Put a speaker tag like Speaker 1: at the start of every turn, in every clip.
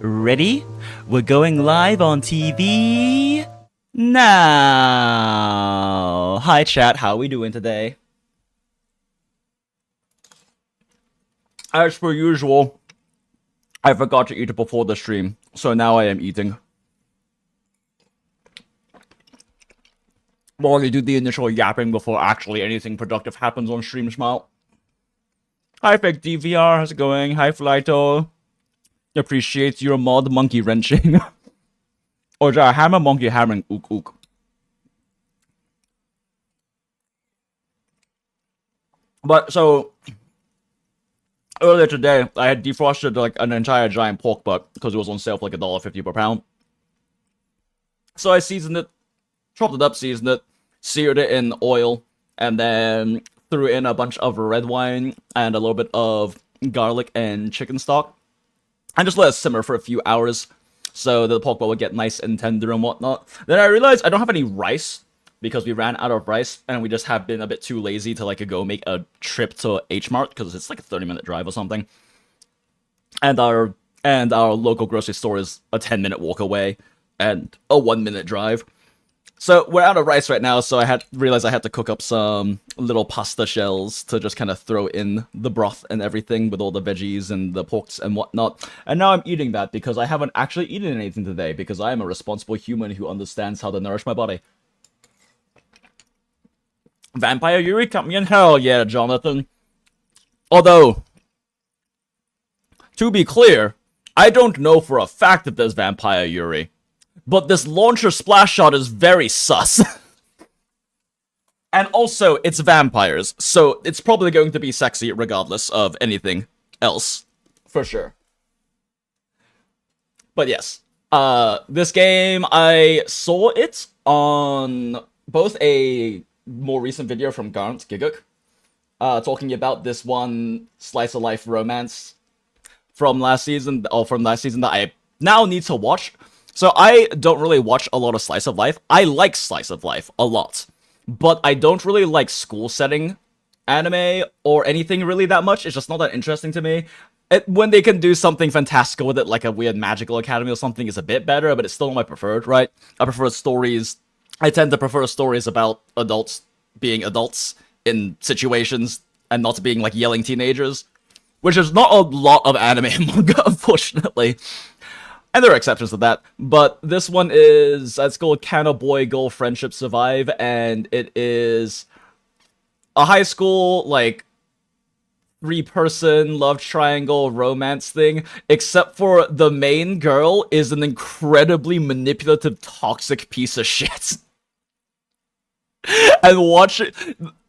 Speaker 1: Ready? We're going live on TV now. Hi chat, how are we doing today? As per usual, I forgot to eat before the stream, so now I am eating. While I do the initial yapping before actually anything productive happens on stream, Smile. Hi Fake DVR, how's it going? Hi Flyto. Appreciates your mod monkey wrenching. Or a hammer monkey hammering ook ook. But so earlier today, I had defrosted like an entire giant pork butt because it was on sale for like $1.50 per pound. So I seasoned it, chopped it up, seasoned it, seared it in oil, and then threw in a bunch of red wine and a little bit of garlic and chicken stock. And just let it simmer for a few hours so the pork butt would get nice and tender and whatnot. Then I realized I don't have any rice because we ran out of rice and we just have been a bit too lazy to like go make a trip to H Mart because it's like a 30-minute drive or something. And our local grocery store is a 10-minute walk away and a 1-minute drive. So we're out of rice right now, so I realized I had to cook up some little pasta shells to just kind of throw in the broth and everything with all the veggies and the porks and whatnot. And now I'm eating that because I haven't actually eaten anything today because I am a responsible human who understands how to nourish my body. Vampire Yuri, count me in hell, yeah, Jonathan. Although, to be clear, I don't know for a fact that there's Vampire Yuri. But this launcher splash shot is very sus. And also, it's vampires, so it's probably going to be sexy regardless of anything else. For sure. But yes. This game, I saw it on both a more recent video from Garnt Giguk, talking about this one slice of life romance from last season, that I now need to watch. So I don't really watch a lot of slice of life. I like slice of life a lot, but I don't really like school setting anime or anything really that much. It's just not that interesting to me. When they can do something fantastical with it, like a weird magical academy or something, is a bit better, but it's still not my preferred, right? I prefer stories. I tend to prefer stories about adults being adults in situations and not being like yelling teenagers, which is not a lot of anime and manga, unfortunately. And there are exceptions to that, but this one is, it's called Can a Boy Girl Friendship Survive, and it is a high school, like, 3-person love triangle romance thing, except for the main girl is an incredibly manipulative, toxic piece of shit. And watch it.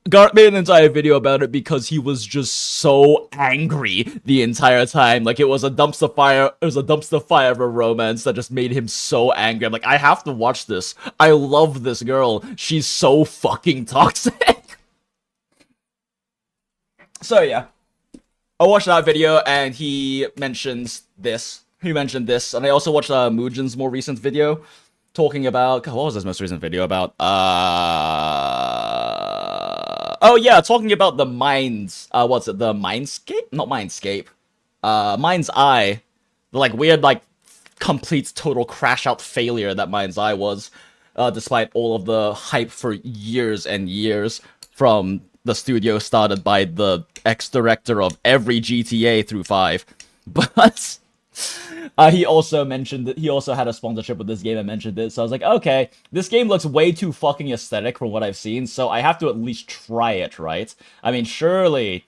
Speaker 1: Gart made an entire video about it because he was just so angry the entire time. Like, it was a dumpster fire. It was a dumpster fire of a romance that just made him so angry. I'm like, I have to watch this. I love this girl. She's so fucking toxic. So, yeah. I watched that video, and he mentions this. He mentioned this, and I also watched Mujin's more recent video talking about... God, what was his most recent video about? Oh yeah, talking about the Minds, what's it, the Mindscape? Not Mindscape. Mind's Eye. The, like, weird, like, complete total crash-out failure that Mind's Eye was, despite all of the hype for years and years from the studio started by the ex-director of every GTA through 5. But... he also mentioned that he also had a sponsorship with this game and mentioned it, so I was like, okay, this game looks way too fucking aesthetic from what I've seen, so I have to at least try it, right? I mean, surely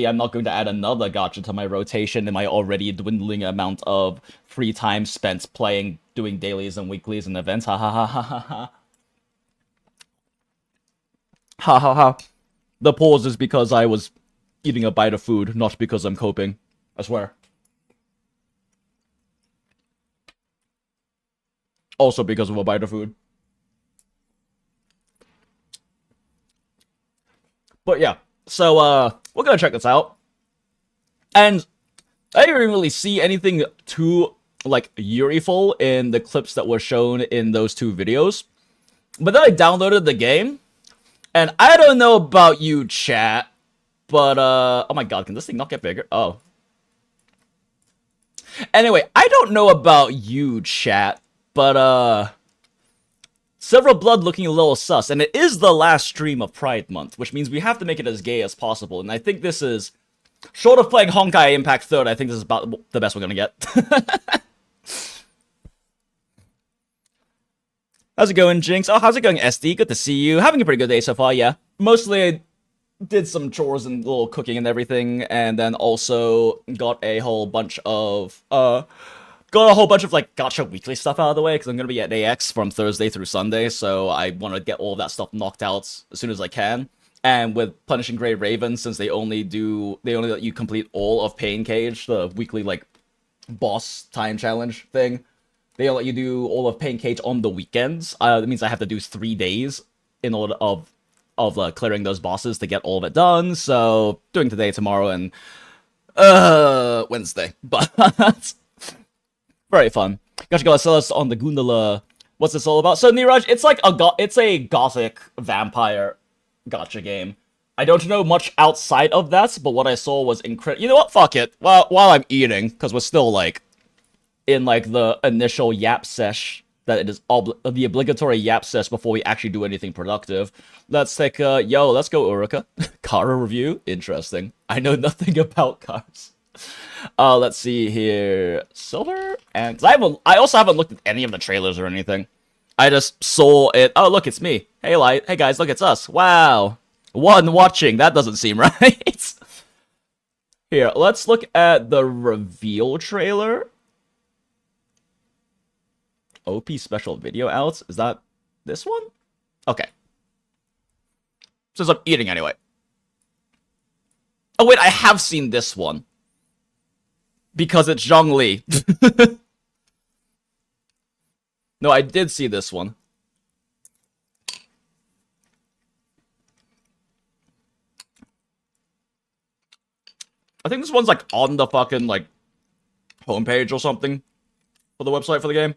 Speaker 1: I'm not going to add another gacha to my rotation in my already dwindling amount of free time spent playing, doing dailies and weeklies and events, ha ha ha ha ha ha. Ha ha ha. The pause is because I was eating a bite of food, not because I'm coping. I swear. Also because of a bite of food. But yeah, so we're gonna check this out. And I didn't really see anything too, like, Yuri-ful in the clips that were shown in those two videos. But then I downloaded the game, and I don't know about you, chat, but, oh my god, can this thing not get bigger? Oh. Anyway, I don't know about you, chat, but Silver Blood looking a little sus, and it is the last stream of Pride Month, which means we have to make it as gay as possible, and I think this is, short of playing Honkai Impact 3rd, I think this is about the best we're gonna get. How's it going, Jinx? Oh, how's it going, SD? Good to see you. Having a pretty good day so far, yeah. Mostly I did some chores and a little cooking and everything, and then also got a whole bunch of, like, Gacha Weekly stuff out of the way, because I'm going to be at AX from Thursday through Sunday, so I want to get all of that stuff knocked out as soon as I can. And with Punishing Grey Raven, since they only let you complete all of Pain Cage, the weekly, like, boss time challenge thing, they let you do all of Pain Cage on the weekends. That means I have to do 3 days in order of clearing those bosses to get all of it done. So doing today, tomorrow, and Wednesday. But very fun. Gosh, gotta sell us on the Goondola. What's this all about? So Niraj, it's like it's a Gothic vampire gacha game. I don't know much outside of that, but what I saw was incredible. You know what? Fuck it. While I'm eating, because we're still like in like the initial yap sesh, that it is the obligatory yap sesh before we actually do anything productive. Let's take let's go Uruka. Kara review? Interesting. I know nothing about cars. Let's see here. Silver? And I also haven't looked at any of the trailers or anything. I just saw it. Oh, look, it's me. Hey, Light. Hey, guys, look, it's us. Wow. One watching. That doesn't seem right. Here, let's look at the reveal trailer. OP special video out? Is that this one? Okay. Since I'm eating anyway. Oh wait, I have seen this one. Because it's Zhongli. No, I did see this one. I think this one's like on the fucking like homepage or something for the website for the game.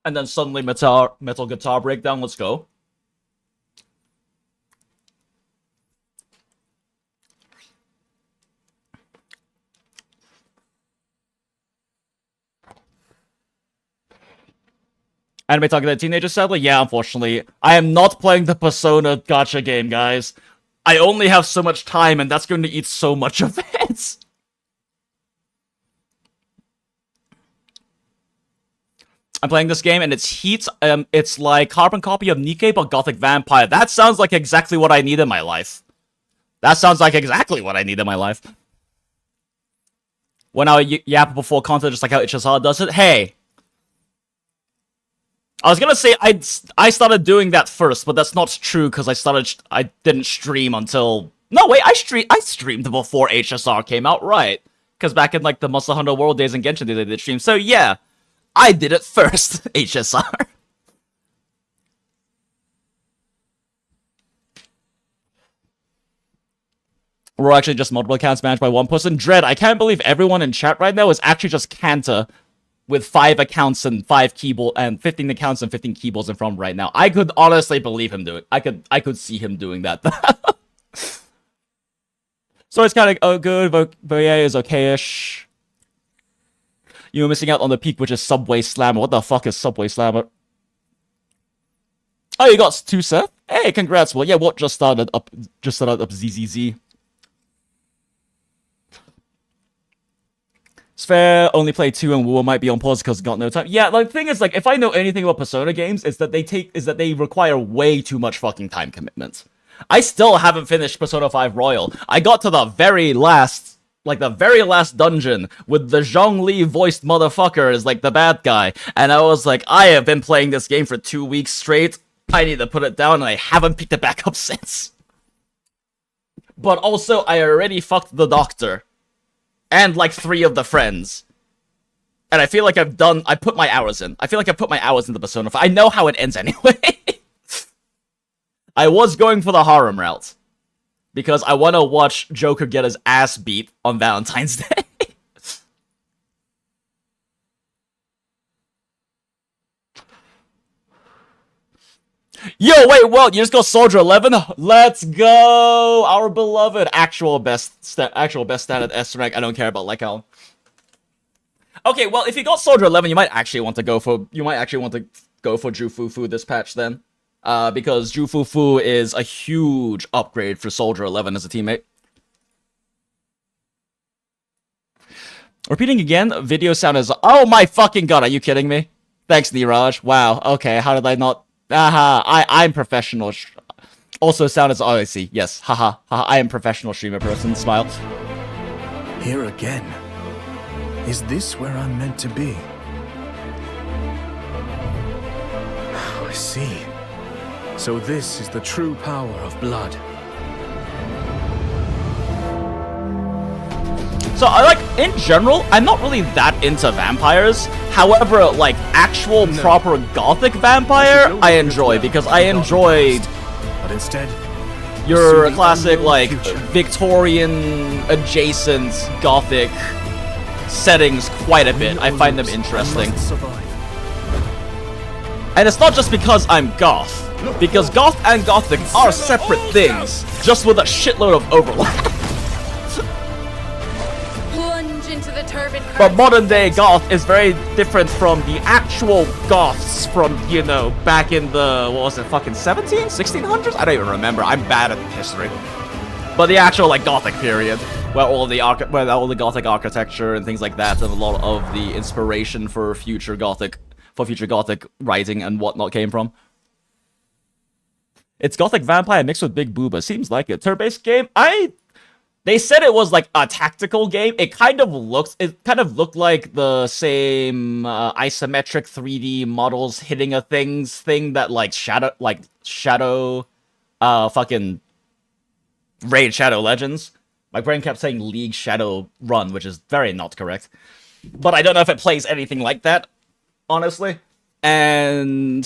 Speaker 1: And then suddenly metal guitar breakdown. Let's go. Anime talking to teenagers, sadly? Yeah, unfortunately. I am not playing the Persona gacha game, guys. I only have so much time, and that's going to eat so much of it. I'm playing this game, and it's Heat. It's like carbon copy of Nikkei, but Gothic Vampire. That sounds like exactly what I need in my life. That sounds like exactly what I need in my life. When I yap before content, just like how HSR does it. Hey. I was gonna say I started doing that first, but that's not true because I didn't stream until no wait I streamed before HSR came out, right? Because back in like the Monster Hunter World days and Genshin they did stream, so yeah, I did it first. HSR. We're actually just multiple accounts managed by one person. Dread, I can't believe everyone in chat right now is actually just Kanta with 5 accounts and 5 keyboard and 15 accounts and 15 keyboards in front right now. I could honestly believe him doing. I could see him doing that. So it's kind of good. Voyeur is okay-ish. You were missing out on the peak, which is Subway Slammer. What the fuck is Subway Slammer? Oh, you got 2 Seth? Hey, congrats. Well, yeah, what just started up ZZZ. It's fair, only play 2 and War might be on pause because got no time. Yeah, like, the thing is, like, if I know anything about Persona games, is that they require way too much fucking time commitment. I still haven't finished Persona 5 Royal. I got to the very last dungeon with the Zhongli voiced motherfucker as, like, the bad guy. And I was like, I have been playing this game for 2 weeks straight. I need to put it down, and I haven't picked it back up since. But also, I already fucked the doctor. And, like, 3 of the friends. And I feel like I put my hours in. I feel like I put my hours into Persona 5. I know how it ends anyway. I was going for the harem route. Because I want to watch Joker get his ass beat on Valentine's Day. Yo, wait, well, you just got Soldier 11? Let's go! Our beloved actual best stat at S rank. I don't care about like how. Okay, well, if you got Soldier 11, you might actually want to go for Jufufu this patch then. Because Jufufu is a huge upgrade for Soldier 11 as a teammate. Repeating again, video sound is... Oh my fucking god, are you kidding me? Thanks, Niraj. Wow, okay, how did I not... Aha, I'm professional. Also, sound is... Oh, I see. Yes, haha, haha, I am professional streamer person. Smile.
Speaker 2: Here again. Is this where I'm meant to be? Oh, I see. So this is the true power of blood.
Speaker 1: So, in general, I'm not really that into vampires. However, like, actual proper Gothic vampire, I enjoy, because I enjoyed...
Speaker 2: But instead...
Speaker 1: your classic, like, Victorian-adjacent Gothic settings quite a bit. I find them interesting. And it's not just because I'm Goth. Because Goth and Gothic are separate things, just with a shitload of overlap. But modern day Goth is very different from the actual Goths from, you know, back in the, what was it, fucking 1600s? I don't even remember, I'm bad at history. But the actual, like, Gothic period, where all the Gothic architecture and things like that, and a lot of the inspiration for future Gothic writing and whatnot came from. It's Gothic Vampire mixed with Big Booba. Seems like it. Turn-based game? They said it was like a tactical game. It kind of looked like the same isometric 3D models hitting a thing that like Shadow fucking Raid Shadow Legends. My brain kept saying League Shadow Run, which is very not correct. But I don't know if it plays anything like that, honestly. And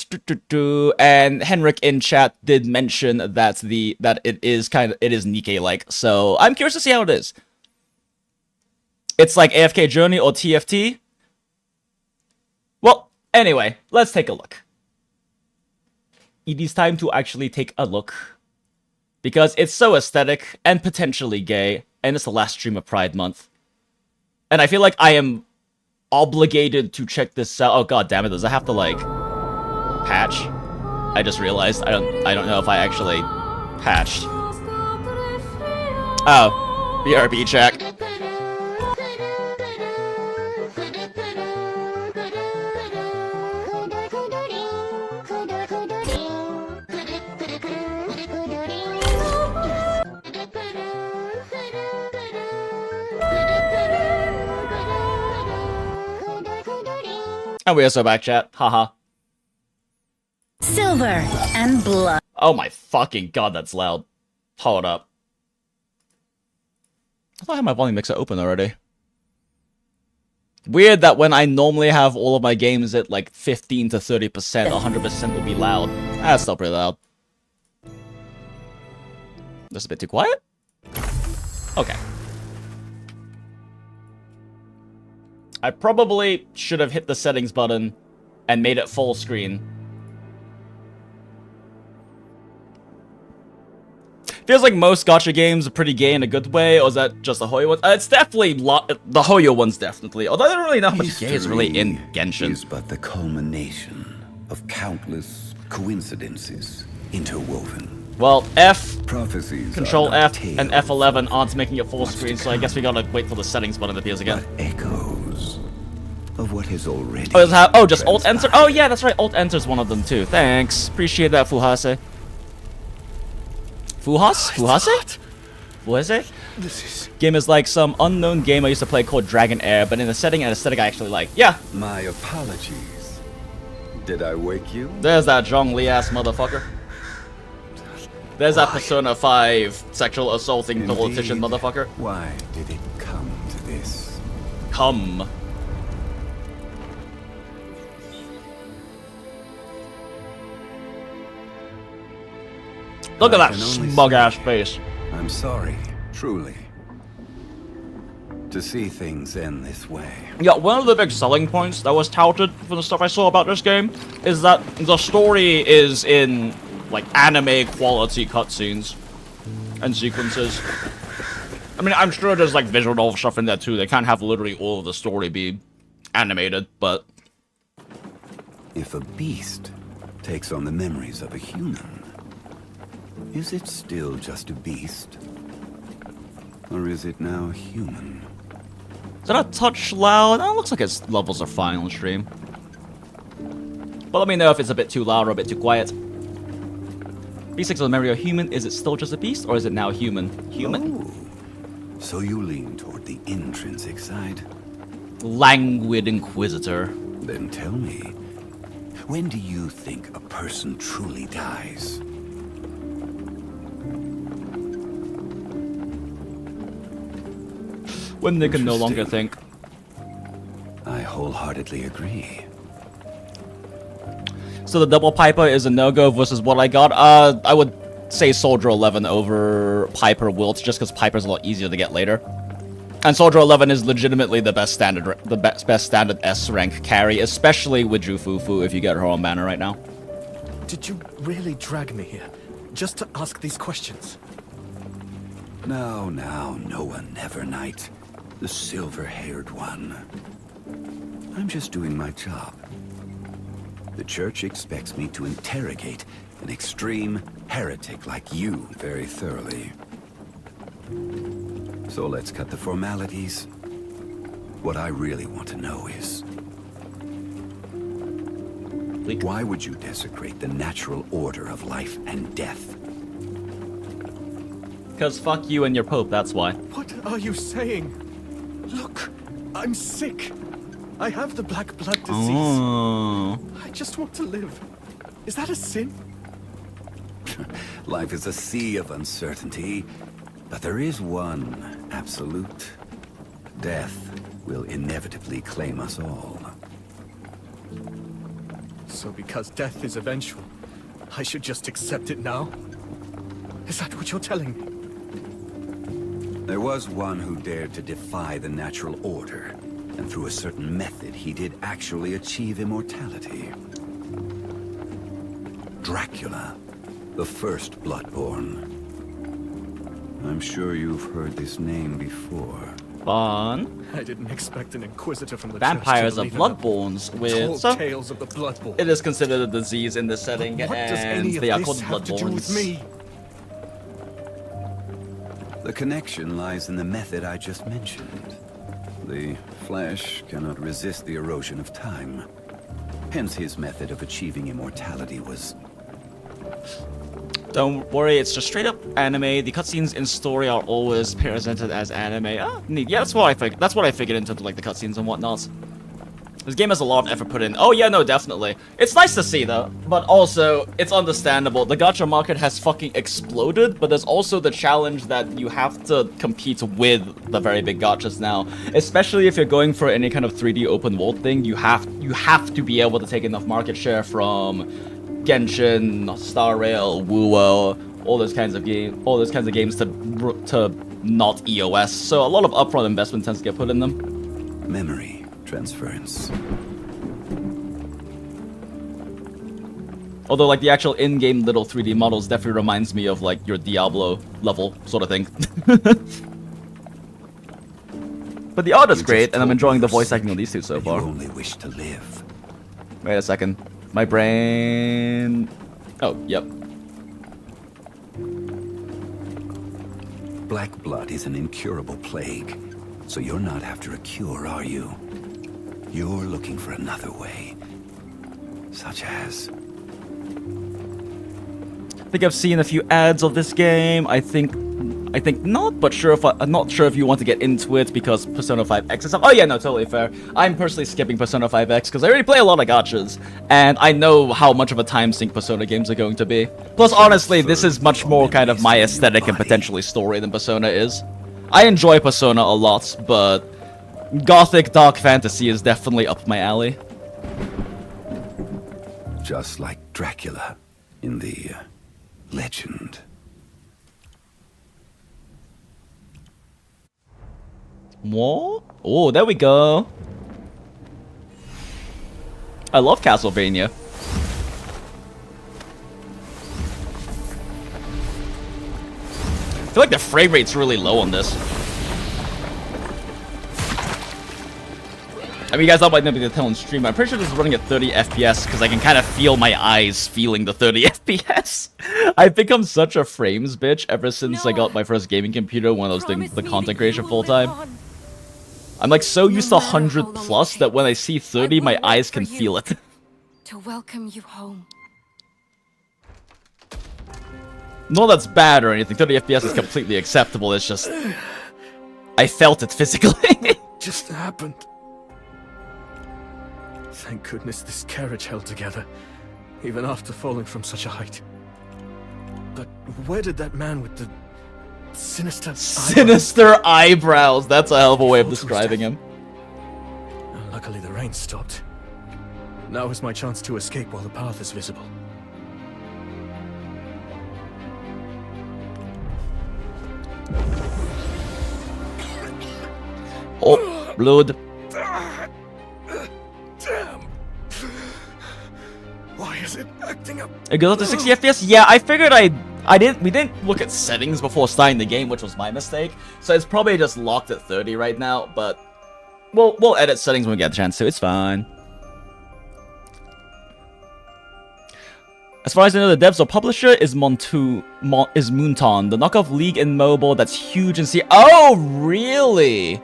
Speaker 1: Henrik in chat did mention that it is Nikke-like, so I'm curious to see how it is. It's like AFK Journey or TFT. Well, anyway, let's take a look. It is time to actually take a look. Because it's so aesthetic and potentially gay, and it's the last stream of Pride Month. And I feel like I am obligated to check this out. Oh god damn it, does I have to like patch? I just realized I don't know if I actually patched. Oh, BRB check. And we also back chat. Haha.
Speaker 3: Silver and blood.
Speaker 1: Oh my fucking god, that's loud. Hold up. I thought I had my volume mixer open already. Weird that when I normally have all of my games at like 15 to 30%, 100% will be loud. That's still pretty loud. That's a bit too quiet? Okay. I probably should have hit the settings button and made it full screen. Feels like most gacha games are pretty gay in a good way, or is that just the Hoyo one? It's definitely the Hoyo one's definitely. Although I don't really know how much gay is really in Genshin.
Speaker 4: Is but the culmination of countless coincidences interwoven.
Speaker 1: Well,
Speaker 4: Prophecies
Speaker 1: Control F, and F11 aren't making it full screen, so I guess we gotta wait till the settings button appears again.
Speaker 4: Echoes of what has already.
Speaker 1: Oh, just Alt Enter. Oh yeah, that's right. Alt Enter's one of them too. Thanks, appreciate that, Fuhase. Fuhase?
Speaker 2: This
Speaker 1: Game is like some unknown game I used to play called Dragon Air, but in a setting and aesthetic I actually like. Yeah.
Speaker 4: My apologies. Did I wake you?
Speaker 1: There's that Zhongli ass motherfucker. There's that Persona 5 sexual assaulting
Speaker 4: Indeed.
Speaker 1: politician motherfucker.
Speaker 4: Why did it come to this?
Speaker 1: Come. Look at
Speaker 4: I
Speaker 1: that
Speaker 4: can only
Speaker 1: smug-ass face.
Speaker 4: I'm sorry, truly. To see things end this way.
Speaker 1: Yeah, one of the big selling points that was touted from the stuff I saw about this game is that the story is in, like, anime quality cutscenes and sequences. I mean, I'm sure there's, like, visual novel stuff in there, too. They can't have literally all of the story be animated, but...
Speaker 4: If a beast takes on the memories of a human, is it still just a beast? Or is it now human?
Speaker 1: Is that a touch loud? Oh, it looks like its levels are fine on stream. But let me know if it's a bit too loud or a bit too quiet. Beast takes on the memory of a human. Is it still just a beast, or is it now human? Human.
Speaker 4: Oh, so you lean toward the intrinsic side?
Speaker 1: Languid Inquisitor.
Speaker 4: Then tell me, when do you think a person truly dies?
Speaker 1: When they can no longer think.
Speaker 4: I wholeheartedly agree.
Speaker 1: So the double Piper is a no-go versus what I got. I would say Soldier 11 over Piper Wilt, just because Piper's a lot easier to get later. And Soldier 11 is legitimately the best standard S rank carry, especially with Jufufu if you get her on banner right now.
Speaker 2: Did you really drag me here? Just to ask these questions?
Speaker 4: Now, Noah Nevernight. The silver-haired one. I'm just doing my job. The church expects me to interrogate an extreme heretic like you very thoroughly. So let's cut the formalities. What I really want to know is... why would you desecrate the natural order of life and death?
Speaker 1: Because fuck you and your Pope, that's why.
Speaker 2: What are you saying? Look, I'm sick. I have the black blood disease.
Speaker 1: Oh.
Speaker 2: I just want to live. Is that a sin?
Speaker 4: Life is a sea of uncertainty, but there is one absolute. Death will inevitably claim us all.
Speaker 2: So because death is eventual, I should just accept it now? Is that what you're telling me?
Speaker 4: There was one who dared to defy the natural order, and through a certain method he did actually achieve immortality. Dracula, the first Bloodborne. I'm sure you've heard this name before.
Speaker 1: Fun.
Speaker 2: I didn't expect an inquisitor from the
Speaker 1: Vampires
Speaker 2: church
Speaker 1: are
Speaker 2: to believe in
Speaker 1: bloodborns
Speaker 2: the
Speaker 1: with...
Speaker 2: tall tales of the Bloodborne.
Speaker 1: It is considered a disease in this setting,
Speaker 2: What does
Speaker 1: and
Speaker 2: any of
Speaker 1: they are
Speaker 2: this
Speaker 1: called
Speaker 2: have to do with
Speaker 1: bloodborns.
Speaker 2: me?
Speaker 4: The connection lies in the method I just mentioned. The flesh cannot resist the erosion of time. Hence his method of achieving immortality was...
Speaker 1: Don't worry, it's just straight up anime. The cutscenes in story are always presented as anime. Ah, neat. Yeah, that's what I figured in terms of like the cutscenes and whatnot. This game has a lot of effort put in. Oh yeah, no, definitely. It's nice to see though, but also it's understandable. The gacha market has fucking exploded, but there's also the challenge that you have to compete with the very big gachas now. Especially if you're going for any kind of 3D open world thing, you have to be able to take enough market share from Genshin, Star Rail, WoWo, all those kinds of games to not EOS. So a lot of upfront investment tends to get put in them.
Speaker 4: memory transference.
Speaker 1: Although, like, the actual in-game little 3D models definitely reminds me of, like, your Diablo level sort of thing. But the art is great, and I'm enjoying the voice acting of these two so far.
Speaker 4: You only wish to live.
Speaker 1: Wait a second. My brain... Oh, yep.
Speaker 4: Black blood is an incurable plague, so you're not after a cure, are you? You're looking for another way, such as...
Speaker 1: I think I've seen a few ads of this game. I think not, but I'm not sure if you want to get into it because Persona 5X is up. Oh yeah, no, totally fair. I'm personally skipping Persona 5X because I already play a lot of gachas, and I know how much of a time sink Persona games are going to be. Plus, honestly, this is much more kind of my aesthetic and potentially story than Persona is. I enjoy Persona a lot, but Gothic dark fantasy is definitely up my alley.
Speaker 4: Just like Dracula in the legend.
Speaker 1: What? Oh, there we go. I love Castlevania. I feel like the frame rate's really low on this. I mean, you guys all might not be able to tell on stream, but I'm pretty sure this is running at 30 FPS because I can kind of feel my eyes feeling the 30 FPS. I've become such a frames bitch ever since I got my first gaming computer when I was doing the content creation full time. I'm like so used to 100 plus that when I see 30, my eyes can feel it.
Speaker 3: To welcome you home.
Speaker 1: No, that's bad or anything. 30 FPS is completely acceptable. It's just I felt it physically.
Speaker 2: Just happened. Thank goodness this carriage held together, even after falling from such a height. But where did that man with the sinister
Speaker 1: eyebrows? That's a hell of a way of describing him.
Speaker 2: Luckily the rain stopped. Now is my chance to escape while the path is visible.
Speaker 1: Oh, blood.
Speaker 2: Damn. Why is it acting up?
Speaker 1: It goes up to 60 FPS? Yeah, I figured we didn't look at settings before starting the game, which was my mistake. So it's probably just locked at 30 right now, but we'll edit settings when we get the chance to. It's fine. As far as I know, the devs or publisher is Moonton, the knockoff league in mobile that's huge and see. Oh, really?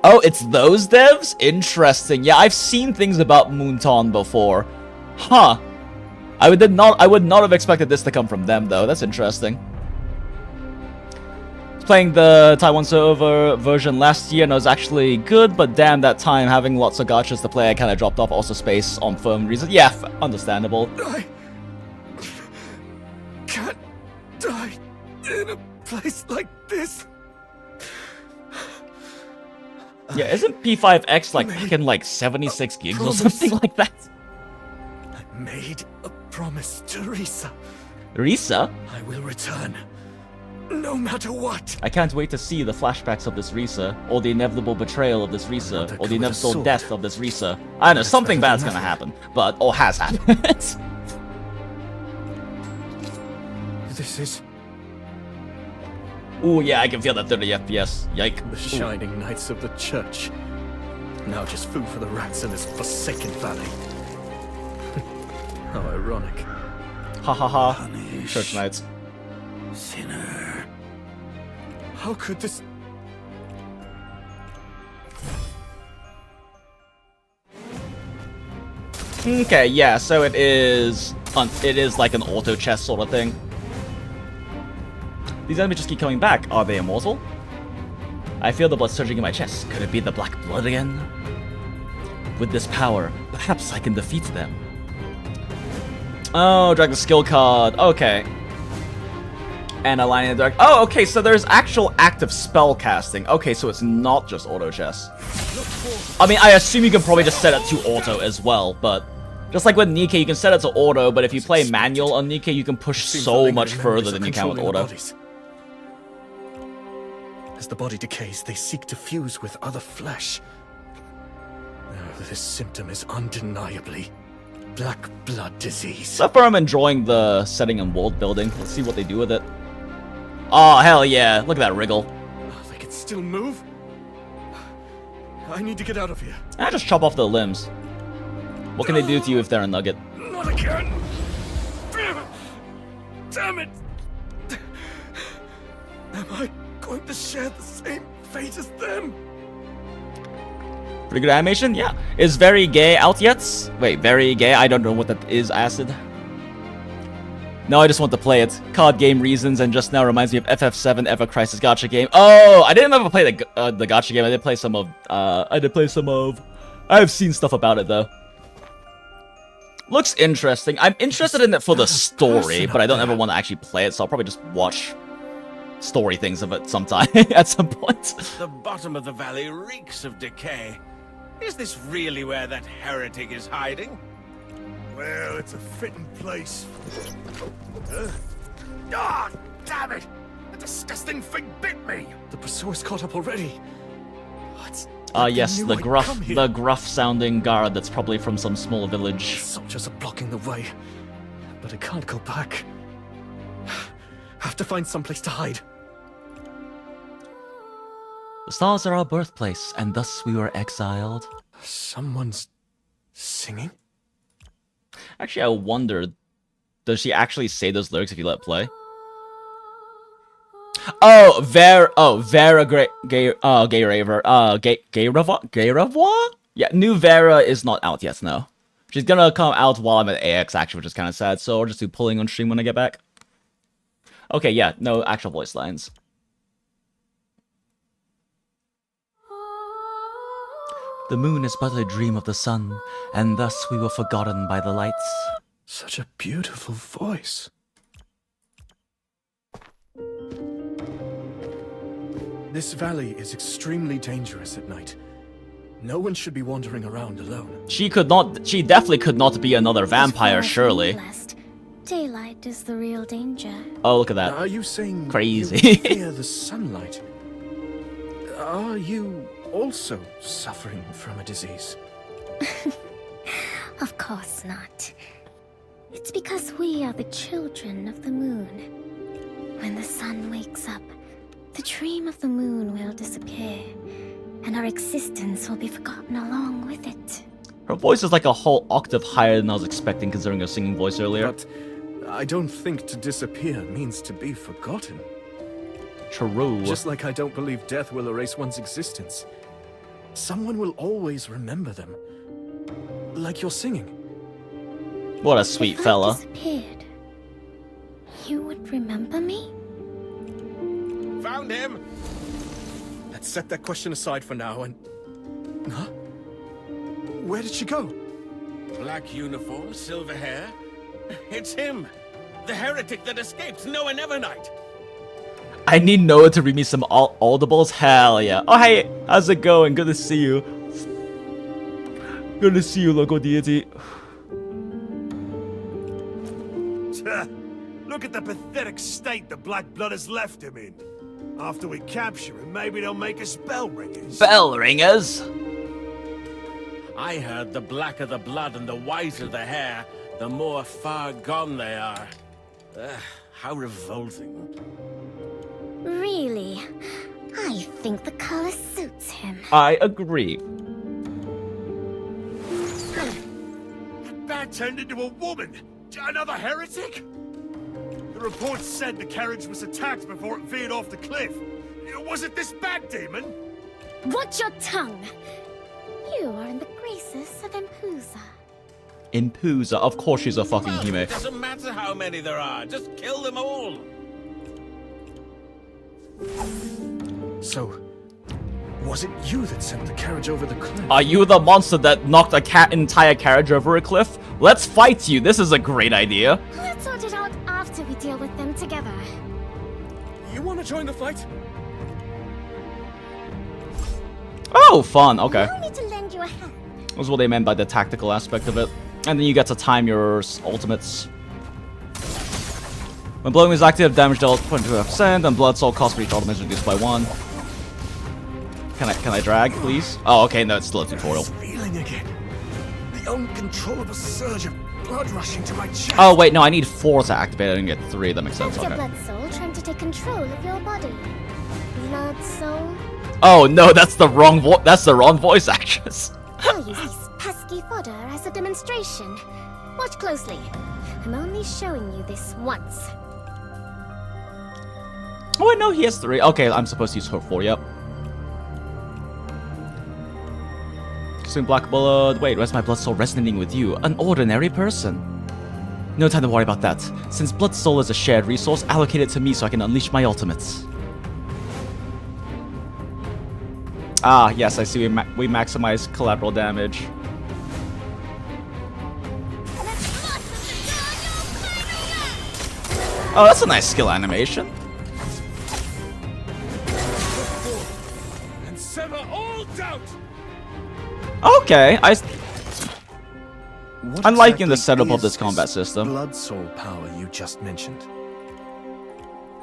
Speaker 1: Oh, it's those devs? Interesting. Yeah, I've seen things about Moonton before. Huh. I would not have expected this to come from them, though. That's interesting. I was playing the Taiwan server version last year, and it was actually good, but damn, that time having lots of gachas to play, I kind of dropped off. Also, space on firm reasons. Yeah, understandable.
Speaker 2: I can't die in a place like this.
Speaker 1: Yeah, isn't P5X like fucking like 76 gigs or something like that?
Speaker 2: I made a promise to Risa.
Speaker 1: Risa?
Speaker 2: I will return, no matter what.
Speaker 1: I can't wait to see the flashbacks of this Risa, or the inevitable betrayal of this Risa, or the inevitable death of this Risa. I know, something bad's gonna happen, or has happened.
Speaker 2: This is...
Speaker 1: Ooh, yeah, I can feel that 30 FPS. Yike.
Speaker 2: The shining knights of the church. Now just food for the rats in this forsaken valley. How ironic.
Speaker 1: Ha ha ha.
Speaker 4: Punish
Speaker 1: Church knights.
Speaker 4: Sinner.
Speaker 2: How could this...
Speaker 1: Okay, yeah, so it is like an auto chess sort of thing. These enemies just keep coming back. Are they immortal? I feel the blood surging in my chest. Could it be the black blood again? With this power, perhaps I can defeat them. Oh, drag the skill card. Okay. And aligning the direct. Oh, okay, so there's actual active spell casting. Okay, so it's not just auto chess. I mean, I assume you can probably just set it to auto as well, but just like with Nikke, you can set it to auto, but if you play manual on Nikke, you can push so much further than you can with auto.
Speaker 2: As the body decays, they seek to fuse with other flesh. This symptom is undeniably black blood disease.
Speaker 1: So far, I'm enjoying the setting and world building. Let's see what they do with it. Oh, hell yeah. Look at that wriggle.
Speaker 2: They can still move? I need to get out of here.
Speaker 1: I just chop off the limbs. What can they do to you if they're a nugget?
Speaker 2: Not again! Damn it! Am I going to share the same fate as them?
Speaker 1: Pretty good animation? Yeah. Is Very Gay out yet? Wait, Very Gay? I don't know what that is, Acid. No, I just want to play it. Card game reasons, and just now reminds me of FF7 Ever Crisis Gacha game. Oh, I didn't ever play the Gacha game. I did play some of... I've seen stuff about it, though. Looks interesting. I'm interested in it for the story, but I don't ever want to actually play it, so I'll probably just watch story things of it sometime, at some point.
Speaker 5: The bottom of the valley reeks of decay. Is this really where that heretic is hiding?
Speaker 2: Well, it's a fitting place.
Speaker 5: Ah, damn it! The disgusting thing bit me!
Speaker 2: The pursuer's caught up already.
Speaker 1: Yes, the gruff-sounding guard that's probably from some small village.
Speaker 2: Soldiers are blocking the way, but I can't go back. Have to find someplace to hide.
Speaker 1: The stars are our birthplace, and thus we were exiled.
Speaker 2: Someone's singing?
Speaker 1: Actually, I wonder, does she actually say those lyrics if you let it play? Oh, Vera Gay Raver. Gay Revoir? Yeah, new Vera is not out yet, no. She's gonna come out while I'm at AX, actually, which is kind of sad, so I'll just do pulling on stream when I get back. Okay, yeah, no actual voice lines. The moon is but a dream of the sun, and thus we were forgotten by the lights.
Speaker 2: Such a beautiful voice. This valley is extremely dangerous at night. No one should be wandering around alone.
Speaker 1: She definitely could not be another vampire, surely.
Speaker 6: Blessed. Daylight is the real danger.
Speaker 1: Oh, look at that.
Speaker 2: Are you saying
Speaker 1: Crazy.
Speaker 2: you fear the sunlight? Are you also suffering from a disease?
Speaker 6: Of course not. It's because we are the children of the moon. When the sun wakes up, the dream of the moon will disappear, and our existence will be forgotten along with it.
Speaker 1: Her voice is like a whole octave higher than I was expecting, considering her singing voice earlier.
Speaker 2: But I don't think to disappear means to be forgotten.
Speaker 1: True.
Speaker 2: Just like I don't believe death will erase one's existence. Someone will always remember them. Like your singing.
Speaker 1: What a sweet
Speaker 6: if
Speaker 1: fella.
Speaker 6: I disappeared, you would remember me?
Speaker 5: Found him!
Speaker 2: Let's set that question aside for now and... Huh? Where did she go?
Speaker 5: Black uniform, silver hair. It's him! The heretic that escaped Noah Nevernight!
Speaker 1: I need Noah to read me some audibles. Hell yeah. Oh, hey, how's it going? Good to see you. Good to see you, local deity.
Speaker 7: Look at the pathetic state the Black Blood has left him in. After we capture him, maybe they'll make us bell ringers.
Speaker 1: Bell ringers?
Speaker 5: I heard the blacker the blood and the whiter the hair, the more far gone they are. How revolting.
Speaker 6: Really? I think the color suits him.
Speaker 1: I agree.
Speaker 7: That bat turned into a woman. Another heretic? The report said the carriage was attacked before it veered off the cliff. Was it this bat demon?
Speaker 6: Watch your tongue! You are in the graces of Empousa.
Speaker 1: Empousa, of course she's a fucking
Speaker 5: Well,
Speaker 1: Hime.
Speaker 5: it doesn't matter how many there are, just kill them all!
Speaker 2: So, was it you that sent the carriage over the cliff?
Speaker 1: Are you the monster that knocked a entire carriage over a cliff? Let's fight you. This is a great idea.
Speaker 6: Let's sort it out after we deal with them together.
Speaker 2: You want to join the fight?
Speaker 1: Oh, fun. Okay.
Speaker 6: Allow me to lend you a hand.
Speaker 1: That's what they meant by the tactical aspect of it. And then you get to time your ultimates. When blowing is active, damage dealt 22%, and blood soul cost for each ultimate is reduced by 1. Can I drag, please? Oh, okay, no, it's still a tutorial.
Speaker 2: Feeling again. The uncontrollable surge of blood rushing to my chest.
Speaker 1: Oh, wait, no, I need 4 to activate it and get 3. That makes sense,
Speaker 6: That's your
Speaker 1: okay.
Speaker 6: blood soul trying to take control of your body. Blood soul?
Speaker 1: Oh, no, that's the wrong voice actress.
Speaker 6: I'll use this pesky fodder as a demonstration. Watch closely. I'm only showing you this once.
Speaker 1: Oh, wait, no, he has 3. Okay, I'm supposed to use her 4, yep. Consume black blood. Wait, where's my blood soul resonating with you? An ordinary person. No time to worry about that. Since blood soul is a shared resource, allocate it to me so I can unleash my ultimates. Ah, yes, I see we maximize collateral damage. Oh, that's a nice skill animation.
Speaker 7: And sever all doubt!
Speaker 1: Okay, I'm liking the
Speaker 2: What
Speaker 1: setup of
Speaker 2: exactly
Speaker 1: this
Speaker 2: is
Speaker 1: combat system.
Speaker 2: blood soul power you just mentioned.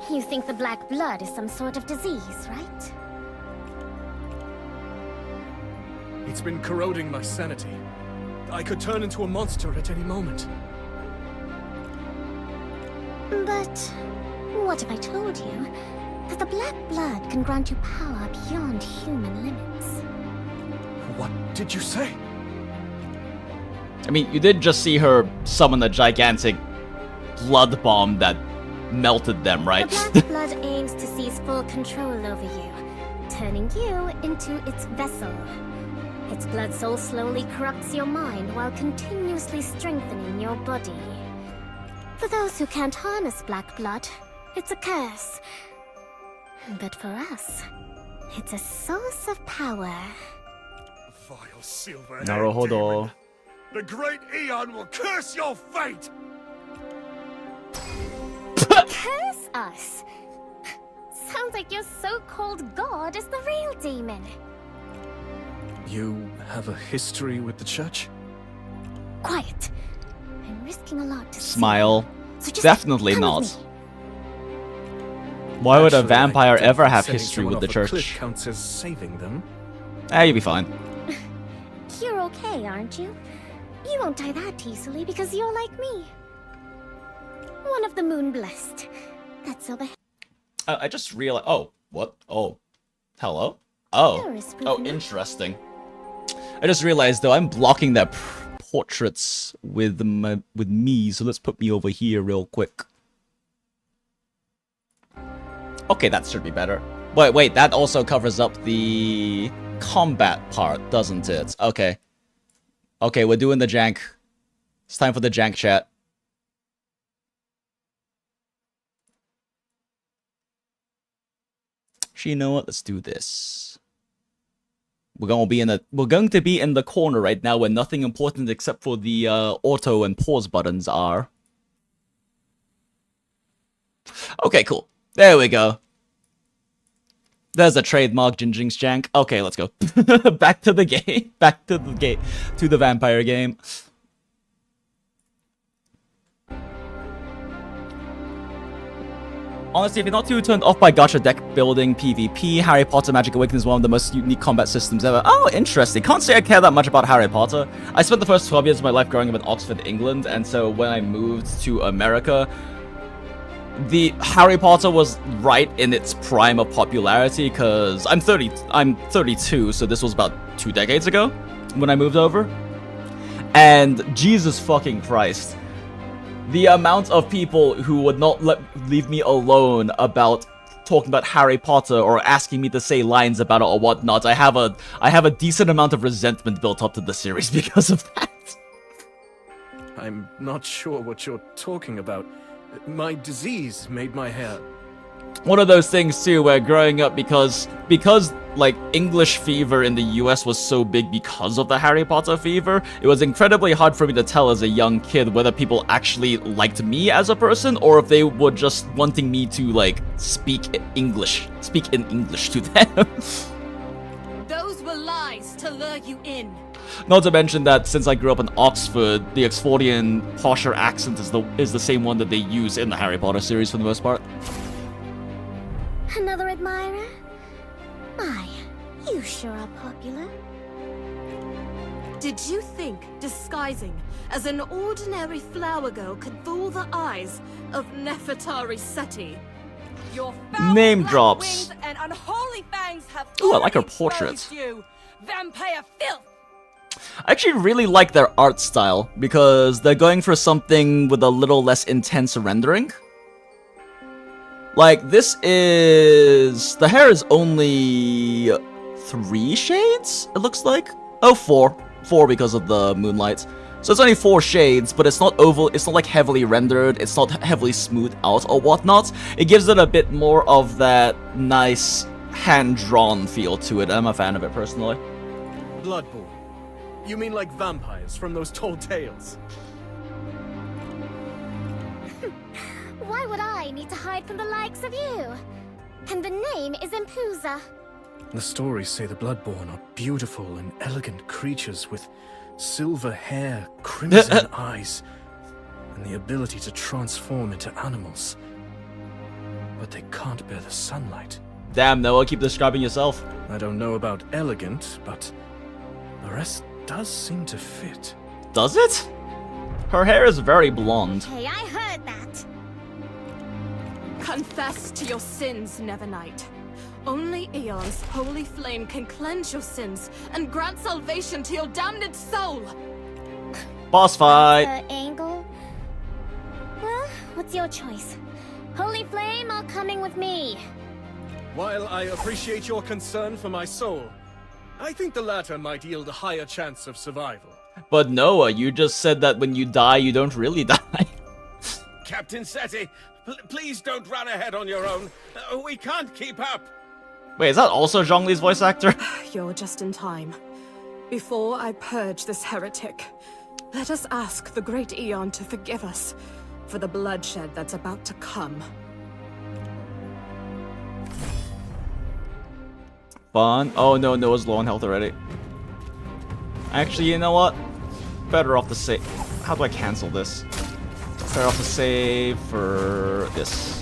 Speaker 6: You think the black blood is some sort of disease, right?
Speaker 2: It's been corroding my sanity. I could turn into a monster at any moment.
Speaker 6: But what if I told you that the black blood can grant you power beyond human limits?
Speaker 2: What did you say?
Speaker 1: I mean, you did just see her summon a gigantic blood bomb that melted them, right?
Speaker 6: The black blood aims to seize full control over you, turning you into its vessel. Its blood soul slowly corrupts your mind while continuously strengthening your body. For those who can't harness black blood, it's a curse. But for us, it's a source of power.
Speaker 7: Vile silver.
Speaker 1: Naruhodo.
Speaker 7: The great Eon will curse your fate!
Speaker 6: Curse us? Sounds like your so-called god is the real demon.
Speaker 2: You have a history with the church?
Speaker 6: Quiet. I'm risking a lot to
Speaker 1: Smile.
Speaker 6: so just
Speaker 1: Definitely
Speaker 6: come
Speaker 1: not.
Speaker 6: with me.
Speaker 1: Why would a
Speaker 2: Actually, I
Speaker 1: vampire
Speaker 2: don't
Speaker 1: ever
Speaker 2: think
Speaker 1: have
Speaker 2: setting
Speaker 1: history
Speaker 2: someone
Speaker 1: with the
Speaker 2: off a cliff
Speaker 1: church?
Speaker 2: counts as saving them.
Speaker 1: You'll be fine.
Speaker 6: You're okay, aren't you? You won't die that easily because you're like me. One of the moon blessed. That's over.
Speaker 1: I just realized. Oh, what? Oh, hello. Oh,
Speaker 6: Tourist
Speaker 1: oh,
Speaker 6: with me.
Speaker 1: interesting. I just realized though I'm blocking their portraits with me, so let's put me over here real quick. Okay, that should be better. Wait, that also covers up the combat part, doesn't it? Okay. Okay, we're doing the jank. It's time for the jank chat. Actually, you know what? Let's do this. We're going to be in the corner right now where nothing important except for the auto and pause buttons are. Okay, cool. There we go. There's a trademark Jinjing's jank. Okay, let's go. Back to the game. Back to the game. To the vampire game. Honestly, if you're not too turned off by gacha deck building PvP, Harry Potter Magic Awakening is one of the most unique combat systems ever. Oh, interesting. Can't say I care that much about Harry Potter. I spent the first 12 years of my life growing up in Oxford, England, and so when I moved to America, the Harry Potter was right in its prime of popularity because I'm 32, so this was about 2 decades ago when I moved over. And Jesus fucking Christ. The amount of people who would not leave me alone about talking about Harry Potter or asking me to say lines about it or whatnot, I have a decent amount of resentment built up to the series because of that.
Speaker 2: I'm not sure what you're talking about. My disease made my hair.
Speaker 1: One of those things too where growing up because like English fever in the US was so big because of the Harry Potter fever, it was incredibly hard for me to tell as a young kid whether people actually liked me as a person or if they were just wanting me to like speak in English to them.
Speaker 3: Those were lies to lure you in.
Speaker 1: Not to mention that since I grew up in Oxford, the Oxfordian posher accent is the same one that they use in the Harry Potter series for the most part.
Speaker 6: Another admirer? My, you sure are popular.
Speaker 3: Did you think disguising as an ordinary flower girl could fool the eyes of Nefertari Seti? Your foul
Speaker 1: Name
Speaker 3: black
Speaker 1: drops.
Speaker 3: wings and unholy fangs have
Speaker 1: Ooh, I like her
Speaker 3: already
Speaker 1: portrait.
Speaker 3: exposed you. Vampire filth!
Speaker 1: I actually really like their art style because they're going for something with a little less intense rendering. Like, this is... the hair is only 3 shades, it looks like? Oh, 4. 4 because of the moonlight. So it's only 4 shades, but it's not oval, it's not like heavily rendered, it's not heavily smoothed out or whatnot. It gives it a bit more of that nice hand-drawn feel to it. I'm a fan of it personally.
Speaker 2: Bloodborne. You mean like vampires from those tall tales?
Speaker 6: Why would I need to hide from the likes of you? And the name is Empousa.
Speaker 2: The stories say the Bloodborne are beautiful and elegant creatures with silver hair, crimson eyes, and the ability to transform into animals. But they can't bear the sunlight.
Speaker 1: Damn, Noah, keep describing yourself.
Speaker 2: I don't know about elegant, but The rest does seem to fit.
Speaker 1: Does it? Her hair is very blonde.
Speaker 6: Hey, I heard that.
Speaker 3: Confess to your sins, Nevernight. Only Aeon's holy flame can cleanse your sins and grant salvation to your damned soul.
Speaker 1: Boss fight.
Speaker 6: Angle? Well, what's your choice? Holy flame or coming with me?
Speaker 2: While I appreciate your concern for my soul, I think the latter might yield a higher chance of survival.
Speaker 1: But Noah, you just said that when you die, you don't really die.
Speaker 5: Captain Seti, please don't run ahead on your own. We can't keep up.
Speaker 1: Wait, is that also Zhongli's voice actor?
Speaker 3: You're just in time. Before I purge this heretic, let us ask the great Aeon to forgive us for the bloodshed that's about to come.
Speaker 1: Fun. Oh no, Noah's low on health already. Actually, you know what? Better off to save. How do I cancel this? Better off to save for this.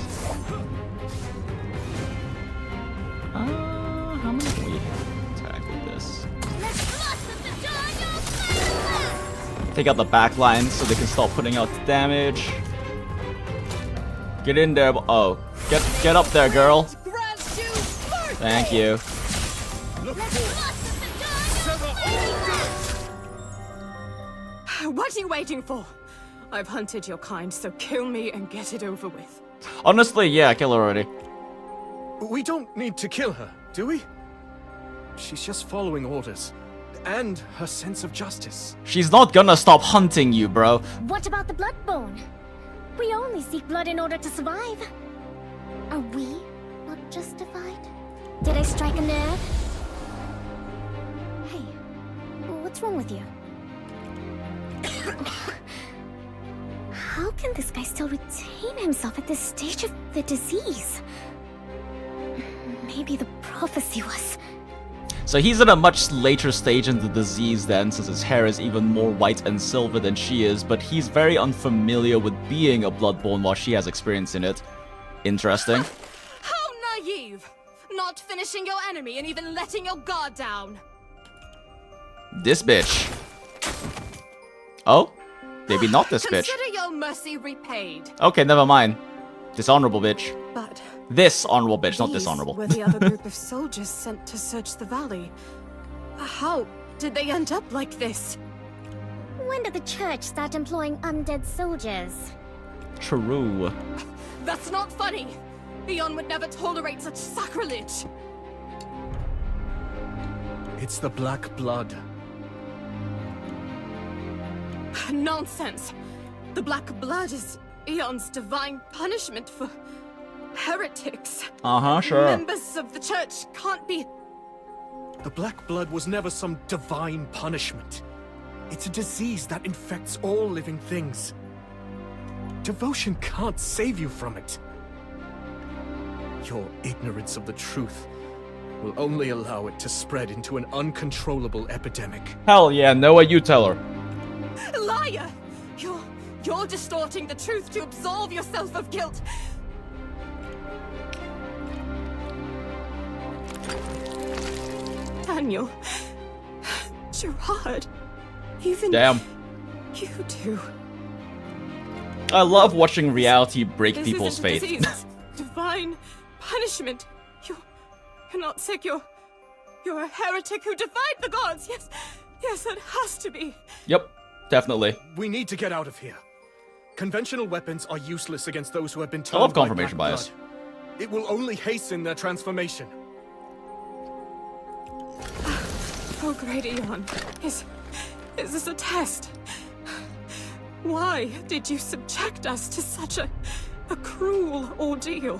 Speaker 1: How many can we attack with this? Take out the back line so they can start putting out damage. Get in there. Oh, get up there, girl. Thank you.
Speaker 3: What are you waiting for? I've hunted your kind, so kill me and get it over with.
Speaker 1: Honestly, yeah, kill her already.
Speaker 2: We don't need to kill her, do we? She's just following orders. And her sense of justice.
Speaker 1: She's not gonna stop hunting you, bro.
Speaker 6: What about the Bloodborne? We only seek blood in order to survive. Are we not justified? Did I strike a nerve? Hey, what's wrong with you? How can this guy still retain himself at this stage of the disease? Maybe the prophecy was...
Speaker 1: So he's at a much later stage in the disease then, since his hair is even more white and silver than she is, but he's very unfamiliar with being a Bloodborne while she has experience in it. Interesting.
Speaker 3: How naive! Not finishing your enemy and even letting your guard down.
Speaker 1: This bitch. Oh? Maybe not this bitch.
Speaker 3: Consider your mercy repaid.
Speaker 1: Okay, never mind. Dishonorable bitch.
Speaker 3: But
Speaker 1: This honorable bitch, not
Speaker 3: these
Speaker 1: dishonorable.
Speaker 3: were the other group of soldiers sent to search the valley. How did they end up like this?
Speaker 6: When did the church start employing undead soldiers?
Speaker 1: True.
Speaker 3: That's not funny. Aeon would never tolerate such sacrilege.
Speaker 2: It's the Black Blood.
Speaker 3: Nonsense. The Black Blood is Aeon's divine punishment for heretics.
Speaker 1: Sure.
Speaker 3: Members of the church can't be...
Speaker 2: The Black Blood was never some divine punishment. It's a disease that infects all living things. Devotion can't save you from it. Your ignorance of the truth will only allow it to spread into an uncontrollable epidemic.
Speaker 1: Hell yeah, Noah, you tell her.
Speaker 3: Liar! You're distorting the truth to absolve yourself of guilt. Daniel, Gerard, even
Speaker 1: Damn.
Speaker 3: you two.
Speaker 1: I love watching reality break
Speaker 3: This
Speaker 1: people's
Speaker 3: isn't
Speaker 1: faith.
Speaker 3: disease, it's divine punishment. You're not sick. You're a heretic who defied the gods. Yes, that has to be.
Speaker 1: Yep, definitely.
Speaker 2: We need to get out of here. Conventional weapons are useless against those who have been
Speaker 1: I
Speaker 2: turned
Speaker 1: love
Speaker 2: by
Speaker 1: confirmation
Speaker 2: Black
Speaker 1: bias.
Speaker 2: Blood. It will only hasten their transformation.
Speaker 3: Oh, great Aeon. Is this a test? Why did you subject us to such a cruel ordeal?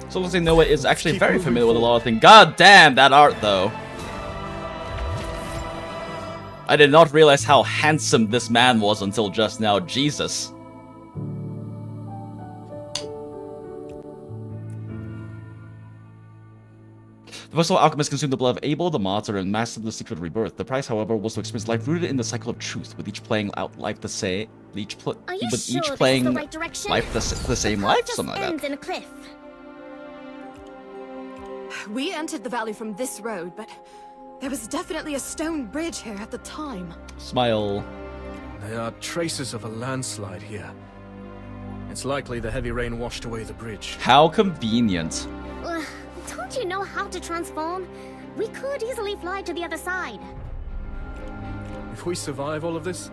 Speaker 1: So let's say Noah is actually
Speaker 2: Keep
Speaker 1: very
Speaker 2: moving
Speaker 1: familiar with a
Speaker 2: forward.
Speaker 1: lot of things. God damn, that art though. I did not realize how handsome this man was until just now. Jesus. The first alchemist consumed the blood of Abel, the martyr, and mastered the secret of rebirth. The price, however, was to experience life rooted in the cycle of truth, with each playing out life the same.
Speaker 6: Are you sure
Speaker 1: each
Speaker 6: this is
Speaker 1: playing
Speaker 6: the right direction?
Speaker 1: life the same
Speaker 6: The
Speaker 1: life,
Speaker 6: path just
Speaker 1: something like
Speaker 6: ends
Speaker 1: that.
Speaker 6: in a cliff.
Speaker 3: We entered the valley from this road, but There was definitely a stone bridge here at the time.
Speaker 1: Smile.
Speaker 2: There are traces of a landslide here. It's likely the heavy rain washed away the bridge.
Speaker 1: How convenient.
Speaker 6: Don't you know how to transform? We could easily fly to the other side.
Speaker 2: If we survive all of this,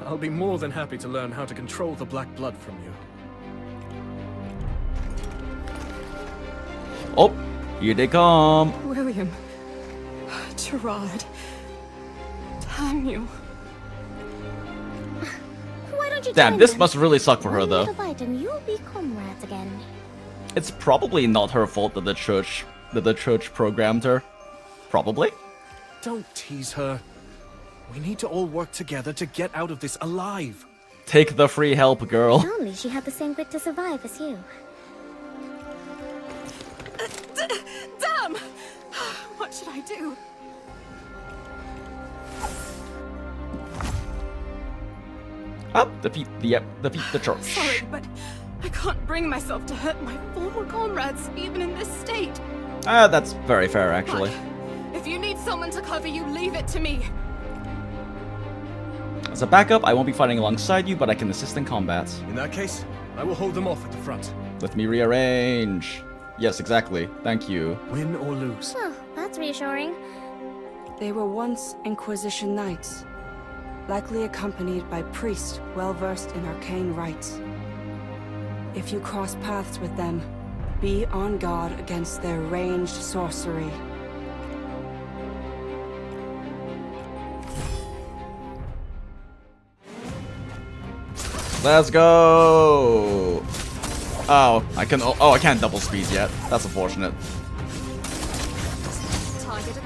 Speaker 2: I'll be more than happy to learn how to control the black blood from you.
Speaker 1: Oh, here they come.
Speaker 3: William. Gerard. Damn you.
Speaker 6: Why don't you
Speaker 1: Damn,
Speaker 6: join
Speaker 1: this
Speaker 6: them?
Speaker 1: must really suck for her
Speaker 6: One
Speaker 1: though.
Speaker 6: little bite and you'll be comrades again.
Speaker 1: It's probably not her fault that the church programmed her. Probably.
Speaker 2: Don't tease her. We need to all work together to get out of this alive.
Speaker 1: Take the free help, girl.
Speaker 6: If only she had the same grit to survive as you.
Speaker 3: Damn! What should I do?
Speaker 1: Up, defeat the church.
Speaker 3: Sorry, but I can't bring myself to hurt my former comrades, even in this state.
Speaker 1: That's very fair, actually.
Speaker 3: But if you need someone to cover you, leave it to me.
Speaker 1: As a backup, I won't be fighting alongside you, but I can assist in combat.
Speaker 2: In that case, I will hold them off at the front.
Speaker 1: Let me rearrange. Yes, exactly. Thank you.
Speaker 2: Win or lose.
Speaker 6: Oh, that's reassuring.
Speaker 8: They were once Inquisition knights, likely accompanied by priests well-versed in arcane rites. If you cross paths with them, be on guard against their ranged sorcery.
Speaker 1: Let's go! Oh, I can't double speed yet. That's unfortunate.
Speaker 3: Target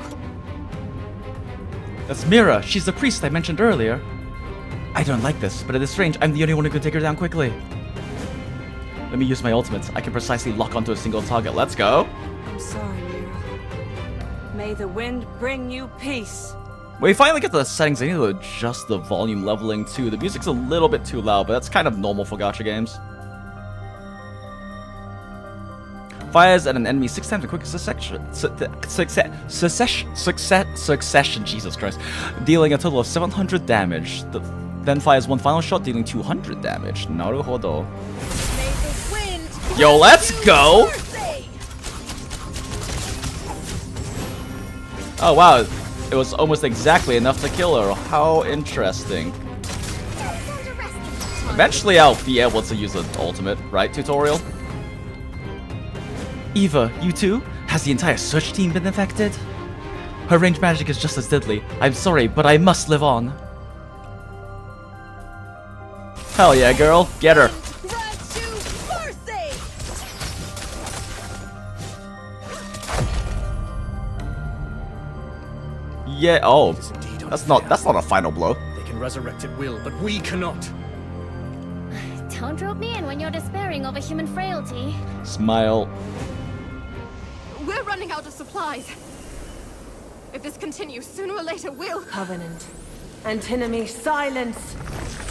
Speaker 1: That's Mira. She's the priest I mentioned earlier. I don't like this, but it is strange. I'm the only one who can take her down quickly. Let me use my ultimate. I can precisely lock onto a single target. Let's go.
Speaker 8: I'm sorry, Mira. May the wind bring you peace.
Speaker 1: When we finally get to the settings, I need to adjust the volume leveling too. The music's a little bit too loud, but that's kind of normal for gacha games. Fires at an enemy 6 times in quick succession, Jesus Christ, dealing a total of 700 damage. Then fires one final shot, dealing 200 damage. Naruhodo. Yo, let's go! Oh wow, it was almost exactly enough to kill her. How interesting. Eventually I'll be able to use an ultimate, right, tutorial? Eva, you too? Has the entire search team been infected? Her ranged magic is just as deadly. I'm sorry, but I must live on. Hell yeah, girl. Get her. Yeah, oh. That's not a final blow.
Speaker 2: They can resurrect at will, but we cannot.
Speaker 6: Don't rope me in when you're despairing over human frailty.
Speaker 1: Smile.
Speaker 3: We're running out of supplies. If this continues, sooner or later we'll...
Speaker 8: Covenant. Antinomy, silence.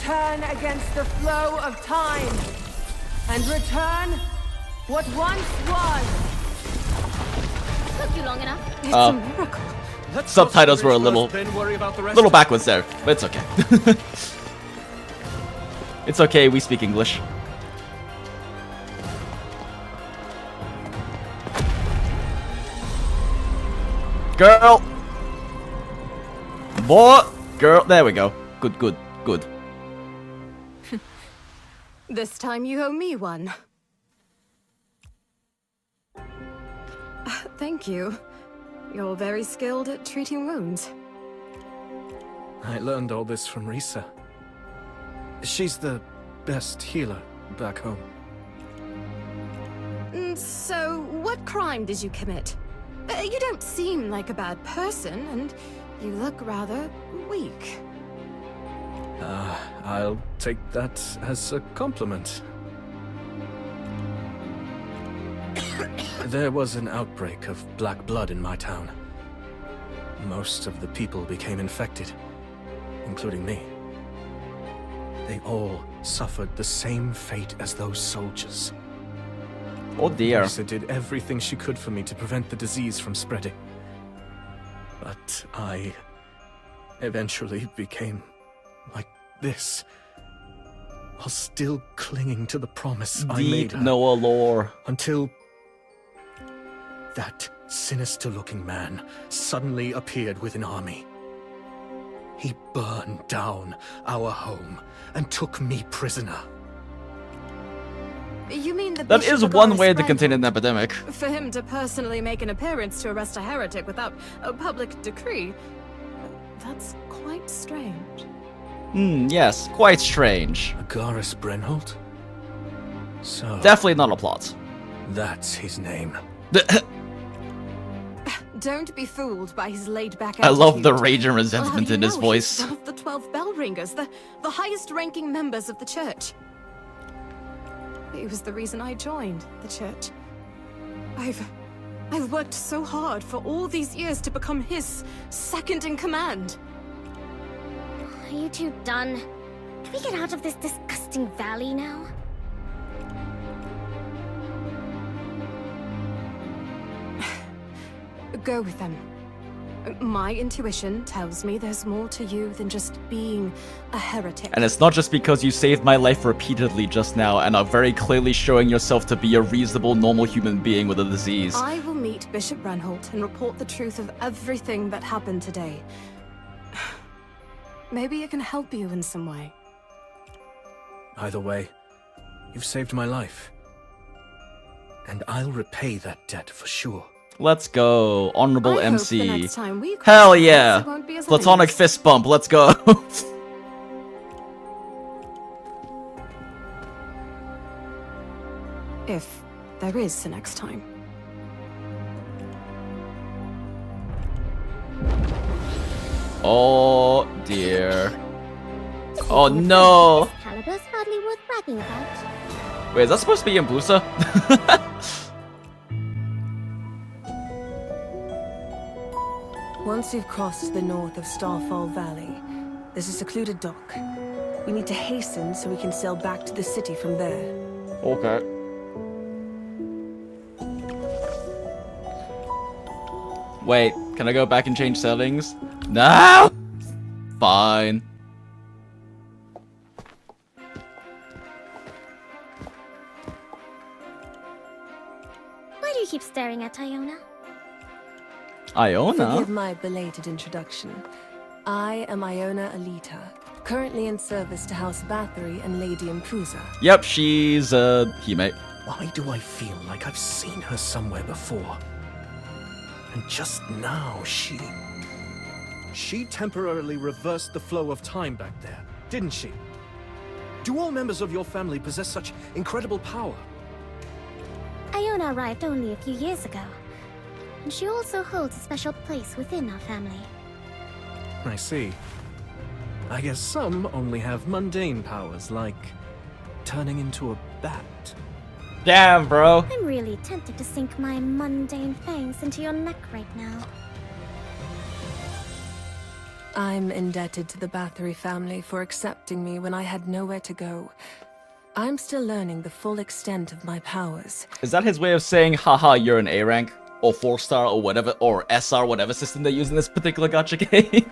Speaker 8: Turn against the flow of time. And return what once was.
Speaker 6: Took you long enough.
Speaker 3: It's a miracle.
Speaker 1: Subtitles were a little backwards there, but it's okay. It's okay, we speak English. Girl! Boy! Girl, there we go. Good, good, good.
Speaker 3: This time you owe me one. Thank you. You're very skilled at treating wounds.
Speaker 2: I learned all this from Risa. She's the best healer back home.
Speaker 3: So, what crime did you commit? You don't seem like a bad person, and you look rather weak.
Speaker 2: I'll take that as a compliment. There was an outbreak of black blood in my town. Most of the people became infected, including me. They all suffered the same fate as those soldiers.
Speaker 1: Oh dear.
Speaker 2: Lisa did everything she could for me to prevent the disease from spreading. But I eventually became like this, while still clinging to the promise I made
Speaker 1: Deep
Speaker 2: her.
Speaker 1: Noah lore.
Speaker 2: Until that sinister-looking man suddenly appeared with an army. He burned down our home and took me prisoner.
Speaker 3: You mean the
Speaker 1: That
Speaker 3: Bishop
Speaker 1: is
Speaker 3: of
Speaker 1: one
Speaker 3: Goris
Speaker 1: way to contain an
Speaker 3: Brentwood?
Speaker 1: epidemic.
Speaker 3: For him to personally make an appearance to arrest a heretic without a public decree, that's quite strange.
Speaker 1: Yes, quite strange.
Speaker 2: Agaris Brenholt? So,
Speaker 1: Definitely not a plot.
Speaker 2: that's his name.
Speaker 3: Don't be fooled by his laid-back
Speaker 1: I love the
Speaker 3: attitude.
Speaker 1: rage and
Speaker 3: Well,
Speaker 1: resentment
Speaker 3: how
Speaker 1: in
Speaker 3: do you
Speaker 1: his
Speaker 3: know?
Speaker 1: voice.
Speaker 3: He's one of the 12 bell ringers, the highest-ranking members of the church. He was the reason I joined the church. I've worked so hard for all these years to become his second-in-command.
Speaker 6: Are you two done? Can we get out of this disgusting valley now?
Speaker 3: Go with them. My intuition tells me there's more to you than just being a heretic.
Speaker 1: And it's not just because you saved my life repeatedly just now and are very clearly showing yourself to be a reasonable, normal human being with a disease.
Speaker 3: I will meet Bishop Brenholt and report the truth of everything that happened today. Maybe it can help you in some way.
Speaker 2: Either way, you've saved my life. And I'll repay that debt for sure.
Speaker 1: Let's go. Honorable
Speaker 3: I hope the
Speaker 1: MC.
Speaker 3: next time we cross
Speaker 1: Hell
Speaker 3: paths,
Speaker 1: yeah.
Speaker 3: it won't be as
Speaker 1: Platonic
Speaker 3: ominous.
Speaker 1: fist bump. Let's go.
Speaker 3: If there is a next time.
Speaker 1: Oh dear. Oh no.
Speaker 6: Caliber's hardly worth bragging about.
Speaker 1: Wait, is that supposed to be Empousa?
Speaker 8: Once you've crossed the north of Starfall Valley, there's a secluded dock. We need to hasten so we can sail back to the city from there.
Speaker 1: Okay. Wait, can I go back and change settings? No! Fine.
Speaker 6: Why do you keep staring at Iona?
Speaker 1: Iona?
Speaker 8: Forgive my belated introduction. I am Iona Alita, currently in service to House Bathory and Lady Empousa.
Speaker 1: Yep, she's a Hime.
Speaker 2: Why do I feel like I've seen her somewhere before? And just now, she temporarily reversed the flow of time back there, didn't she? Do all members of your family possess such incredible power?
Speaker 6: Iona arrived only a few years ago, and she also holds a special place within our family.
Speaker 2: I see. I guess some only have mundane powers, like turning into a bat.
Speaker 1: Damn, bro.
Speaker 6: I'm really tempted to sink my mundane fangs into your neck right now.
Speaker 8: I'm indebted to the Bathory family for accepting me when I had nowhere to go. I'm still learning the full extent of my powers.
Speaker 1: Is that his way of saying, haha, you're an A rank? Or 4-star, or whatever, or SR, whatever system they use in this particular gacha game?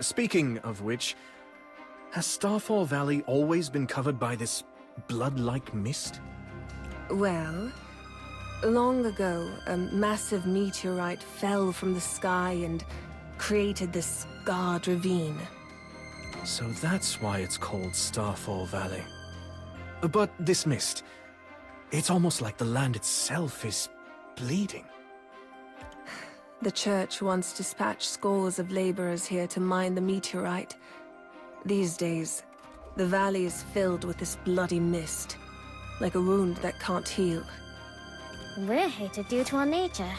Speaker 2: Speaking of which, has Starfall Valley always been covered by this blood-like mist?
Speaker 8: Well, long ago, a massive meteorite fell from the sky and created this scarred ravine.
Speaker 2: So that's why it's called Starfall Valley. But this mist, it's almost like the land itself is bleeding.
Speaker 8: The church once dispatched scores of laborers here to mine the meteorite. These days, the valley is filled with this bloody mist, like a wound that can't heal.
Speaker 6: We're hated due to our nature.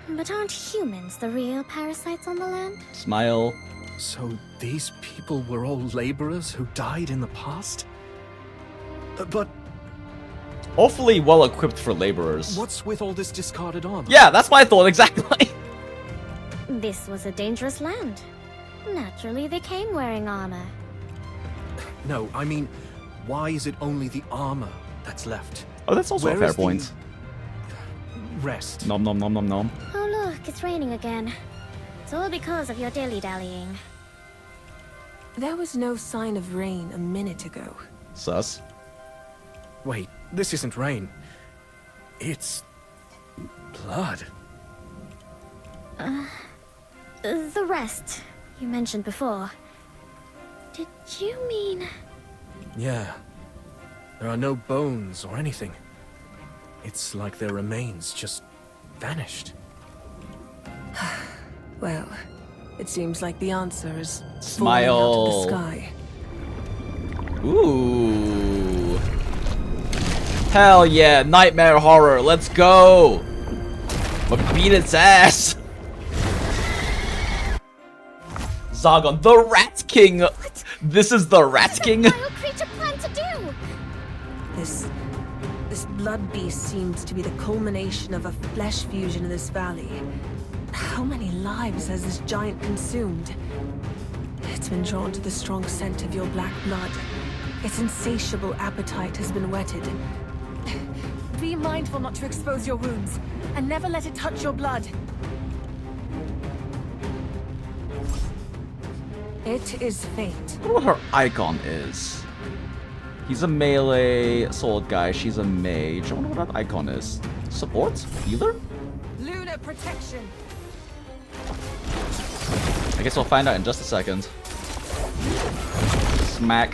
Speaker 6: But aren't humans the real parasites on the land?
Speaker 1: Smile.
Speaker 2: So these people were all laborers who died in the past? But
Speaker 1: Awfully well equipped for laborers.
Speaker 2: what's with all this discarded armor?
Speaker 1: Yeah, that's my thought exactly.
Speaker 6: This was a dangerous land. Naturally, they came wearing armor.
Speaker 2: No, I mean, why is it only the armor that's left.
Speaker 1: Oh, that's also
Speaker 2: Where
Speaker 1: a fair
Speaker 2: is the
Speaker 1: point.
Speaker 2: Rest.
Speaker 1: Nom nom nom nom nom.
Speaker 6: Oh look, it's raining again. It's all because of your dilly-dallying.
Speaker 8: There was no sign of rain a minute ago.
Speaker 1: Sus.
Speaker 2: Wait, this isn't rain. It's blood.
Speaker 6: The rest you mentioned before. Did you mean...
Speaker 2: Yeah. There are no bones or anything. It's like their remains just vanished.
Speaker 8: Well, it seems like the answer is
Speaker 1: Smile.
Speaker 8: falling out of the sky.
Speaker 1: Ooh. Hell yeah, nightmare horror, let's go! But beat its ass! Zagon, the Rat King!
Speaker 6: What?
Speaker 1: This is the Rat King?
Speaker 6: What does a creature plan to do?
Speaker 8: This blood beast seems to be the culmination of a flesh fusion in this valley. How many lives has this giant consumed? It's been drawn to the strong scent of your black blood. Its insatiable appetite has been whetted.
Speaker 9: Be mindful not to expose your wounds, and never let it touch your blood.
Speaker 8: It is fate.
Speaker 1: I wonder what her icon is. He's a melee sword guy, she's a mage. I wonder what that icon is. Support? Healer?
Speaker 9: Lunar protection.
Speaker 1: I guess we'll find out in just a second. Smack.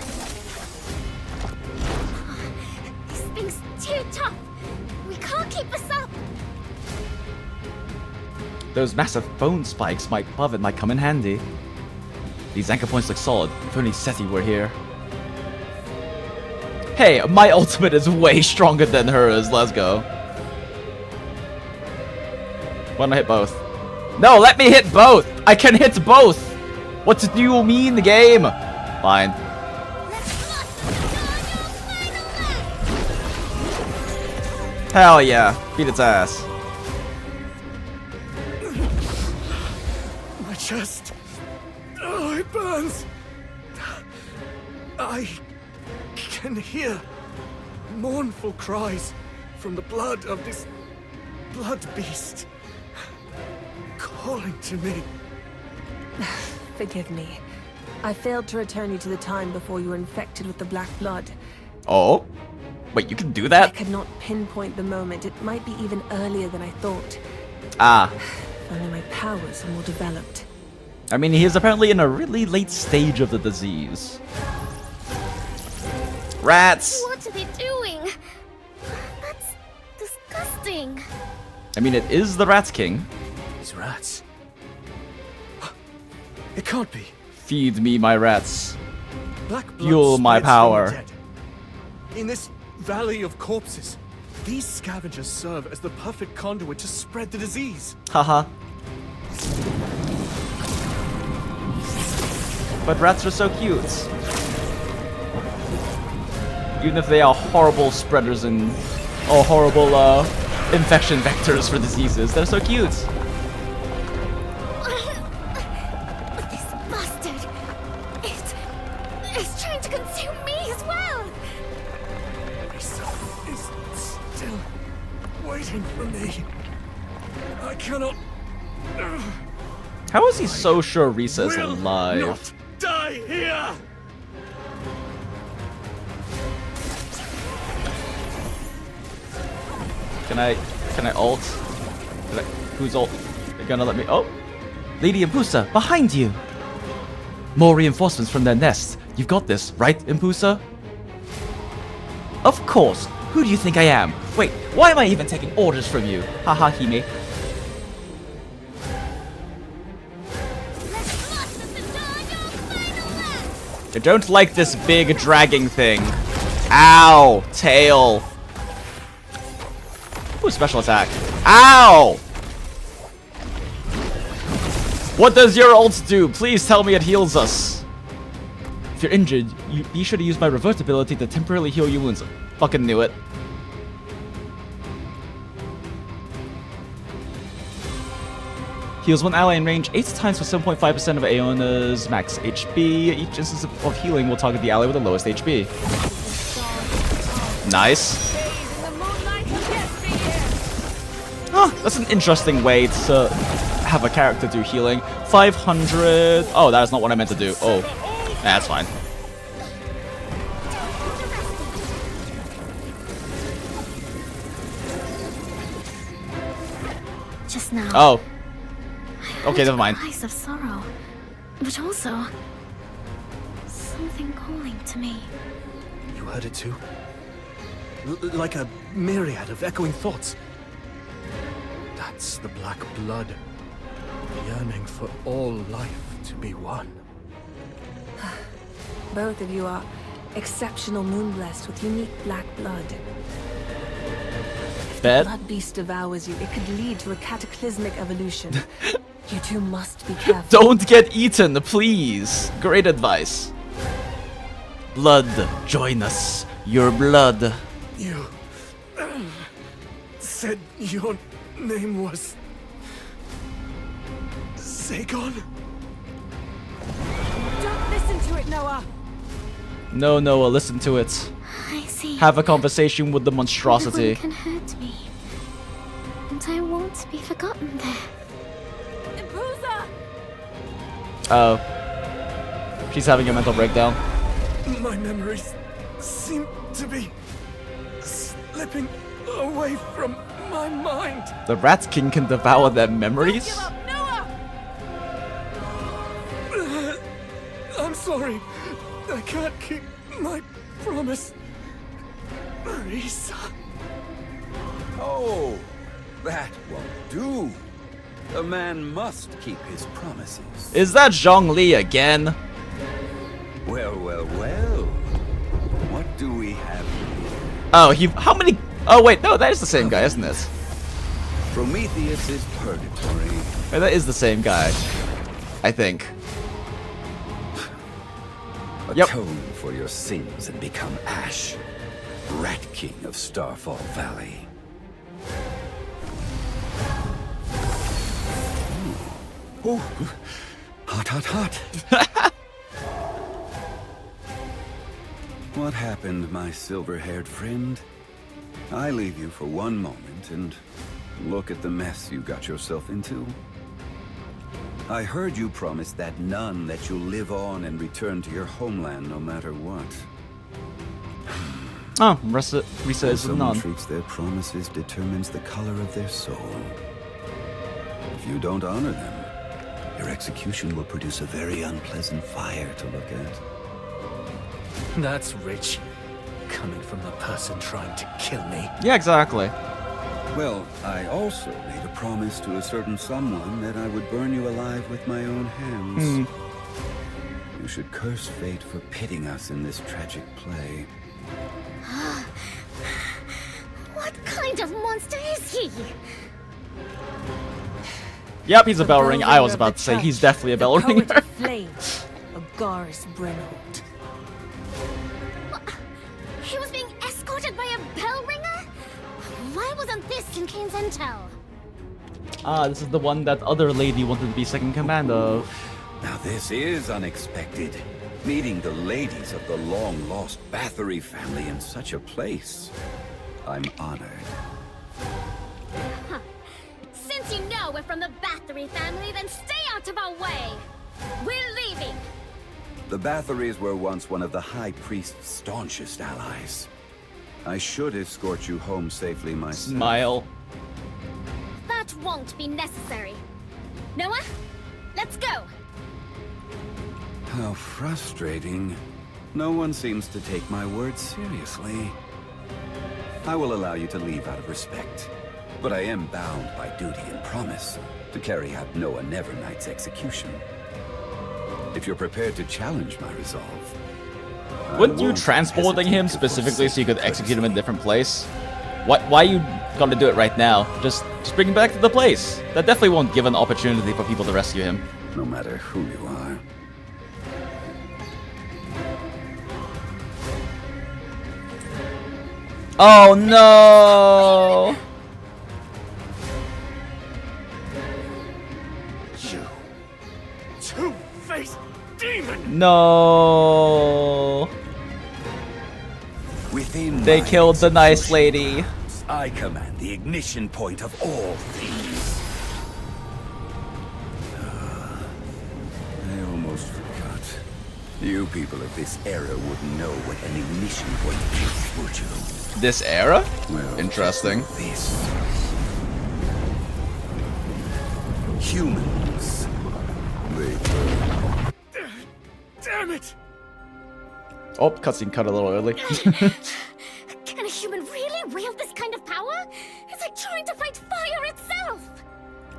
Speaker 6: This thing's too tough. We can't keep this up.
Speaker 1: Those massive bone spikes above it might come in handy. These anchor points look solid. If only Seti were here. Hey, my ultimate is way stronger than hers. Let's go. Why don't I hit both? No, let me hit both! I can hit both! What do you mean, the game? Fine. Hell yeah. Beat its ass.
Speaker 2: My chest. Oh, it burns. I can hear mournful cries from the blood of this blood beast calling to me.
Speaker 8: Forgive me. I failed to return you to the time before you were infected with the black blood.
Speaker 1: Oh? Wait, you can do
Speaker 8: I
Speaker 1: that?
Speaker 8: could not pinpoint the moment. It might be even earlier than I thought.
Speaker 1: Ah.
Speaker 8: If only my powers are more developed.
Speaker 1: I mean, he is apparently in a really late stage of the disease. Rats!
Speaker 6: What are they doing? That's disgusting.
Speaker 1: I mean, it is the Rat King.
Speaker 2: These rats. It can't be.
Speaker 1: Feed me, my rats.
Speaker 2: Black blood
Speaker 1: Fuel my
Speaker 2: spreads from
Speaker 1: power.
Speaker 2: the dead. In this valley of corpses, these scavengers serve as the perfect conduit to spread the disease.
Speaker 1: Haha. But rats are so cute. Even if they are horrible spreaders and horrible infection vectors for diseases, they're so cute.
Speaker 6: This bastard. It's trying to consume me as well.
Speaker 2: My son is still waiting for me. I cannot.
Speaker 1: How is he so sure Risa is
Speaker 2: Will
Speaker 1: alive?
Speaker 2: not die here.
Speaker 1: Can I ult? Who's ult? You're gonna let me? Oh, Lady Empousa, behind you. More reinforcements from their nest. You've got this, right, Empousa? Of course. Who do you think I am? Wait, why am I even taking orders from you? Haha, Hime. I don't like this big dragging thing. Ow! Tail. Ooh, special attack. Ow! What does your ult do? Please tell me it heals us. If you're injured, be sure to use my revert ability to temporarily heal your wounds. Fucking knew it. Heals one ally in range 8 times for 7.5% of Aeona's max HP. Each instance of healing will target the ally with the lowest HP. Nice. Oh, that's an interesting way to have a character do healing. 500. Oh, that's not what I meant to do. Oh, that's fine.
Speaker 6: Just now.
Speaker 1: Oh.
Speaker 6: I
Speaker 1: Okay,
Speaker 6: heard
Speaker 1: never mind.
Speaker 6: cries of sorrow, but also something calling to me.
Speaker 2: You heard it too? Like a myriad of echoing thoughts. That's the black blood, yearning for all life to be one.
Speaker 8: Both of you are exceptional moon-blessed with unique black blood.
Speaker 1: Bet.
Speaker 8: Blood beast devours you, it could lead to a cataclysmic evolution. You two must be careful.
Speaker 1: Don't get eaten, please. Great advice. Blood, join us. Your blood.
Speaker 2: You said your name was Sagon?
Speaker 9: Don't listen to it, Noah.
Speaker 1: No, Noah, listen to it.
Speaker 6: I see.
Speaker 1: Have a conversation with the monstrosity.
Speaker 6: No one can hurt me, and I won't be forgotten there.
Speaker 9: Empousa!
Speaker 1: Oh. She's having a mental breakdown.
Speaker 2: My memories seem to be slipping away from my mind.
Speaker 1: The Rat King can devour their memories?
Speaker 9: Give up, Noah!
Speaker 2: I'm sorry. I can't keep my promise. Marisa.
Speaker 4: Oh, that won't do. A man must keep his promises.
Speaker 1: Is that Zhongli again?
Speaker 4: Well, well, well. What do we have here?
Speaker 1: Oh, how many? Oh, wait, no, that is the same guy, isn't it?
Speaker 4: Prometheus is purgatory.
Speaker 1: Wait, that is the same guy. I think. Yep.
Speaker 4: Atone for your sins and become Ash, Rat King of Starfall Valley. Ooh. Hot, hot, hot. What happened, my silver-haired friend? I leave you for one moment and look at the mess you got yourself into. I heard you promise that nun that you'll live on and return to your homeland no matter what.
Speaker 1: Oh, Risa
Speaker 4: How
Speaker 1: is a
Speaker 4: someone
Speaker 1: nun.
Speaker 4: treats their promises determines the color of their soul. If you don't honor them, your execution will produce a very unpleasant fire to look at.
Speaker 2: That's rich. Coming from the person trying to kill me.
Speaker 1: Yeah, exactly.
Speaker 4: Well, I also made a promise to a certain someone that I would burn you alive with my own hands. You should curse fate for pitting us in this tragic play.
Speaker 6: What kind of monster is he?
Speaker 1: Yep, he's a bell ring. I was
Speaker 8: Bellringer of
Speaker 1: about
Speaker 8: the
Speaker 1: to say he's
Speaker 8: church,
Speaker 1: definitely a bell
Speaker 8: the poet
Speaker 1: ringer.
Speaker 8: of flame, Agaris Brynhold.
Speaker 6: He was being escorted by a bell ringer? Why wasn't this in Kane's intel?
Speaker 1: Ah, this is the one that other lady wanted to be second command of.
Speaker 4: Now this is unexpected. Meeting the ladies of the long-lost Bathory family in such a place. I'm honored.
Speaker 6: Since you know we're from the Bathory family, then stay out of our way. We're leaving.
Speaker 4: The Bathorys were once one of the High Priest's staunchest allies. I should escort you home safely myself.
Speaker 1: Smile.
Speaker 6: That won't be necessary. Noah, let's go.
Speaker 4: How frustrating. No one seems to take my words seriously. I will allow you to leave out of respect, but I am bound by duty and promise to carry out Noah Nevernight's execution. If you're prepared to challenge my resolve, I
Speaker 1: Wouldn't you
Speaker 4: won't
Speaker 1: transporting him
Speaker 4: hesitate to
Speaker 1: specifically so you could
Speaker 4: forsake
Speaker 1: execute him in a
Speaker 4: courtesy.
Speaker 1: different place? Why you gotta do it right now? Just bring him back to the place. That definitely won't give an opportunity for people to rescue him.
Speaker 4: No matter who you are.
Speaker 1: Oh no!
Speaker 7: You two-faced demon!
Speaker 1: No!
Speaker 4: Within
Speaker 1: They killed the nice lady.
Speaker 4: I command the ignition point of all things. I almost forgot. You people of this era wouldn't know what an ignition point is, would you?
Speaker 1: This era?
Speaker 4: Well,
Speaker 1: Interesting.
Speaker 4: This. Humans. They burn.
Speaker 7: Damn it!
Speaker 1: Oh, cutscene cut a little early.
Speaker 6: Can a human really wield this kind of power? It's like trying to fight fire itself!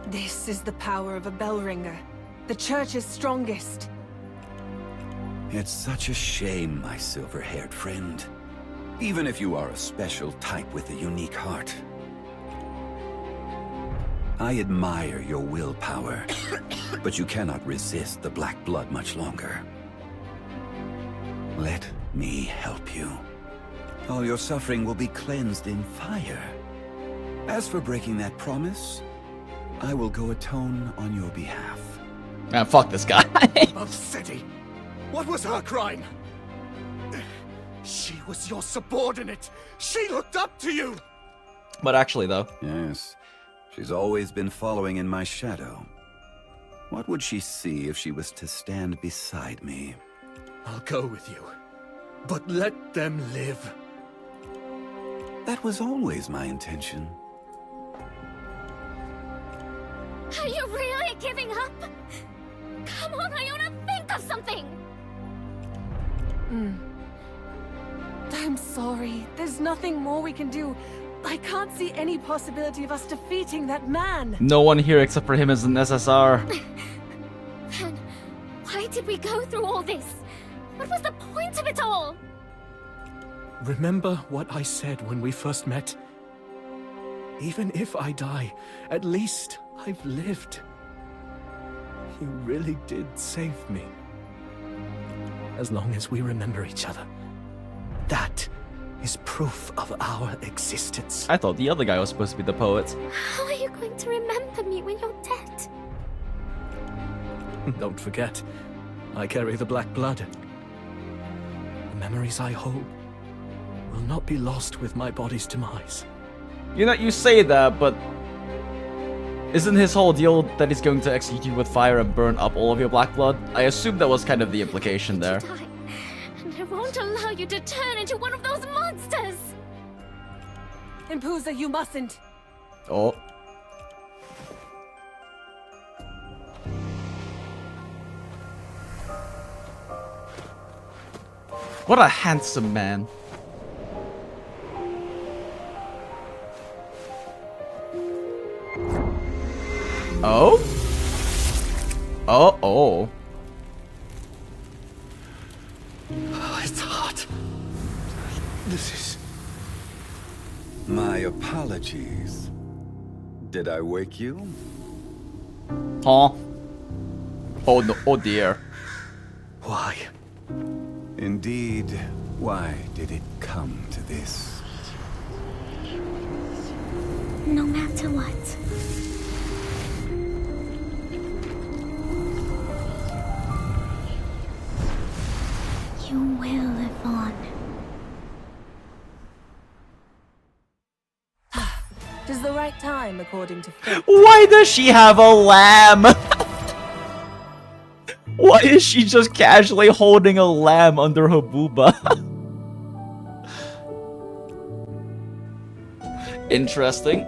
Speaker 8: This is the power of a bell ringer. The church's strongest.
Speaker 4: It's such a shame, my silver-haired friend. Even if you are a special type with a unique heart. I admire your willpower, but you cannot resist the black blood much longer. Let me help you. All your suffering will be cleansed in fire. As for breaking that promise, I will go atone on your behalf.
Speaker 1: Man, fuck this guy.
Speaker 7: Obsedi! What was her crime? She was your subordinate! She looked up to you!
Speaker 1: But actually, though.
Speaker 4: Yes, she's always been following in my shadow. What would she see if she was to stand beside me?
Speaker 7: I'll go with you. But let them live.
Speaker 4: That was always my intention.
Speaker 6: Are you really giving up? Come on, Iona, think of something!
Speaker 9: I'm sorry. There's nothing more we can do. I can't see any possibility of us defeating that man.
Speaker 1: No one here except for him is an SSR.
Speaker 6: Then, why did we go through all this? What was the point of it all?
Speaker 2: Remember what I said when we first met? Even if I die, at least I've lived. You really did save me. As long as we remember each other. That is proof of our existence.
Speaker 1: I thought the other guy was supposed to be the poet.
Speaker 6: How are you going to remember me when you're dead?
Speaker 2: Don't forget, I carry the black blood. The memories I hold will not be lost with my body's demise.
Speaker 1: You know, you say that, but isn't his whole deal that he's going to execute you with fire and burn up all of your black blood? I assume that was kind of the implication there.
Speaker 6: Die, and I won't allow you to turn into one of those monsters!
Speaker 9: Empousa, you mustn't.
Speaker 1: Oh. What a handsome man. Oh? Oh.
Speaker 2: It's hot. This is...
Speaker 4: My apologies. Did I wake you?
Speaker 1: Huh? Oh no, oh dear.
Speaker 2: Why?
Speaker 4: Indeed, why did it come to this?
Speaker 6: No matter what. You will live on.
Speaker 9: Tis the right time, according to fate.
Speaker 1: Why does she have a lamb? Why is she just casually holding a lamb under her booba? Interesting.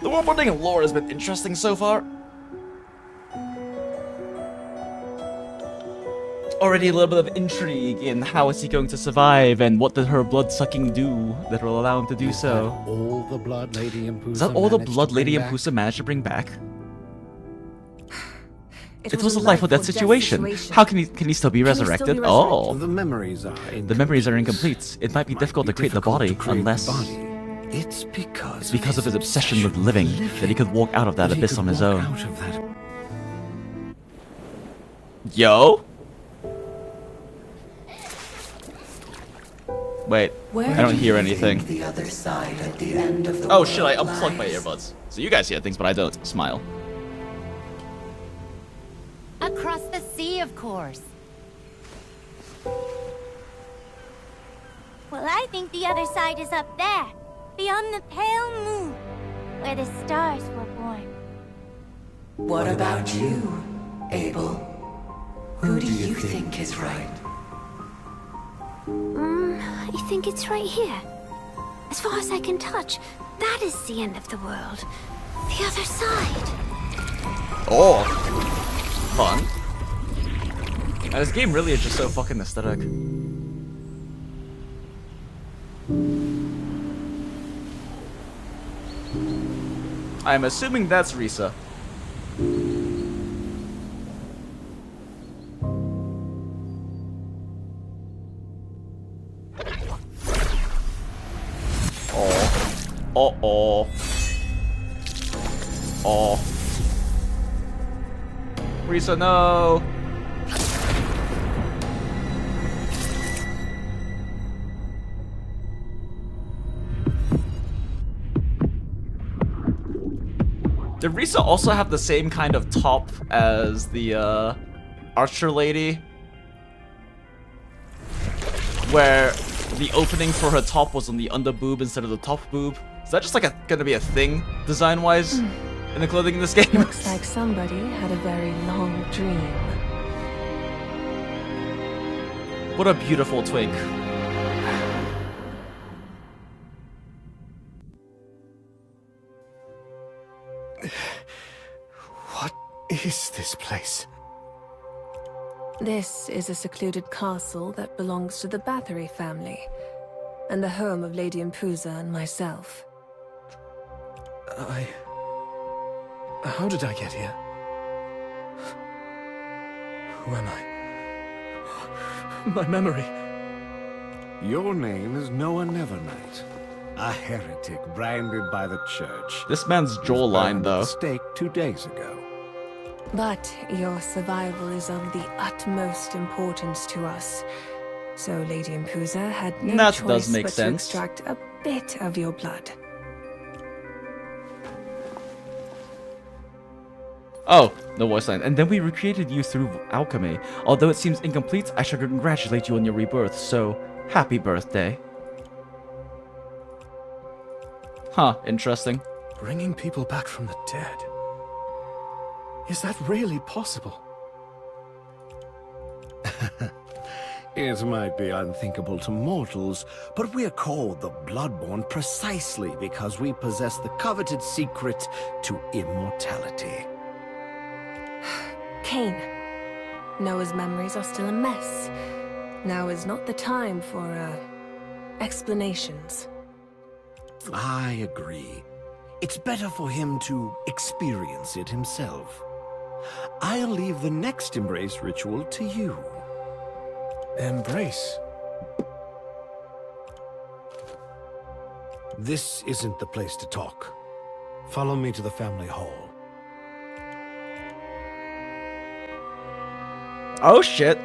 Speaker 1: The world building lore has been interesting so far. Already a little bit of intrigue in how is he going to survive and what did her blood sucking do that will allow him to do so.
Speaker 10: All the blood Lady Empousa
Speaker 1: Is that all the
Speaker 10: managed
Speaker 1: blood
Speaker 10: to
Speaker 1: Lady
Speaker 10: bring back?
Speaker 1: Empousa managed to bring back?
Speaker 8: It
Speaker 1: was a life or death situation. How can he still be resurrected? Oh,
Speaker 10: The memories are
Speaker 1: the memories are incomplete. It might be difficult to create the body unless
Speaker 10: It's because
Speaker 1: because of his obsession with living that he could walk out of that
Speaker 10: he
Speaker 1: abyss
Speaker 10: could
Speaker 1: on his
Speaker 10: walk
Speaker 1: own.
Speaker 10: out of that.
Speaker 1: Yo? Wait, I don't hear anything.
Speaker 11: The other side at the end of the
Speaker 1: Oh shit, I
Speaker 11: world
Speaker 1: unplugged my
Speaker 11: lies.
Speaker 1: earbuds. So you guys hear things, but I don't. Smile.
Speaker 12: Across the sea, of course.
Speaker 6: Well, I think the other side is up there, beyond the pale moon, where the stars were born.
Speaker 11: What about you, Abel? Who do you think is right?
Speaker 6: I think it's right here. As far as I can touch, that is the end of the world. The other side.
Speaker 1: Oh, fun. And this game really is just so fucking aesthetic. I'm assuming that's Risa. Oh. Risa, no. Did Risa also have the same kind of top as the archer lady? Where the opening for her top was on the under boob instead of the top boob? Is that just like gonna be a thing, design-wise, in the clothing in this game?
Speaker 9: Looks like somebody had a very long dream.
Speaker 1: What a beautiful twink.
Speaker 2: What is this place?
Speaker 9: This is a secluded castle that belongs to the Bathory family, and the home of Lady Empousa and myself.
Speaker 2: How did I get here? Who am I? My memory.
Speaker 10: Your name is Noah Nevernight, a heretic branded by the church.
Speaker 1: This man's jawline, though.
Speaker 10: Stake 2 days ago.
Speaker 9: But your survival is of the utmost importance to us. So Lady Empousa had no
Speaker 1: That
Speaker 9: choice
Speaker 1: does make
Speaker 9: but
Speaker 1: sense.
Speaker 9: to extract a bit of your blood.
Speaker 1: Oh, the voice line. And then we recreated you through alchemy. Although it seems incomplete, I should congratulate you on your rebirth, so happy birthday. Huh, interesting.
Speaker 2: Bringing people back from the dead. Is that really possible?
Speaker 10: It might be unthinkable to mortals, but we are called the Bloodborne precisely because we possess the coveted secret to immortality.
Speaker 9: Cain. Noah's memories are still a mess. Now is not the time for, explanations.
Speaker 10: I agree. It's better for him to experience it himself. I'll leave the next embrace ritual to you.
Speaker 2: Embrace?
Speaker 10: This isn't the place to talk. Follow me to the family hall.
Speaker 1: Oh shit!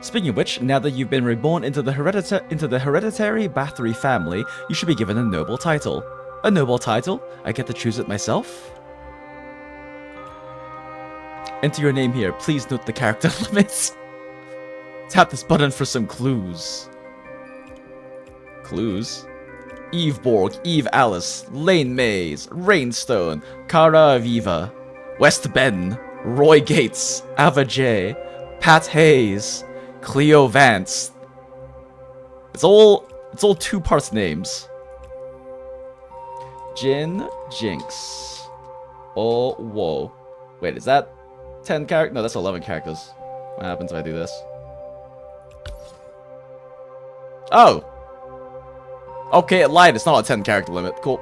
Speaker 1: Speaking of which, now that you've been reborn into the hereditary Bathory family, you should be given a noble title. A noble title? I get to choose it myself? Enter your name here. Please note the character limits. Tap this button for some clues. Clues? Eve Borg, Eve Alice, Lane Mays, Rainstone, Cara Aviva, West Ben, Roy Gates, Ava J, Pat Hayes, Cleo Vance. It's all 2 parts names. Jin Jinx. Oh, whoa. Wait, is that 10 characters? No, that's 11 characters. What happens if I do this? Oh! Okay, it lied. It's not a 10 character limit. Cool.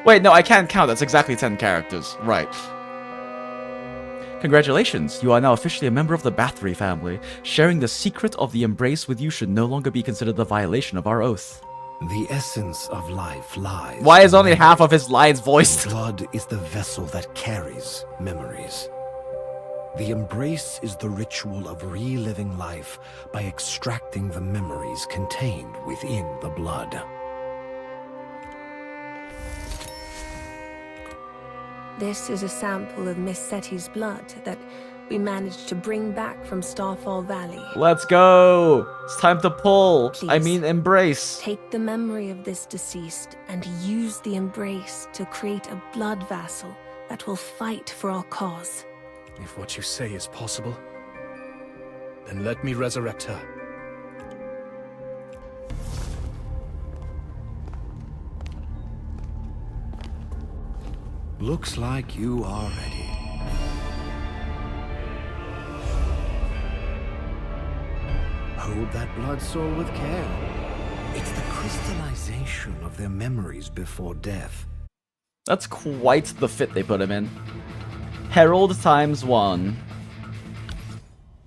Speaker 1: Wait, no, I can't count. That's exactly 10 characters. Right. Congratulations, you are now officially a member of the Bathory family. Sharing the secret of the embrace with you should no longer be considered a violation of our oath.
Speaker 10: The essence of life lies.
Speaker 1: Why is only half of his lines voiced?
Speaker 10: Blood is the vessel that carries memories. The embrace is the ritual of reliving life by extracting the memories contained within the blood.
Speaker 9: This is a sample of Miss Setti's blood that we managed to bring back from Starfall Valley.
Speaker 1: Let's go! It's time to pull. I
Speaker 9: Please.
Speaker 1: mean embrace.
Speaker 9: Take the memory of this deceased and use the embrace to create a blood vassal that will fight for our cause.
Speaker 2: If what you say is possible, then let me resurrect her.
Speaker 10: Looks like you are ready. Hold that blood soul with care. It's the crystallization of their memories before death.
Speaker 1: That's quite the fit they put him in. Herald ×1.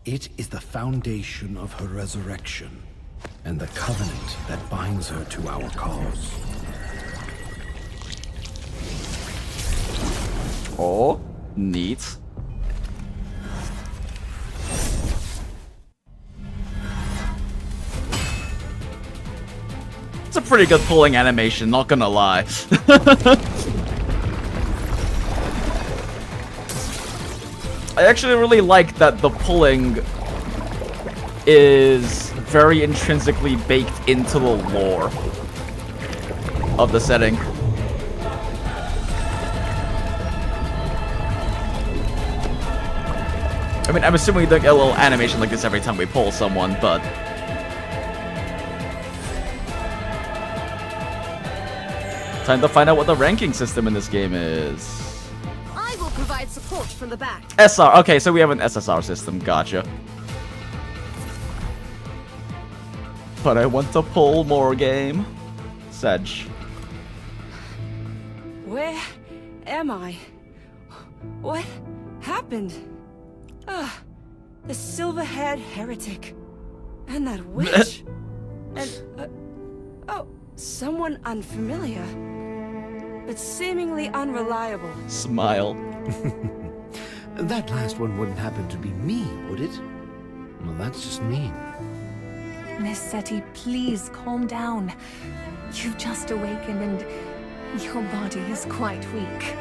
Speaker 10: It is the foundation of her resurrection, and the covenant that binds her to our cause.
Speaker 1: Oh, neat. It's a pretty good pulling animation, not gonna lie. I actually really like that the pulling is very intrinsically baked into the lore of the setting. I mean, I'm assuming we do a little animation like this every time we pull someone, but... Time to find out what the ranking system in this game is.
Speaker 9: I will provide support from the back.
Speaker 1: SR. Okay, so we have an SSR system. Gotcha. But I want to pull more game. Sedge.
Speaker 8: Where am I? What happened? The silver-haired heretic. And that witch. And, oh, someone unfamiliar. But seemingly unreliable.
Speaker 1: Smile.
Speaker 10: That last one wouldn't happen to be me, would it? Well, that's just mean.
Speaker 9: Miss Seti, please calm down. You've just awakened and your body is quite weak.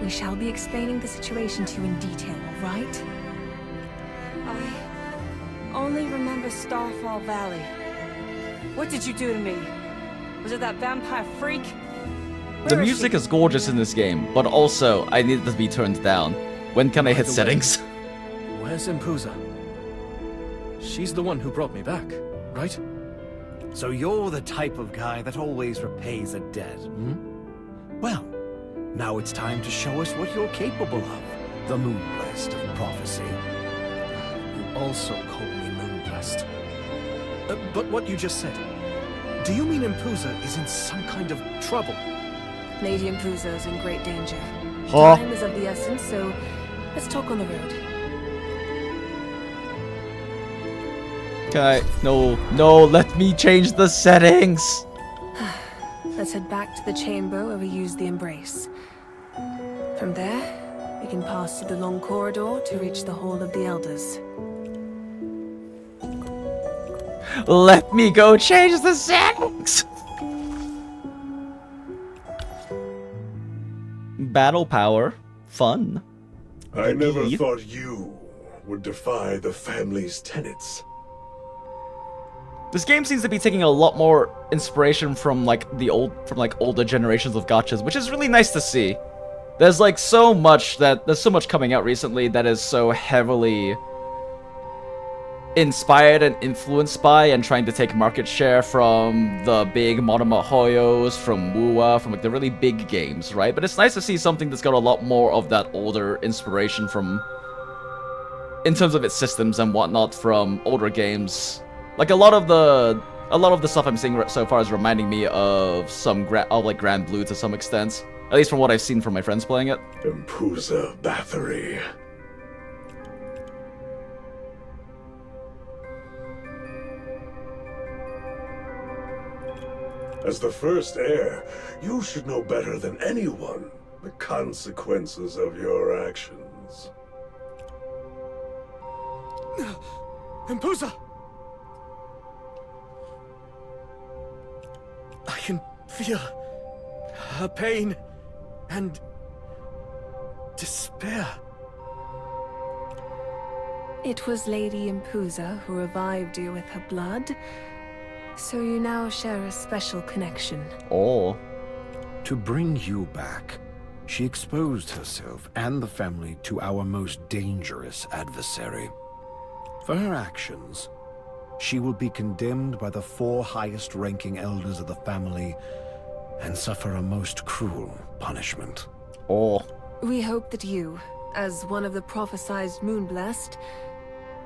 Speaker 9: We shall be explaining the situation to you in detail, all right?
Speaker 8: I only remember Starfall Valley. What did you do to me? Was it that vampire freak?
Speaker 1: The music is gorgeous in this game, but also, I need it to be turned down. When can I hit settings?
Speaker 2: Where's Empousa? She's the one who brought me back, right?
Speaker 10: So you're the type of guy that always repays a debt, hmm? Well, now it's time to show us what you're capable of. The Moonblast of Prophecy.
Speaker 2: You also call me Moonblast. But what you just said, do you mean Empousa is in some kind of trouble?
Speaker 9: Lady Empousa is in great danger.
Speaker 1: Huh?
Speaker 9: Time is of the essence, so let's talk on the road.
Speaker 1: Okay, no, let me change the settings!
Speaker 9: Let's head back to the chamber where we use the embrace. From there, we can pass through the long corridor to reach the Hall of the Elders.
Speaker 1: Let me go change the settings! Battle power. Fun.
Speaker 7: I never thought you would defy the family's tenets.
Speaker 1: This game seems to be taking a lot more inspiration from like older generations of gachas, which is really nice to see. There's like so much coming out recently that is so heavily inspired and influenced by and trying to take market share from the big Monoma Hoyos, from Wuwa, from like the really big games, right? But it's nice to see something that's got a lot more of that older inspiration from, in terms of its systems and whatnot, from older games. Like a lot of the stuff I'm seeing so far is reminding me of like Grand Blue to some extent. At least from what I've seen from my friends playing it.
Speaker 7: Empousa Bathory. As the first heir, you should know better than anyone the consequences of your actions.
Speaker 2: Empousa! I can feel her pain and despair.
Speaker 9: It was Lady Empousa who revived you with her blood, so you now share a special connection.
Speaker 1: Oh.
Speaker 10: To bring you back, she exposed herself and the family to our most dangerous adversary. For her actions, she will be condemned by the 4 highest-ranking elders of the family and suffer a most cruel punishment.
Speaker 1: Oh.
Speaker 9: We hope that you, as one of the prophesized Moonblessed,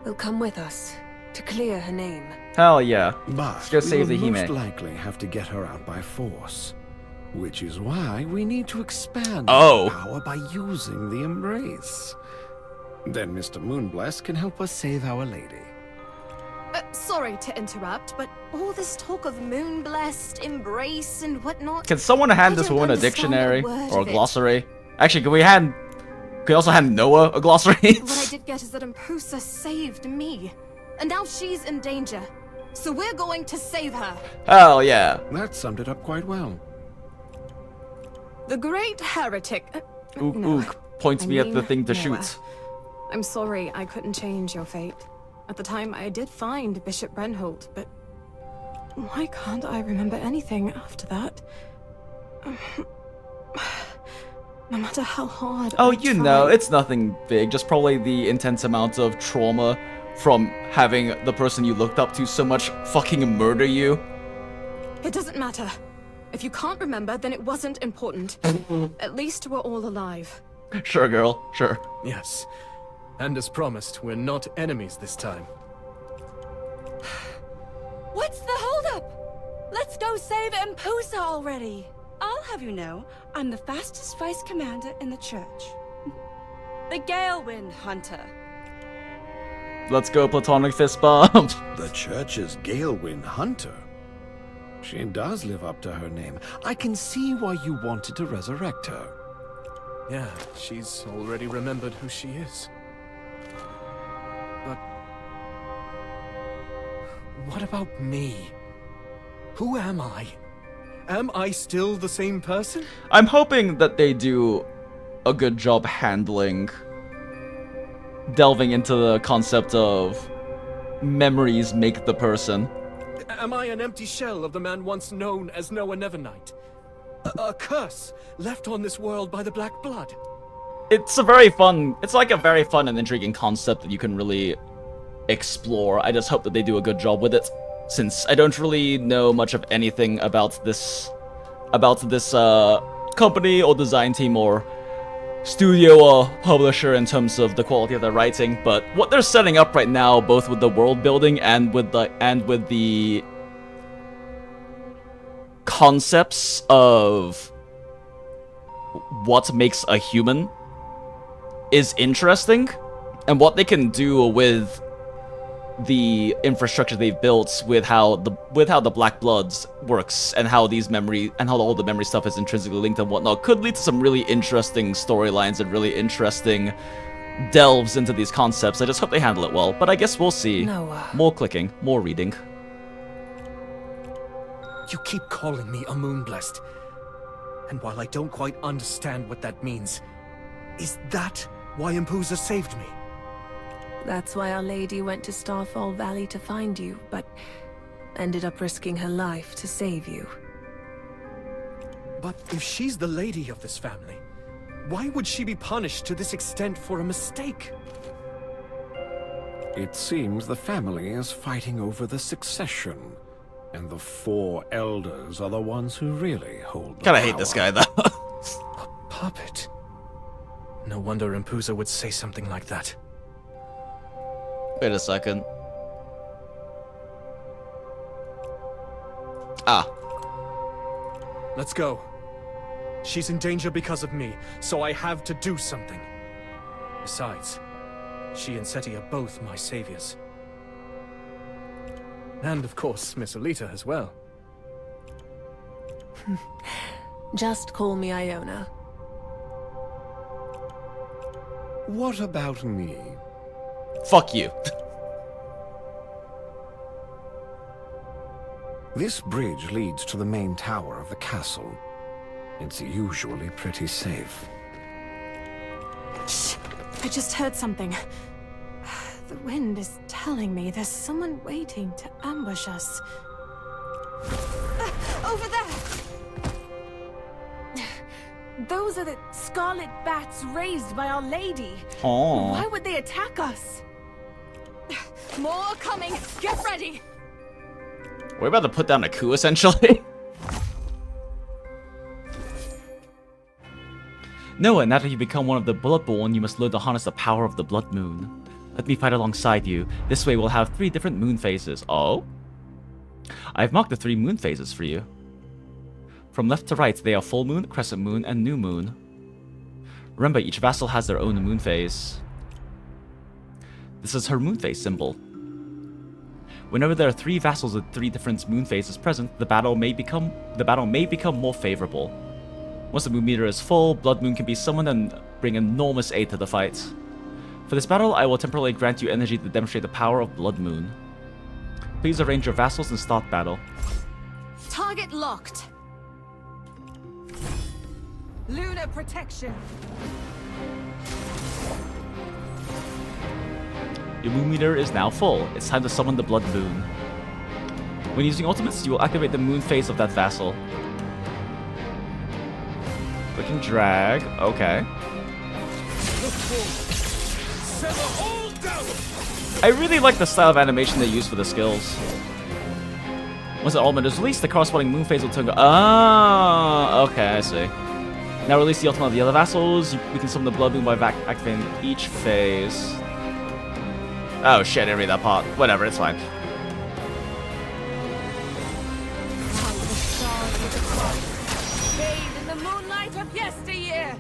Speaker 9: will come with us to clear her name.
Speaker 1: Hell yeah.
Speaker 10: But
Speaker 1: Let's go save the
Speaker 10: we will most
Speaker 1: Hime.
Speaker 10: likely have to get her out by force. Which is why we need to expand
Speaker 1: Oh.
Speaker 10: our power by using the Embrace. Then Mr. Moonblessed can help us save Our Lady.
Speaker 12: Sorry to interrupt, but all this talk of Moonblessed, Embrace, and whatnot...
Speaker 1: Can someone hand
Speaker 12: I
Speaker 1: this
Speaker 12: don't
Speaker 1: woman a
Speaker 12: understand
Speaker 1: dictionary
Speaker 12: a word
Speaker 1: or a
Speaker 12: of it.
Speaker 1: glossary? Actually, can we also hand Noah a glossary?
Speaker 12: What I did get is that Empousa saved me, and now she's in danger. So we're going to save her.
Speaker 1: Hell yeah.
Speaker 10: That summed it up quite well.
Speaker 3: The great heretic.
Speaker 1: Ook
Speaker 3: no,
Speaker 1: Ook points
Speaker 3: I
Speaker 1: me at the
Speaker 3: mean
Speaker 1: thing to
Speaker 3: Noah.
Speaker 1: shoot.
Speaker 3: I'm sorry I couldn't change your fate. At the time, I did find Bishop Brenholt, but why can't I remember anything after that? No matter how hard
Speaker 1: Oh,
Speaker 3: I
Speaker 1: you know,
Speaker 3: try.
Speaker 1: it's nothing big. Just probably the intense amount of trauma from having the person you looked up to so much fucking murder you.
Speaker 3: It doesn't matter. If you can't remember, then it wasn't important. At least we're all alive.
Speaker 1: Sure, girl. Sure.
Speaker 2: Yes. And as promised, we're not enemies this time.
Speaker 8: What's the holdup? Let's go save Empousa already. I'll have you know, I'm the fastest vice commander in the church. The Galewind Hunter.
Speaker 1: Let's go, platonic fist bump.
Speaker 10: The church's Galewind Hunter. She does live up to her name. I can see why you wanted to resurrect her.
Speaker 2: Yeah, she's already remembered who she is. But... what about me? Who am I? Am I still the same person?
Speaker 1: I'm hoping that they do a good job delving into the concept of memories make the person.
Speaker 2: Am I an empty shell of the man once known as Noah Nevernight? A curse left on this world by the Black Blood?
Speaker 1: It's like a very fun and intriguing concept that you can really explore. I just hope that they do a good job with it, since I don't really know much of anything about this company or design team or studio or publisher in terms of the quality of their writing. But what they're setting up right now, both with the world building and with the concepts of what makes a human, is interesting, and what they can do with the infrastructure they've built, with how the Black Bloods works, and how all the memory stuff is intrinsically linked and whatnot, could lead to some really interesting storylines and really interesting delves into these concepts. I just hope they handle it well, but I guess we'll see.
Speaker 9: Noah.
Speaker 1: More clicking, more reading.
Speaker 2: You keep calling me a Moonblessed. And while I don't quite understand what that means, is that why Empousa saved me?
Speaker 9: That's why Our Lady went to Starfall Valley to find you, but ended up risking her life to save you.
Speaker 2: But if she's the lady of this family, why would she be punished to this extent for a mistake?
Speaker 10: It seems the family is fighting over the succession, and the 4 elders are the ones who really hold the
Speaker 1: Kinda
Speaker 10: power.
Speaker 1: hate this guy, though.
Speaker 2: A puppet? No wonder Empousa would say something like that.
Speaker 1: Wait a second. Ah.
Speaker 2: Let's go. She's in danger because of me, so I have to do something. Besides, she and Seti are both my saviors. And of course, Miss Alita as well.
Speaker 9: Just call me Iona.
Speaker 10: What about me?
Speaker 1: Fuck you.
Speaker 10: This bridge leads to the main tower of the castle. It's usually pretty safe.
Speaker 3: Shh! I just heard something. The wind is telling me there's someone waiting to ambush us. Over there!
Speaker 9: Those are the scarlet bats raised by Our Lady.
Speaker 1: Oh.
Speaker 9: Why would they attack us?
Speaker 3: More coming! Get ready!
Speaker 1: We're about to put down a coup, essentially. Noah, now that you've become one of the Bloodborne, you must learn to harness the power of the Blood Moon. Let me fight alongside you. This way we'll have 3 different moon phases. Oh? I've marked the 3 moon phases for you. From left to right, they are full moon, crescent moon, and new moon. Remember, each vassal has their own moon phase. This is her moon phase symbol. Whenever there are 3 vassals with 3 different moon phases present, the battle may become more favorable. Once the moon meter is full, Blood Moon can be summoned and bring enormous aid to the fight. For this battle, I will temporarily grant you energy to demonstrate the power of Blood Moon. Please arrange your vassals and start battle.
Speaker 3: Target locked.
Speaker 9: Lunar protection.
Speaker 1: Your moon meter is now full. It's time to summon the Blood Moon. When using ultimates, you will activate the moon phase of that vassal. Click and drag. Okay. I really like the style of animation they use for the skills. Once the ultimate is released, the corresponding moon phase will turn. Ah, okay, I see. Now release the ultimate of the other vassals. We can summon the Blood Moon by activating each phase. Oh shit, I didn't read that part. Whatever, it's fine.
Speaker 9: Bathe in the moonlight of yesteryear.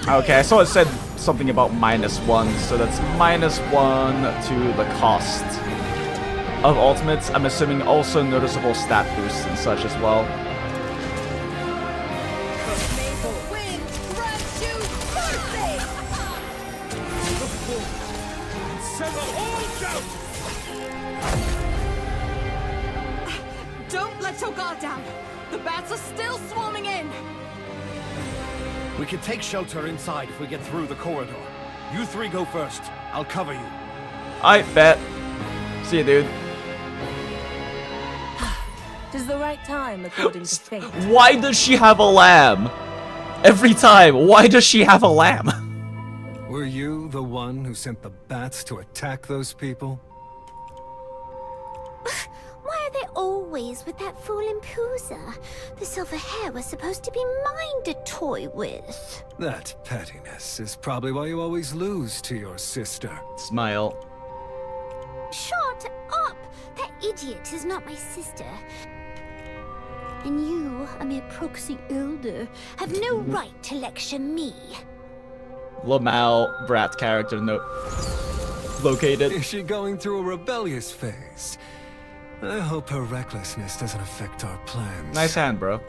Speaker 1: Okay, I saw it said something about -1, so that's -1 to the cost of ultimates. I'm assuming also noticeable stat boosts and such as well.
Speaker 3: Don't let your guard down. The bats are still swarming in.
Speaker 10: We can take shelter inside if we get through the corridor. You 3 go first. I'll cover you.
Speaker 1: I bet. See you, dude.
Speaker 9: Tis the right time, according to fate.
Speaker 1: Why does she have a lamb? Every time, why does she have a lamb?
Speaker 2: Were you the one who sent the bats to attack those people?
Speaker 6: Why are they always with that fool Empousa? The silver hair was supposed to be mine to toy with.
Speaker 2: That pettiness is probably why you always lose to your sister.
Speaker 1: Smile.
Speaker 6: Shut up! That idiot is not my sister. And you, a mere proxy elder, have no right to lecture me.
Speaker 1: Lamau, brat character note. Located.
Speaker 2: Is she going through a rebellious phase? I hope her recklessness doesn't affect our plans.
Speaker 1: Nice hand, bro.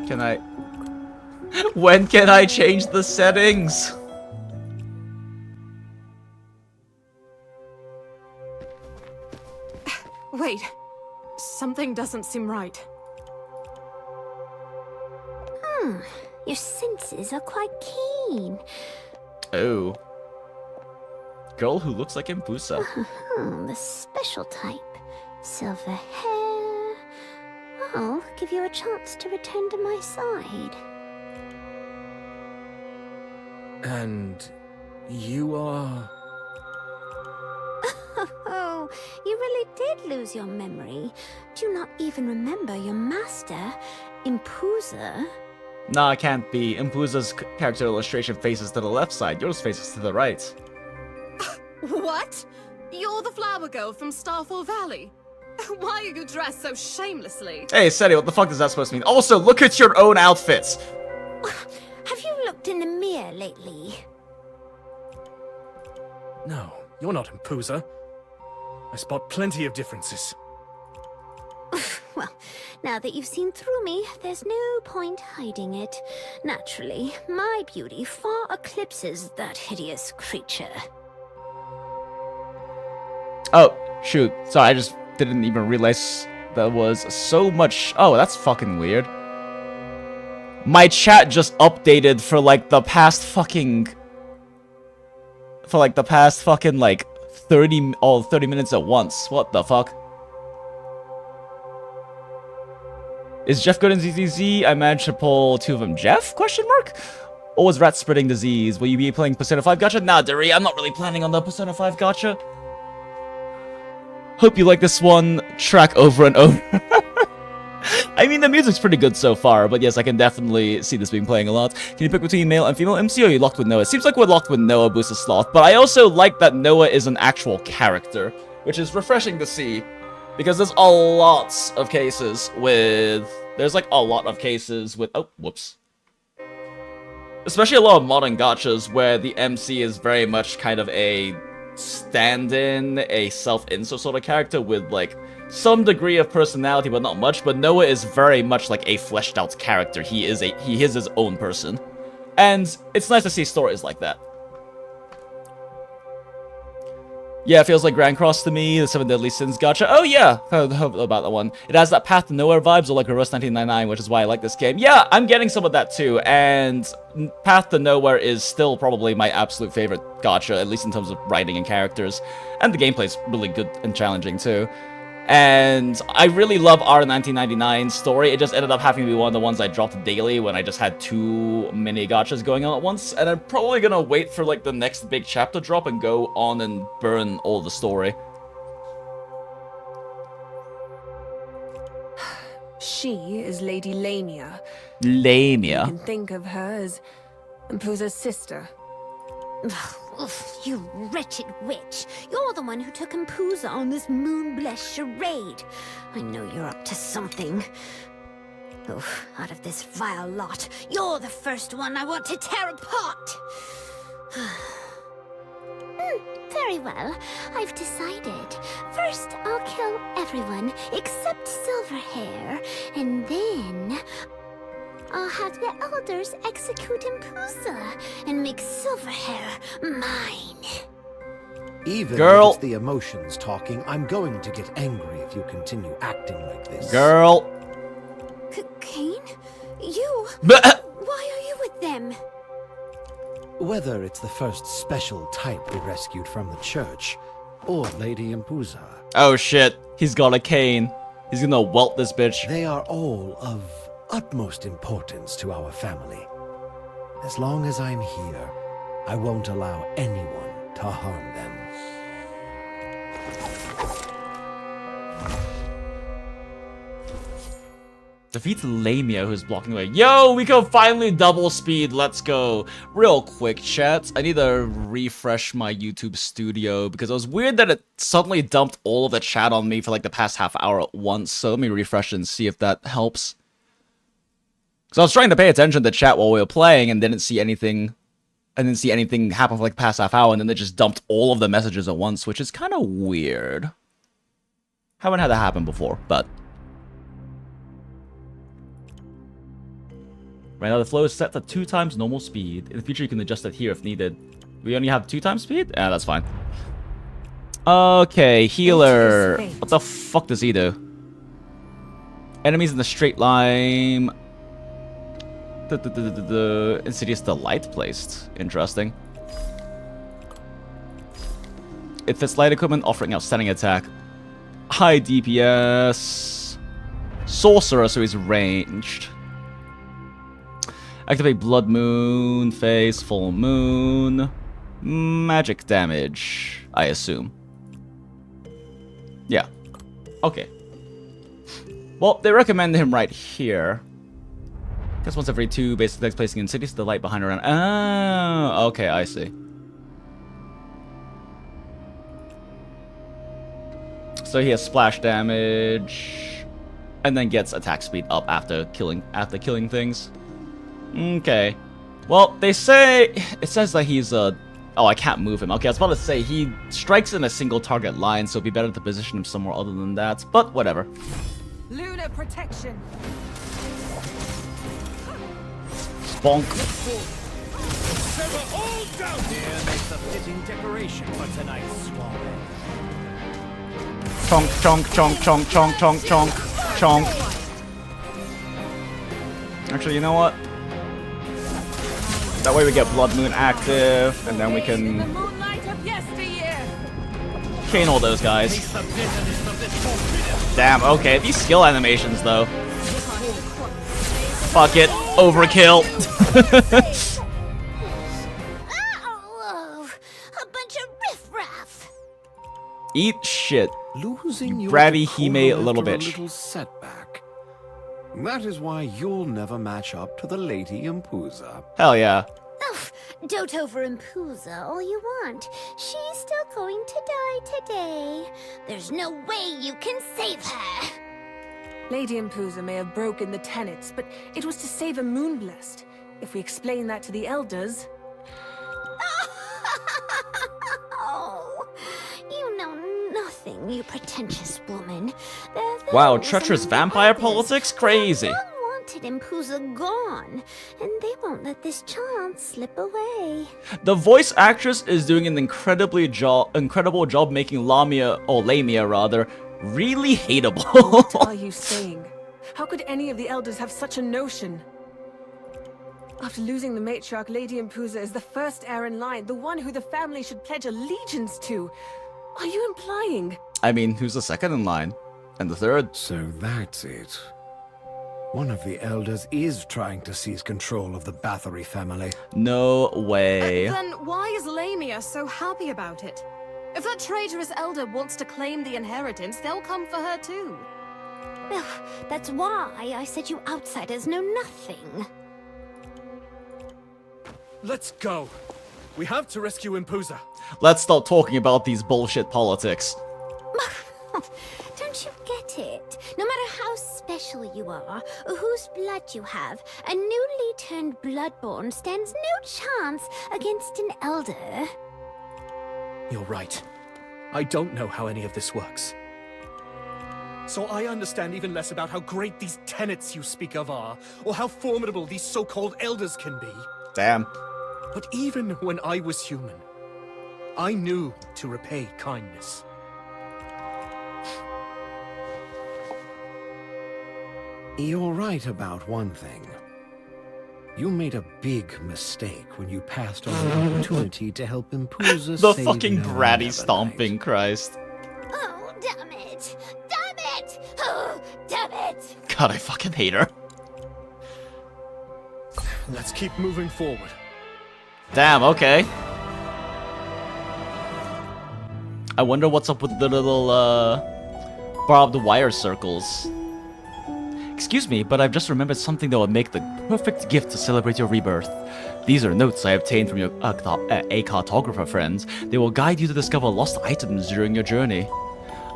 Speaker 1: Can I... When can I change the settings?
Speaker 3: Wait. Something doesn't seem right.
Speaker 6: Your senses are quite keen.
Speaker 1: Oh. Girl who looks like Empousa.
Speaker 6: The special type. Silver hair. I'll give you a chance to return to my side.
Speaker 2: And you are...
Speaker 6: Oh, you really did lose your memory. Do you not even remember your master, Empousa?
Speaker 1: Nah, it can't be. Empousa's character illustration faces to the left side. Yours faces to the right.
Speaker 3: What? You're the flower girl from Starfall Valley? Why are you dressed so shamelessly?
Speaker 1: Hey, Seti, what the fuck does that supposed to mean? Also, look at your own outfits!
Speaker 6: Have you looked in the mirror lately?
Speaker 2: No, you're not Empousa. I spot plenty of differences.
Speaker 6: Well, now that you've seen through me, there's no point hiding it. Naturally, my beauty far eclipses that hideous creature.
Speaker 1: Oh, shoot. Sorry, I just didn't even realize There was so much... Oh, that's fucking weird. My chat just updated for like the past fucking... For like the past fucking like 30 minutes at once. What the fuck? Is Jeff good in ZZZ? I managed to pull 2 of them. Jeff? Question mark? Or was rat spreading disease? Will you be playing Persona 5 Gacha? Nah, Duri, I'm not really planning on the Persona 5 Gacha. Hope you like this one track over and over. I mean, the music's pretty good so far, but yes, I can definitely see this being playing a lot. Can you pick between male and female MC, or are you locked with Noah? It seems like we're locked with Noah, Booster Sloth, but I also like that Noah is an actual character, which is refreshing to see, because there's a lot of cases with... There's like a lot of cases with... Oh, whoops. Especially a lot of modern gachas where the MC is very much kind of a stand-in, a self-insert sort of character with like some degree of personality, but not much. But Noah is very much like a fleshed-out character. He is his own person, and it's nice to see stories like that. Yeah, it feels like Grand Cross to me, the 7 Deadly Sins gacha. Oh yeah, I heard about that one. It has that Path to Nowhere vibes, or like Reverse 1999, which is why I like this game. Yeah, I'm getting some of that too, and Path to Nowhere is still probably my absolute favorite gacha, at least in terms of writing and characters. And the gameplay's really good and challenging too. And I really love our 1999 story. It just ended up having to be one of the ones I dropped daily when I just had too many gachas going on at once. And I'm probably gonna wait for like the next big chapter drop and go on and burn all the story.
Speaker 8: She is Lady Lamia.
Speaker 1: Lamia?
Speaker 8: You can think of her as Empousa's sister.
Speaker 6: Oof, you wretched witch. You're the one who took Empousa on this moon-blessed charade. I know you're up to something. Oof, out of this vile lot, you're the first one I want to tear apart. Very well. I've decided. First, I'll kill everyone except Silverhair, and then... I'll have the elders execute Empousa and make Silverhair mine.
Speaker 10: Even
Speaker 1: Girl.
Speaker 10: if it's the emotions talking, I'm going to get angry if you continue acting like this.
Speaker 1: Girl.
Speaker 6: Kane? You?
Speaker 1: Bleh.
Speaker 6: Why are you with them?
Speaker 10: Whether it's the first special type we rescued from the church, or Lady Empousa.
Speaker 1: Oh shit, he's got a cane. He's gonna welt this bitch.
Speaker 10: They are all of utmost importance to our family. As long as I'm here, I won't allow anyone to harm them.
Speaker 1: Defeat Lamia, who's blocking the way. Yo, we can finally double speed. Let's go. Real quick, chat. I need to refresh my YouTube studio because it was weird that it suddenly dumped all of the chat on me for like the past half hour at once. So let me refresh and see if that helps. Because I was trying to pay attention to chat while we were playing and didn't see anything. I didn't see anything happen for like the past half hour, and then they just dumped all of the messages at once, which is kind of weird. Haven't had that happen before, but right now the flow is set to 2 times normal speed. In the future, you can adjust it here if needed. We only have 2 times speed? Yeah, that's fine. Okay, healer. What the fuck does he do? Enemies in the straight line. Insidious Delight placed. Interesting. It fits light equipment, offering outstanding attack. High DPS. Sorcerer, so he's ranged. Activate Blood Moon, Phase, Full Moon. Magic damage, I assume. Yeah. Okay. Well, they recommend him right here. Guess once every 2 basic attacks, placing Insidious Delight behind around. Oh, okay, I see. So he has splash damage, and then gets attack speed up after killing things. Okay. Well, they say it says that he's oh, I can't move him. Okay, I was about to say he strikes in a single target line, so it'd be better to position him somewhere other than that. But whatever.
Speaker 12: Lunar protection.
Speaker 1: Bonk.
Speaker 7: Sever all doubt.
Speaker 2: Here makes a fitting decoration for tonight's swamp.
Speaker 1: Chonk, chonk, chonk, chonk, chonk, chonk, chonk. Chonk. Actually, you know what? That way we get Blood Moon active, and then we can cane all those guys. Damn, okay, these skill animations though. Fuck it, overkill.
Speaker 6: Oh, a bunch of riffraff.
Speaker 1: Eat shit.
Speaker 10: Losing your
Speaker 1: Bratty
Speaker 10: decorum
Speaker 1: Hime little
Speaker 10: after a
Speaker 1: bitch.
Speaker 10: little setback. That is why you'll never match up to the Lady Empousa.
Speaker 1: Hell yeah.
Speaker 6: Dote over Empousa all you want. She's still going to die today. There's no way you can save her.
Speaker 9: Lady Empousa may have broken the tenets, but it was to save a Moonblessed. If we explain that to the elders...
Speaker 6: Oh, you know nothing, you pretentious woman.
Speaker 1: Wow, treacherous vampire politics? Crazy.
Speaker 6: Wanted Empousa gone, and they won't let this chance slip away.
Speaker 1: The voice actress is doing an incredible job making Lamia rather, really hateable.
Speaker 9: What are you saying? How could any of the elders have such a notion? After losing the matriarch, Lady Empousa is the first heir in line, the one who the family should pledge allegiance to. Are you implying?
Speaker 1: I mean, who's the second in line? And the third?
Speaker 10: So that's it. One of the elders is trying to seize control of the Bathory family.
Speaker 1: No way.
Speaker 12: Then why is Lamia so happy about it? If that traitorous elder wants to claim the inheritance, they'll come for her too.
Speaker 6: Well, that's why I said you outsiders know nothing.
Speaker 2: Let's go. We have to rescue Empousa.
Speaker 1: Let's stop talking about these bullshit politics.
Speaker 6: Don't you get it? No matter how special you are, or whose blood you have, a newly turned bloodborn stands no chance against an elder.
Speaker 2: You're right. I don't know how any of this works. So I understand even less about how great these tenets you speak of are, or how formidable these so-called elders can be.
Speaker 1: Damn.
Speaker 2: But even when I was human, I knew to repay kindness.
Speaker 10: You're right about one thing. You made a big mistake when you passed on the opportunity to help Empousa
Speaker 1: The
Speaker 10: save
Speaker 1: fucking
Speaker 10: No
Speaker 1: bratty
Speaker 10: Never
Speaker 1: stomping,
Speaker 10: Night.
Speaker 1: Christ.
Speaker 6: Oh, damn it! Damn it! Oh, damn it!
Speaker 1: God, I fucking hate her.
Speaker 2: Let's keep moving forward.
Speaker 1: Damn, okay. I wonder what's up with the little, barbed wire circles. Excuse me, but I've just remembered something that would make the perfect gift to celebrate your rebirth. These are notes I obtained from your a cartographer friends. They will guide you to discover lost items during your journey.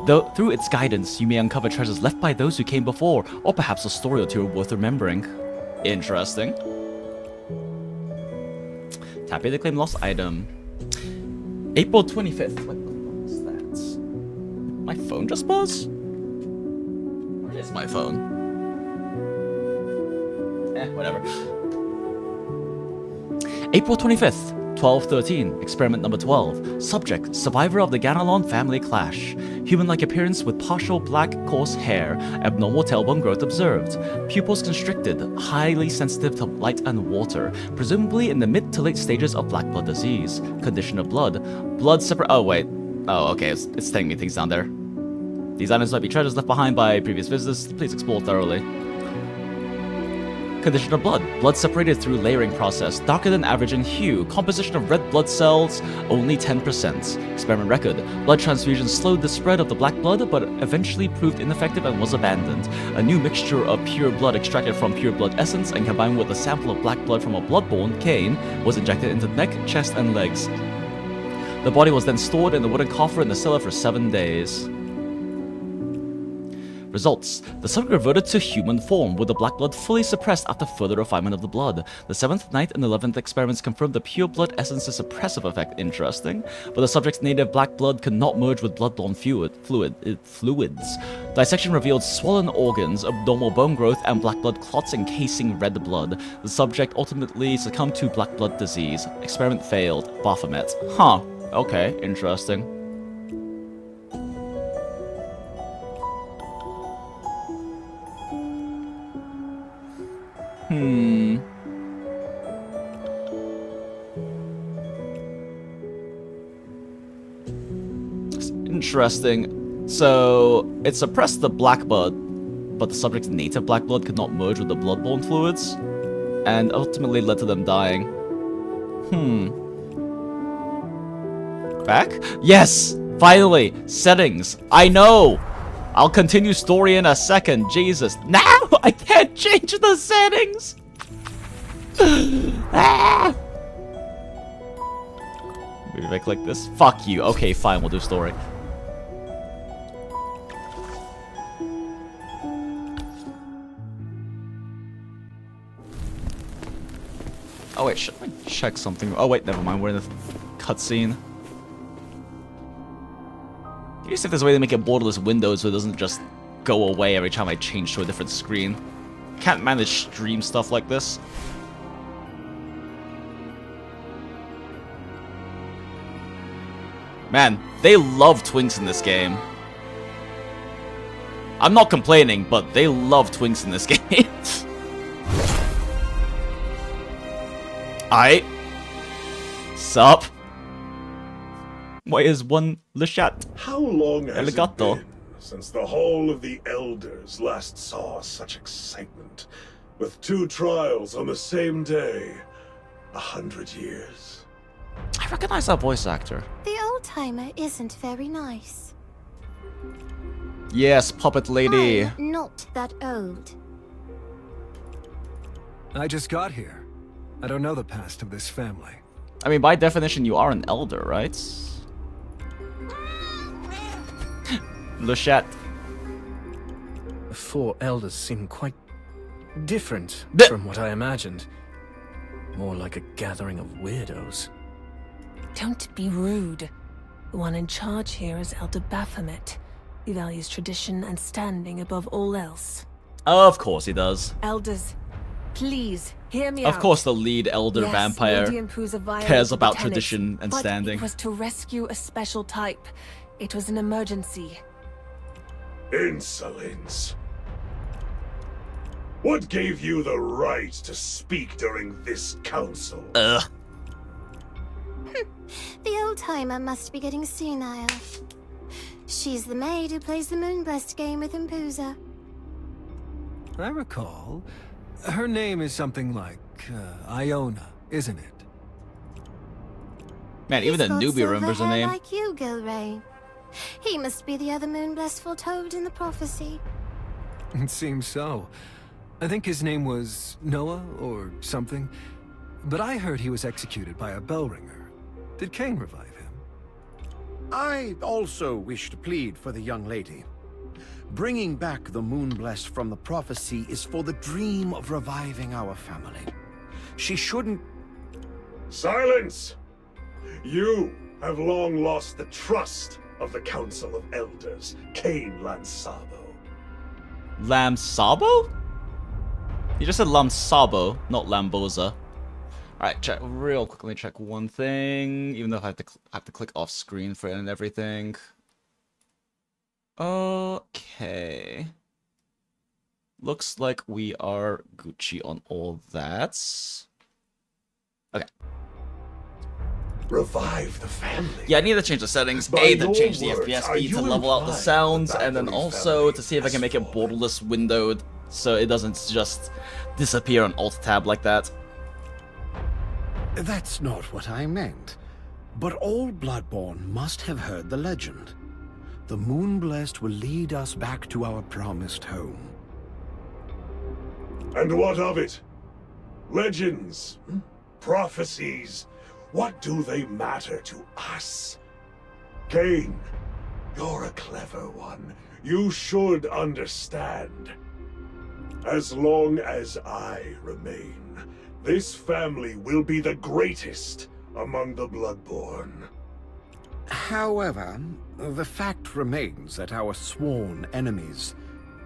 Speaker 1: Though through its guidance, you may uncover treasures left by those who came before, or perhaps a story or two worth remembering. Interesting. Tap here to claim lost item. April 25th. What the fuck is that? My phone just buzzed? Where is my phone? Whatever. April 25th, 1213, experiment number 12. Subject, survivor of the Ganalon family clash. Human-like appearance with partial black coarse hair, abnormal tailbone growth observed. Pupils constricted, highly sensitive to light and water, presumably in the mid to late stages of black blood disease. Condition of blood. Blood separate. Oh, wait. Oh, okay, it's telling me things down there. These items might be treasures left behind by previous visitors. Please explore thoroughly. Condition of blood. Blood separated through layering process, darker than average in hue. Composition of red blood cells, only 10%. Experiment record. Blood transfusion slowed the spread of the black blood, but eventually proved ineffective and was abandoned. A new mixture of pure blood extracted from pure blood essence and combined with a sample of black blood from a bloodborne, Cain, was injected into the neck, chest, and legs. The body was then stored in the wooden coffer in the cellar for 7 days. Results. The subject reverted to human form, with the black blood fully suppressed after further refinement of the blood. The 7th, 9th, and 11th experiments confirmed the pure blood essence's suppressive effect. Interesting. But the subject's native black blood could not merge with blood-borne fluids. Dissection revealed swollen organs, abnormal bone growth, and black blood clots encasing red blood. The subject ultimately succumbed to black blood disease. Experiment failed. Baphomet. Huh. Okay, interesting. Interesting. So, it suppressed the black blood, but the subject's native black blood could not merge with the bloodborne fluids, and ultimately led to them dying. Back? Yes! Finally! Settings! I know! I'll continue story in a second. Jesus. Now! I can't change the settings! Ah! Maybe if I click this. Fuck you. Okay, fine, we'll do story. Oh wait, should I check something? Oh wait, never mind, we're in the cutscene. Can you see if there's a way to make it borderless windows so it doesn't just go away every time I change to a different screen? Can't manage stream stuff like this. Man, they love twinks in this game. I'm not complaining, but they love twinks in this game. Aight. Sup? Why is one Lechat?
Speaker 7: How long has it
Speaker 1: Elegato.
Speaker 7: been since the Hall of the Elders last saw such excitement? With 2 trials on the same day. 100 years.
Speaker 1: I recognize that voice actor.
Speaker 6: The old-timer isn't very nice.
Speaker 1: Yes, puppet lady.
Speaker 6: I'm not that old.
Speaker 10: I just got here. I don't know the past of this family.
Speaker 1: I mean, by definition, you are an elder, right? Lechat.
Speaker 2: The 4 elders seem quite different from what I imagined. More like a gathering of weirdos.
Speaker 9: Don't be rude. The one in charge here is Elder Baphomet. He values tradition and standing above all else.
Speaker 1: Of course he does.
Speaker 9: Elders, please hear me out.
Speaker 1: Of course the lead elder
Speaker 9: Yes,
Speaker 1: vampire
Speaker 9: Lady Empousa violated
Speaker 1: cares about
Speaker 9: the tenets,
Speaker 1: tradition and
Speaker 9: but
Speaker 1: standing.
Speaker 9: it was to rescue a special type. It was an emergency.
Speaker 7: Insolence. What gave you the right to speak during this council?
Speaker 1: Ugh.
Speaker 6: The old-timer must be getting senile. She's the maid who plays the Moonblessed game with Empousa.
Speaker 10: I recall. Her name is something like Iona, isn't it?
Speaker 1: Man, even the
Speaker 6: He's got
Speaker 1: newbie
Speaker 6: silver
Speaker 1: remembers her
Speaker 6: hair
Speaker 1: name.
Speaker 6: like you, Gilray. He must be the other Moonblessed foretold in the prophecy.
Speaker 10: It seems so. I think his name was Noah or something. But I heard he was executed by a bell ringer. Did Cain revive him?
Speaker 13: I also wish to plead for the young lady. Bringing back the Moonblessed from the prophecy is for the dream of reviving our family. She shouldn't...
Speaker 7: Silence! You have long lost the trust of the Council of Elders, Cain Lansabo.
Speaker 1: Lamsabo? You just said Lamsabo, not Lamboza. Alright, check real quick. Let me check one thing. Even though I have to click off screen for it and everything. Okay. Looks like we are Gucci on all that. Okay.
Speaker 7: Revive the family.
Speaker 1: Yeah, I need to change the settings.
Speaker 7: By
Speaker 1: A, to
Speaker 7: your
Speaker 1: change the
Speaker 7: words,
Speaker 1: FPS
Speaker 7: are
Speaker 1: speed to
Speaker 7: you
Speaker 1: level out the
Speaker 7: implying
Speaker 1: sounds,
Speaker 7: that
Speaker 1: and then
Speaker 7: Bathory's
Speaker 1: also
Speaker 7: family
Speaker 1: to see if I can make it
Speaker 7: has
Speaker 1: borderless windowed so it doesn't just disappear on Alt Tab like that.
Speaker 13: That's not what I meant. But all Bloodborne must have heard the legend. The Moonblessed will lead us back to our promised home.
Speaker 7: And what of it? Legends? Prophecies? What do they matter to us? Cain, you're a clever one. You should understand. As long as I remain, this family will be the greatest among the Bloodborne.
Speaker 13: However, the fact remains that our sworn enemies,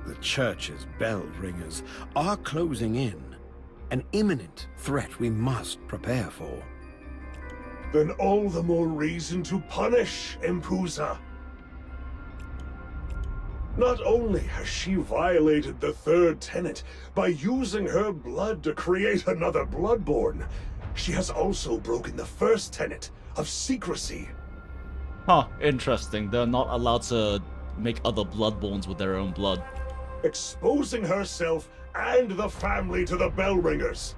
Speaker 13: the Church's bell ringers, are closing in. An imminent threat we must prepare for.
Speaker 7: Then all the more reason to punish Empousa. Not only has she violated the 3rd tenet by using her blood to create another Bloodborne, she has also broken the 1st tenet of secrecy.
Speaker 1: Huh, interesting. They're not allowed to make other bloodborns with their own blood.
Speaker 7: Exposing herself and the family to the Bellringers.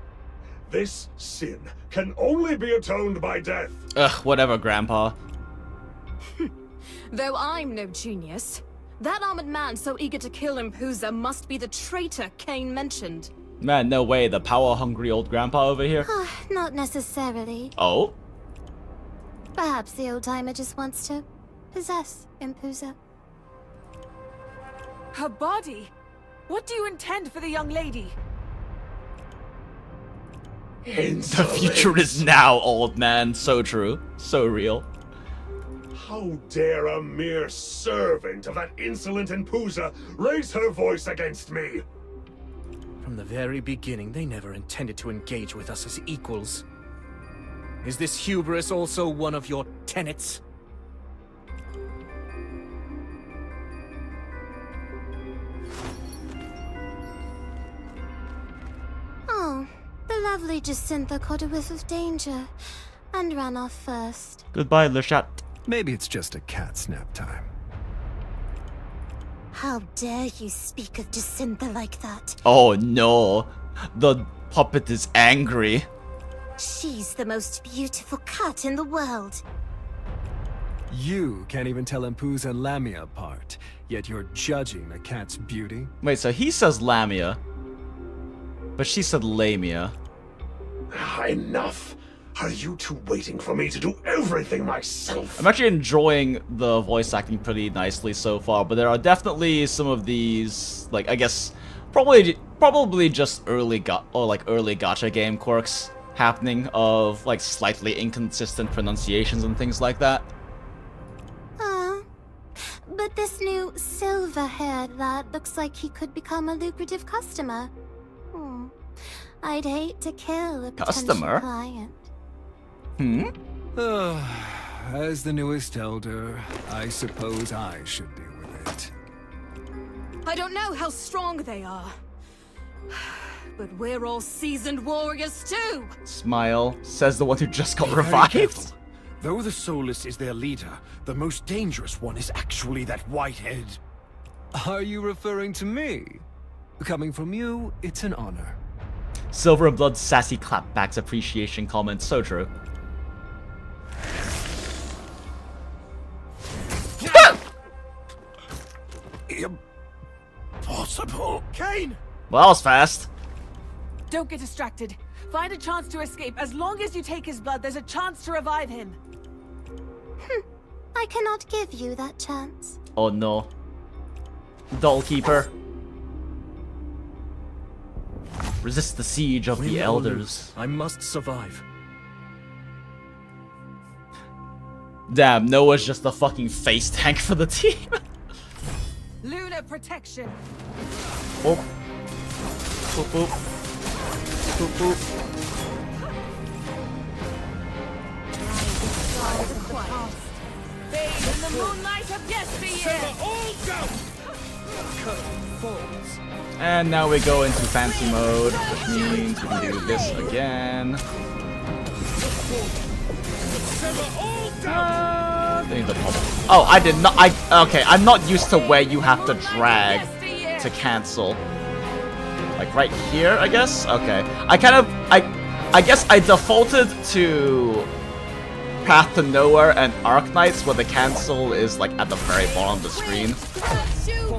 Speaker 7: This sin can only be atoned by death.
Speaker 1: Ugh, whatever, Grandpa.
Speaker 12: Though I'm no genius, that armored man so eager to kill Empousa must be the traitor Kane mentioned.
Speaker 1: Man, no way, the power-hungry old grandpa over here?
Speaker 6: Not necessarily.
Speaker 1: Oh?
Speaker 6: Perhaps the old-timer just wants to possess Empousa.
Speaker 14: Her body? What do you intend for the young lady?
Speaker 1: The future is now, old man. So true. So real.
Speaker 7: How dare a mere servant of that insolent Empousa raise her voice against me?
Speaker 2: From the very beginning, they never intended to engage with us as equals. Is this hubris also one of your tenets?
Speaker 6: Oh, the lovely Jacintha caught a whiff of danger and ran off first.
Speaker 1: Goodbye, Le Chat.
Speaker 10: Maybe it's just a cat's nap time.
Speaker 6: How dare you speak of Jacintha like that?
Speaker 1: Oh no. The puppet is angry.
Speaker 6: She's the most beautiful cat in the world.
Speaker 10: You can't even tell Empousa and Lamia apart, yet you're judging a cat's beauty?
Speaker 1: Wait, so he says Lamia, but she said Lamia.
Speaker 7: Enough! Are you two waiting for me to do everything myself?
Speaker 1: I'm actually enjoying the voice acting pretty nicely so far, but there are definitely some of these, like, I guess, probably just early gacha game quirks happening of, like, slightly inconsistent pronunciations and things like that.
Speaker 6: But this new silver-haired lad looks like he could become a lucrative customer. I'd hate to kill a potential client.
Speaker 10: As the newest elder, I suppose I should deal with it.
Speaker 12: I don't know how strong they are, but we're all seasoned warriors too.
Speaker 1: Smile, says the one who just got
Speaker 13: Be very
Speaker 1: revived.
Speaker 13: careful. Though the Soulless is their leader, the most dangerous one is actually that whitehead.
Speaker 10: Are you referring to me? Coming from you, it's an honor.
Speaker 1: Silver and Blood's sassy clapbacks appreciation comment, so true.
Speaker 13: Impossible! Kane!
Speaker 1: Well, that was fast.
Speaker 14: Don't get distracted. Find a chance to escape. As long as you take his blood, there's a chance to revive him.
Speaker 6: I cannot give you that chance.
Speaker 1: Oh no. Dollkeeper. Resist the siege of the
Speaker 2: Win or
Speaker 1: elders.
Speaker 2: lose, I must survive.
Speaker 1: Damn, Noah's just the fucking face tank for the team.
Speaker 14: Lunar protection.
Speaker 1: Boop. Boop boop. Boop boop.
Speaker 14: Bathe in the moonlight of yesteryear.
Speaker 1: And now we go into fancy mode, which means we can do this again. Oh, I did not. Okay, I'm not used to where you have to drag to cancel. Like right here, I guess. Okay, I guess I defaulted to Path to Nowhere and Arknights, where the cancel is like at the very bottom of the screen.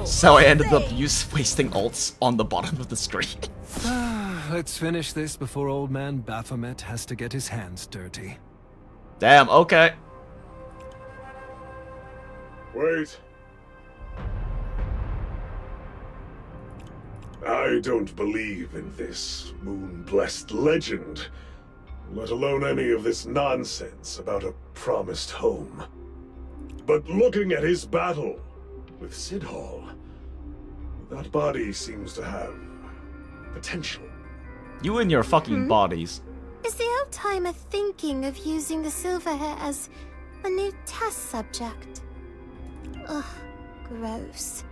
Speaker 1: So I ended up wasting alts on the bottom of the screen.
Speaker 10: Let's finish this before old man Baphomet has to get his hands dirty.
Speaker 1: Damn, okay.
Speaker 7: Wait. I don't believe in this moon-blessed legend, let alone any of this nonsense about a promised home. But looking at his battle with Sidhall, that body seems to have potential.
Speaker 1: You and your fucking bodies.
Speaker 6: Is the old-timer thinking of using the Silverhair as a new test subject? Ugh, gross.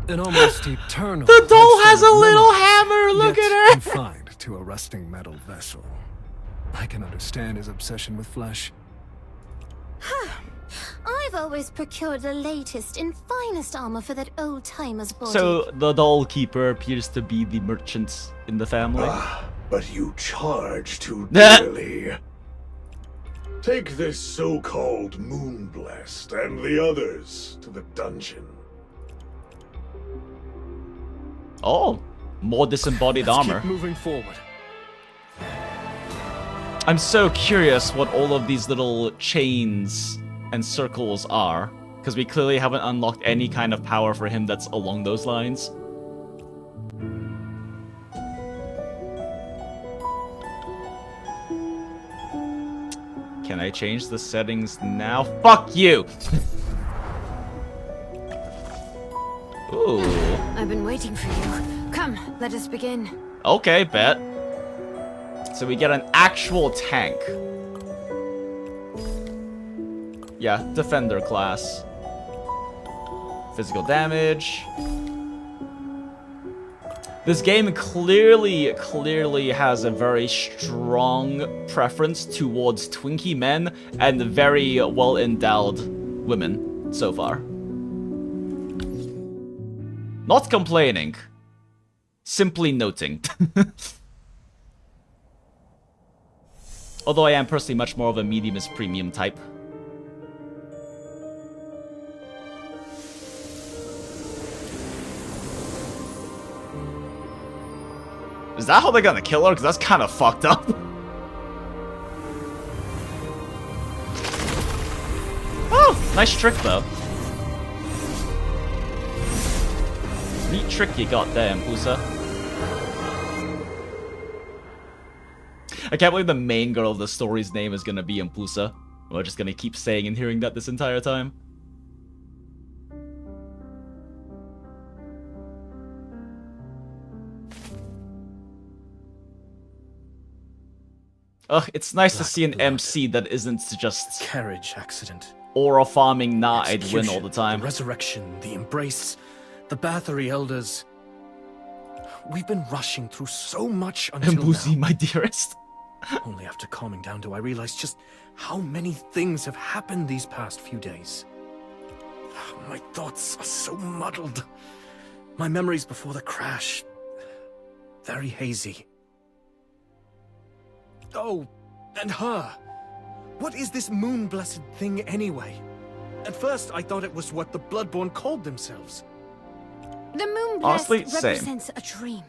Speaker 10: An almost eternal.
Speaker 1: The doll has a little hammer. Look
Speaker 10: yet
Speaker 1: at her.
Speaker 10: Confined to a rusting metal vessel. I can understand his obsession with flesh.
Speaker 6: I've always procured the latest and finest armor for that old-timer's body.
Speaker 1: So the doll keeper appears to be the merchant in the family.
Speaker 7: But you charge too dearly. Take this so-called Moonblessed and the others to the dungeon.
Speaker 1: Oh, more disembodied
Speaker 2: Let's
Speaker 1: armor.
Speaker 2: keep moving forward.
Speaker 1: I'm so curious what all of these little chains and circles are, because we clearly haven't unlocked any kind of power for him that's along those lines. Can I change the settings now? Fuck you! Ooh.
Speaker 12: I've been waiting for you. Come, let us begin.
Speaker 1: Okay, bet. So we get an actual tank. Yeah, defender class. Physical damage. This game clearly has a very strong preference towards Twinkie men and very well-endowed women so far. Not complaining. Simply noting. Although I am personally much more of a mediumist premium type. Is that how they're gonna kill her? Because that's kind of fucked up. Oh, nice trick though. Neat trick you got there, Empousa. I can't believe the main girl of the story's name is gonna be Empousa. We're just gonna keep saying and hearing that this entire time. Ugh, it's nice to see an MC that isn't just
Speaker 2: carriage accident.
Speaker 1: Aura farming I'd win all the time.
Speaker 2: The resurrection, the embrace, the Bathory elders. We've been rushing through so much until
Speaker 1: Empousa,
Speaker 2: now.
Speaker 1: my dearest.
Speaker 2: Only after calming down do I realize just how many things have happened these past few days. My thoughts are so muddled. My memories before the crash, very hazy. Oh, and her. What is this moon-blessed thing anyway? At first, I thought it was what the Bloodborne called themselves.
Speaker 12: The Moonblessed
Speaker 1: Honestly, same.
Speaker 12: represents a dream.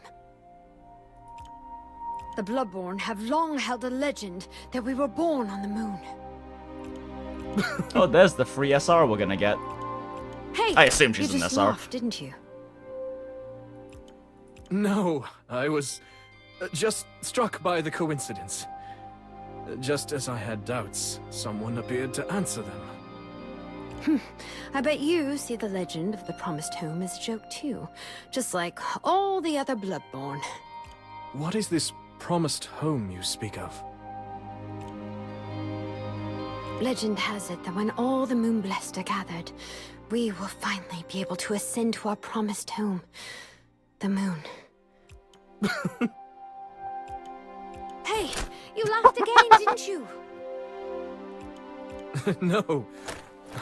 Speaker 12: The Bloodborne have long held a legend that we were born on the moon.
Speaker 1: Oh, there's the free SR we're gonna get.
Speaker 12: Hey,
Speaker 1: I assume she's
Speaker 12: you
Speaker 1: an
Speaker 12: just
Speaker 1: SR.
Speaker 12: laughed, didn't you?
Speaker 2: No, I was just struck by the coincidence. Just as I had doubts, someone appeared to answer them.
Speaker 12: I bet you see the legend of the Promised Home as a joke too, just like all the other Bloodborne.
Speaker 2: What is this promised home you speak of?
Speaker 12: Legend has it that when all the Moonblessed are gathered, we will finally be able to ascend to our promised home, the moon. Hey, you laughed again, didn't you?
Speaker 2: No,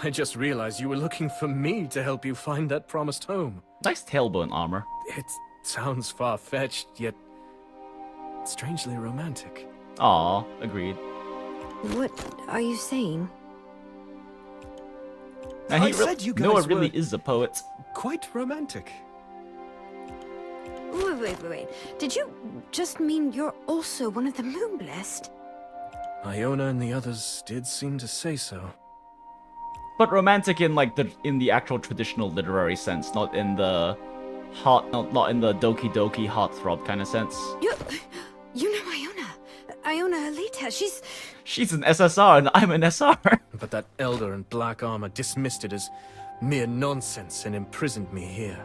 Speaker 2: I just realized you were looking for me to help you find that promised home.
Speaker 1: Nice tailbone armor.
Speaker 2: It sounds far-fetched, yet strangely romantic.
Speaker 1: Aw, agreed.
Speaker 12: What are you saying?
Speaker 1: And
Speaker 2: I said you guys
Speaker 1: Noah really
Speaker 2: were
Speaker 1: is a poet.
Speaker 2: quite romantic.
Speaker 12: Wait. Did you just mean you're also one of the Moonblessed?
Speaker 2: Iona and the others did seem to say so.
Speaker 1: But romantic in like the actual traditional literary sense, not in the not in the Doki Doki heartthrob kind of sense.
Speaker 12: You know Iona Alita,
Speaker 1: She's an SSR and I'm an SR.
Speaker 2: But that elder in black armor dismissed it as mere nonsense and imprisoned me here.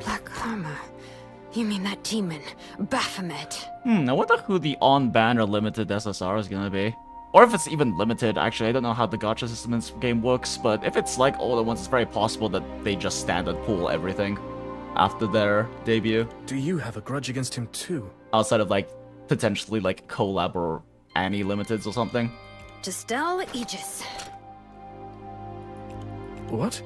Speaker 12: Black armor. You mean that demon, Baphomet?
Speaker 1: I wonder who the on-banner limited SSR is gonna be. Or if it's even limited, actually. I don't know how the gacha system in this game works, but if it's like all at once, it's very possible that they just standard pull everything after their debut.
Speaker 2: Do you have a grudge against him too?
Speaker 1: Outside of like, potentially like collab or Annie limiteds or something.
Speaker 12: Justel Aegis.
Speaker 2: What?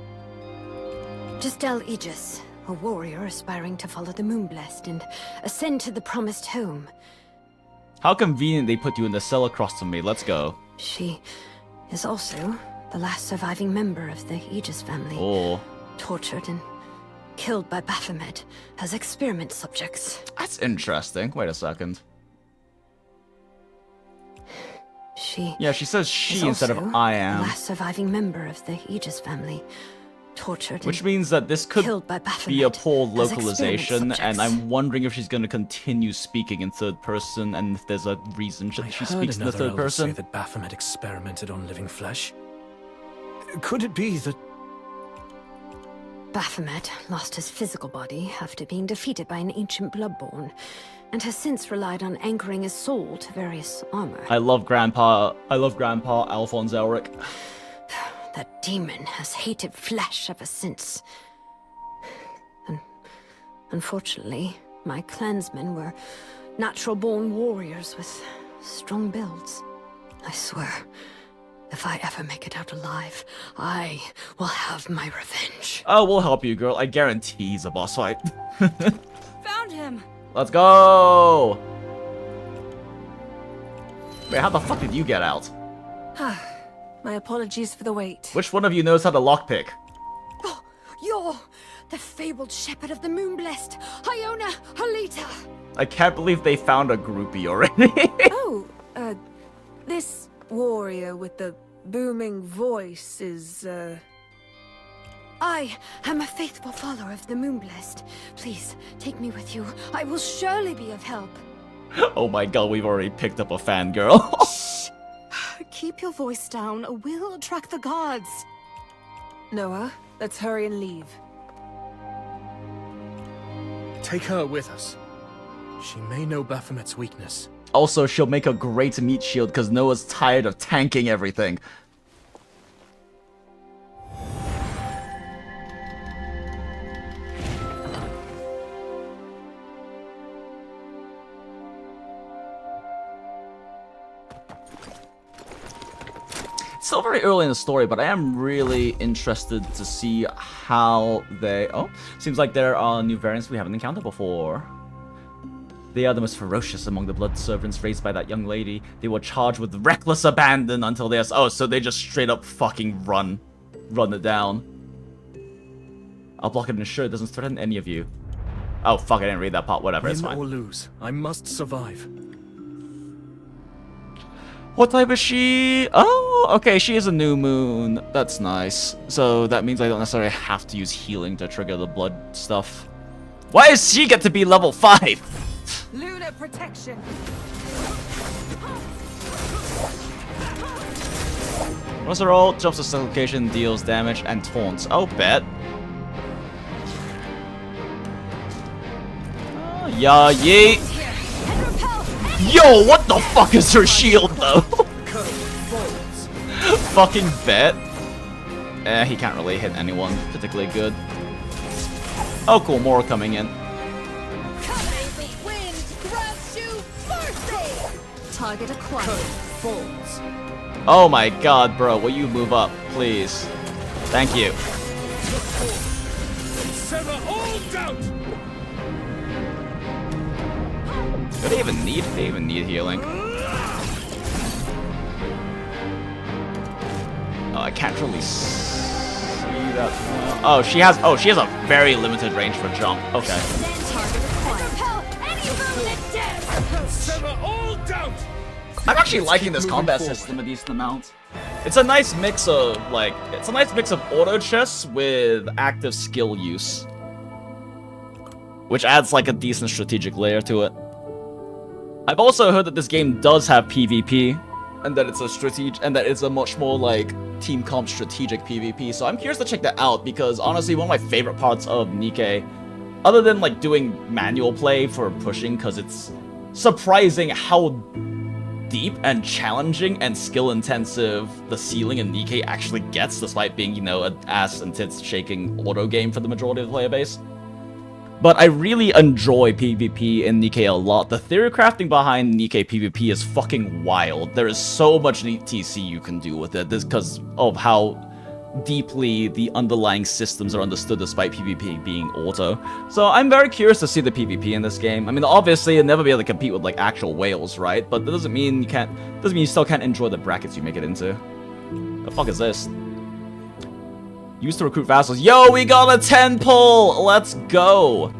Speaker 12: Just tell Aegis, a warrior aspiring to follow the Moonblessed and ascend to the promised home.
Speaker 1: How convenient they put you in the cell across from me. Let's go.
Speaker 12: She is also the last surviving member of the Aegis family.
Speaker 1: Oh.
Speaker 12: Tortured and killed by Baphomet as experiment subjects.
Speaker 1: That's interesting. Wait a second. Yeah, she says she instead of I am.
Speaker 12: The last surviving member of the Aegis family. Tortured
Speaker 1: Which means that this could be a poor
Speaker 12: as
Speaker 1: localization,
Speaker 12: experiment
Speaker 1: and I'm wondering if she's going to continue speaking in third person, and if there's a reason she speaks in the third person.
Speaker 2: Say that Baphomet experimented on living flesh. Could it be that
Speaker 12: Baphomet lost his physical body after being defeated by an ancient bloodborne, and has since relied on anchoring his soul to various armor.
Speaker 1: I love Grandpa Alphonse Elric.
Speaker 12: That demon has hated flesh ever since. And unfortunately, my clansmen were natural-born warriors with strong builds. I swear, if I ever make it out alive, I will have my revenge.
Speaker 1: Oh, we'll help you, girl. I guarantee he's a boss fight.
Speaker 8: Found him!
Speaker 1: Let's go! Wait, how the fuck did you get out?
Speaker 14: My apologies for the wait.
Speaker 1: Which one of you knows how to lockpick?
Speaker 12: Oh, you're the fabled shepherd of the Moonblessed, Iona Halita.
Speaker 1: I can't believe they found a groupie already.
Speaker 14: Oh, this warrior with the booming voice is,
Speaker 12: I am a faithful follower of the Moonblessed. Please, take me with you. I will surely be of help.
Speaker 1: Oh my god, we've already picked up a fangirl.
Speaker 14: Shh! Keep your voice down, or we'll attract the guards. Noah, let's hurry and leave.
Speaker 2: take her with us? She may know Baphomet's weakness.
Speaker 1: Also, she'll make a great meat shield because Noah's tired of tanking everything. It's still very early in the story, but I am really interested to see how they... Oh, seems like there are new variants we haven't encountered before. They are the most ferocious among the blood servants raised by that young lady. They were charged with reckless abandon until they... Oh, so they just straight up fucking run it down. I'll block it and ensure it doesn't threaten any of you. Oh, fuck, I didn't read that part. Whatever, it's
Speaker 2: Win
Speaker 1: fine.
Speaker 2: or lose, I must survive.
Speaker 1: What type is she? Oh, okay, she is a new moon. That's nice. So that means I don't necessarily have to use healing to trigger the blood stuff. Why does she get to be level 5?
Speaker 14: Lunar protection.
Speaker 1: Reroll, jumps to location, deals damage, and taunts. Oh, bet. Yeah, yeet. Yo, what the fuck is her shield, though? Fucking bet. He can't really hit anyone particularly good. Oh, cool, more coming in.
Speaker 14: Target acquired.
Speaker 1: Oh my god, bro, will you move up, please? Thank you.
Speaker 5: Sever all doubt.
Speaker 1: Do they even need healing? Oh, I can't really see that. Oh, she has a very limited range for jump. Okay.
Speaker 5: Sever all doubt.
Speaker 1: I'm actually liking this combat system a decent amount. It's a nice mix of auto chess with active skill use, which adds like a decent strategic layer to it. I've also heard that this game does have PvP, and that it's a much more like team comp strategic PvP. So I'm curious to check that out because honestly, one of my favorite parts of Nikke, other than like doing manual play for pushing, because it's surprising how deep and challenging and skill intensive the ceiling in Nikke actually gets, despite being, you know, an ass and tits shaking auto game for the majority of the player base. But I really enjoy PvP in Nikke a lot. The theory crafting behind Nikke PvP is fucking wild. There is so much neat TC you can do with it. This because of how deeply the underlying systems are understood despite PvP being auto. So I'm very curious to see the PvP in this game. I mean, obviously you'll never be able to compete with like actual whales, right? But that doesn't mean you still can't enjoy the brackets you make it into. The fuck is this? Used to recruit vassals. Yo, we got a 10 pull! Let's go!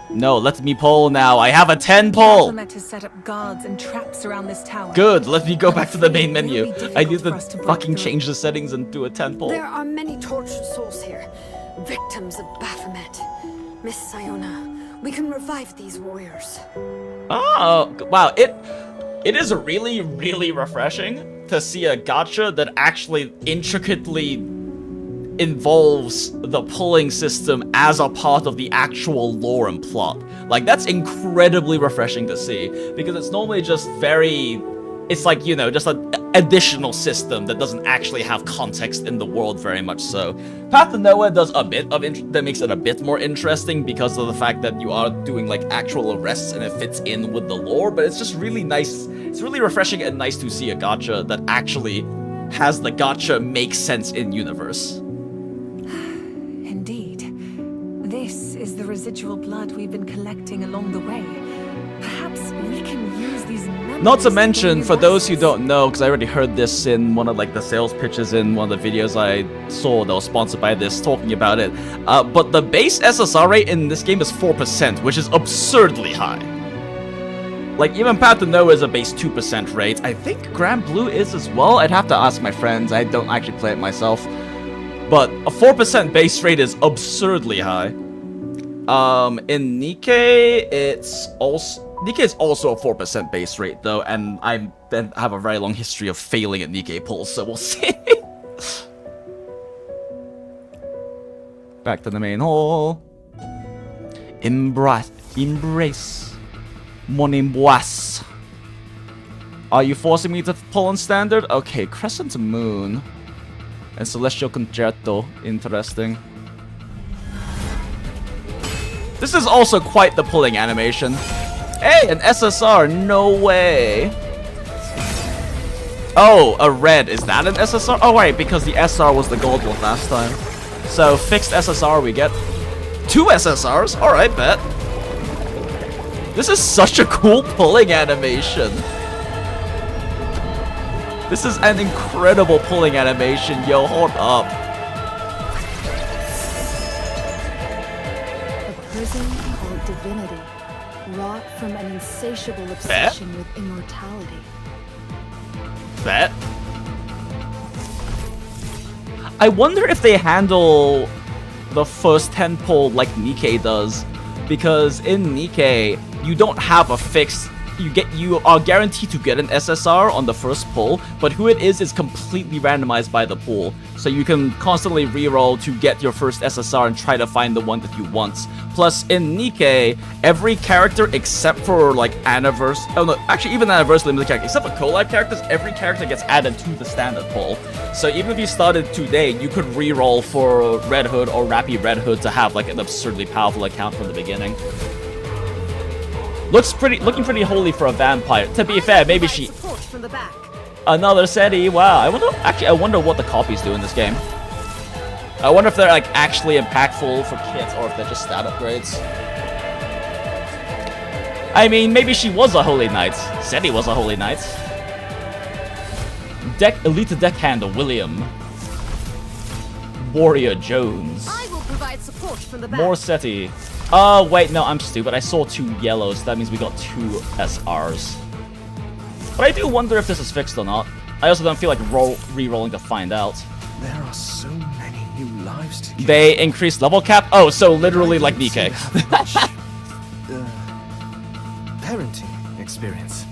Speaker 1: No, let me pull now. I have a 10 pull!
Speaker 9: Baphomet has set up guards and traps around this tower.
Speaker 1: Good, let me go back to the main menu. I need to fucking change the settings and do a 10 pull.
Speaker 12: There are many tortured souls here, victims of Baphomet. Miss Siona, we can revive these warriors.
Speaker 1: Oh, wow. It is really, really refreshing to see a gacha that actually intricately involves the pulling system as a part of the actual lore and plot. Like, that's incredibly refreshing to see, because it's normally just it's like, you know, just an additional system that doesn't actually have context in the world very much so. Path to Nowhere does a bit of that makes it a bit more interesting because of the fact that you are doing like actual arrests and it fits in with the lore, but it's just really nice. It's really refreshing and nice to see a gacha that actually has the gacha make sense in universe.
Speaker 9: Indeed. This is the residual blood we've been collecting along the way. Perhaps we can use these memories.
Speaker 1: Not to mention, for those who don't know, because I already heard this in one of like the sales pitches in one of the videos I saw that was sponsored by this talking about it, but the base SSR rate in this game is 4%, which is absurdly high. Like, even Path to Nowhere is a base 2% rate. I think Grand Blue is as well. I'd have to ask my friends. I don't actually play it myself. But a 4% base rate is absurdly high. In Nikkei, Nikkei is also a 4% base rate, though, and I then have a very long history of failing at Nikkei pulls, so we'll see. Back to the main hall. Embrace. Mon embrace. Are you forcing me to pull on standard? Okay, Crescent Moon. And Celestial Concerto. Interesting. This is also quite the pulling animation. Hey, an SSR, no way. Oh, a red, is that an SSR? Oh wait, because the SR was the gold one last time. So, fixed SSR we get. 2 SSRs, alright, bet. This is such a cool pulling animation. This is an incredible pulling animation, yo, hold up.
Speaker 15: A prison called divinity, wrought from an insatiable obsession with immortality.
Speaker 1: Bet. I wonder if they handle the first 10 pull like Nikkei does, because in Nikkei, you don't have a fixed. You are guaranteed to get an SSR on the first pull, but who it is completely randomized by the pool. So you can constantly reroll to get your first SSR and try to find the one that you want. Plus, in Nikkei, every character except for like Anniversary, oh no, actually even Anniversary limited character, except for co-life characters, every character gets added to the standard pull. So even if you started today, you could reroll for Red Hood or Rappy Red Hood to have like an absurdly powerful account from the beginning. Looking pretty holy for a vampire. To be fair, maybe she. Another SETI. Wow. I wonder what the copies do in this game. I wonder if they're like actually impactful for kids or if they're just stat upgrades. I mean, maybe she was a holy knight. SETI was a holy knight. Elite Deckhander William. Warrior Jones.
Speaker 15: I will provide support from the back.
Speaker 1: More SETI. Oh, wait, no, I'm stupid. I saw 2 yellows. That means we got 2 SRs. But I do wonder if this is fixed or not. I also don't feel like re-rolling to find out.
Speaker 2: There are so many new lives to give.
Speaker 1: They increased level cap? Oh, so literally like Nikkei.
Speaker 2: Parenting experience.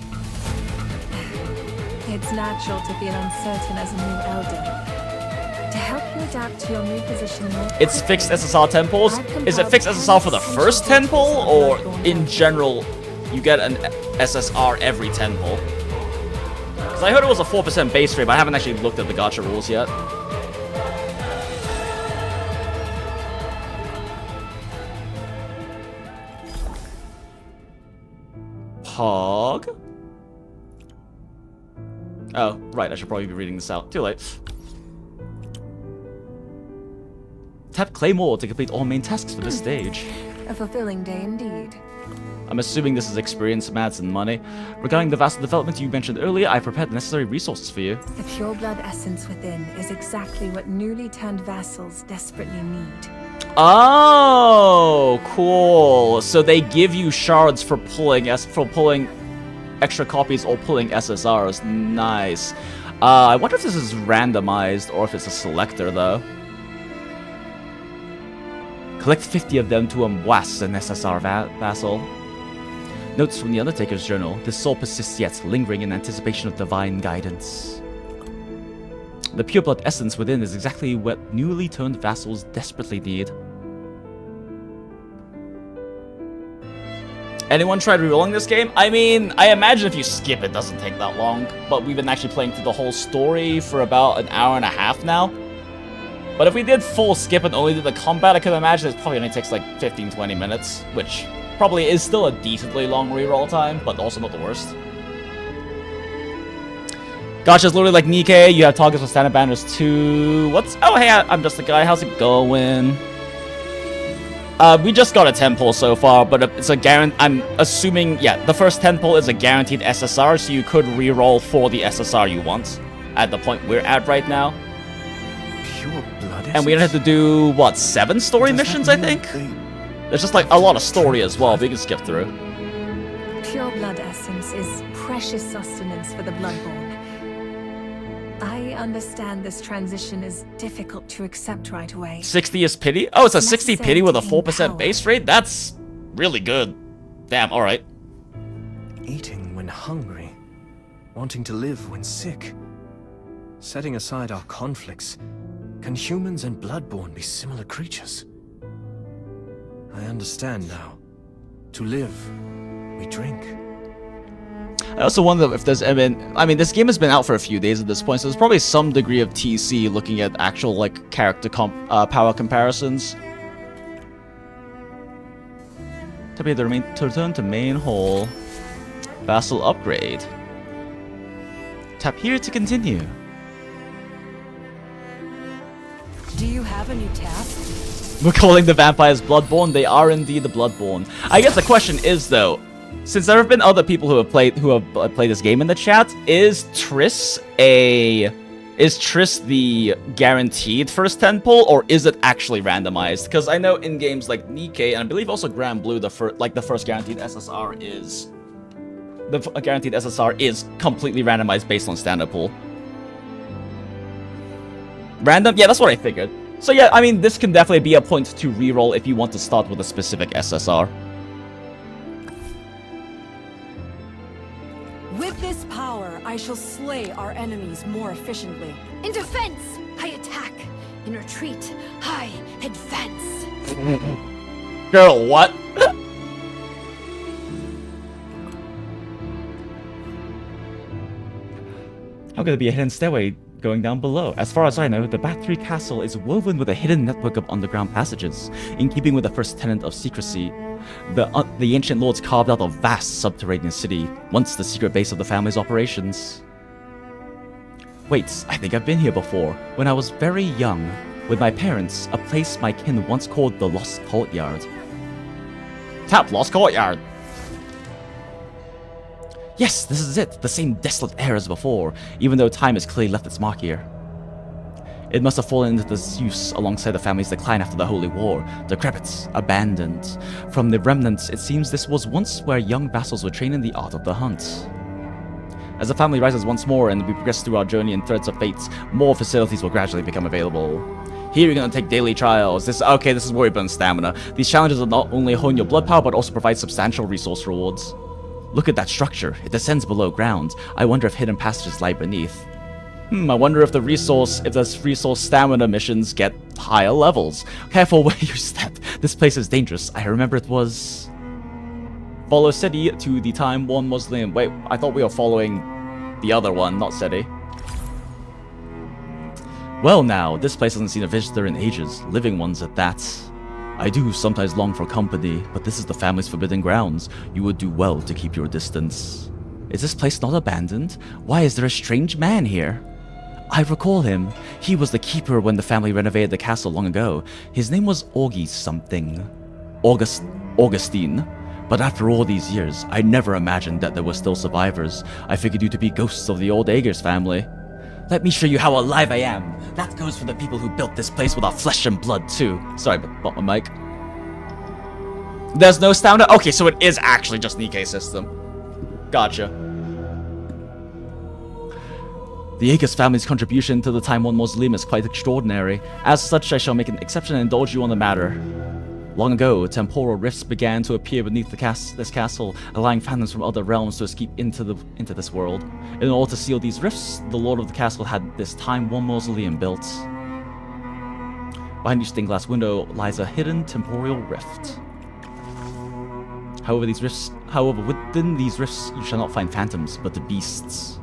Speaker 9: It's natural to feel uncertain as a new elder. To help you adapt to your new position more
Speaker 1: It's fixed SSR 10 pulls? Is it fixed SSR for the first 10 pull, or in general, you get an SSR every 10 pull? Because I heard it was a 4% base rate, but I haven't actually looked at the gacha rules yet. Pog? Oh, right, I should probably be reading this out. Too late. Tap Claymore to complete all main tasks for this stage.
Speaker 9: A fulfilling day indeed.
Speaker 1: I'm assuming this is experience, mats, and money. Regarding the vassal development you mentioned earlier, I prepared the necessary resources for you.
Speaker 9: The pure blood essence within is exactly what newly turned vassals desperately need.
Speaker 1: Oh, cool. So they give you shards for pulling extra copies or pulling SSRs. Nice. I wonder if this is randomized or if it's a selector, though. Collect 50 of them to Empousa, an SSR vassal. Notes from the Undertaker's journal. This soul persists yet, lingering in anticipation of divine guidance. The pure blood essence within is exactly what newly turned vassals desperately need. Anyone tried rerolling this game? I mean, I imagine if you skip it doesn't take that long, but we've been actually playing through the whole story for about an hour and a half now. But if we did full skip and only did the combat, I could imagine it probably only takes like 15-20 minutes, which probably is still a decently long reroll time, but also not the worst. Gacha's literally like Nikkei, you have targets with standard banners too. Oh hey, I'm just a guy, how's it going? We just got a Temporal so far, but it's a I'm assuming, yeah, the first Temporal is a guaranteed SSR, so you could reroll for the SSR you want at the point we're at right now.
Speaker 2: Pure blood.
Speaker 1: And we have to do, what, 7 story missions, I think? There's just like a lot of story as well, we can skip through.
Speaker 9: Pure blood essence is precious sustenance for the bloodborne. I understand this transition is difficult to accept right away.
Speaker 1: 60 is pity? Oh, it's a 60 pity with a 4% base rate? That's really good. Damn, alright.
Speaker 2: Eating when hungry, wanting to live when sick. Setting aside our conflicts, can humans and bloodborne be similar creatures? I understand now. To live, we drink.
Speaker 1: I also wonder if there's, I mean, this game has been out for a few days at this point, so there's probably some degree of TC looking at actual, like, character power comparisons. Tap here to return to main hall. Vassal upgrade. Tap here to continue.
Speaker 14: Do you have a new task?
Speaker 1: We're calling the vampires Bloodborne. They are indeed the Bloodborne. I guess the question is, though, since there have been other people who have played this game in the chat, is Triss the guaranteed first 10 pull, or is it actually randomized? Because I know in games like Nikkei and I believe also Grand Blue, the first guaranteed SSR is completely randomized based on standard pull. Random? Yeah, that's what I figured. So yeah, I mean, this can definitely be a point to reroll if you want to start with a specific SSR.
Speaker 14: With this power, I shall slay our enemies more efficiently.
Speaker 12: In defense, I attack. In retreat, I advance.
Speaker 1: Girl, what? How could there be a hidden stairway going down below? As far as I know, the Battery Castle is woven with a hidden network of underground passages, in keeping with the first tenet of secrecy. The ancient lords carved out a vast subterranean city, once the secret base of the family's operations. Wait, I think I've been here before. When I was very young, with my parents, a place my kin once called the Lost Courtyard. Tap Lost Courtyard! Yes, this is it, the same desolate air as before, even though time has clearly left its mark here. It must have fallen into disuse alongside the family's decline after the Holy War, decrepit, abandoned. From the remnants, it seems this was once where young vassals were trained in the art of the hunt. As the family rises once more and we progress through our journey in Threads of Fate, more facilities will gradually become available. Here you're gonna take daily trials. This is where we burn stamina. These challenges will not only hone your blood power, but also provide substantial resource rewards. Look at that structure. It descends below ground. I wonder if hidden passages lie beneath. I wonder if the resource stamina missions get higher levels. Careful where you step. This place is dangerous. I remember it was... Follow Seti to the time-worn mausoleum. Wait, I thought we were following the other one, not Seti. Well now, this place hasn't seen a visitor in ages. Living ones at that. I do sometimes long for company, but this is the family's forbidden grounds. You would do well to keep your distance. Is this place not abandoned? Why is there a strange man here? I recall him. He was the keeper when the family renovated the castle long ago. His name was Augie something. Augustine. But after all these years, I never imagined that there were still survivors. I figured you to be ghosts of the old Aegers family. Let me show you how alive I am. That goes for the people who built this place with our flesh and blood too. Sorry, but my mic. There's no stamina? Okay, so it is actually just an EK system. Gotcha. The Aegis family's contribution to the Time One Mausoleum is quite extraordinary. As such, I shall make an exception and indulge you on the matter. Long ago, temporal rifts began to appear beneath this castle, allowing phantoms from other realms to escape into this world. In order to seal these rifts, the lord of the castle had this Time One Mausoleum built. Behind each stained glass window lies a hidden temporal rift. However, within these rifts, you shall not find phantoms, but the beasts.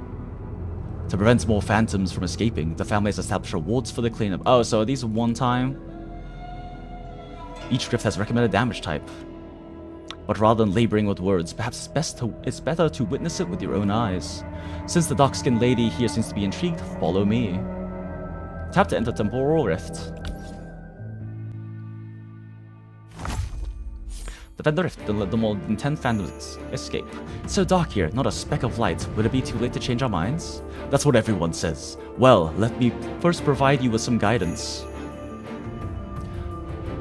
Speaker 1: To prevent more phantoms from escaping, the family has established rewards for the cleanup. Oh, so are these one time? Each rift has recommended damage type. But rather than laboring with words, perhaps it's better to witness it with your own eyes. Since the dark-skinned lady here seems to be intrigued, follow me. Tap to enter Temporal Rift. Defend the rift, then let the more than 10 phantoms escape. It's so dark here, not a speck of light. Would it be too late to change our minds? That's what everyone says. Well, let me first provide you with some guidance.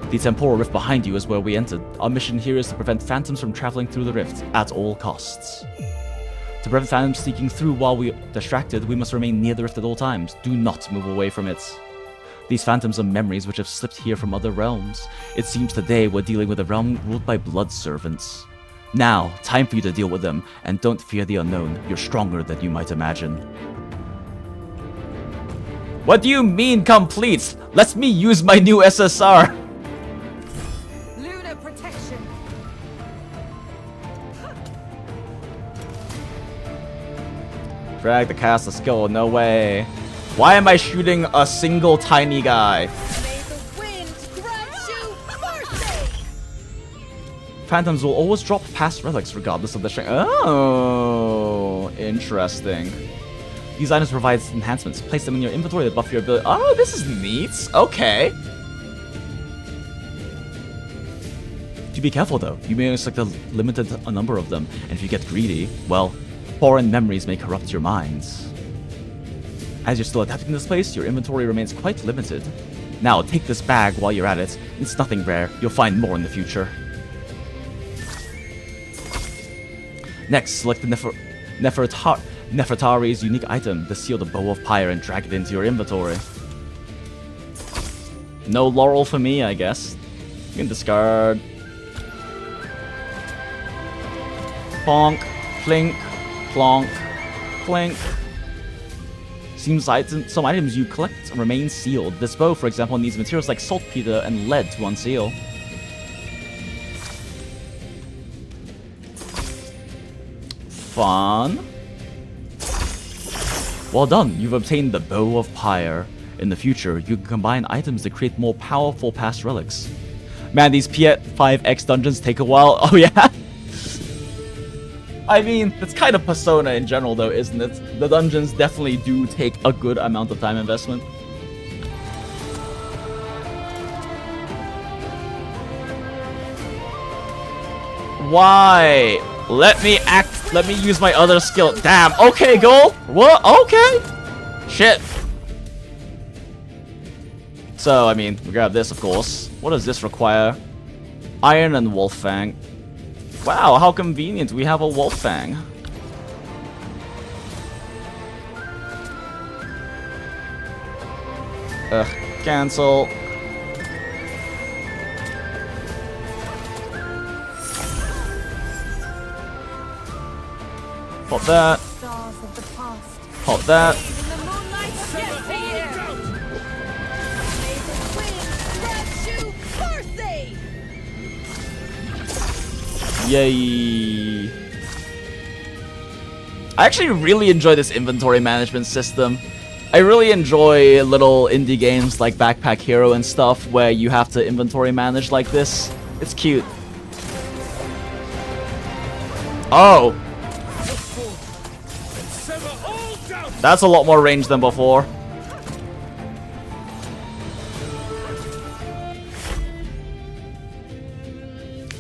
Speaker 1: The temporal rift behind you is where we entered. Our mission here is to prevent phantoms from traveling through the rift at all costs. To prevent phantoms sneaking through while we are distracted, we must remain near the rift at all times. Do not move away from it. These phantoms are memories which have slipped here from other realms. It seems today we're dealing with a realm ruled by blood servants. Now, time for you to deal with them, and don't fear the unknown. You're stronger than you might imagine. What do you mean, complete? Let me use my new SSR.
Speaker 14: Lunar protection.
Speaker 1: Drag the caster skill, no way. Why am I shooting a single tiny guy? Phantoms will always drop past relics regardless of the strength. Oh, interesting. These items provide enhancements. Place them in your inventory to buff your ability. Oh, this is neat. Okay. Do be careful though. You may select a limited number of them, and if you get greedy, well, foreign memories may corrupt your minds. As you're still adapting to this place, your inventory remains quite limited. Now, take this bag while you're at it. It's nothing rare. You'll find more in the future. Next, select the Nefertari's unique item, the Seal the Bow of Pyre, and drag it into your inventory. No laurel for me, I guess. You can discard. Plonk, plink, plonk, plink. Seems some items you collect remain sealed. This bow, for example, needs materials like saltpeter and lead to unseal. Fun. Well done, you've obtained the Bow of Pyre. In the future, you can combine items to create more powerful past relics. Man, these P5X dungeons take a while. Oh yeah? I mean, it's kind of Persona in general though, isn't it? The dungeons definitely do take a good amount of time investment. Why? Let me use my other skill. Damn, okay, goal. What? Okay. Shit. So, I mean, we grab this, of course. What does this require? Iron and Wolf Fang. Wow, how convenient. We have a Wolf Fang. Ugh, cancel. Pop that. Pop that. Yay. I actually really enjoy this inventory management system. I really enjoy little indie games like Backpack Hero and stuff where you have to inventory manage like this. It's cute. Oh. That's a lot more range than before.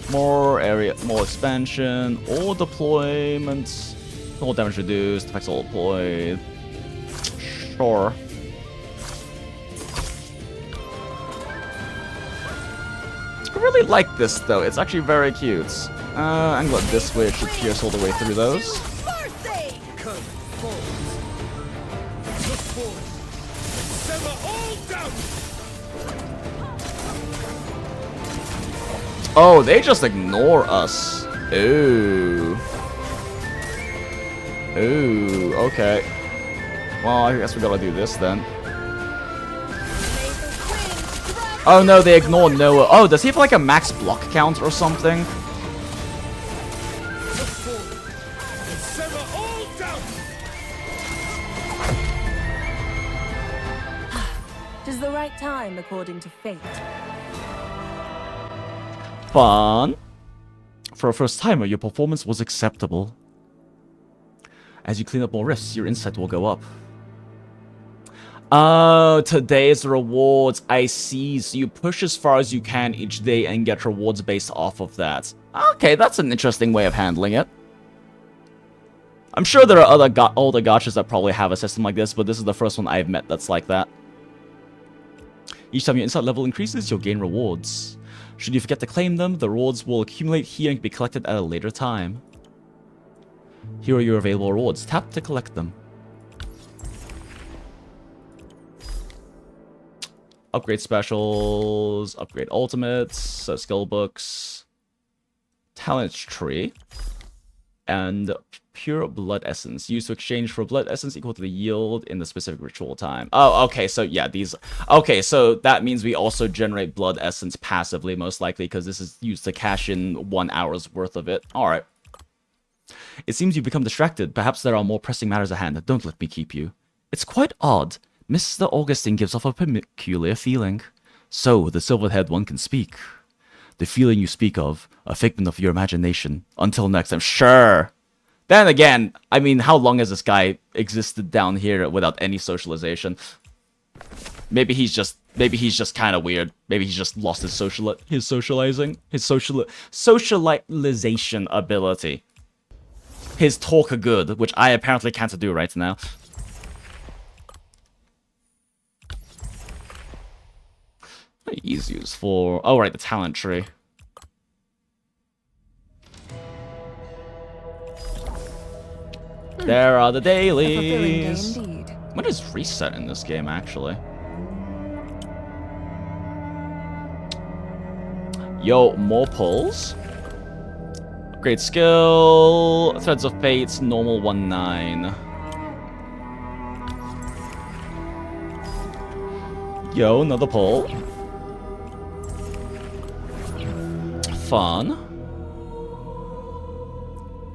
Speaker 1: More area, more expansion, all deployments, all damage reduced, effects all deployed. Sure. I really like this though, it's actually very cute. I'm glad this way it should pierce all the way through those. Oh, they just ignore us. Ooh. Ooh, okay. Well, I guess we gotta do this then. Oh no, they ignore Noah. Oh, does he have like a max block count or something?
Speaker 15: Tis the right time, according to fate.
Speaker 1: Fun. For a first timer, your performance was acceptable. As you clean up more rifts, your insight will go up. Oh, today's rewards. I see. So you push as far as you can each day and get rewards based off of that. Okay, that's an interesting way of handling it. I'm sure there are other older gachas that probably have a system like this, but this is the first one I've met that's like that. Each time your insight level increases, you'll gain rewards. Should you forget to claim them, the rewards will accumulate here and can be collected at a later time. Here are your available rewards. Tap to collect them. Upgrade specials, upgrade ultimates, so skill books, talent tree, and pure blood essence. Used to exchange for blood essence equal to the yield in the specific ritual time. Oh, okay, so yeah, these... Okay, so that means we also generate blood essence passively, most likely, because this is used to cash in 1 hour's worth of it. Alright. It seems you've become distracted. Perhaps there are more pressing matters at hand. Don't let me keep you. It's quite odd. Mr. Augustine gives off a peculiar feeling. So, the silver-haired one can speak. The feeling you speak of, a figment of your imagination. Until next time. Sure! Then again, I mean, how long has this guy existed down here without any socialization? Maybe he's just kind of weird. Maybe he's just lost his socialization ability. His talk good, which I apparently can't do right now. He's used for... Oh, right, the talent tree. There are the dailies. What is reset in this game, actually? Yo, more pulls. Upgrade skill. Threads of Fates, normal 1-9. Yo, another pull. Fun.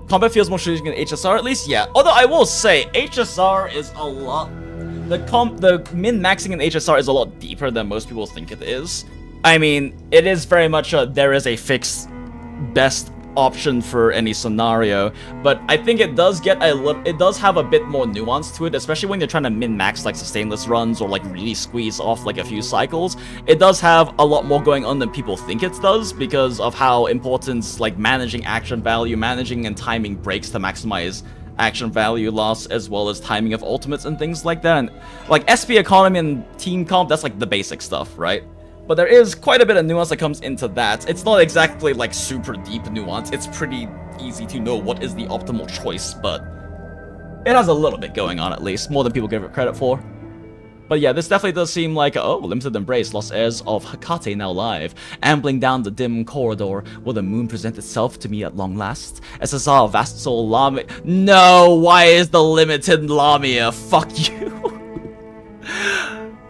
Speaker 1: Combat feels more strategic than HSR, at least, yeah. Although I will say, HSR is a lot... The min-maxing in HSR is a lot deeper than most people think it is. I mean, it is very much a, there is a fixed best option for any scenario, but I think it does get it does have a bit more nuance to it, especially when you're trying to min-max like sustainless runs or like really squeeze off like a few cycles. It does have a lot more going on than people think it does because of how important like managing action value, managing and timing breaks to maximize action value loss, as well as timing of ultimates and things like that. And like SP economy and team comp, that's like the basic stuff, right? But there is quite a bit of nuance that comes into that. It's not exactly like super deep nuance. It's pretty easy to know what is the optimal choice, but it has a little bit going on at least, more than people give it credit for. But yeah, this definitely does seem like, oh, Limited Embrace, Lost Heirs of Hecate now live, ambling down the dim corridor, will the moon present itself to me at long last? SSR, Vassal, Lamia. No, why is the Limited Lamia? Fuck you.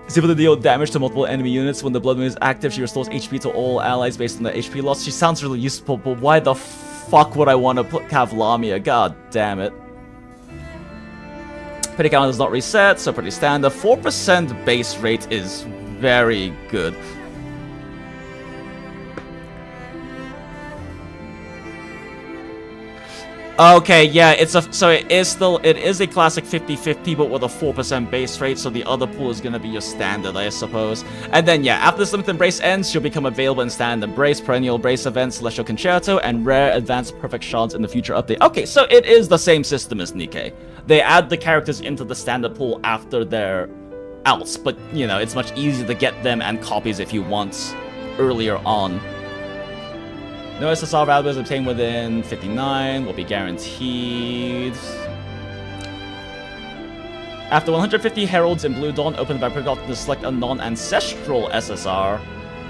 Speaker 1: Is able to deal damage to multiple enemy units. When the Blood Moon is active, she restores HP to all allies based on the HP loss. She sounds really useful, but why the fuck would I want to have Lamia? God damn it. Petty count is not reset, so pretty standard. 4% base rate is very good. Okay, yeah, it is a classic 50-50, but with a 4% base rate, so the other pool is gonna be your standard, I suppose. And then, yeah, after this limited embrace ends, she'll become available in standard embrace, perennial embrace events, celestial concerto, and rare advanced perfect shards in the future update. Okay, so it is the same system as Nikke. They add the characters into the standard pool after they're out, but, you know, it's much easier to get them and copies if you want earlier on. No SSR values obtained within 59 will be guaranteed. After 150 Heralds in Blue Dawn, open the Vampire to select a non-ancestral SSR.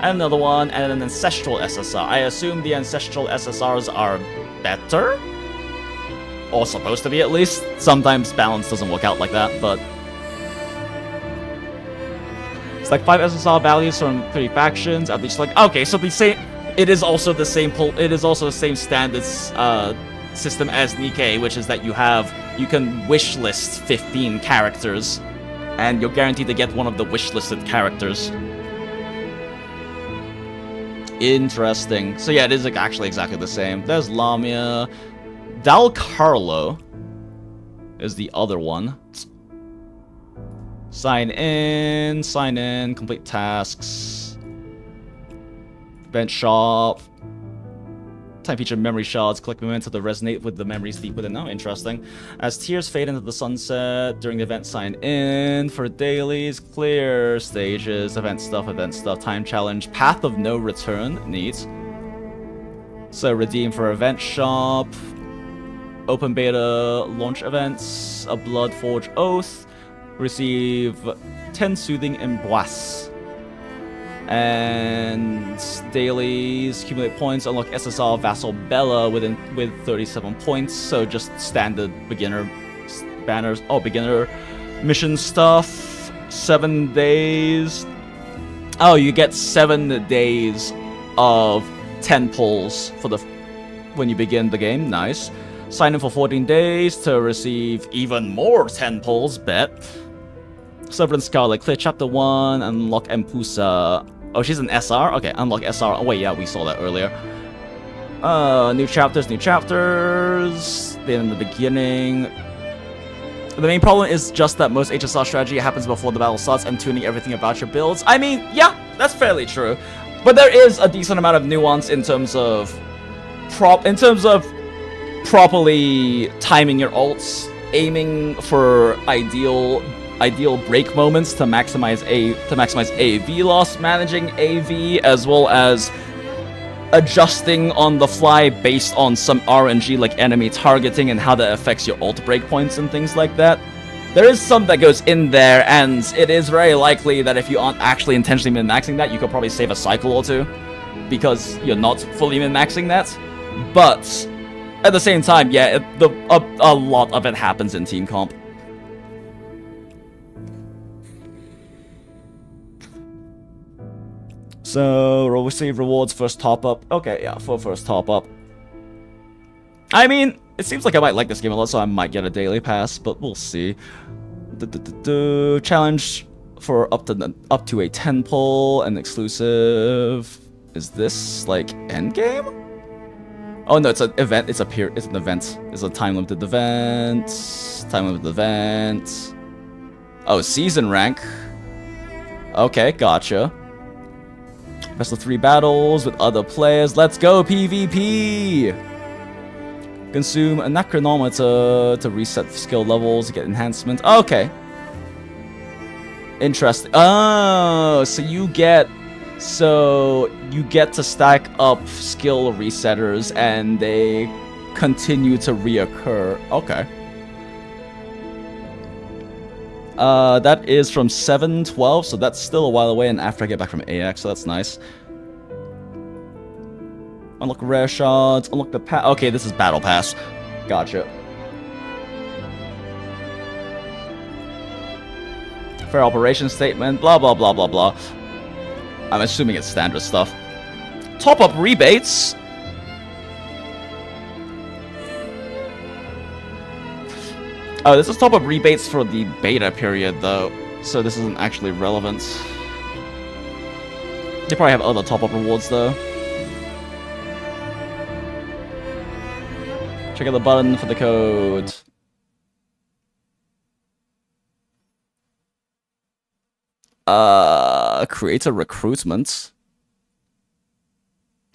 Speaker 1: And another one, and an ancestral SSR. I assume the ancestral SSRs are better? Or supposed to be, at least. Sometimes balance doesn't work out like that, but... It's like 5 SSR values from 3 factions. At least like... Okay, so the same... It is also the same standards system as Nikke, which is that you can wishlist 15 characters, and you're guaranteed to get one of the wishlisted characters. Interesting. So yeah, it is like actually exactly the same. There's Lamia. Dal Carlo is the other one. Sign in, complete tasks. Event shop. Time feature memory shards. Collect momentum to resonate with the memories deep within. Oh, interesting. As tears fade into the sunset during the event, sign in for dailies. Clear stages. Event stuff. Time challenge. Path of no return. Neat. So redeem for event shop. Open beta launch events. A blood forge oath. Receive 10 soothing embrace. And dailies, accumulate points, unlock SSR Vassal Bella with 37 points. So just standard beginner banners. Oh, beginner mission stuff. 7 days. Oh, you get 7 days of 10 pulls for when you begin the game. Nice. Sign in for 14 days to receive even more 10 pulls. Bet. Servant Scarlet, clear chapter 1, unlock Empousa. Oh, she's an SR? Okay, unlock SR. Oh, wait, yeah, we saw that earlier. New chapters. Then in the beginning. The main problem is just that most HSR strategy happens before the battle starts and tuning everything about your builds. I mean, yeah, that's fairly true. But there is a decent amount of nuance in terms of properly timing your ults, aiming for ideal break moments to maximize AV loss, managing AV, as well as adjusting on the fly based on some RNG like enemy targeting and how that affects your ult breakpoints and things like that. There is some that goes in there, and it is very likely that if you aren't actually intentionally min-maxing that, you could probably save a cycle or two because you're not fully min-maxing that. But at the same time, yeah, a lot of it happens in team comp. So, we'll receive rewards first top-up. Okay, yeah, for first top-up. I mean, it seems like I might like this game a lot, so I might get a daily pass, but we'll see. Challenge for up to a 10 pull, and exclusive. Is this, like, endgame? Oh, no, it's an event. It's an event. It's a time-limited event. Oh, season rank. Okay, gotcha. Best of 3 battles with other players. Let's go, PvP! Consume a Necronometer to reset skill levels, get enhancements. Okay. Interesting. Oh, so you get to stack up skill resetters and they continue to reoccur. Okay. That is from 7/12, so that's still a while away, and after I get back from AX, so that's nice. Unlock rare shards, unlock the pass. Okay, this is battle pass. Gotcha. Fair operation statement, blah blah blah blah blah. I'm assuming it's standard stuff. Top up rebates. Oh, this is top-up rebates for the beta period, though, so this isn't actually relevant. They probably have other top-up rewards, though. Check out the button for the code. Creator recruitment.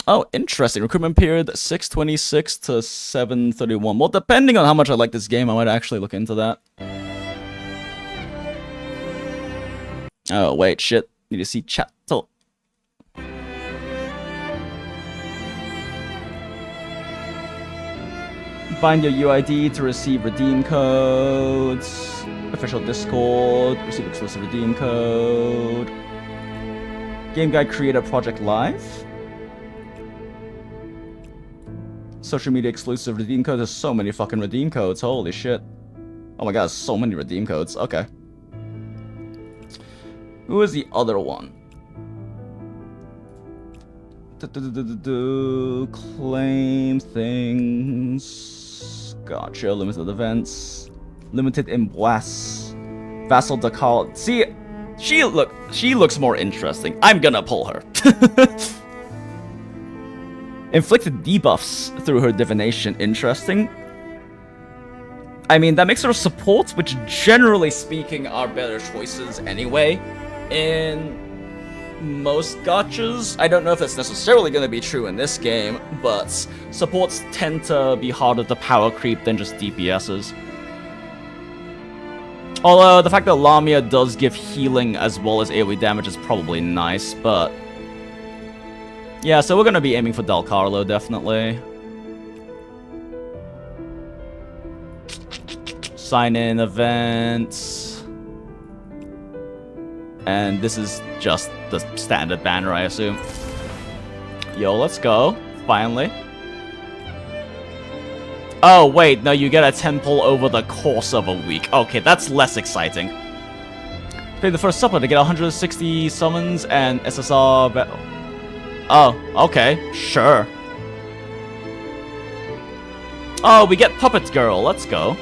Speaker 1: Oh, interesting. Recruitment period 6/26 to 7/31. Well, depending on how much I like this game, I might actually look into that. Oh, wait, shit. Need to see chat. Bind your UID to receive redeem codes. Official Discord. Receive exclusive redeem code. Game Guide Creator Project Live. Social media exclusive redeem codes. There's so many fucking redeem codes. Holy shit. Oh my god, so many redeem codes. Okay. Who is the other one? Claim things. Gotcha. Limited events. Limited Empousa. Vassal Dakal. See, she looks more interesting. I'm gonna pull her. Inflicted debuffs through her divination. Interesting. I mean, that makes her support, which generally speaking are better choices anyway. In most gachas, I don't know if that's necessarily going to be true in this game, but supports tend to be harder to power creep than just DPSs. Although, the fact that Lamia does give healing as well as AoE damage is probably nice, but... yeah, so we're going to be aiming for Del Carlo, definitely. Sign-in events. And this is just the standard banner, I assume. Yo, let's go. Finally. Oh, wait. No, you get a temple over the course of a week. Okay, that's less exciting. Pay the first supper to get 160 summons and SSR... oh, okay. Sure. Oh, we get Puppet Girl. Let's go.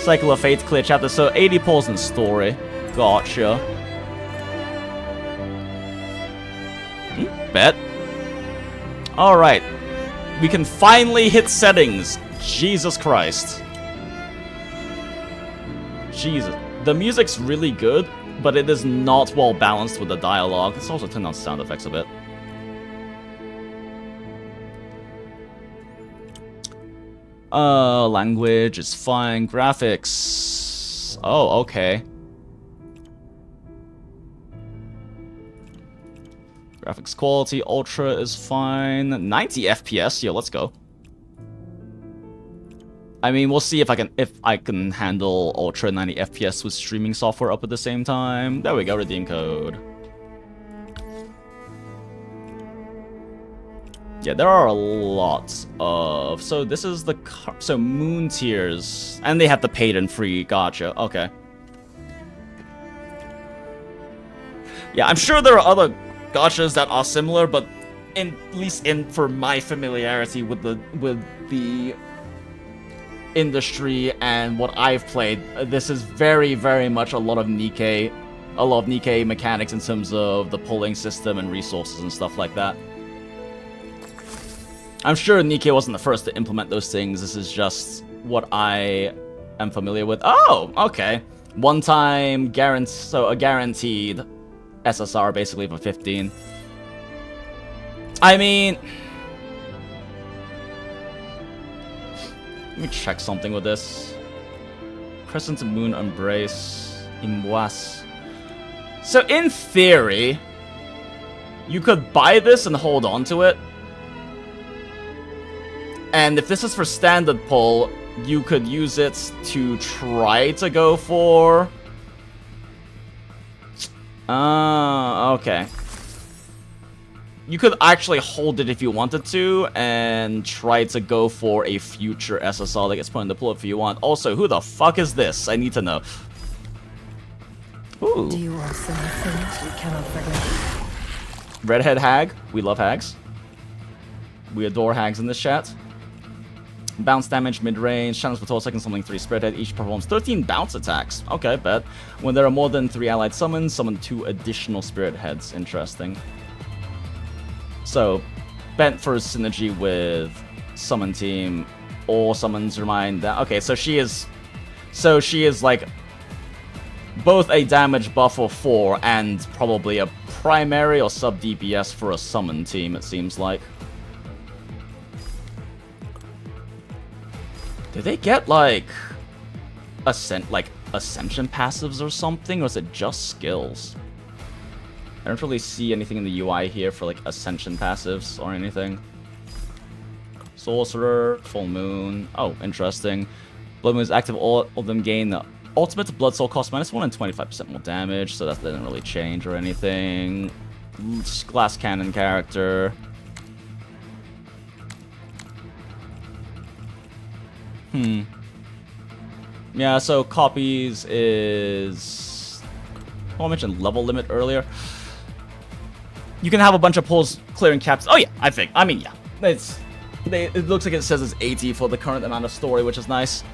Speaker 1: Cycle of Fate, clear chapter. So 80 pulls in story. Gotcha. Bet. Alright. We can finally hit settings. Jesus Christ. Jesus. The music's really good, but it is not well balanced with the dialogue. Let's also turn on sound effects a bit. Language is fine. Graphics. Oh, okay. Graphics quality, ultra is fine. 90 FPS, yo, let's go. I mean, we'll see if I can handle ultra 90 FPS with streaming software up at the same time. There we go, redeem code. Yeah, there are a lot of... so this is the... so moon tiers. And they have the paid and free. Gotcha. Okay. Yeah, I'm sure there are other gachas that are similar, but at least for my familiarity with the industry and what I've played, this is very, very much a lot of Nikkei mechanics in terms of the pulling system and resources and stuff like that. I'm sure Nikkei wasn't the first to implement those things. This is just what I am familiar with. Oh, okay. One-time guarantee, so a guaranteed SSR basically for 15. I mean, let me check something with this. Crescent Moon Embrace, Empousa. So in theory, you could buy this and hold on to it. And if this is for standard pull, you could use it to try to go for... okay. You could actually hold it if you wanted to, and try to go for a future SSR that gets put in the pull if you want. Also, who the fuck is this? I need to know. Ooh.
Speaker 11: Do you also know things we cannot forget?
Speaker 1: Redhead hag. We love hags. We adore hags in this chat. Bounce damage, mid-range, channels for 12 seconds, summoning 3 spread head. Each performs 13 bounce attacks. Okay, bet. When there are more than 3 allied summons, summon 2 additional spirit heads. Interesting. So, bent for synergy with summon team. All summons remain down. Okay, so she is like both a damage buff for 4 and probably a primary or sub DPS for a summon team, it seems like. Do they get like ascension passives or something, or is it just skills? I don't really see anything in the UI here for like ascension passives or anything. Sorcerer, Full Moon. Oh, interesting. Blood Moon is active. All of them gain ultimate Blood Soul cost -1 and 25% more damage, so that didn't really change or anything. Glass Cannon character. Yeah, so copies is... Oh, I mentioned level limit earlier. You can have a bunch of pulls clearing caps. Oh yeah, yeah. It looks like it says it's 80 for the current amount of story, which is nice.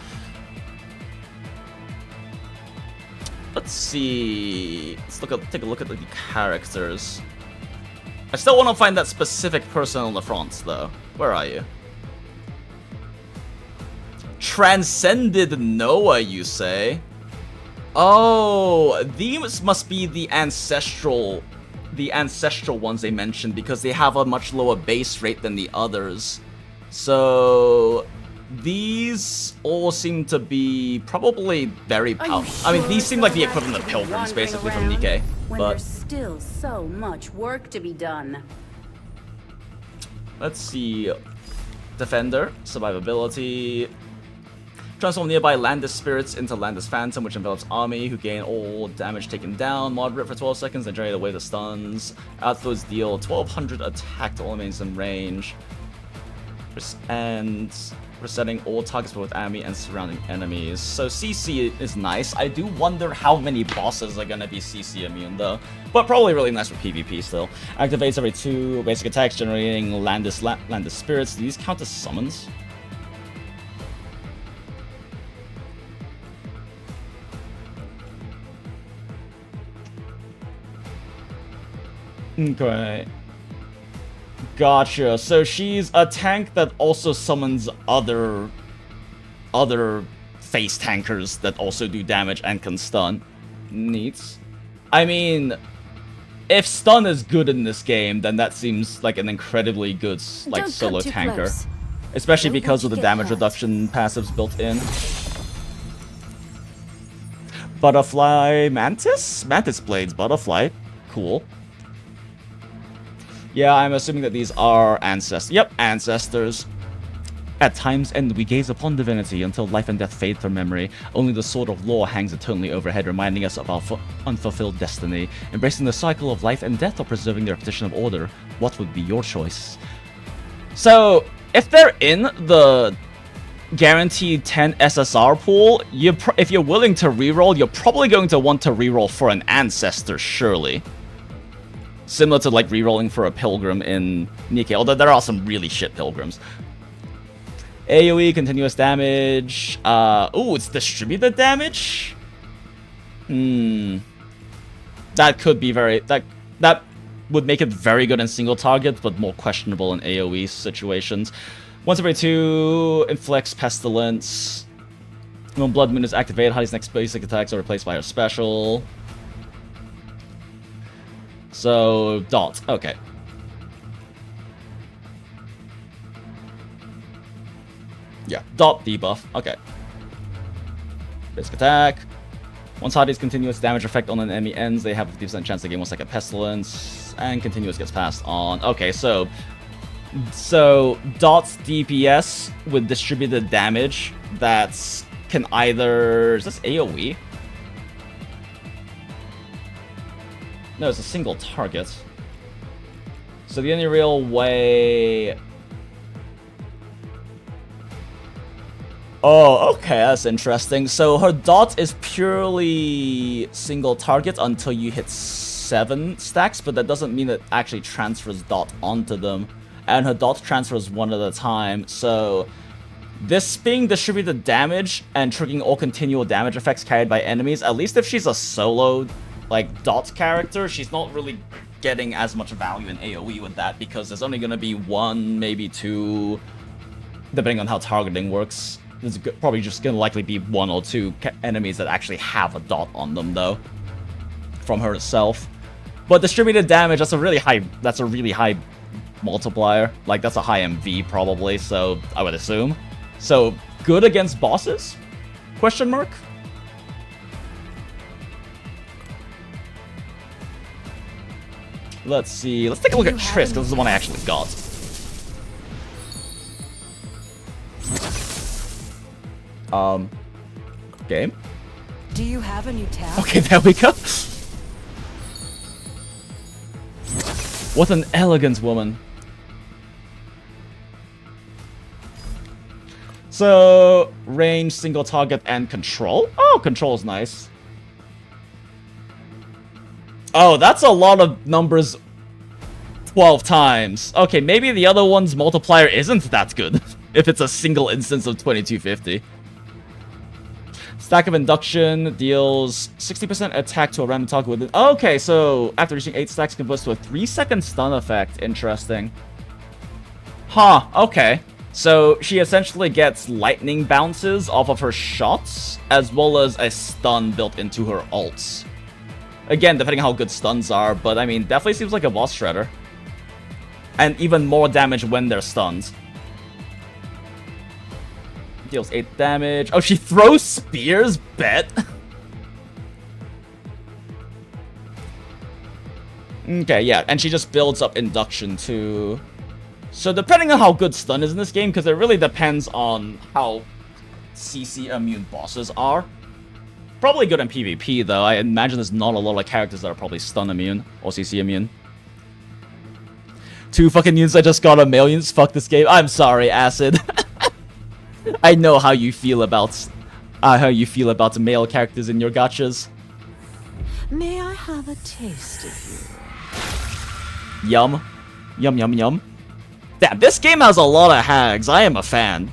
Speaker 1: Let's see. Take a look at the characters. I still want to find that specific person on the front, though. Where are you? Transcended Noah, you say? Oh, these must be the ancestral ones they mentioned, because they have a much lower base rate than the others. So these all seem to be probably very powerful. I mean, these seem like the equivalent of pilgrims, basically, from Nikkei.
Speaker 16: When
Speaker 1: But
Speaker 16: there's still so much work to be done.
Speaker 1: let's see. Defender, survivability. Transform nearby Landis spirits into Landis Phantom, which envelops army, who gain all damage taken down, moderate for 12 seconds, and generate away the stuns. Outflows deal 1200 attack to all enemies in range. And resetting all targets both enemy and surrounding enemies. So CC is nice. I do wonder how many bosses are going to be CC immune though. But probably really nice for PvP still. Activates every 2 basic attacks, generating Landis spirits. Do these count as summons? Okay. Gotcha. So she's a tank that also summons other face tankers that also do damage and can stun. Neat. I mean, if stun is good in this game, then that seems like an incredibly good solo tanker. Close. Especially because of the damage reduction passives built in. Butterfly Mantis? Mantis Blades Butterfly. Cool. Yeah, I'm assuming that these are ancestors. Yep, ancestors. At times end, we gaze upon divinity until life and death fade from memory. Only the sword of law hangs eternally overhead, reminding us of our unfulfilled destiny. Embracing the cycle of life and death or preserving the repetition of order, what would be your choice? So, if they're in the guaranteed 10 SSR pool, if you're willing to reroll, you're probably going to want to reroll for an ancestor, surely. Similar to like rerolling for a pilgrim in Nikkei, although there are some really shit pilgrims. AoE, continuous damage. Ooh, it's distributed damage? That could be that would make it very good in single target, but more questionable in AoE situations. Once every 2, inflicts pestilence. When Blood Moon is activated, Hardy's next basic attacks are replaced by her special. So, dot. Okay. Yeah, dot debuff. Okay. Basic attack. Once Hardy's continuous damage effect on an enemy ends, they have a 50% chance to gain 1 second pestilence, and continuous gets passed on. Okay, so dot's DPS with distributed damage that's can either... Is this AoE? No, it's a single target. So the only real way... Oh, okay, that's interesting. So her dot is purely single target until you hit 7 stacks, but that doesn't mean it actually transfers dot onto them. And her dot transfers 1 at a time, so... This being distributed damage and triggering all continual damage effects carried by enemies, at least if she's a solo, like, dot character, she's not really getting as much value in AoE with that, because there's only going to be 1, maybe 2 depending on how targeting works. There's probably just gonna likely be 1 or 2 enemies that actually have a dot on them, though, from her itself. But distributed damage, that's a really high multiplier. Like, that's a high MV, probably, so I would assume. So, good against bosses? Question mark? Let's see. Let's take a look at Triss, because this is the one I actually got. Game?
Speaker 14: Do you have a new tab?
Speaker 1: Okay, there we go. What an elegant woman. So, range, single target, and control? Oh, control's nice. Oh, that's a lot of numbers 12 times. Okay, maybe the other one's multiplier isn't that good if it's a single instance of 2250. Stack of Induction deals 60% attack to a random target within... Okay, so after reaching 8 stacks, converts to a 3-second stun effect. Interesting. Huh, okay. So she essentially gets lightning bounces off of her shots, as well as a stun built into her ults. Again, depending on how good stuns are, but I mean, definitely seems like a boss shredder. And even more damage when they're stunned. Deals 8 damage. Oh, she throws spears? Bet. Okay, yeah, and she just builds up induction too. So depending on how good stun is in this game, because it really depends on how CC immune bosses are. Probably good in PvP though. I imagine there's not a lot of characters that are probably stun immune or CC immune. 2 fucking units I just got a millions. Fuck this game. I'm sorry, Acid. I know how you feel about the male characters in your gachas.
Speaker 11: May I have a taste of you?
Speaker 1: Yum. Yum, yum, yum. Damn, this game has a lot of hags. I am a fan.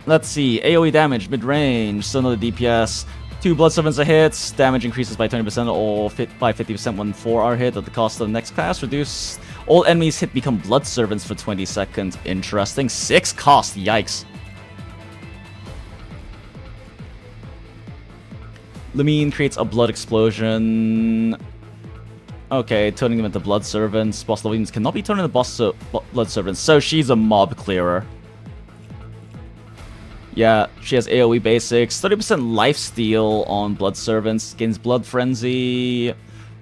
Speaker 1: Let's see. AoE damage, mid-range, still another DPS. 2 blood servants a hit. Damage increases by 20% or by 50% when 4 are hit at the cost of the next class. Reduce all enemies hit become blood servants for 20 seconds. Interesting. 6 cost. Yikes. Lamine creates a blood explosion. Okay, turning them into blood servants. Boss Lamines cannot be turned into blood servants, so she's a mob clearer. Yeah, she has AoE basics. 30% lifesteal on blood servants. Gains blood frenzy.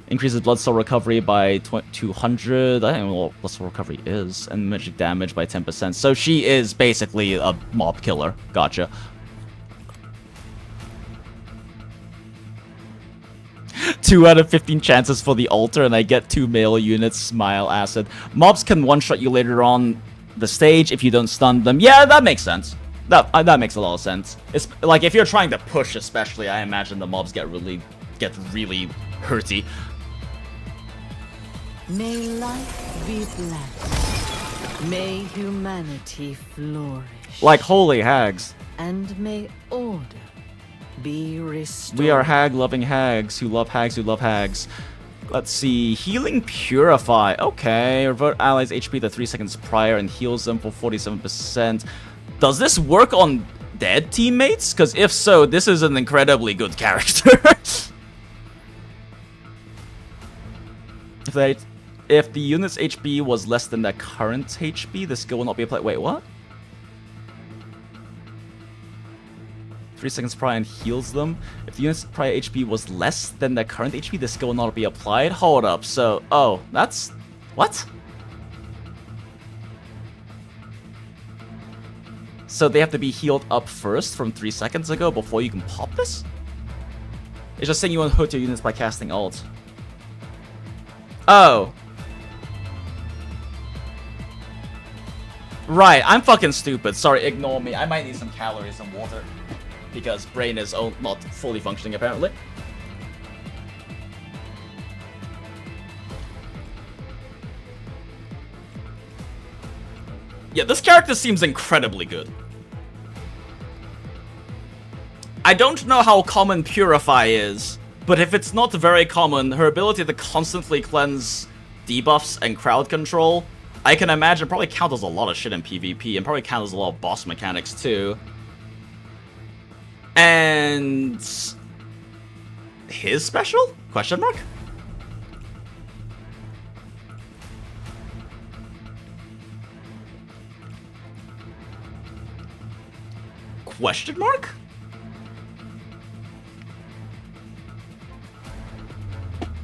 Speaker 1: Increases blood cell recovery by 200. I don't know what blood cell recovery is. And magic damage by 10%. So she is basically a mob killer. Gotcha. Two out of 15 chances for the altar, and I get 2 male units. Smile, Acid. Mobs can one-shot you later on the stage if you don't stun them. Yeah, that makes sense. That makes a lot of sense. It's like if you're trying to push, especially, I imagine the mobs get really hurty.
Speaker 11: May life be blessed. May humanity flourish.
Speaker 1: Like holy hags.
Speaker 11: And may order be restored.
Speaker 1: We are hag-loving hags who love hags who love hags. Let's see. Healing Purify. Okay. Revert allies' HP to 3 seconds prior and heals them for 47%. Does this work on dead teammates? Because if so, this is an incredibly good character. If the unit's HP was less than their current HP, this skill will not be applied. Wait, what? 3 seconds prior and heals them. If the unit's prior HP was less than their current HP, this skill will not be applied. Hold up. So, oh, that's... What? So they have to be healed up first from 3 seconds ago before you can pop this? It's just saying you won't hurt your units by casting ult. Oh. Right, I'm fucking stupid. Sorry, ignore me. I might need some calories and water. Because brain is not fully functioning, apparently. Yeah, this character seems incredibly good. I don't know how common Purify is, but if it's not very common, her ability to constantly cleanse debuffs and crowd control I can imagine probably counters a lot of shit in PvP and probably counters a lot of boss mechanics too. And his special? Question mark? Question mark?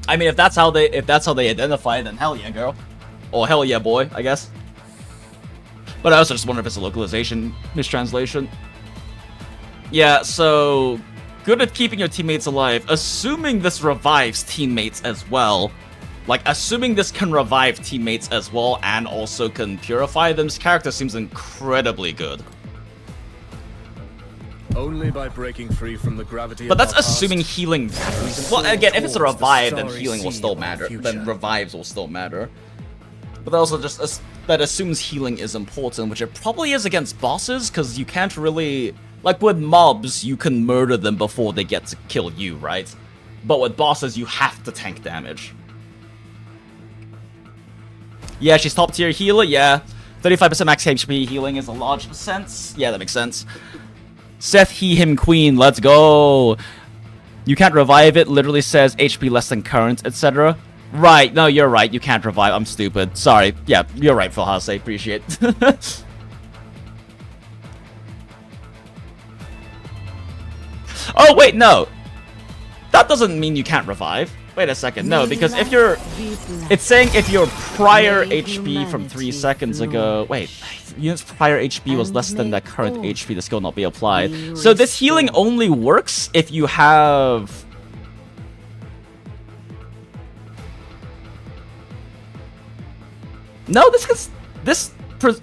Speaker 1: I mean, if that's how they identify it, then hell yeah, girl. Or hell yeah, boy, I guess. But I also just wonder if it's a localization mistranslation. Yeah, so good at keeping your teammates alive. Assuming this revives teammates as well. Like, assuming this can revive teammates as well and also can purify them, this character seems incredibly good.
Speaker 2: Only by breaking free from the gravity.
Speaker 1: But that's assuming healing matters. Well, again, if it's a revive, then healing will still matter. Then revives will still matter. But that also just that assumes healing is important, which it probably is against bosses, because you can't really... Like, with mobs, you can murder them before they get to kill you, right? But with bosses, you have to tank damage. Yeah, she's top tier healer, yeah. 35% max HP healing is a large percent. Yeah, that makes sense. Seth, he, him, queen, let's go. You can't revive it, literally says HP less than current, etc. Right, no, you're right, you can't revive, I'm stupid. Sorry, yeah, you're right, Phil House, I appreciate it. Oh, wait, no. That doesn't mean you can't revive. Wait a second, no, because if you're... It's saying if your prior HP from 3 seconds ago... Wait, unit's prior HP was less than the current HP, the skill not be applied. So this healing only works if you have... No,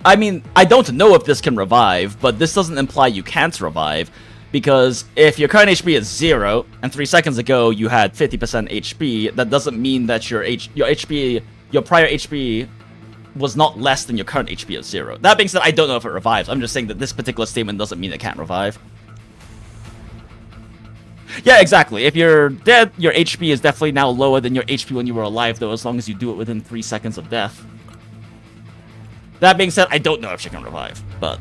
Speaker 1: I mean, I don't know if this can revive, but this doesn't imply you can't revive. Because if your current HP is 0, and 3 seconds ago you had 50% HP, that doesn't mean that your prior HP was not less than your current HP of 0. That being said, I don't know if it revives. I'm just saying that this particular statement doesn't mean it can't revive. Yeah, exactly. If you're dead, your HP is definitely now lower than your HP when you were alive, though, as long as you do it within 3 seconds of death. That being said, I don't know if she can revive, but...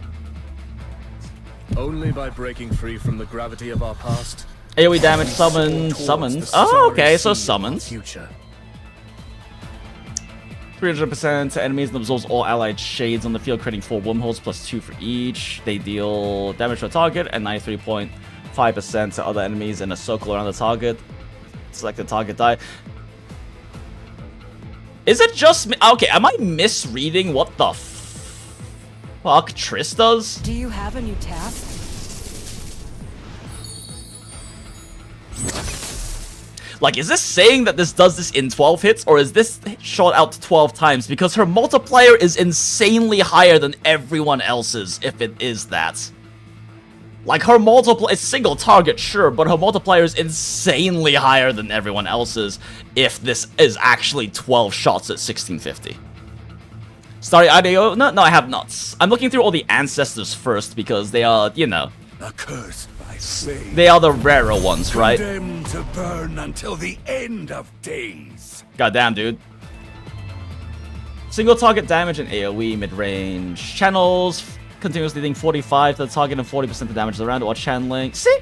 Speaker 2: Only by breaking free from the gravity of our past.
Speaker 1: AoE damage, summons. Oh, okay, so summons. 300% to enemies and absorbs all allied shades on the field, creating 4 wormholes plus 2 for each. They deal damage to a target and 93.5% to other enemies in a circle around the target. Select the target die. Is it just me? Okay, am I misreading what the fuck Triss does?
Speaker 8: Do you have a new task?
Speaker 1: Like, is this saying that this does this in 12 hits, or is this shot out to 12 times? Because her multiplier is insanely higher than everyone else's, if it is that. Like, her multiplier is single target, sure, but her multiplier is insanely higher than everyone else's if this is actually 12 shots at 1650. Sorry, IDO? No, I have not. I'm looking through all the ancestors first because they are, you know...
Speaker 4: Accursed by flame.
Speaker 1: They are the rarer ones, right?
Speaker 4: Condemned to burn until the end of days.
Speaker 1: Goddamn, dude. Single target damage and AoE mid-range. Channels continuously dealing 45 to the target and 40% of damage around it while channeling. See?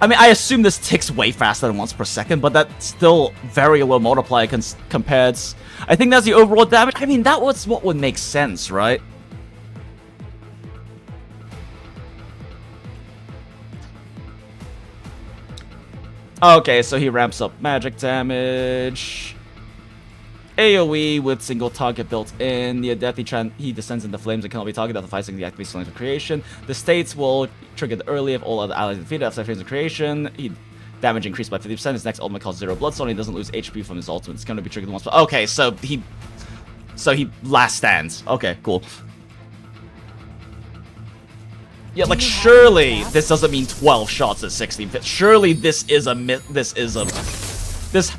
Speaker 1: I mean, I assume this ticks way faster than once per second, but that's still very low multiplier compared. I think that's the overall damage. I mean, that was what would make sense, right? Okay, so he ramps up magic damage. AoE with single target built in. Near death, he descends into flames and cannot be targeted after fighting the activates flames of creation. The states will trigger early if all other allies defeated after flames of creation. Damage increased by 50%. His next ultimate costs 0 bloodstone. He doesn't lose HP from his ultimate. It's going to be triggered once. Okay, so he last stands. Okay, cool. Yeah, like surely this doesn't mean 12 shots at 16. Surely this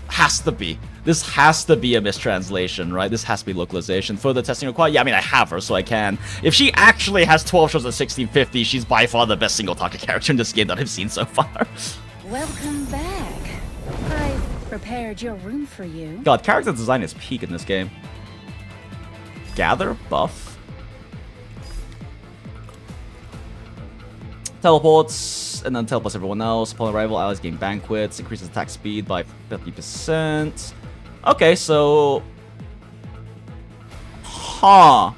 Speaker 1: has to be. This has to be a mistranslation, right? This has to be localization. Further testing required? Yeah, I mean, I have her, so I can. If she actually has 12 shots at 1650, she's by far the best single target character in this game that I've seen so far.
Speaker 16: Welcome back. I've prepared your room for you.
Speaker 1: God, character design is peak in this game. Gather buff. Teleports, and then teleports everyone else. Upon arrival, allies gain banquets, increases attack speed by 50%. Okay, so... Huh.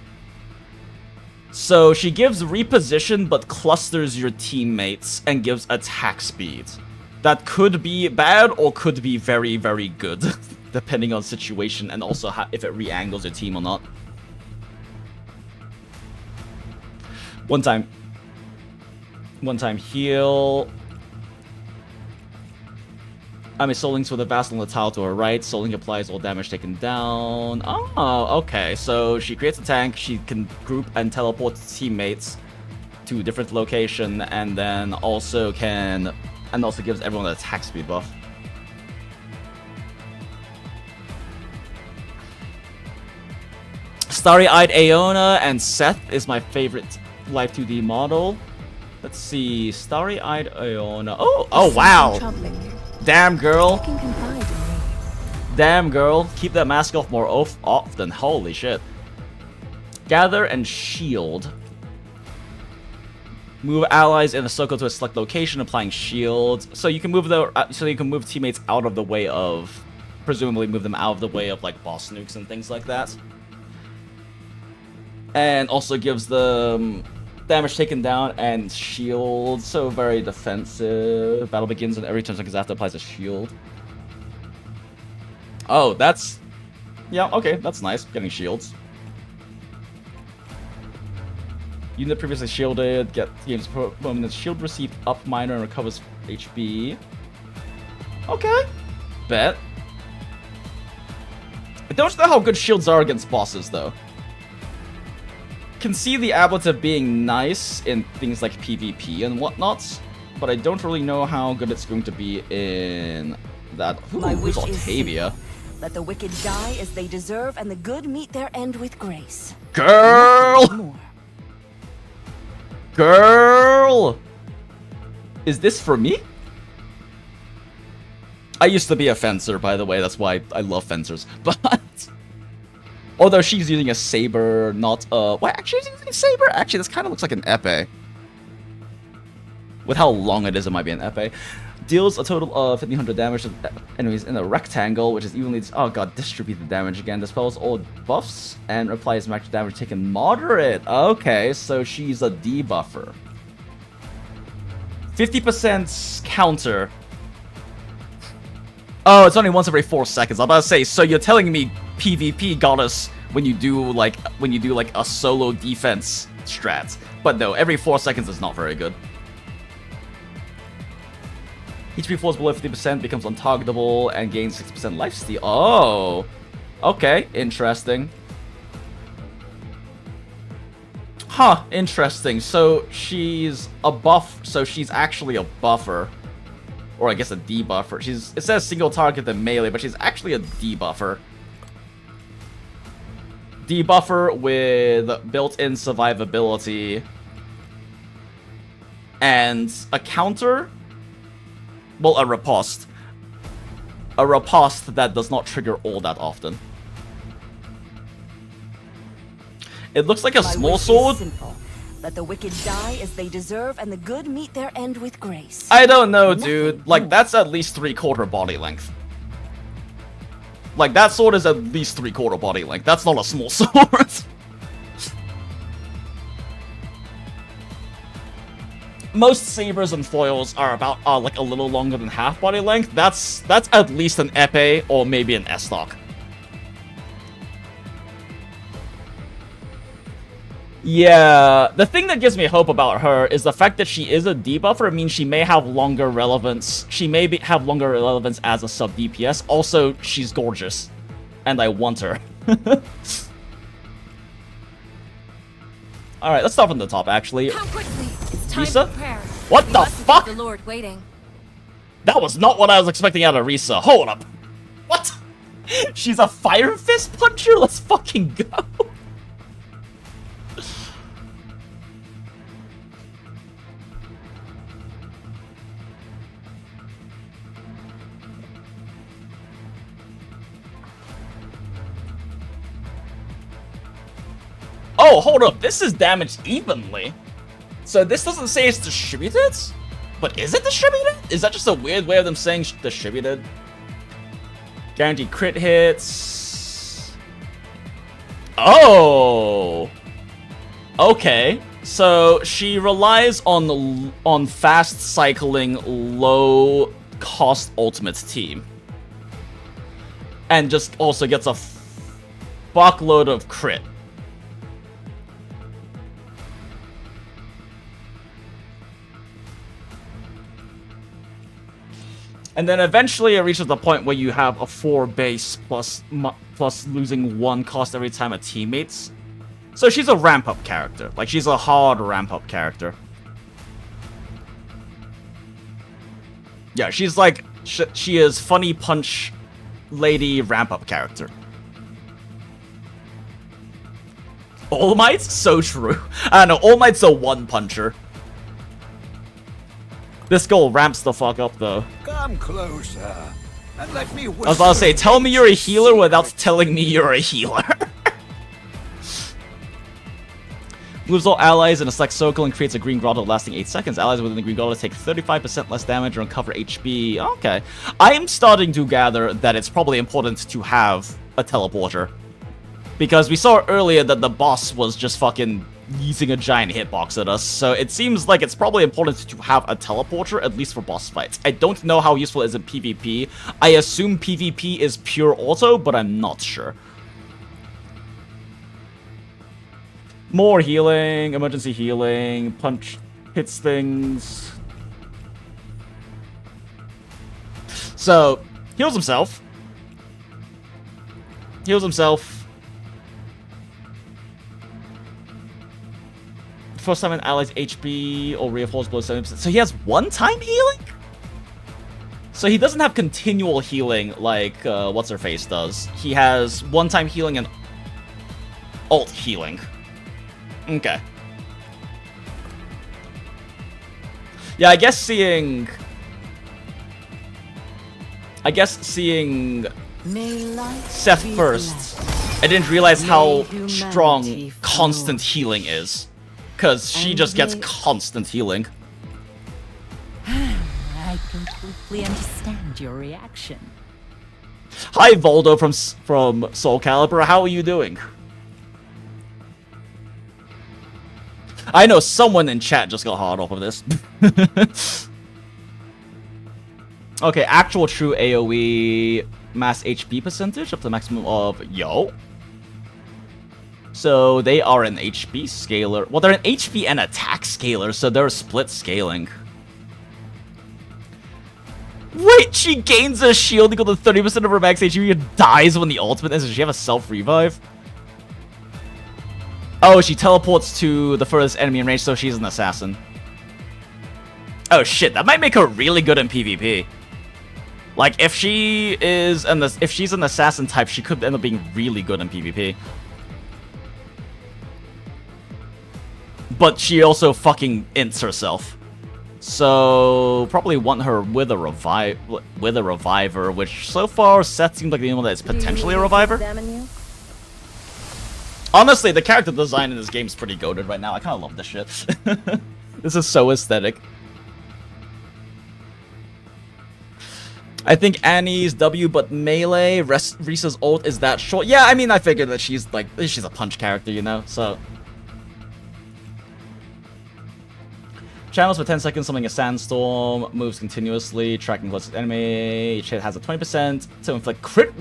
Speaker 1: So she gives reposition, but clusters your teammates and gives attack speed. That could be bad or could be very, very good, depending on situation and also if it re-angles your team or not. One time heal. I mean, Soul Links with a Vassal on the tile to her right. Soul Link applies all damage taken down. Oh, okay. So she creates a tank. She can group and teleport teammates to a different location, and then also gives everyone an attack speed buff. Starry-Eyed Aeona and Seth is my favorite Live 2D model. Let's see, Starry-Eyed Aeona. Oh wow! Damn girl. Damn girl. Keep that mask off more often. Holy shit. Gather and shield. Move allies in a circle to a select location, applying shields. So you can move teammates out of the way of, presumably move them out of the way of like boss nukes and things like that. And also gives them damage taken down and shield, so very defensive. Battle begins and every turn because after applies a shield. Oh, that's... Yeah, okay, that's nice, getting shields. Unit previously shielded, gains permanent shield receipt up minor and recovers HP. Okay, bet. I don't know how good shields are against bosses though. Can see the ablative being nice in things like PvP and whatnot, but I don't really know how good it's going to be in that. Ooh, who's Octavia?
Speaker 17: Let the wicked die as they deserve, and the good meet their end with grace.
Speaker 1: Girl! Girl! Is this for me? I used to be a fencer, by the way, that's why I love fencers, but... Although she's using a saber, not a... Why, actually she's using a saber? Actually, this kind of looks like an epee. With how long it is, it might be an epee. Deals a total of 1500 damage to enemies in a rectangle, which is evenly... Oh god, distribute the damage again. Dispels all buffs and applies max damage taken moderate. Okay, so she's a debuffer. 50% counter. Oh, it's only once every 4 seconds. I'm about to say, so you're telling me PvP got us when you do like a solo defense strat. But no, every 4 seconds is not very good. HP falls below 50%, becomes untargetable, and gains 60% lifesteal. Oh! Okay, interesting. Huh, interesting. So she's a buff, so she's actually a buffer. Or I guess a debuffer. It says single target than melee, but she's actually a debuffer. Debuffer with built-in survivability. And a counter? Well, a riposte. A riposte that does not trigger all that often. It looks like a small sword.
Speaker 17: Let the wicked die as they deserve, and the good meet their end with grace.
Speaker 1: I don't know, dude. Like, that's at least 3/4 body length. Like, that sword is at least 3/4 body length. That's not a small sword. Most sabers and foils are about, like, a little longer than half body length. That's at least an epee or maybe an S-stock. Yeah, the thing that gives me hope about her is the fact that she is a debuffer. It means she may have longer relevance. She may have longer relevance as a sub DPS. Also, she's gorgeous, and I want her. All right, let's start from the top. Actually,
Speaker 18: Come quickly. It's time
Speaker 1: Risa?
Speaker 18: for prayer.
Speaker 1: What
Speaker 18: We
Speaker 1: the
Speaker 18: mustn't keep
Speaker 1: fuck?
Speaker 18: The Lord waiting.
Speaker 1: That was not what I was expecting out of Risa. Hold up. What? She's a fire fist puncher? Let's fucking go. Oh, hold up. This is damaged evenly. So this doesn't say it's distributed? But is it distributed? Is that just a weird way of them saying distributed? Guaranteed crit hits. Oh. Okay. So she relies on fast cycling, low cost ultimate team. And just also gets a fuckload of crit. And then eventually it reaches the point where you have a 4 base plus losing 1 cost every time a teammates. So she's a ramp-up character. Like, she's a hard ramp-up character. Yeah, she's like... She is funny punch lady ramp-up character. All Might's so true. I don't know, All Might's a one-puncher. This girl ramps the fuck up, though.
Speaker 4: Come closer, and let me
Speaker 1: I was about to say, tell me you're a healer without telling me you're a healer. Moves all allies in a select circle and creates a green grotto lasting 8 seconds. Allies within the green grotto take 35% less damage and recover HP. Okay. I am starting to gather that it's probably important to have a teleporter. Because we saw earlier that the boss was just fucking using a giant hitbox at us, so it seems like it's probably important to have a teleporter, at least for boss fights. I don't know how useful it is in PvP. I assume PvP is pure auto, but I'm not sure. More healing, emergency healing, punch hits things. So, heals himself. Heals himself. First time an ally's HP or reinforced below 70%. So he has one-time healing? So he doesn't have continual healing like What's-Her-Face does. He has one-time healing and ult healing. Okay. Yeah, I guess seeing Seth first, I didn't realize how strong constant healing is. Because she just gets constant healing.
Speaker 19: I completely understand your reaction.
Speaker 1: Hi, Voldo from Soul Calibur. How are you doing? I know someone in chat just got hard off of this. Okay, actual true AoE mass HP percentage up to the maximum of... Yo. So they are an HP scaler. Well, they're an HP and attack scaler, so they're split scaling. Wait, she gains a shield equal to 30% of her max HP and dies when the ultimate ends. Does she have a self-revive? Oh, she teleports to the furthest enemy in range, so she's an assassin. Oh shit, that might make her really good in PvP. Like, if she's an assassin type, she could end up being really good in PvP. But she also fucking ints herself. So probably want her with a reviver, which so far Seth seems like the only one that is potentially a reviver. Honestly, the character design in this game is pretty goated right now. I kind of love this shit. This is so aesthetic. I think Annie's W, but melee. Risa's ult is that short. Yeah, I mean, I figured that she's a punch character, you know, so. Channels for 10 seconds, summoning a sandstorm, moves continuously, tracking closest enemy. Each hit has a 20% to inflict crit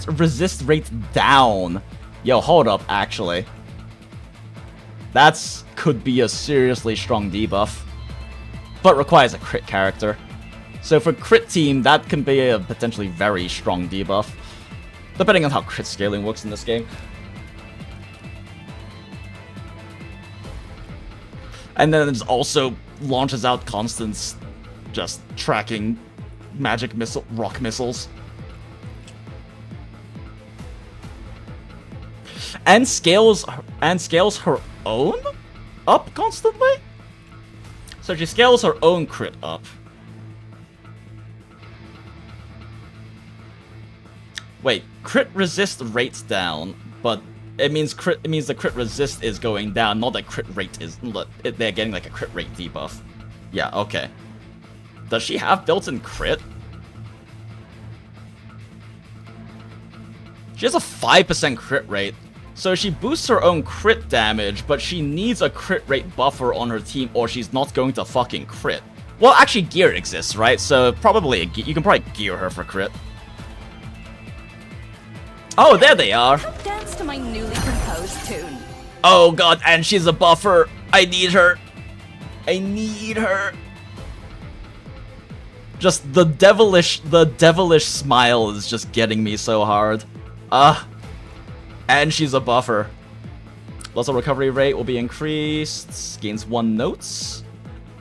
Speaker 1: resist rate down. Yo, hold up, actually. That's could be a seriously strong debuff, but requires a crit character. So for crit team, that can be a potentially very strong debuff, depending on how crit scaling works in this game. And then it also launches out constants, just tracking magic rock missiles. And scales her own up constantly? So she scales her own crit up. Wait, crit resist rates down, but It means the crit resist is going down, not that crit rate is. They're getting like a crit rate debuff. Yeah, okay. Does she have built-in crit? She has a 5% crit rate. So she boosts her own crit damage, but she needs a crit rate buffer on her team or she's not going to fucking crit. Well, actually gear exists, right? So probably you can probably gear her for crit. Oh, there they are.
Speaker 17: Dance to my newly composed tune.
Speaker 1: Oh god, and she's a buffer. I need her. I need her. Just the devilish smile is just getting me so hard. And she's a buffer. Loss of recovery rate will be increased. Gains 1 notes.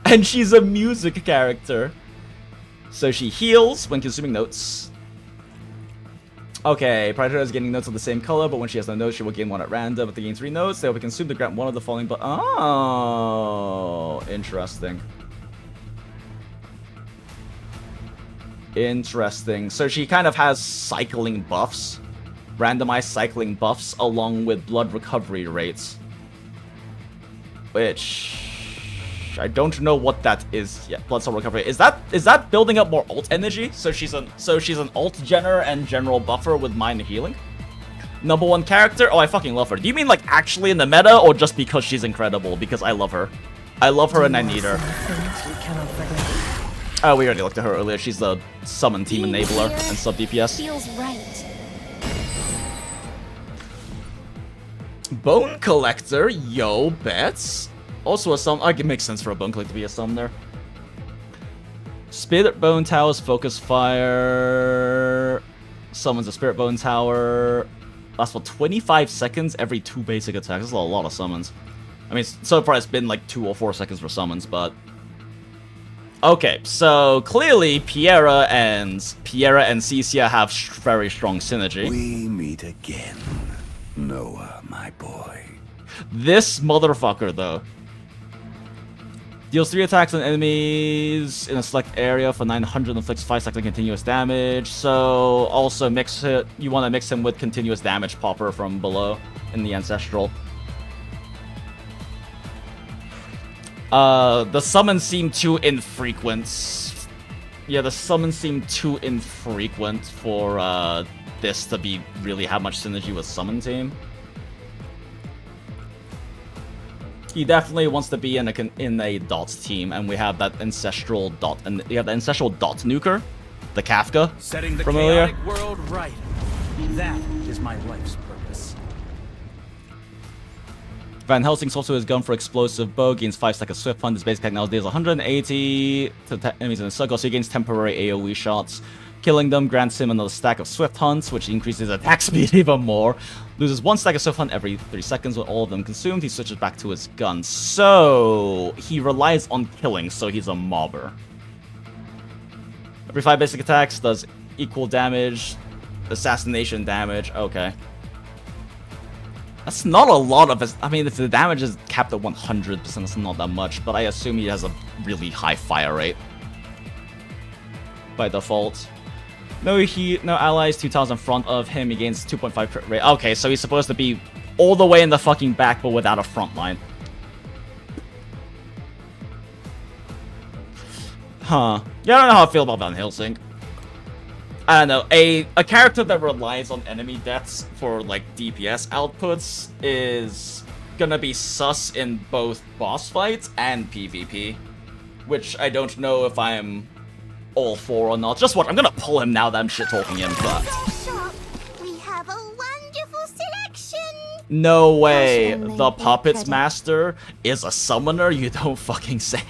Speaker 1: And she's a music character. So she heals when consuming notes. Okay, Predator is getting notes of the same color, but when she has no notes, she will gain 1 at random. If they gain 3 notes, they will be consumed to grant 1 of the following. But oh, interesting. Interesting. So she kind of has cycling buffs. Randomized cycling buffs along with blood recovery rates. Which I don't know what that is yet. Blood cell recovery. Is that building up more ult energy? So she's an ult genner and general buffer with minor healing? Number 1 character? Oh, I fucking love her. Do you mean like actually in the meta or just because she's incredible? Because I love her. I love her and I need her. Oh, we already looked at her earlier. She's the summon team enabler and sub DPS.
Speaker 6: Feels right.
Speaker 1: Bone Collector, yo, bets. Also a summon. It makes sense for a Bone Collector to be a summoner. Spirit Bone Tower's Focus Fire. Summons a Spirit Bone Tower. Lasts for 25 seconds every 2 basic attacks. That's a lot of summons. I mean, so far it's been like 2 or 4 seconds for summons, but... Okay, so clearly Piera and Cecia have very strong synergy.
Speaker 4: We meet again, Noah, my boy.
Speaker 1: This motherfucker, though. Deals 3 attacks on enemies in a select area for 900 and inflicts 5 seconds continuous damage. So, also mix it. You want to mix him with continuous damage popper from below in the Ancestral. The summons seem too infrequent. Yeah, the summons seem too infrequent for this to be really have much synergy with summon team. He definitely wants to be in a dot team, and we have that ancestral dot, and we have the ancestral dot nuker, the Kafka
Speaker 20: Setting the
Speaker 1: from earlier.
Speaker 20: chaotic world right. That is my life's purpose.
Speaker 1: Van Helsing's also his gun for explosive bow, gains 5 seconds swift hunt. His base attack now deals 180 to enemies in a circle, so he gains temporary AoE shots. Killing them grants him another stack of swift hunts, which increases attack speed even more. Loses 1 stack of swift hunt every 3 seconds. With all of them consumed, he switches back to his gun. So he relies on killing, so he's a mobber. Every 5 basic attacks does equal damage, assassination damage. Okay. That's not a lot of his. I mean, if the damage is capped at 100%, it's not that much, but I assume he has a really high fire rate by default. No allies 2 tiles in front of him. He gains 2.5 crit rate. Okay, so he's supposed to be all the way in the fucking back, but without a front line. Huh. Yeah, I don't know how I feel about Van Helsing. I don't know. A character that relies on enemy deaths for, like, DPS outputs is gonna be sus in both boss fights and PvP. Which I don't know if I'm all for or not. Just watch. I'm gonna pull him now that I'm shit-talking him, but...
Speaker 6: We have a wonderful selection.
Speaker 1: No way. The Puppets Master is a summoner? You don't fucking say.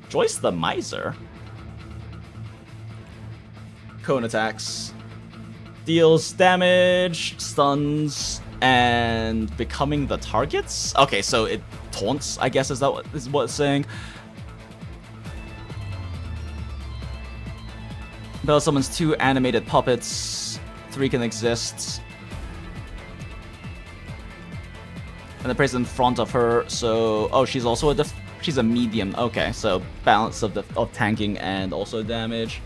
Speaker 1: Joyce the Miser. Cone attacks. Deals damage, stuns, and becoming the targets? Okay, so it taunts, I guess is what it's saying. Bella summons 2 animated puppets. 3 can exist. And the person in front of her, so... Oh, she's also she's a medium. Okay, so balance of tanking and also damage.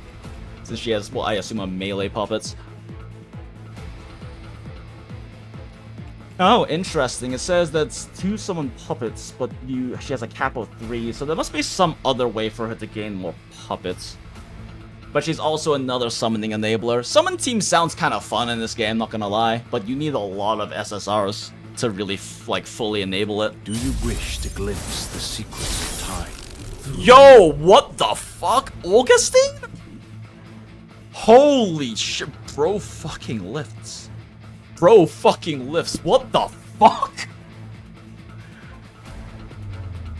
Speaker 1: Since she has, well, I assume a melee puppets. Oh, interesting. It says that's 2 summon puppets, but she has a cap of 3, so there must be some other way for her to gain more puppets. But she's also another summoning enabler. Summon team sounds kind of fun in this game, not gonna lie, but you need a lot of SSRs to really, fully enable it.
Speaker 10: Do you wish to glimpse the secrets of time?
Speaker 1: Yo, what the fuck? Augustine? Holy shit, bro fucking lifts. Bro fucking lifts, what the fuck?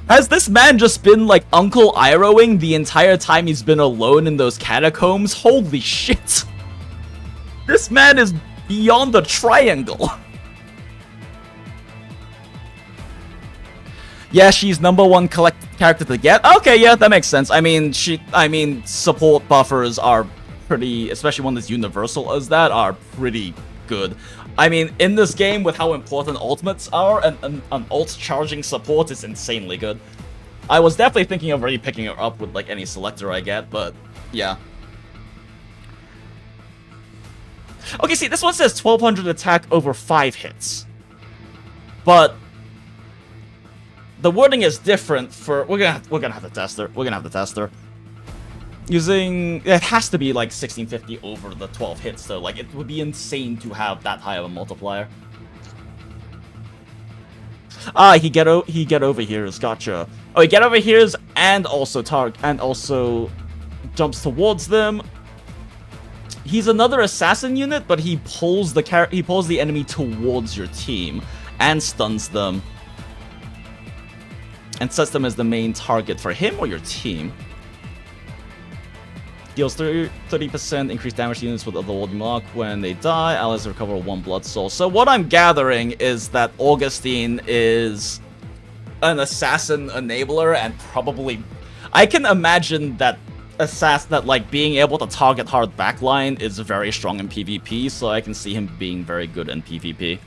Speaker 1: Has this man just been like Uncle Irohing the entire time he's been alone in those catacombs? Holy shit. This man is beyond the triangle. Yeah, she's #1 character to get. Okay, yeah, that makes sense. I mean, support buffers are pretty, especially one that's universal as that, are pretty good. I mean, in this game, with how important ultimates are, an ult charging support is insanely good. I was definitely thinking of already picking her up with, like, any selector I get, but, yeah. Okay, see, this one says 1200 attack over 5 hits. But the wording is different for... We're gonna have to test her. We're gonna have to test her. Using... It has to be like 1650 over the 12 hits, though. Like, it would be insane to have that high of a multiplier. Ah, he get over here's. Gotcha. Oh, he get over here's and also jumps towards them. He's another assassin unit, but he pulls the enemy towards your team and stuns them and sets them as the main target for him or your team. Deals 30% increased damage to units with otherworldly mark when they die. Allies recover 1 blood soul. So what I'm gathering is that Augustine is an assassin enabler, and probably I can imagine that like being able to target hard backline is very strong in PvP, so I can see him being very good in PvP.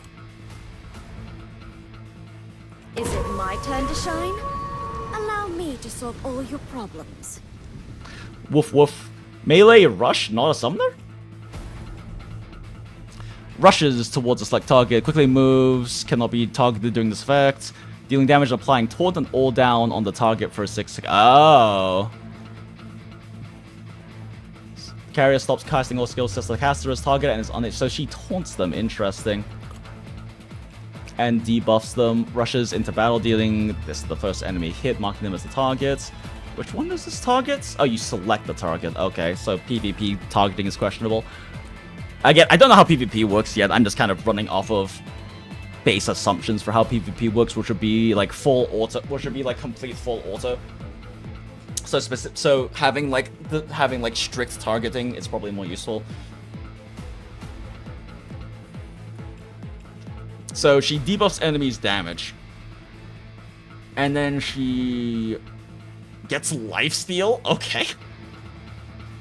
Speaker 6: Is it my turn to shine? Allow me to solve all your problems.
Speaker 1: Woof woof. Melee rush, not a summoner? Rushes towards a select target, quickly moves, cannot be targeted during this effect. Dealing damage applying taunt and all down on the target for 6 seconds. Oh. Carrier stops casting all skills, sets the caster as target and is on it. So she taunts them, interesting. And debuffs them, rushes into battle, dealing this the first enemy hit, marking them as the targets. Which one is this target? Oh, you select the target. Okay, so PvP targeting is questionable. Again, I don't know how PvP works yet. I'm just kind of running off of base assumptions for how PvP works, which would be like full auto, which would be like complete full auto. So having like strict targeting is probably more useful. So she debuffs enemies' damage, and then she gets lifesteal. Okay.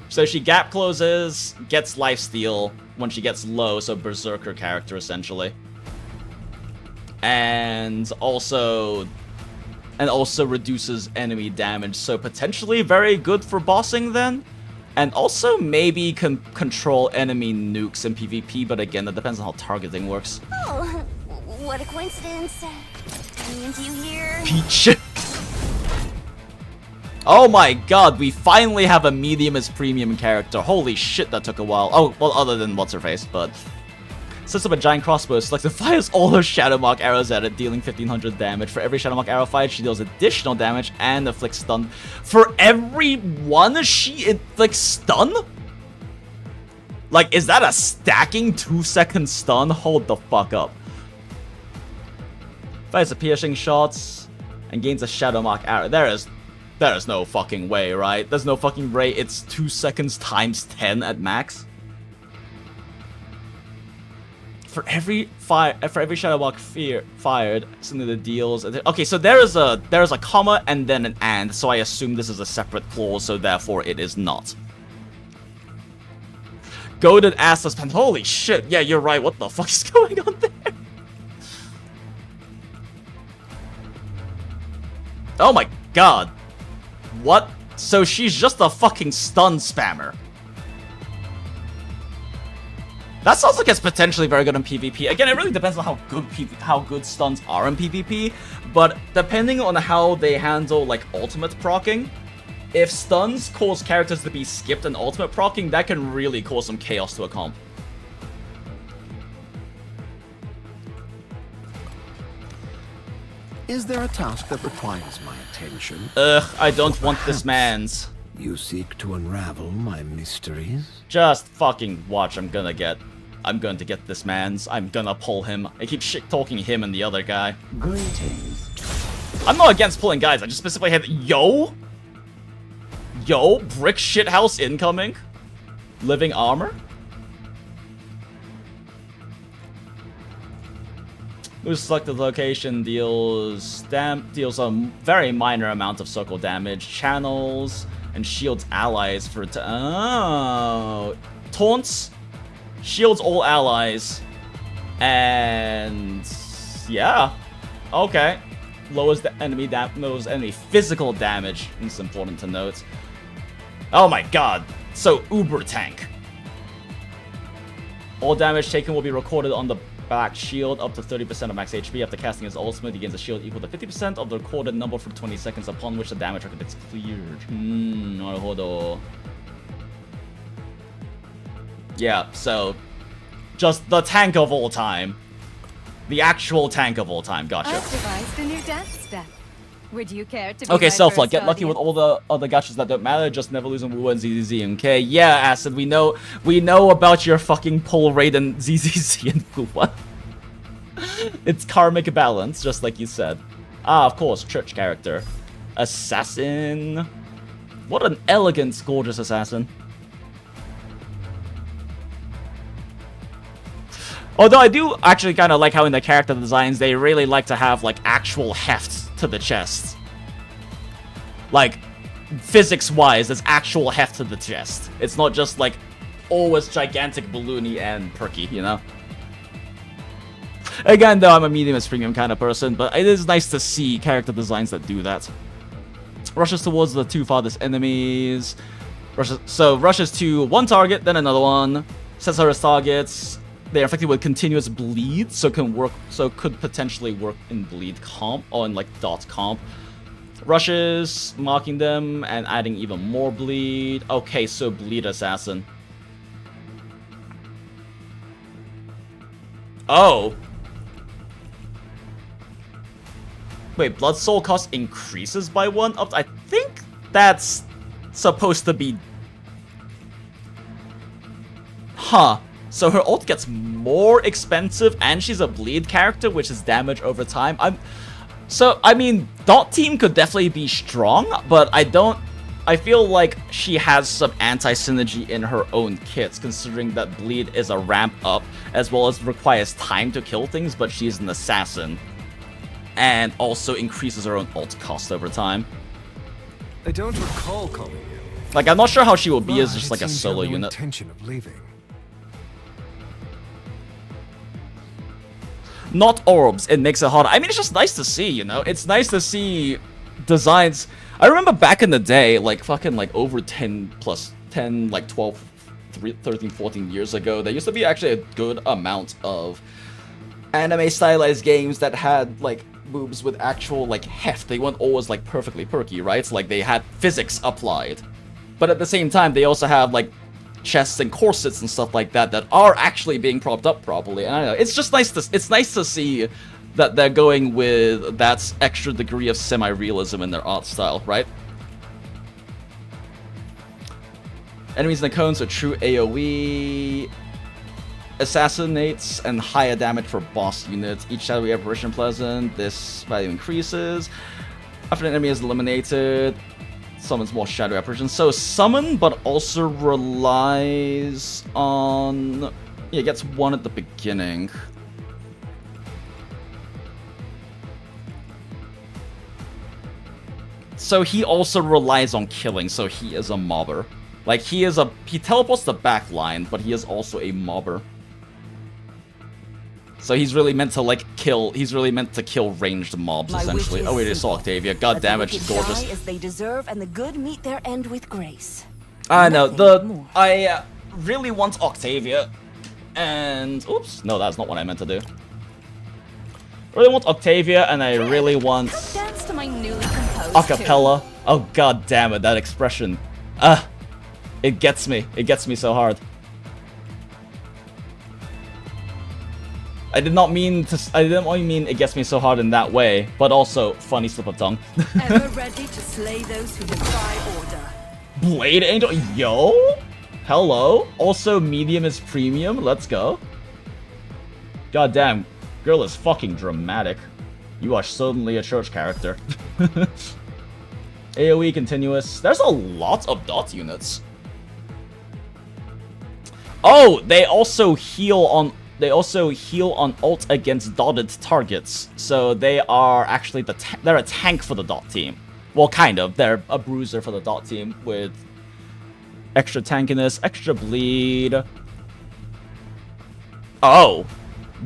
Speaker 1: So she gap closes, gets lifesteal when she gets low, so berserker character essentially. And also reduces enemy damage, so potentially very good for bossing then. And also maybe can control enemy nukes in PvP, but again, that depends on how targeting works.
Speaker 6: Oh, what a coincidence. Running into you here.
Speaker 1: Peach. Oh my god, we finally have a medium as premium character. Holy shit, that took a while. Oh, well, other than what's-her-face, but... Sets up a giant crossbow, selects and fires all her Shadowmark arrows at it, dealing 1500 damage. For every Shadowmark arrow fired, she deals additional damage and afflicts stun. For every one she inflicts stun? Like, is that a stacking 2-second stun? Hold the fuck up. Fires a piercing shots and gains a Shadowmark arrow. There is no fucking way, right? There's no fucking way it's 2 seconds times 10 at max. For every Shadowmark fired, something that deals. Okay, so there is a comma and then an and, so I assume this is a separate clause, so therefore it is not. Goaded ass suspend. Holy shit! Yeah, you're right. What the fuck is going on there? Oh my god. What? So she's just a fucking stun spammer. That sounds like it's potentially very good in PvP. Again, it really depends on how good stuns are in PvP, but depending on how they handle like ultimate proccing, if stuns cause characters to be skipped in ultimate proccing, that can really cause some chaos to a comp.
Speaker 13: Is there a task that requires my attention?
Speaker 1: Ugh, I don't want this man's.
Speaker 13: You seek to unravel my mysteries?
Speaker 1: Just fucking watch. I'm going to get this man's. I'm gonna pull him. I keep shit-talking him and the other guy.
Speaker 11: Greetings.
Speaker 1: I'm not against pulling guys. I just specifically had Yo, brick shithouse incoming. Living armor. Who's selected location deals a very minor amount of circle damage, channels, and shields allies for taunts. Shields all allies, and yeah, okay. Lowers the enemy physical damage. It's important to note. Oh my god! So uber tank. All damage taken will be recorded on the back shield up to 30% of max HP. After casting his ultimate, he gains a shield equal to 50% of the recorded number for 20 seconds, upon which the damage record is cleared. Naruhodo. Yeah, so just the tank of all time. The actual tank of all time. Gotcha.
Speaker 15: I've devised a new dance step. Would you care to be
Speaker 1: Okay,
Speaker 15: my
Speaker 1: self-luck.
Speaker 15: first
Speaker 1: Get lucky with all the other gachas that don't matter. Just never lose on Wu and ZZZ. Okay, yeah, Acid. We know about your fucking pull rate and ZZZ and Wu. It's karmic balance, just like you said. Ah, of course, church character, assassin. What an elegant, gorgeous assassin. Although I do actually kind of like how in the character designs they really like to have like actual heft to the chest. Like, physics-wise, there's actual heft to the chest. It's not just like always gigantic, balloony, and perky, you know? Again, though, I'm a medium premium kind of person, but it is nice to see character designs that do that. Rushes towards the two farthest enemies. Rushes to one target, then another one. Sets her as targets. They are affected with continuous bleed, so could potentially work in bleed comp, or in like dot comp. Rushes, marking them, and adding even more bleed. Okay, so bleed assassin. Oh. Wait, blood soul cost increases by 1 up. I think that's supposed to be. Huh. So her ult gets more expensive, and she's a bleed character, which is damage over time. I mean, Dot Team could definitely be strong, but I feel like she has some anti-synergy in her own kits, considering that bleed is a ramp up, as well as requires time to kill things, but she's an assassin. And also increases her own ult cost over time.
Speaker 2: I don't recall calling you.
Speaker 1: Like, I'm not sure how she will be as just like a solo unit.
Speaker 2: Intention of leaving.
Speaker 1: Not orbs, it makes it harder. I mean, it's just nice to see, you know? It's nice to see designs. I remember back in the day, like fucking like over 10, like 12, 13, 14 years ago, there used to be actually a good amount of anime stylized games that had like moves with actual like heft. They weren't always like perfectly perky, right? So, like they had physics applied. But at the same time, they also have like chests and corsets and stuff like that that are actually being propped up properly. And I don't know, it's just nice to see that they're going with that extra degree of semi-realism in their art style, right? Enemies in the cones are true AoE, assassinates, and higher damage for boss units. Each shadowy apparition pleasant, this value increases. After an enemy is eliminated, summons more shadow apparitions. So summon, but also relies on... Yeah, gets one at the beginning. So he also relies on killing, so he is a mobber. Like, he teleports the back line, but he is also a mobber. So he's really meant to, like, kill ranged mobs, essentially. Oh, wait, I saw Octavia. God damn it, she's gorgeous.
Speaker 17: Die as they deserve, and the good meet their end with grace.
Speaker 1: I know, I really want Octavia. And oops, no, that's not what I meant to do. I really want Octavia, and I really want
Speaker 18: Dance to my newly composed
Speaker 1: acapella. Oh god damn it, that expression. It gets me. It gets me so hard. I didn't mean it gets me so hard in that way, but also funny slip of tongue.
Speaker 17: Ever ready to slay those who defy order.
Speaker 1: Blade Angel, yo, hello. Also, medium is premium. Let's go. God damn, girl is fucking dramatic. You are suddenly a church character. AoE continuous. There's a lot of dot units. Oh, they also heal on ult against dotted targets. So they are actually they're a tank for the dot team. Well, kind of. They're a bruiser for the dot team with extra tankiness, extra bleed. Oh,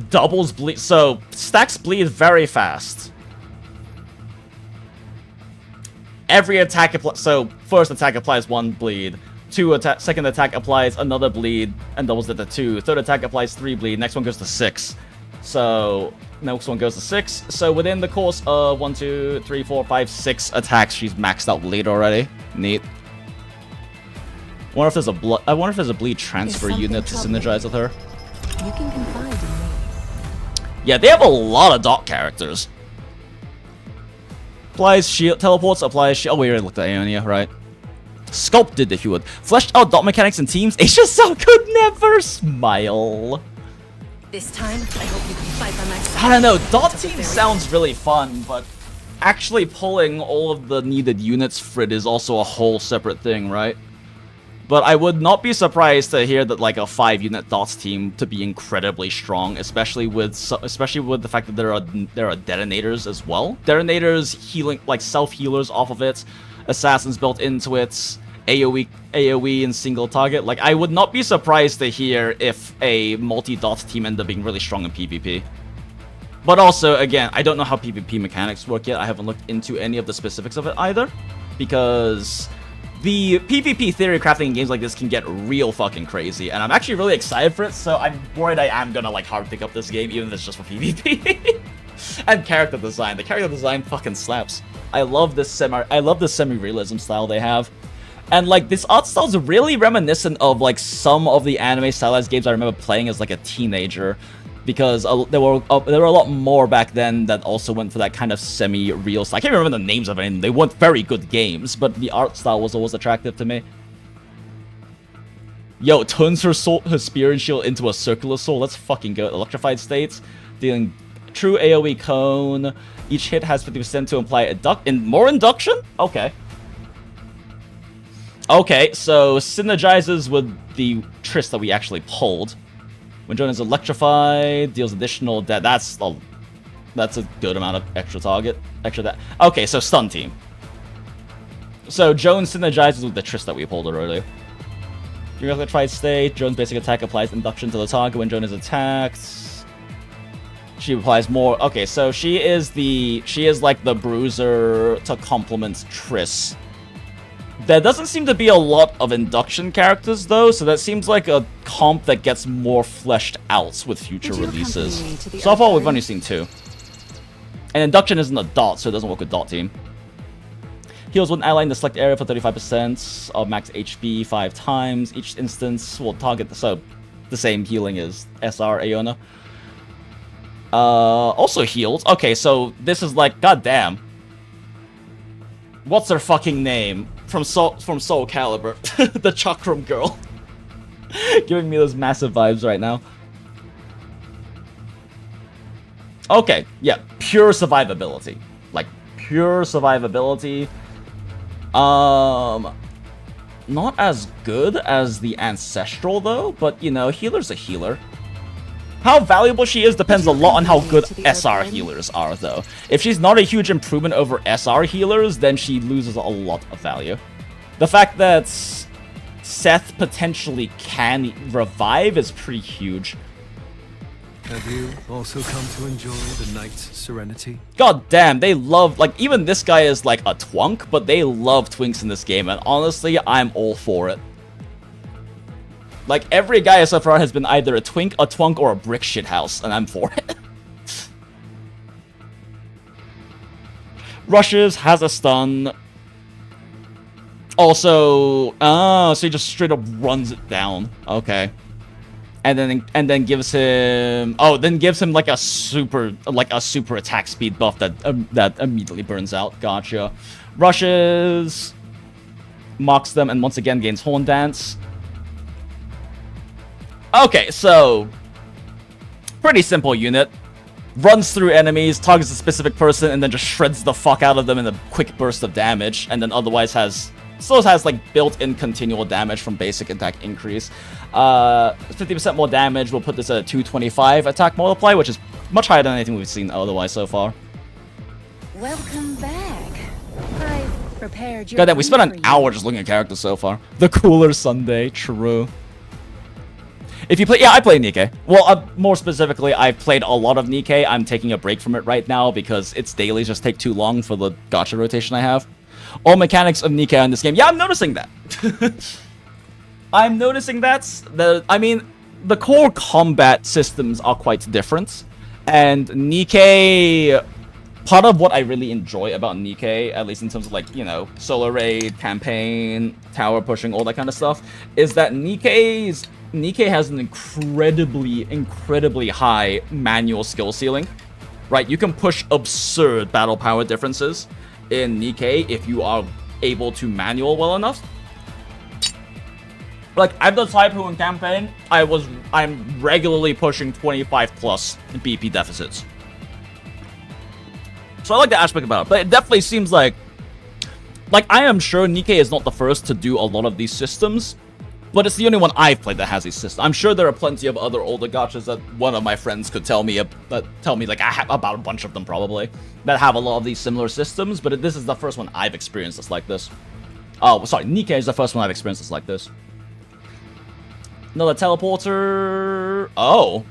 Speaker 1: doubles bleed. So stacks bleed very fast. Every attack so first attack applies 1 bleed. Second attack applies another bleed and doubles it to 2. Third attack applies 3 bleed. Next one goes to 6. So next one goes to 6. So within the course of 1, 2, 3, 4, 5, 6 attacks, she's maxed out bleed already. Neat. I wonder if there's a bleed transfer unit to synergize with her.
Speaker 9: You can confide in me.
Speaker 1: Yeah, they have a lot of dot characters. Applies shield, teleports, applies shield. Oh, we already looked at Aeonia, right? Sculpted the Heward. Fleshed out dot mechanics and teams. Asia so could never smile.
Speaker 17: This time, I hope you can fight by my side.
Speaker 1: I don't know, dot team sounds really fun, but actually pulling all of the needed units for it is also a whole separate thing, right? But I would not be surprised to hear that like a 5-unit dots team to be incredibly strong, especially with the fact that there are detonators as well. Detonators healing, like self-healers off of it, assassins built into it, AoE and single target. Like, I would not be surprised to hear if a multi-dot team ended up being really strong in PvP. But also, again, I don't know how PvP mechanics work yet. I haven't looked into any of the specifics of it either, because the PvP theory crafting in games like this can get real fucking crazy, and I'm actually really excited for it, so I'm worried I am gonna like hard pick up this game, even if it's just for PvP. And character design. The character design fucking slaps. I love this semi-realism style they have. And like this art style is really reminiscent of like some of the anime stylized games I remember playing as like a teenager, because there were a lot more back then that also went for that kind of semi-real style. I can't remember the names of any. They weren't very good games, but the art style was always attractive to me. Yo, turns her spear and shield into a circular soul. Let's fucking go. Electrified states, dealing true AoE cone. Each hit has 50% to imply more induction? Okay. Okay, so synergizes with the Triss that we actually pulled. When Joan is electrified, deals additional that's a good amount of extra Okay, so stun team. So Joan synergizes with the Triss that we pulled earlier. During electrified state, Joan's basic attack applies induction to the target when Joan is attacked. She applies more. Okay, so she is like the bruiser to complement Triss. There doesn't seem to be a lot of induction characters though, so that seems like a comp that gets more fleshed out with future releases. So far we've only seen 2. And induction isn't a dot, so it doesn't work with dot team. Heals one ally in the select area for 35% of max HP 5 times. Each instance will target the same healing as SR Aeona. Also healed. Okay, so this is like, goddamn. What's her fucking name? From Soul Calibur. The Chakram girl. Giving me those massive vibes right now. Okay, yeah. Pure survivability. Like, pure survivability. Not as good as the Ancestral, though. But, you know, healer's a healer. How valuable she is depends a lot on how good SR healers are, though. If she's not a huge improvement over SR healers, then she loses a lot of value. The fact that Seth potentially can revive is pretty huge.
Speaker 2: Have you also come to enjoy the night's serenity?
Speaker 1: God damn, they love, like, even this guy is like a twunk, but they love twinks in this game, and honestly, I'm all for it. Like, every guy so far has been either a twink, a twunk, or a brick shithouse, and I'm for it. Rushes, has a stun. Also, so he just straight up runs it down. Okay. And then gives him like a super attack speed buff that immediately burns out. Gotcha. Rushes, mocks them, and once again gains Horn Dance. Okay, so pretty simple unit. Runs through enemies, targets a specific person, and then just shreds the fuck out of them in a quick burst of damage, and then otherwise still has like built-in continual damage from basic attack increase. 50% more damage will put this at a 225 attack multiply, which is much higher than anything we've seen otherwise so far.
Speaker 16: Welcome back. I've prepared your
Speaker 1: Goddamn, we spent an
Speaker 16: food for
Speaker 1: hour just looking at characters so far. The cooler Sunday, true. If you play, yeah, I play Nikke. Well, more specifically, I've played a lot of Nikke. I'm taking a break from it right now because its dailies just take too long for the gacha rotation I have. All mechanics of Nikke in this game. Yeah, I'm noticing that. I'm noticing that. I mean, the core combat systems are quite different. And Nikke, part of what I really enjoy about Nikke, at least in terms of like, you know, solo raid, campaign, tower pushing, all that kind of stuff, is that Nikke has an incredibly high manual skill ceiling, right? You can push absurd battle power differences in Nikke if you are able to manual well enough. Like, I've done Saipu in campaign, I'm regularly pushing 25 plus BP deficits. So I like the aspect about it, but it definitely seems like I am sure Nikke is not the first to do a lot of these systems, but it's the only one I've played that has these systems. I'm sure there are plenty of other older gachas that one of my friends could tell me like I have about a bunch of them probably that have a lot of these similar systems, but this is the first one I've experienced that's like this. Oh, sorry, Nikke is the first one I've experienced that's like this. Another teleporter. Oh.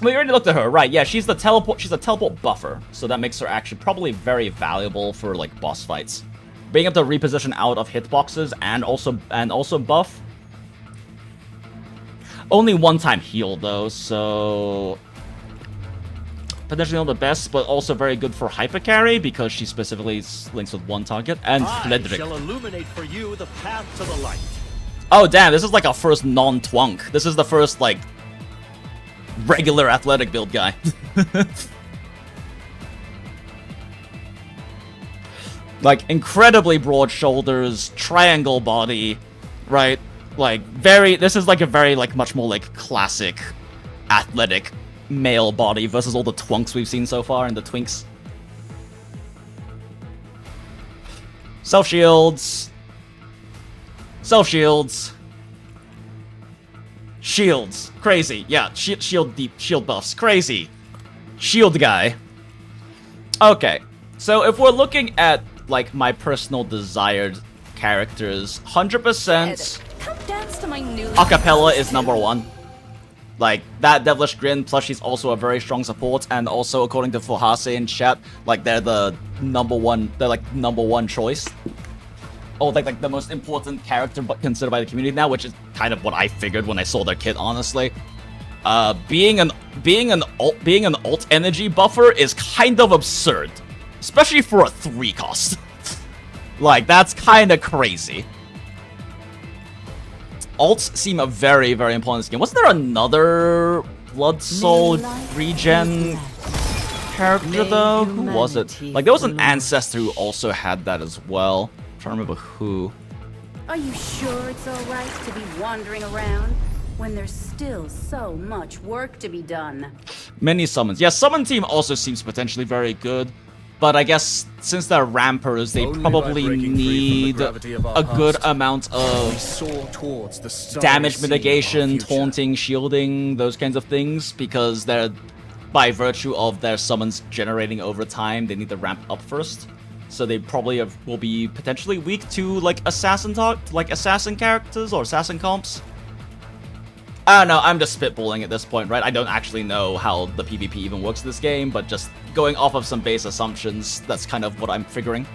Speaker 1: We already looked at her, right? Yeah, she's a teleport buffer, so that makes her actually probably very valuable for like boss fights. Being able to reposition out of hitboxes and also buff. Only one time heal though, so potentially not the best, but also very good for hyper carry because she specifically links with one target. And Frederick.
Speaker 21: I shall illuminate for you the path to the light.
Speaker 1: Oh damn, this is like our first non-twunk. This is the first like regular athletic build guy. Like incredibly broad shoulders, triangle body, right? Like this is like a very like much more like classic athletic male body versus all the twunks we've seen so far and the twinks. Self shields. Shields. Crazy. Yeah, shield buffs. Crazy. Shield guy. Okay. So if we're looking at like my personal desired characters, 100% acapella is number one. Like that devilish grin, plus she's also a very strong support, and also according to Fuhase in chat, like they're number one choice. Oh, like the most important character but considered by the community now, which is kind of what I figured when I saw their kit, honestly. Being an alt energy buffer is kind of absurd. Especially for a 3 cost. Like, that's kind of crazy. Alts seem a very, very important in this game. Wasn't there another Blood Soul regen character, though? Who was it? Like, there was an ancestor who also had that as well. I'm trying to remember who.
Speaker 16: Are you sure it's alright to be wandering around when there's still so much work to be done?
Speaker 1: Many summons. Yeah, summon team also seems potentially very good. But I guess since they're rampers, they probably need a good amount of damage mitigation, taunting, shielding, those kinds of things, because they're, by virtue of their summons generating over time, they need to ramp up first. So they probably will be potentially weak to like assassin characters or assassin comps. I don't know, I'm just spitballing at this point, right? I don't actually know how the PvP even works in this game, but just going off of some base assumptions, that's kind of what I'm figuring.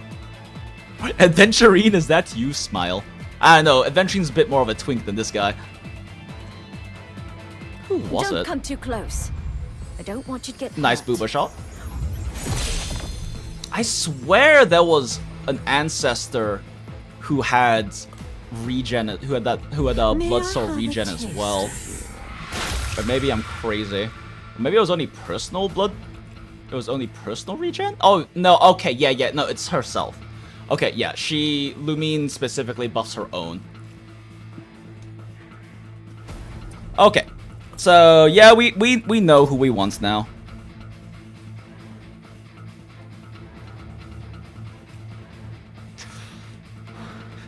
Speaker 1: Adventurine, is that you, Smile? I don't know, Adventuring's a bit more of a twink than this guy. Who was
Speaker 12: Don't
Speaker 1: it?
Speaker 12: come too close. I don't want you to get
Speaker 1: Nice
Speaker 12: hurt.
Speaker 1: booba shot. I swear there was an ancestor who had regen, who had blood soul regen as well. But maybe I'm crazy. Maybe it was only personal blood. It was only personal regen? Oh no, okay, yeah, no, it's herself. Okay, yeah, Lumine specifically buffs her own. Okay. So yeah, we know who we want now.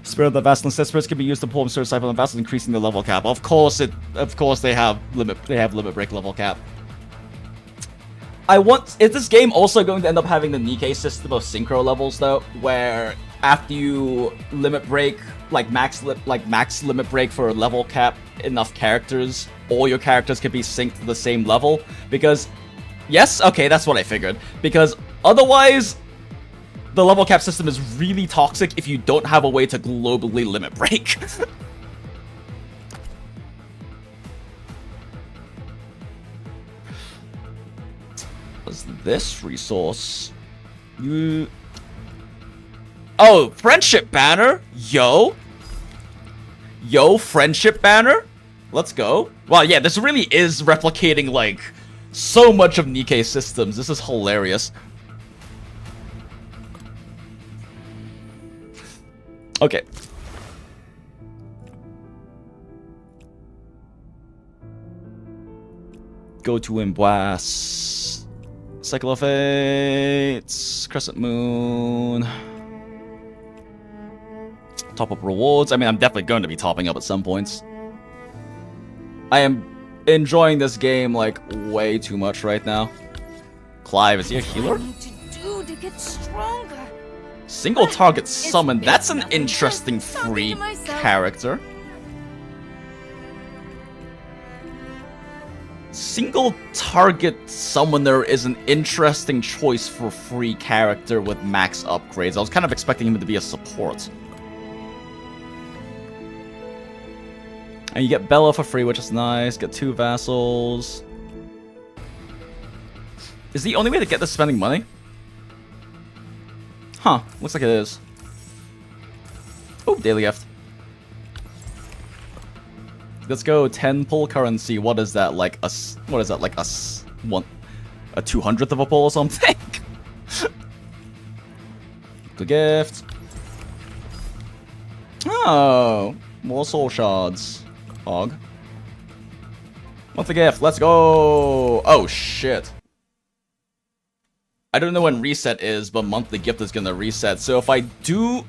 Speaker 1: Spirit of the Vessel and spirits can be used to pull certain cycle and vessels, increasing the level cap. Of course they have limit break level cap. Is this game also going to end up having the Nikkei system of synchro levels though, where after you limit break, like max limit break for a level cap enough characters, all your characters can be synced to the same level? Because yes, okay, that's what I figured. Because otherwise the level cap system is really toxic if you don't have a way to globally limit break. What's this resource? Oh, friendship banner? Yo, friendship banner? Let's go. Wow, yeah, this really is replicating, like, so much of Nikkei systems. This is hilarious. Okay. Go to Empousa. Cycle of Fates. Crescent Moon. Top up rewards. I mean, I'm definitely going to be topping up at some points. I am enjoying this game, like, way too much right now. Clive, is he a healer?
Speaker 12: To get stronger.
Speaker 1: Single target summon. That's an interesting free character. Single target summoner is an interesting choice for free character with max upgrades. I was kind of expecting him to be a support. And you get Bella for free, which is nice. Get 2 vassals. Is the only way to get this spending money? Huh, looks like it is. Oh, daily gift. Let's go 10 pull currency. What is that, like a 200th of a pull or something? Good gift. Oh, more soul shards. Hog. What's the gift? Let's go. Oh shit. I don't know when reset is, but monthly gift is gonna reset. So if I do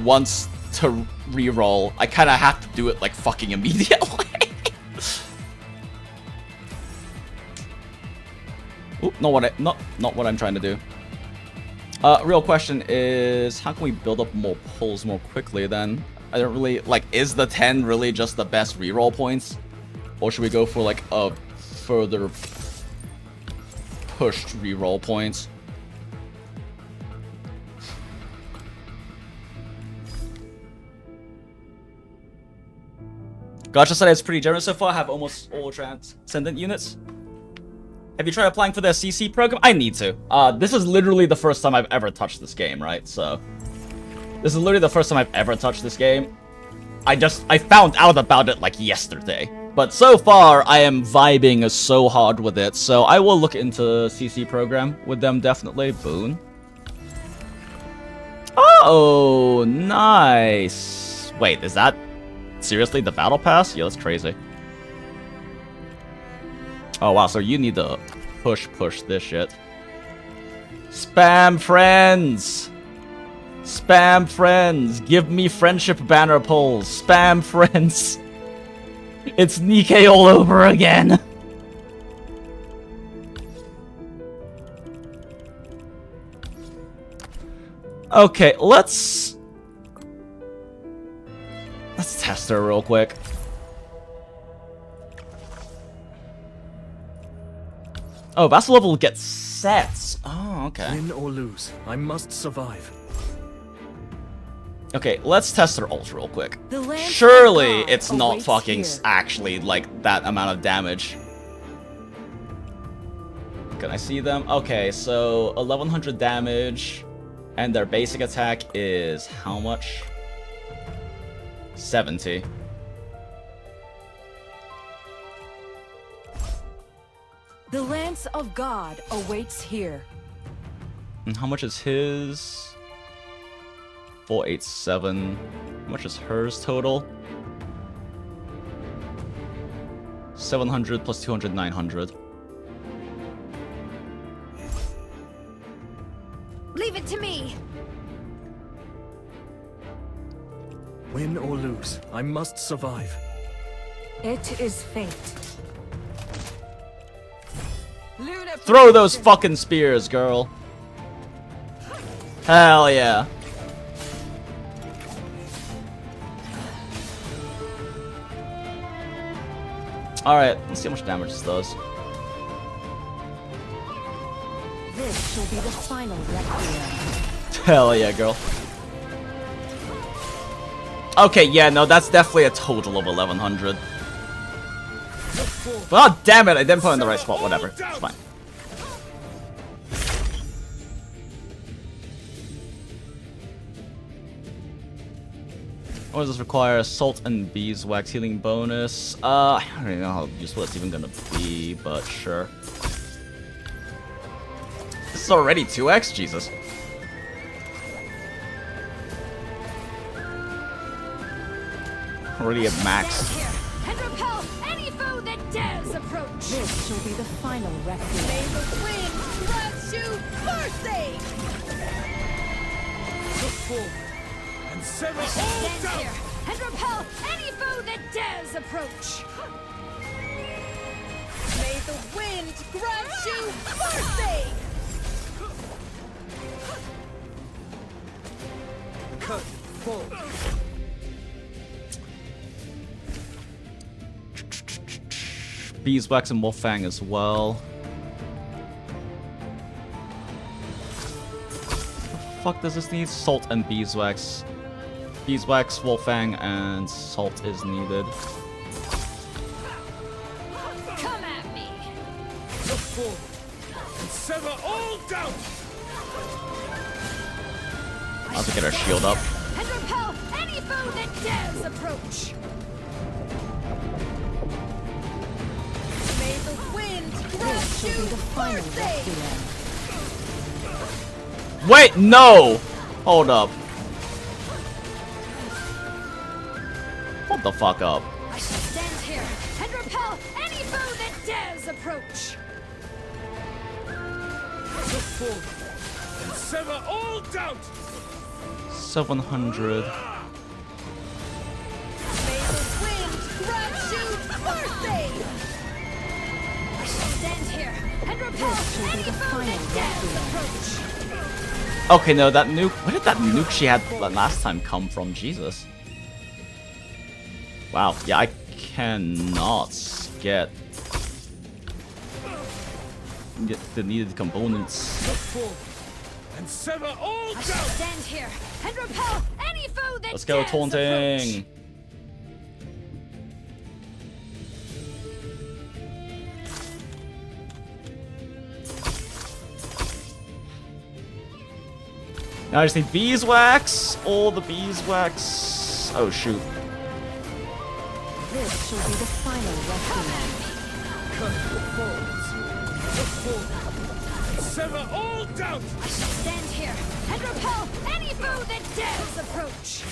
Speaker 1: want to reroll, I kind of have to do it like fucking immediately. Oop, not what I'm trying to do. Real question is, how can we build up more pulls more quickly then? I don't really, like, is the 10 really just the best reroll points? Or should we go for, like, a further pushed reroll points? Gacha said it's pretty generous so far. I have almost all transcendent units. Have you tried applying for their CC program? I need to. This is literally the first time I've ever touched this game, right? So this is literally the first time I've ever touched this game. I found out about it like yesterday. But so far, I am vibing so hard with it. So I will look into CC program with them, definitely. Boon. Oh, nice. Wait, is that seriously the battle pass? Yeah, that's crazy. Oh, wow. So you need to push this shit. Spam friends. Spam friends. Give me friendship banner pulls. Spam friends. It's Nikkei all over again. Okay, let's test her real quick. Oh, vassal level gets sets. Oh, okay.
Speaker 2: Win or lose, I must survive.
Speaker 1: Okay, let's test her ult real quick.
Speaker 17: The land
Speaker 1: Surely
Speaker 17: of
Speaker 1: it's
Speaker 17: God
Speaker 1: not
Speaker 17: awaits
Speaker 1: fucking
Speaker 17: here.
Speaker 1: actually like that amount of damage. Can I see them? Okay, so 1100 damage, and their basic attack is how much? 70.
Speaker 17: The lance of God awaits here.
Speaker 1: And how much is his? 487. How much is hers total? 700 plus 200, 900.
Speaker 12: Leave it to me!
Speaker 2: Win or lose, I must survive.
Speaker 17: It is fate.
Speaker 1: Throw those fucking spears, girl. Hell yeah. Alright, let's see how much damage this does.
Speaker 17: This shall be the final requiem.
Speaker 1: Hell yeah, girl. Okay, yeah, no, that's definitely a total of 1100. Oh, damn it, I didn't put it in the right spot. Whatever, it's fine. What does this require? Salt and beeswax healing bonus. I don't even know how useful it's even gonna be, but sure. This is already 2x? Jesus. Already at max.
Speaker 12: And repel any foe that dares approach!
Speaker 17: This shall be the final requiem.
Speaker 12: May the wind grant you mercy!
Speaker 5: Look forward and sever all
Speaker 12: Stand
Speaker 5: doubt.
Speaker 12: here and repel any foe that dares approach! May the wind grant you mercy!
Speaker 5: Cut forward.
Speaker 1: Beeswax and Wolfang as well. What the fuck does this need? Salt and beeswax. Beeswax, Wolfang, and salt is needed.
Speaker 12: Come at me!
Speaker 5: Look forward and sever all doubt.
Speaker 1: I'll have to get our shield up.
Speaker 12: And repel any foe that dares approach! May the wind grant
Speaker 17: This shall be the final
Speaker 12: mercy!
Speaker 17: requiem.
Speaker 1: Wait, no! Hold up. Hold the fuck up.
Speaker 12: I shall stand here and repel any foe that dares approach!
Speaker 5: Look forward and sever all doubt.
Speaker 1: 700.
Speaker 12: May the wind grant you mercy! I shall stand here and repel any foe that dares approach!
Speaker 1: Okay, no, that nuke. Where did that nuke she had last time come from? Jesus. Wow, yeah, I cannot get the needed components.
Speaker 5: Look forward and sever all
Speaker 12: I
Speaker 5: doubt.
Speaker 12: shall stand here and repel any foe that
Speaker 1: Let's go,
Speaker 12: dares
Speaker 1: taunting.
Speaker 12: approach!
Speaker 1: Now I just need beeswax. All the beeswax. Oh shoot.
Speaker 17: This shall be the final requiem.
Speaker 5: Cut forward. Look forward and sever all doubt.
Speaker 12: I shall stand here and repel any foe that dares approach!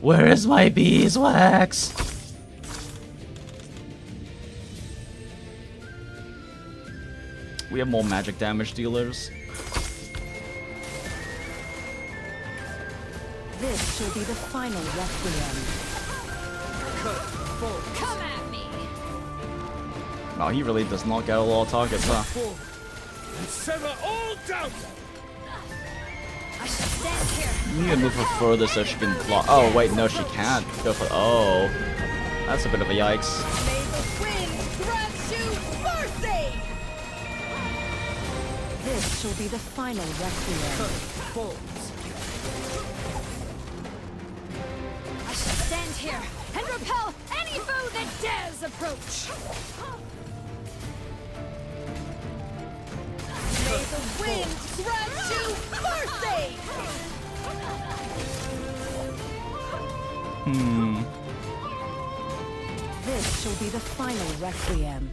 Speaker 1: Where is my beeswax? We have more magic damage dealers.
Speaker 17: This shall be the final requiem.
Speaker 5: Cut forward.
Speaker 12: Come at me!
Speaker 1: Wow, he really does not get a lot of targets, huh?
Speaker 5: Forward and sever all doubt.
Speaker 12: I shall stand here.
Speaker 1: You need to move her further so she can block. Oh, wait, no, she can't. Go for. Oh. That's a bit of a yikes.
Speaker 12: May the wind grant you mercy!
Speaker 17: This shall be the final requiem.
Speaker 12: I shall stand here and repel any foe that dares approach.
Speaker 14: May the wind grant you mercy!
Speaker 17: This shall be the final requiem.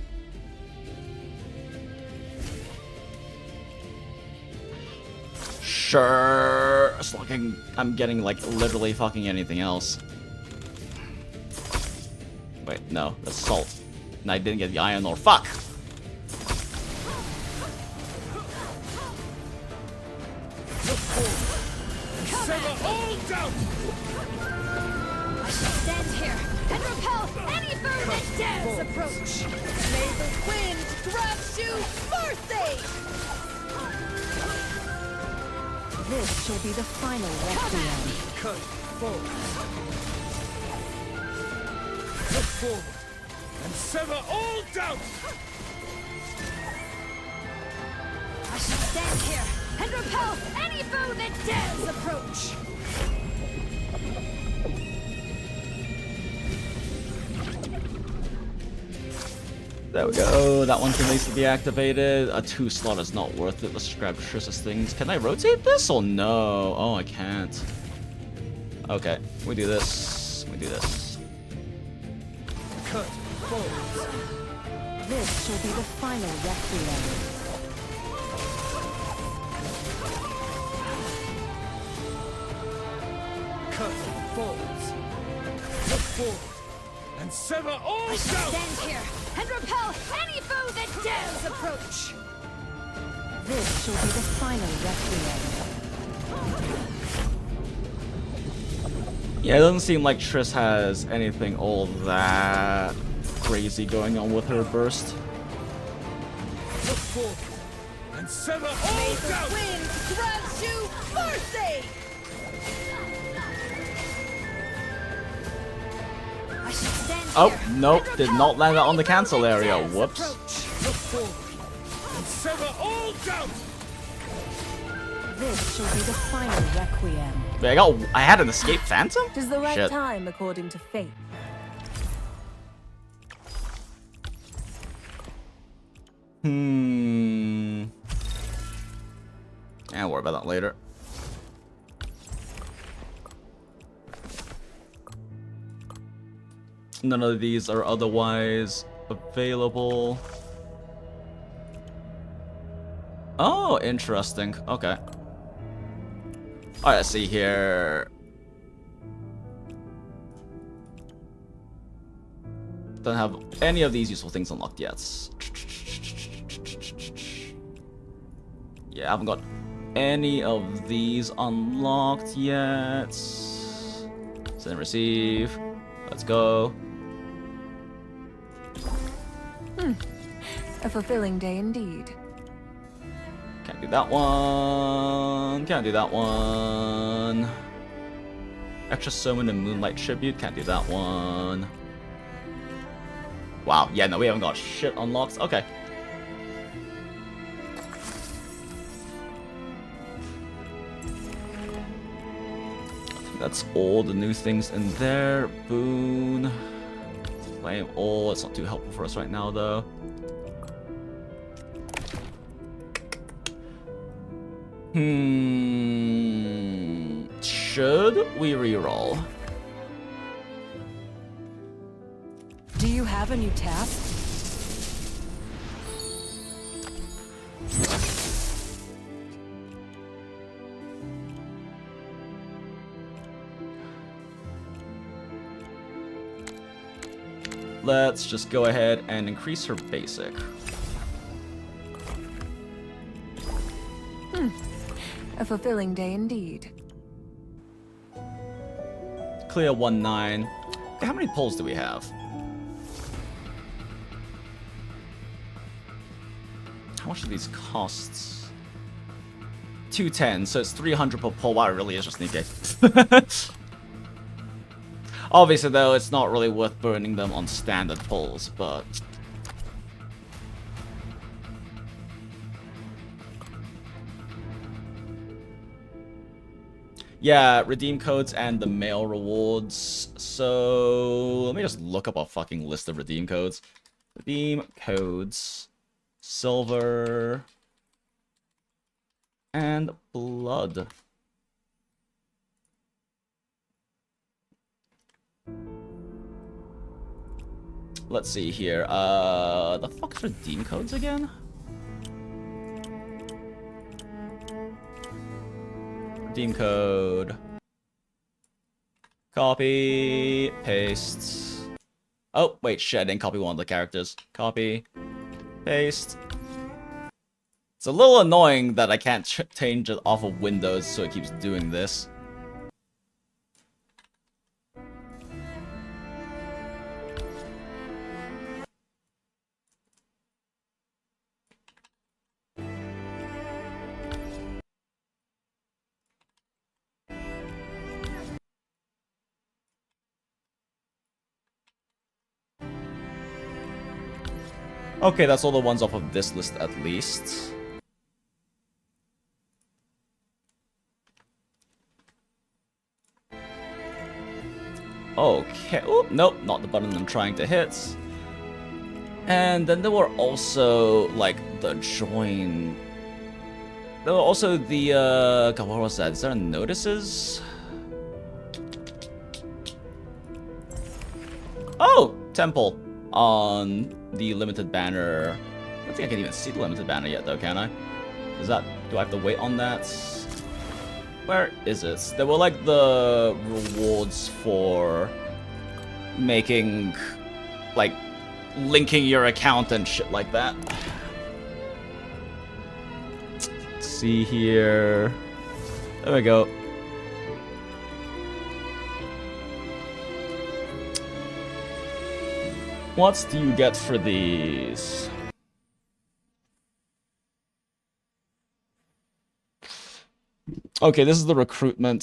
Speaker 1: Sure. As long as I'm getting like literally fucking anything else. Wait, no, that's salt. And I didn't get the iron ore. Fuck!
Speaker 14: Sever all doubt!
Speaker 12: I shall stand here and repel any foe that dares approach.
Speaker 14: May the wind grant you mercy!
Speaker 17: This shall be the final requiem.
Speaker 14: Cut forward. Look forward and sever all doubt!
Speaker 12: I shall stand here and repel any foe that dares approach.
Speaker 1: There we go. That one can at least be activated. A 2 slot is not worth it. Let's just grab Trish's things. Can I rotate this or no? Oh, I can't. Okay, we do this. We do this.
Speaker 14: Cut forward.
Speaker 17: This shall be the final requiem.
Speaker 14: Cut forwards. Look forward and sever all
Speaker 12: I shall
Speaker 14: doubt!
Speaker 12: stand here and repel any foe that dares approach.
Speaker 17: This shall be the final requiem.
Speaker 1: Yeah, it doesn't seem like Trish has anything all that crazy going on with her burst.
Speaker 14: Look forward and sever all doubt! The wind grants you mercy!
Speaker 12: I shall stand
Speaker 1: Oh,
Speaker 12: here
Speaker 1: nope,
Speaker 12: and
Speaker 1: did
Speaker 12: repel
Speaker 1: not land that on the
Speaker 12: any foe
Speaker 1: cancel
Speaker 12: that
Speaker 1: area.
Speaker 12: dares
Speaker 1: Whoops.
Speaker 12: approach.
Speaker 14: Look forward and sever all doubt!
Speaker 17: This shall be the final requiem.
Speaker 1: Wait, I had an escape phantom?
Speaker 17: Tis the right
Speaker 1: Shit.
Speaker 17: time according to fate.
Speaker 1: I'll worry about that later. None of these are otherwise available. Oh, interesting. Okay. Alright, let's see here. Don't have any of these useful things unlocked yet. Yeah, I haven't got any of these unlocked yet. Send and receive. Let's go.
Speaker 17: A fulfilling day indeed.
Speaker 1: Can't do that one. Can't do that one. Extra summon and moonlight tribute. Can't do that one. Wow. Yeah, no, we haven't got shit unlocked. Okay. That's all the new things in there. Boon. Claim all. It's not too helpful for us right now, though. Should we reroll?
Speaker 17: Do you have a new task?
Speaker 1: Let's just go ahead and increase her basic.
Speaker 17: A fulfilling day indeed.
Speaker 1: Clear 1-9. How many pulls do we have? How much do these costs? 210, so it's 300 per pull. Wow, it really is just sneaky. Obviously, though, it's not really worth burning them on standard pulls, but... Yeah, redeem codes and the mail rewards. So let me just look up a fucking list of redeem codes. Redeem codes, silver, and blood. Let's see here. The fuck's redeem codes again? Redeem code. Copy. Paste. Oh, wait, shit, I didn't copy one of the characters. Copy. Paste. It's a little annoying that I can't change it off of Windows, so it keeps doing this. Okay, that's all the ones off of this list at least. Okay. Oh, nope, not the button I'm trying to hit. And then there were also, like, the join. There were also the, God, what was that? Is there notices? Oh, Temple on the limited banner. I don't think I can even see the limited banner yet, though, can I? Is that... Do I have to wait on that? Where is it? There were, like, the rewards for making, like, linking your account and shit like that. Let's see here. There we go. What do you get for these? Okay, this is the recruitment.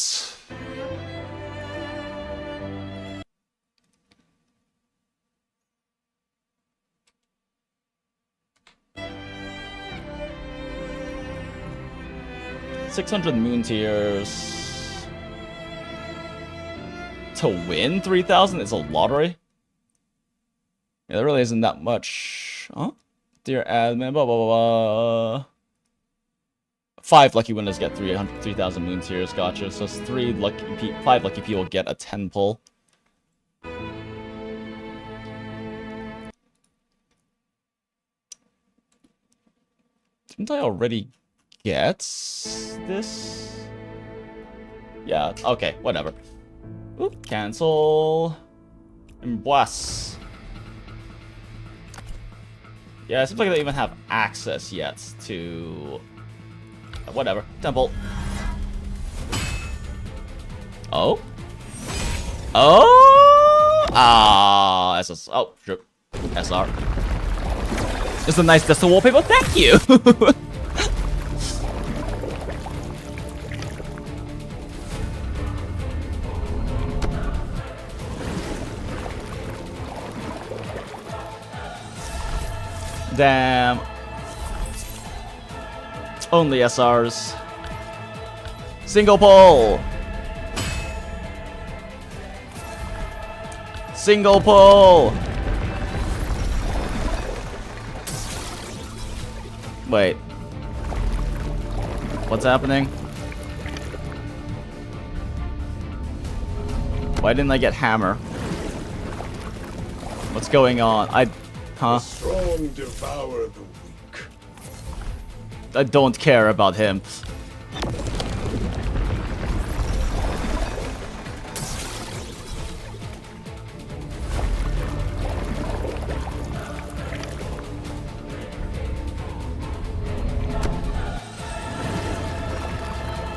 Speaker 1: $600 moon tiers. To win 3,000 is a lottery? Yeah, there really isn't that much. Huh? Dear admin, blah, blah, blah, blah. 5 lucky winners get 3,000 moon tiers, gotcha. So it's 5 lucky people get a 10 pull. Didn't I already get this? Yeah, okay, whatever. Oop, cancel. Empousa. Yeah, it seems like they don't even have access yet to... Whatever. Temple. Oh? Oh? Ah, SS. Oh, sure. SR. It's a nice desktop wallpaper. Thank you! Damn. Only SRs. Single pull. Single pull. Wait. What's happening? Why didn't I get hammer? What's going on? Huh?
Speaker 7: The strong devour the weak.
Speaker 1: I don't care about him.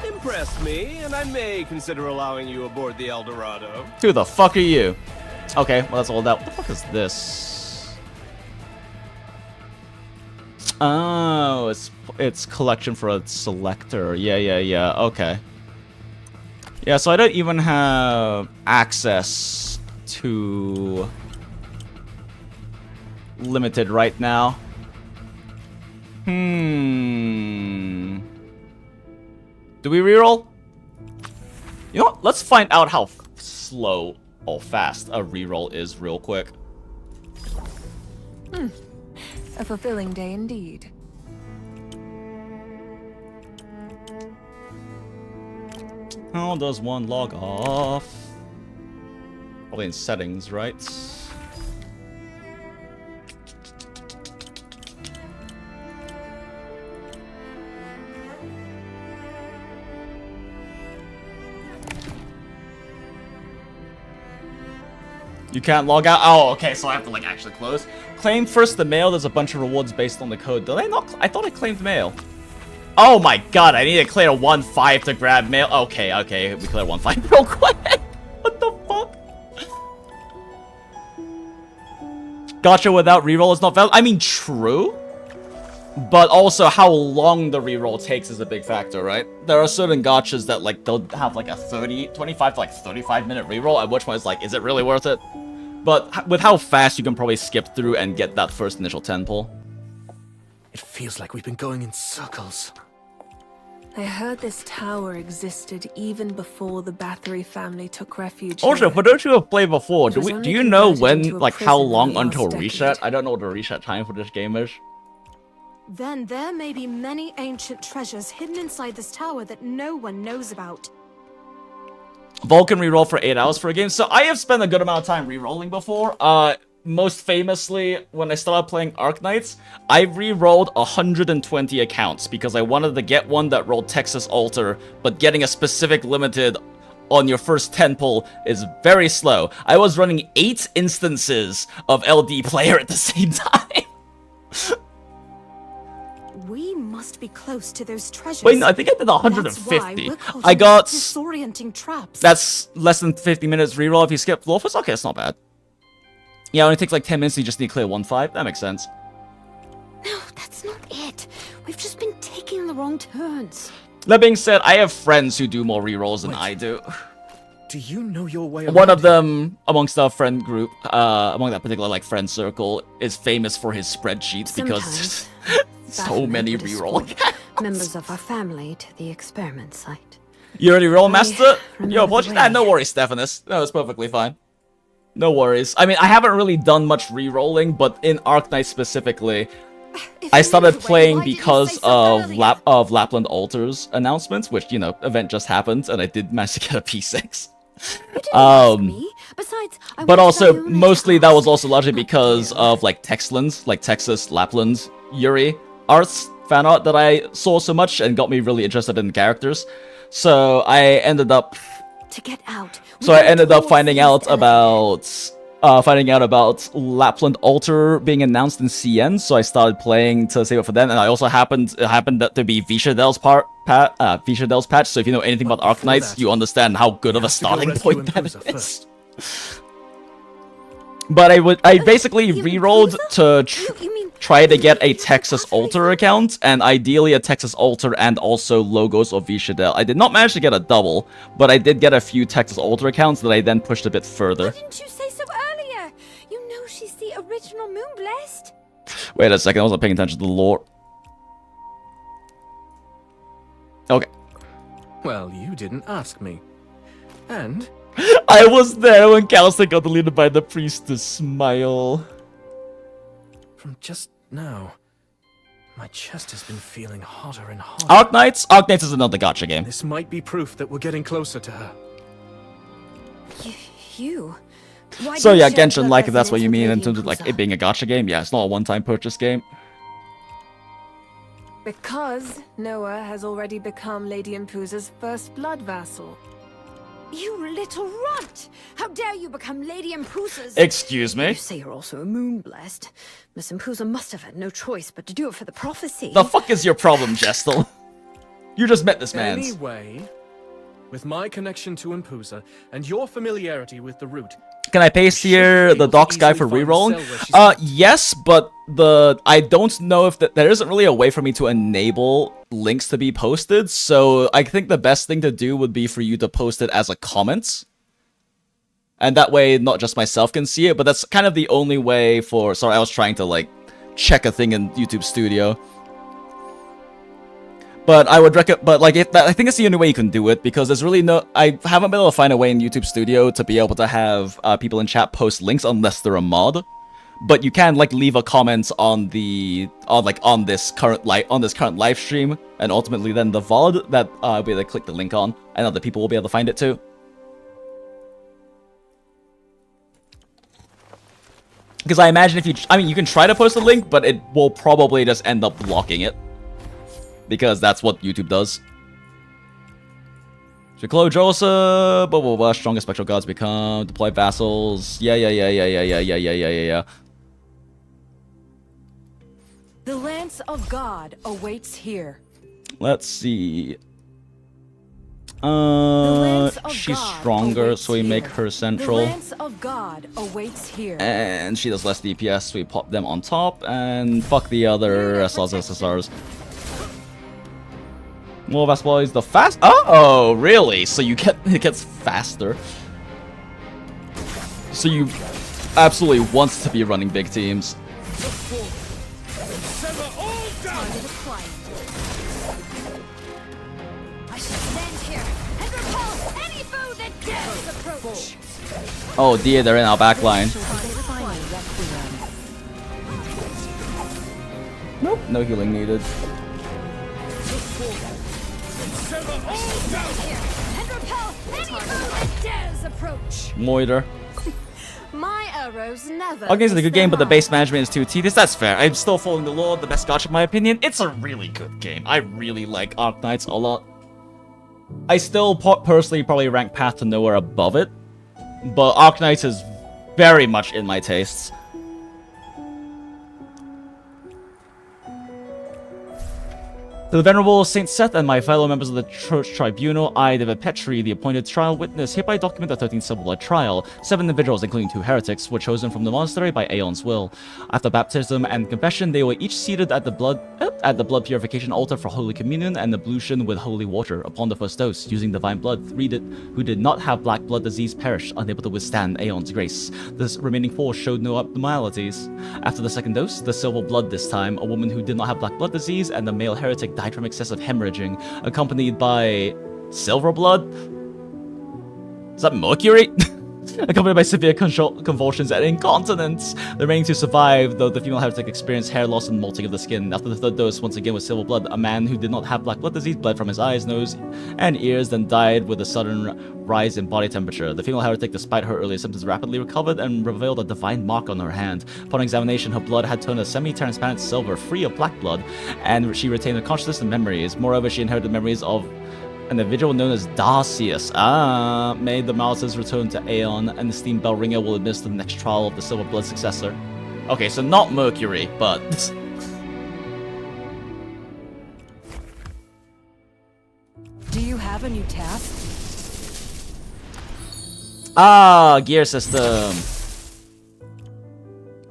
Speaker 3: Impress me, and I may consider allowing you aboard the El Dorado.
Speaker 1: Who the fuck are you? Okay, well that's all that. What the fuck is this? Oh, it's collection for a selector. Yeah. Okay. Yeah, so I don't even have access to limited right now. Do we reroll? You know what? Let's find out how slow or fast a reroll is real quick.
Speaker 9: A fulfilling day indeed.
Speaker 1: How does one log off? Probably in settings, right? You can't log out? Oh, okay, so I have to, like, actually close. Claim first the mail. There's a bunch of rewards based on the code. Did I not? I thought I claimed mail. Oh my god, I need to clear 1-5 to grab mail. Okay, okay, we clear 1-5 real quick. What the fuck? Gacha without reroll is not valid. I mean, true. But also, how long the reroll takes is a big factor, right? There are certain gachas that, like, they'll have, like, a 25 to, like, 35-minute reroll, at which point it's like, is it really worth it? But with how fast you can probably skip through and get that first initial 10 pull.
Speaker 2: It feels like we've been going in circles.
Speaker 9: I heard this tower existed even before the Bathory family took refuge
Speaker 1: Also,
Speaker 9: here.
Speaker 1: for those who have played before,
Speaker 9: It was
Speaker 1: do
Speaker 9: only
Speaker 1: you know
Speaker 9: converted
Speaker 1: when,
Speaker 9: into a
Speaker 1: like, how
Speaker 9: prison in
Speaker 1: long
Speaker 9: the
Speaker 1: until
Speaker 9: last
Speaker 1: reset?
Speaker 9: decade.
Speaker 1: I don't know what the reset time for this game is.
Speaker 14: Then there may be many ancient treasures hidden inside this tower that no one knows about.
Speaker 1: Vulcan reroll for 8 hours for a game. So I have spent a good amount of time rerolling before. Most famously, when I started playing Arknights, I re-rolled 120 accounts because I wanted to get one that rolled Texas Altar, but getting a specific limited on your first 10 pull is very slow. I was running 8 instances of LD player at the same time.
Speaker 14: We must be close to those treasures.
Speaker 1: Wait, no, I think I did
Speaker 14: That's
Speaker 1: 150.
Speaker 14: why we're caught
Speaker 1: I
Speaker 14: in
Speaker 1: got...
Speaker 14: disorienting traps.
Speaker 1: That's less than 50 minutes reroll if you skip floor first. Okay, that's not bad. Yeah, it only takes like 10 minutes, you just need to clear 1-5. That makes sense.
Speaker 12: No, that's not it. We've just been taking the wrong turns.
Speaker 1: That being said, I have friends who do more rerolls than I do.
Speaker 2: Do you know your way
Speaker 1: One
Speaker 2: around
Speaker 1: of them, amongst our friend group, among that particular like friend circle, is famous for his spreadsheets because so many reroll.
Speaker 12: Members of our family to the experiment site.
Speaker 1: You already roll master? Yo,
Speaker 12: remember the way.
Speaker 1: no worries, Stephanus. No, it's perfectly fine. No worries. I mean, I haven't really done much rerolling, but in Arknight specifically, I started playing because of Lapland Altars announcements, which, you know, event just happened, and I did manage to get a P6.
Speaker 12: Besides,
Speaker 1: But also, mostly that was also largely because of, like, Texlands, like Texas, Lapland, Yuri arts, fan art that I saw so much and got me really interested in characters. So I ended up...
Speaker 12: To get out.
Speaker 1: So I ended up finding out about Lapland Altar being announced in CN, so I started playing to save it for them, and I also happened to be Vishadel's patch, so if you know anything about Arknights, you understand how good of a starting point that is. But I basically rerolled to try to get a Texas Altar account, and ideally a Texas Altar and also logos of Vishadel. I did not manage to get a double, but I did get a few Texas Altar accounts that I then pushed a bit further.
Speaker 12: Didn't you say so earlier? You know she's the original Moonblessed.
Speaker 1: Wait a second, I wasn't paying attention to the lore. Okay.
Speaker 2: Well, you didn't ask me. And...
Speaker 1: I was there when Calista got deleted by the priestess. Smile.
Speaker 2: From just now, my chest has been feeling hotter and hotter.
Speaker 1: Arknights is another gacha game.
Speaker 2: This might be proof that we're getting closer to her.
Speaker 12: You? Why
Speaker 1: So
Speaker 12: do you
Speaker 1: yeah,
Speaker 12: share
Speaker 1: Genshin,
Speaker 12: blood
Speaker 1: like, if that's what
Speaker 12: resonance
Speaker 1: you
Speaker 12: with
Speaker 1: mean in
Speaker 12: Lady
Speaker 1: terms of, like,
Speaker 12: Empousa?
Speaker 1: it being a gacha game. Yeah, it's not a one-time purchase game.
Speaker 9: Because Noah has already become Lady Empousa's first blood vassal.
Speaker 12: You little runt! How dare you become Lady Empousa's...
Speaker 1: Excuse me?
Speaker 12: You say you're also a Moonblessed. Miss Empousa must have had no choice but to do it for the prophecy.
Speaker 1: The fuck is your problem, Gestel? You just met this man.
Speaker 2: Anyway, with my connection to Empousa and your familiarity with the route,
Speaker 1: Can I paste here the docs guy for rerolling? Yes, but I don't know if there isn't really a way for me to enable links to be posted, so I think the best thing to do would be for you to post it as a comment. And that way, not just myself can see it, but that's kind of the only way for... Sorry, I was trying to, like, check a thing in YouTube Studio. But I would recommend, but like, I think it's the only way you can do it, because there's really no, I haven't been able to find a way in YouTube Studio to be able to have people in chat post links unless they're a mod. But you can like leave a comment on this current live stream, and ultimately then the VOD that I'll be able to click the link on, and other people will be able to find it too. Because I imagine if you, you can try to post a link, but it will probably just end up blocking it. Because that's what YouTube does. Shiklo Joseph, blah blah blah, strongest spectral gods become, deploy vassals, yeah.
Speaker 17: The Lance of God awaits here.
Speaker 1: Let's see. She's stronger, so we make her central.
Speaker 17: The Lance of God awaits here.
Speaker 1: And she does less DPS, so we pop them on top, and fuck the other SSRs. More Vassal is the fast. Oh, really? So you get it gets faster. So you absolutely want to be running big teams. Oh dear, they're in our back line. Nope, no healing needed. Moiter.
Speaker 14: My arrows never.
Speaker 1: Okay, it's a good game, but the base management is too tedious. That's fair. I'm still following the lore, the best gacha in my opinion. It's a really good game. I really like Arknights a lot. I still personally probably rank Path to Nowhere above it, but Arknights is very much in my tastes. To the Venerable Saint Seth and my fellow members of the Church Tribunal, I, David Petrie, the appointed trial witness, hereby document the 13th Civil Blood trial. 7 individuals, including 2 heretics, were chosen from the monastery by Aeon's will. After baptism and confession, they were each seated at the blood purification altar for Holy Communion and ablution with holy water. Upon the first dose, using divine blood, 3 who did not have black blood disease perished, unable to withstand Aeon's grace. The remaining 4 showed no abnormalities. After the second dose, the silver blood this time, a woman who did not have black blood disease, and the male heretic died from excessive hemorrhaging, accompanied by silver blood? Is that mercury? Accompanied by severe convulsions and incontinence. The remaining 2 survived, though the female heretic experienced hair loss and molting of the skin. After the third dose, once again with silver blood, a man who did not have black blood disease bled from his eyes, nose, and ears, then died with a sudden rise in body temperature. The female heretic, despite her earlier symptoms, rapidly recovered and revealed a divine mark on her hand. Upon examination, her blood had turned a semi-transparent silver, free of black blood, and she retained her consciousness and memories. Moreover, she inherited memories of an individual known as Darcius. May the Malices return to Aeon, and the esteemed bell ringer will administer the next trial of the Silver Blood successor. Okay, so not Mercury, but...
Speaker 17: Do you have a new task?
Speaker 1: Gear system.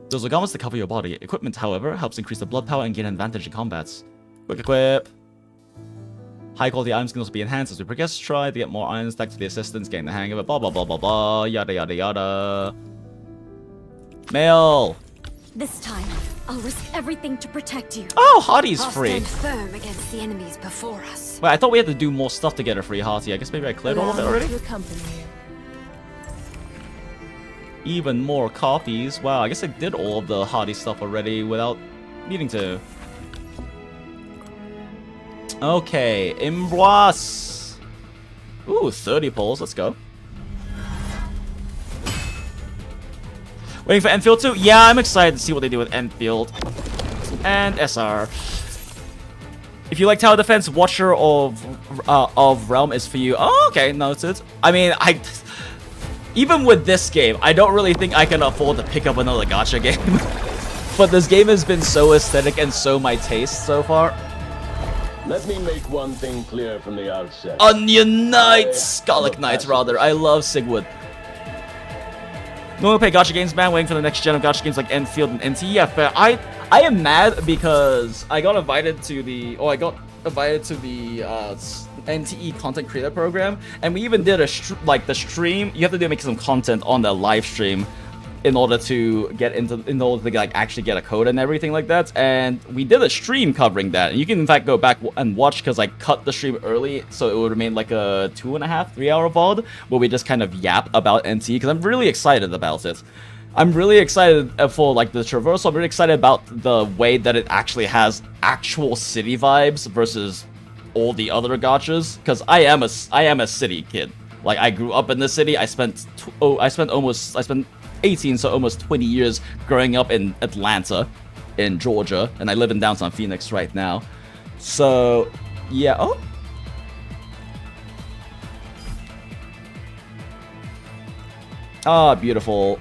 Speaker 1: Those are garments to cover your body. Equipment, however, helps increase the blood power and gain an advantage in combats. Quick equip. High quality items can also be enhanced as we progress. Try to get more iron stacks to the assistants, getting the hang of it. Blah blah blah blah blah. Yada yada yada. Mail.
Speaker 6: This time, I'll risk everything to protect you.
Speaker 1: Oh, Hardy's
Speaker 6: I'll
Speaker 1: free.
Speaker 6: stand firm against the enemies before us.
Speaker 1: Wait, I thought we had to do more stuff to get a free Hardy. I guess maybe I cleared all of it already. Even more copies. Wow, I guess I did all of the Hardy stuff already without needing to. Okay, Empousa. Ooh, 30 pulls. Let's go. Waiting for Enfield too? Yeah, I'm excited to see what they do with Enfield and SR. If you like tower defense, Watcher of Realm is for you. Oh, okay, noted. I mean, even with this game, I don't really think I can afford to pick up another gacha game. But this game has been so aesthetic and so my taste so far.
Speaker 5: Let me make one thing clear from the outset.
Speaker 1: Onion Knights! Scarlet Knights, rather. I love Sigwood. No one play gacha games, man. Waiting for the next gen of gacha games like Enfield and NT. Yeah, fair. I am mad because I got invited to the... Oh, I got invited to the NTE content creator program. And we even did the stream. You have to make some content on the live stream. in order to like actually get a code and everything like that. And we did a stream covering that. And you can in fact go back and watch because I cut the stream early, so it would remain like a 2.5-3 hour VOD where we just kind of yap about NT because I'm really excited about it. I'm really excited for like the traversal. I'm really excited about the way that it actually has actual city vibes versus all the other gachas. Because I am a city kid. Like I grew up in the city. I spent 18, so almost 20 years growing up in Atlanta, in Georgia, and I live in downtown Phoenix right now. So yeah. Oh. Ah, beautiful.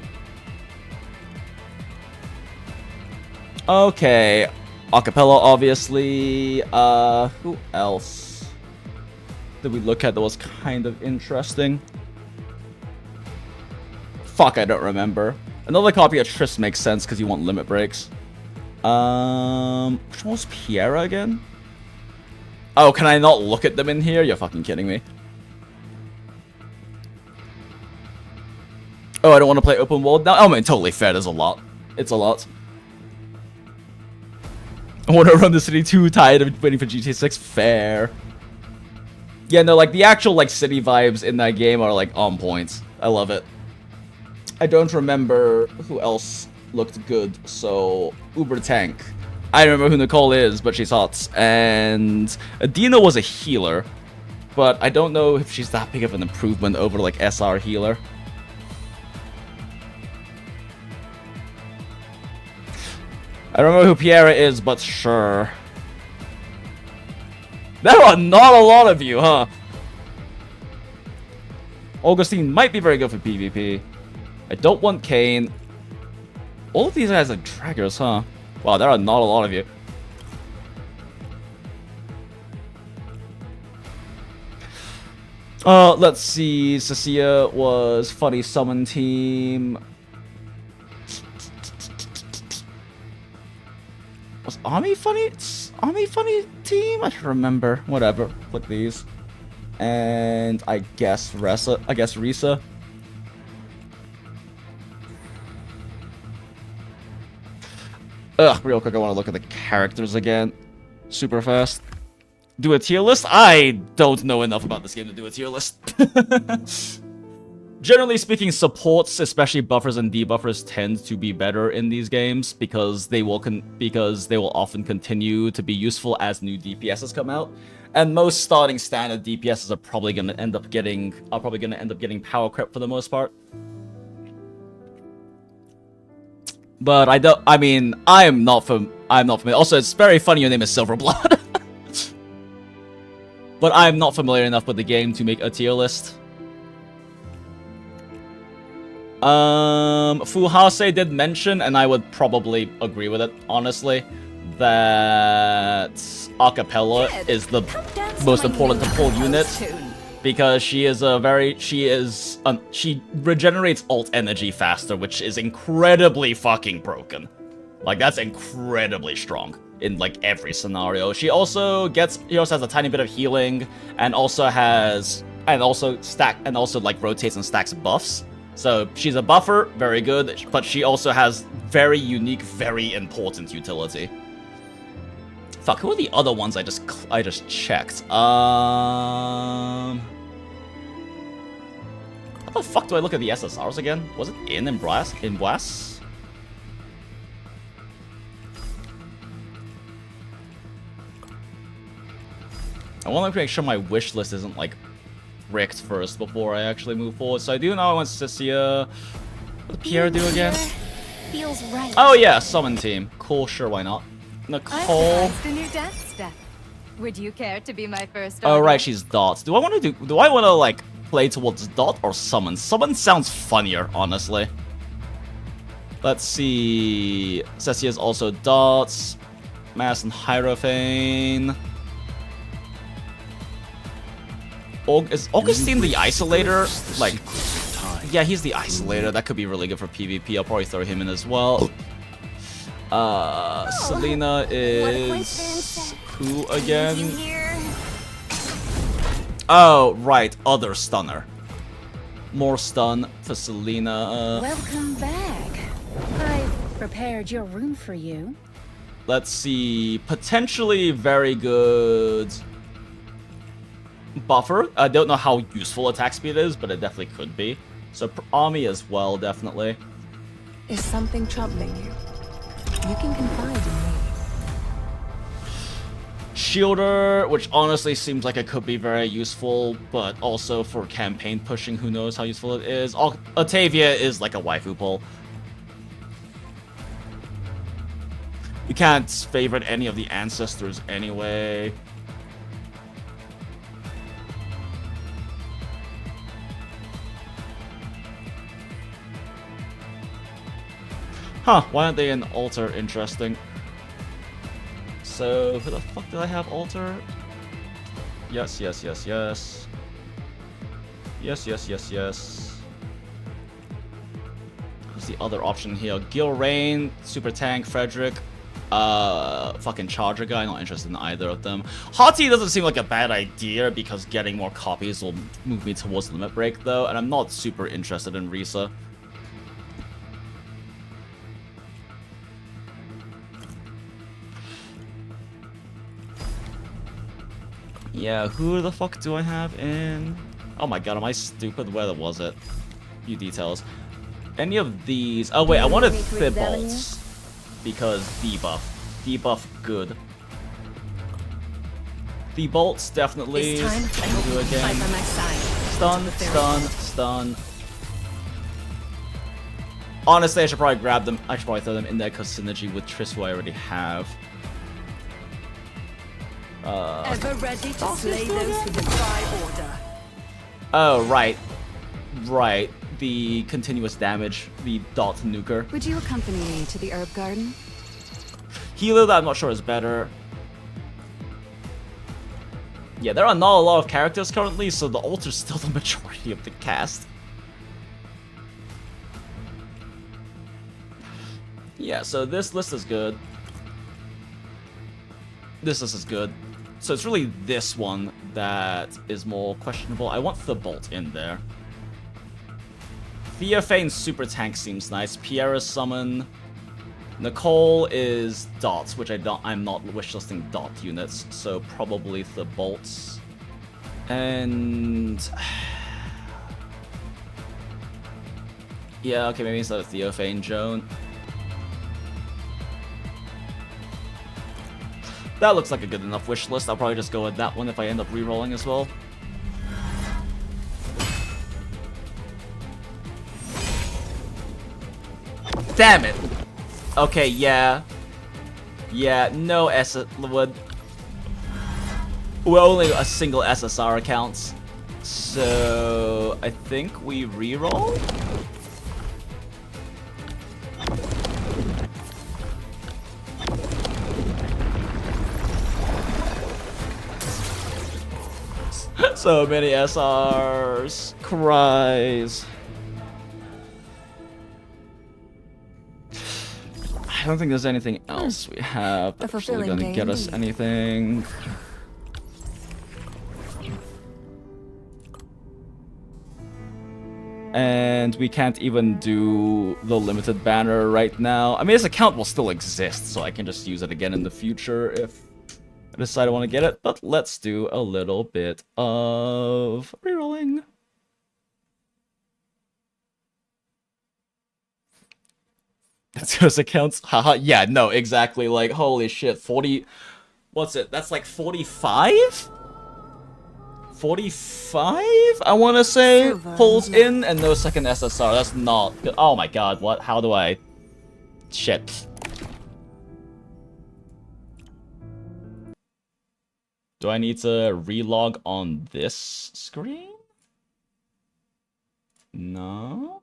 Speaker 1: Okay, acapella, obviously. Who else did we look at that was kind of interesting? Fuck, I don't remember. Another copy of Triss makes sense because you want limit breaks. Which one was Piera again? Oh, can I not look at them in here? You're fucking kidding me. Oh, I don't want to play open world now? Oh, I mean, totally fair. There's a lot. It's a lot. I want to run the city too, tired of waiting for GTA 6. Fair. Yeah, no, like the actual like city vibes in that game are like on point. I love it. I don't remember who else looked good, so Uber Tank. I don't remember who Nicole is, but she's hot. And Adina was a healer, but I don't know if she's that big of an improvement over like SR healer. I don't remember who Piera is, but sure. There are not a lot of you, huh? Augustine might be very good for PvP. I don't want Kane. All of these guys are draggers, huh? Wow, there are not a lot of you. Let's see. Cecilia was funny summon team. Was Ami funny? Ami funny team? I don't remember. Whatever. Click these. And I guess Risa. Ugh, real quick, I want to look at the characters again. Super fast. Do a tier list? I don't know enough about this game to do a tier list. Generally speaking, supports, especially buffers and debuffers, tend to be better in these games because they will often continue to be useful as new DPSs come out. And most starting standard DPSs are probably going to end up getting power creep for the most part. But I'm not familiar. Also, it's very funny your name is Silverblood. But I'm not familiar enough with the game to make a tier list. Fuhase did mention, and I would probably agree with it, honestly, that acapella is the most important to pull unit. Because she regenerates ult energy faster, which is incredibly fucking broken. Like, that's incredibly strong in like every scenario. She also has a tiny bit of healing, and also like rotates and stacks buffs. So she's a buffer, very good, but she also has very unique, very important utility. Fuck, who are the other ones I just checked? How the fuck do I look at the SSRs again? Was it in Brass? I want to make sure my wish list isn't like bricked first before I actually move forward. So I do know I want Cecilia. What did Pierre do again?
Speaker 15: Feels right.
Speaker 1: Oh yeah, summon team. Cool, sure, why not? Nicole.
Speaker 15: I've a new dance step. Would you care to be my first?
Speaker 1: Oh right, she's Dot. Do I want to like play towards Dot or summon? Summon sounds funnier, honestly. Let's see. Cecia's also Dots. Mass and Hierophane. Is Augustine the Isolator? Like, yeah, he's the Isolator. That could be really good for PvP. I'll probably throw him in as well. Selena is who again? Oh, right, other stunner. More stun for Selena.
Speaker 15: Welcome back,
Speaker 16: Prepared your room for you.
Speaker 1: Let's see. Potentially very good buffer. I don't know how useful attack speed is, but it definitely could be. So army as well, definitely.
Speaker 9: Is something troubling you? You can confide in me.
Speaker 1: Shielder, which honestly seems like it could be very useful, but also for campaign pushing, who knows how useful it is. Octavia is like a waifu pull. You can't favorite any of the ancestors anyway. Huh, why aren't they in altar? Interesting. So, who the fuck did I have altar? Yes. Yes. Who's the other option here? Gilrain, Super Tank, Frederick, fucking Charger guy, not interested in either of them. Hati doesn't seem like a bad idea because getting more copies will move me towards Limit Break though, and I'm not super interested in Risa. Yeah, who the fuck do I have in? Oh my god, am I stupid? Where was it? Few details. Any of these? Oh wait, I wanted Thibolts because debuff. Debuff good. Thibolts definitely.
Speaker 17: This time, I hope
Speaker 1: do
Speaker 17: you
Speaker 1: again.
Speaker 17: fight by my side.
Speaker 1: Stun. Honestly, I should probably grab them. I should probably throw them in there because synergy with Triss, who I already have.
Speaker 17: Ever ready to slay those who defy order?
Speaker 1: Oh, right. The continuous damage, the dot nuker.
Speaker 15: Would you accompany me to the herb garden?
Speaker 1: Healer, that I'm not sure is better. Yeah, there are not a lot of characters currently, so the altar's still the majority of the cast. Yeah, so this list is good. This list is good. So it's really this one that is more questionable. I want the bolt in there. Theophane's Super Tank seems nice. Pierra's Summon. Nicole is dots, which I'm not wishlisting dot units, so probably the bolts. And yeah, okay, maybe instead of Theophane, Joan. That looks like a good enough wish list. I'll probably just go with that one if I end up re-rolling as well. Damn it! Okay, yeah. Yeah, no we're only a single SSR accounts. So I think we re-roll? So many SRs. Cries. I don't think there's anything else we have that's actually gonna get us anything. And we can't even do the limited banner right now. I mean, this account will still exist, so I can just use it again in the future if I decide I want to get it. But let's do a little bit of rerolling. That's those accounts. Haha. Yeah, no, exactly. Like, holy shit. 40. What's it? That's like 45? 45? I want to say pulls in and no second SSR. That's not good. Oh my god, what? How do I? Shit. Do I need to relog on this screen? No.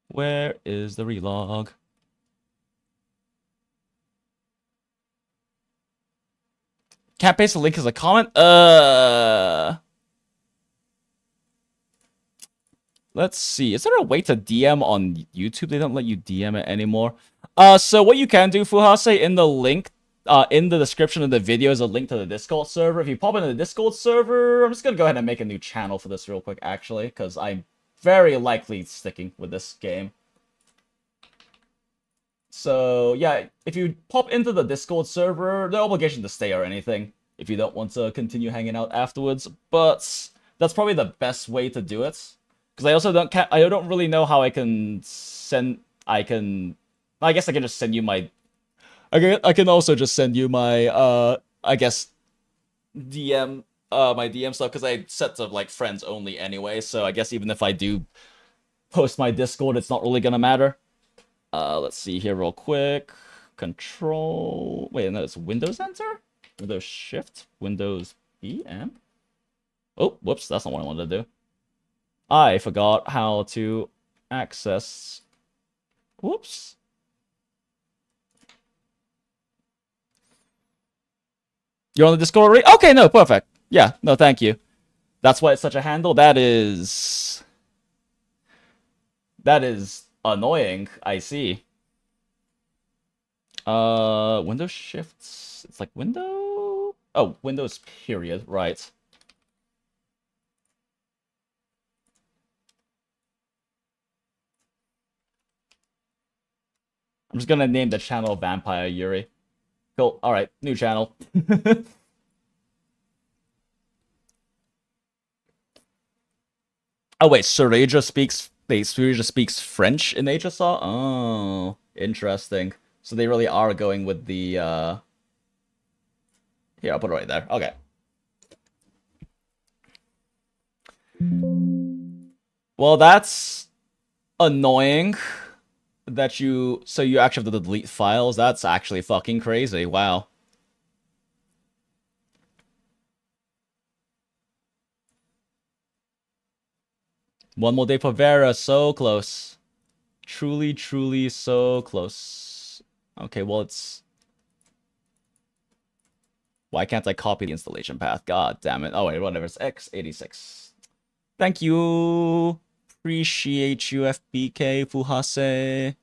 Speaker 1: Where is the relog? Can't paste the link as a comment? Let's see. Is there a way to DM on YouTube? They don't let you DM it anymore. So what you can do, Fuhase, in the link, in the description of the video is a link to the Discord server. If you pop into the Discord server, I'm just gonna go ahead and make a new channel for this real quick, actually, because I'm very likely sticking with this game. So, yeah, if you pop into the Discord server, no obligation to stay or anything if you don't want to continue hanging out afterwards, but that's probably the best way to do it. Because I also don't really know how I can send... I guess I can just send you my... I can also just send you my, I guess, DM, my DM stuff, because I set to, like, friends only anyway, so I guess even if I do post my Discord, it's not really gonna matter. Let's see here real quick. Control... Wait, no, it's Windows Enter? Windows Shift? Windows EM? Oh, whoops, that's not what I wanted to do. I forgot how to access... Whoops. You're on the Discord already? Okay, no, perfect. Yeah, no, thank you. That's why it's such a handle? That is annoying, I see. Windows shifts... It's like window... Oh, Windows period, right. I'm just gonna name the channel Vampire Yuri. Cool, alright, new channel. Oh wait, Sureja speaks French in HSR? Oh, interesting. So they really are going with the, Here, I'll put it right there. Okay. Well, that's annoying that you... So you actually have to delete files? That's actually fucking crazy. Wow. One more day for Vera. So close. Truly, truly so close. Okay, well, it's... Why can't I copy the installation path? God damn it. Oh, wait, whatever. It's x86. Thank you. Appreciate you, FBK, Fuhase.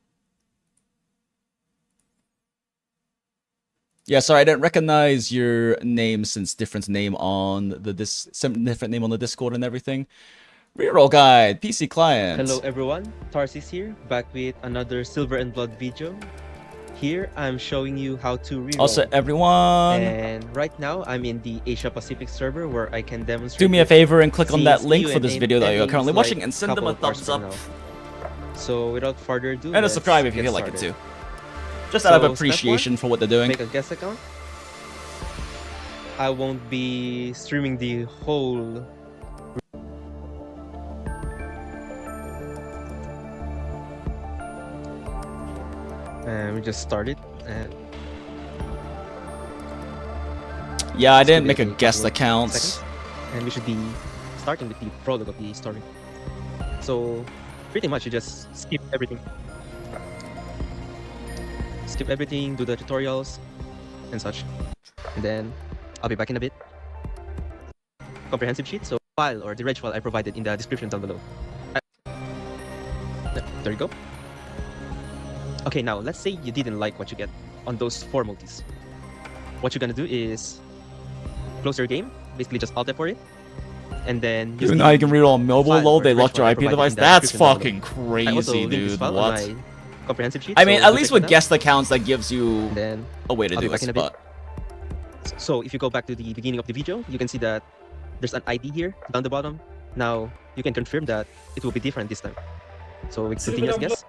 Speaker 1: Yeah, sorry, I didn't recognize your name since different name on the different name on the Discord and everything. Reroll guide, PC client.
Speaker 8: Hello everyone, Tarsis here, back with another Silver and Blood video. Here, I'm showing you how to reroll.
Speaker 1: Also, everyone.
Speaker 8: And right now, I'm in the Asia Pacific server where I can demonstrate.
Speaker 1: Do me a favor and click on that link for this video that you're currently watching and send them a thumbs up.
Speaker 8: So without further ado,
Speaker 1: and a subscribe if you feel like it too. Just out of appreciation for what they're doing.
Speaker 8: Make a guest account. I won't be streaming the whole. And we just started. And
Speaker 1: yeah, I didn't make a guest account.
Speaker 8: And we should be starting with the prologue of the story. So pretty much you just skip everything. Skip everything, do the tutorials and such. And then I'll be back in a bit. Comprehensive sheet, so file or the reg file I provided in the description down below. There you go. Okay, now let's say you didn't like what you get on those 4 multis. What you're gonna do is close your game, basically just alt for it, and then
Speaker 1: even though you can read on mobile, lol, they locked your IP device. That's fucking crazy, dude. What?
Speaker 8: Comprehensive sheet,
Speaker 1: I mean, at least with guest accounts, that gives you a way to do this. But
Speaker 8: so if you go back to the beginning of the video, you can see that there's an ID here down the bottom. Now you can confirm that it will be different this time. So we continue as guess.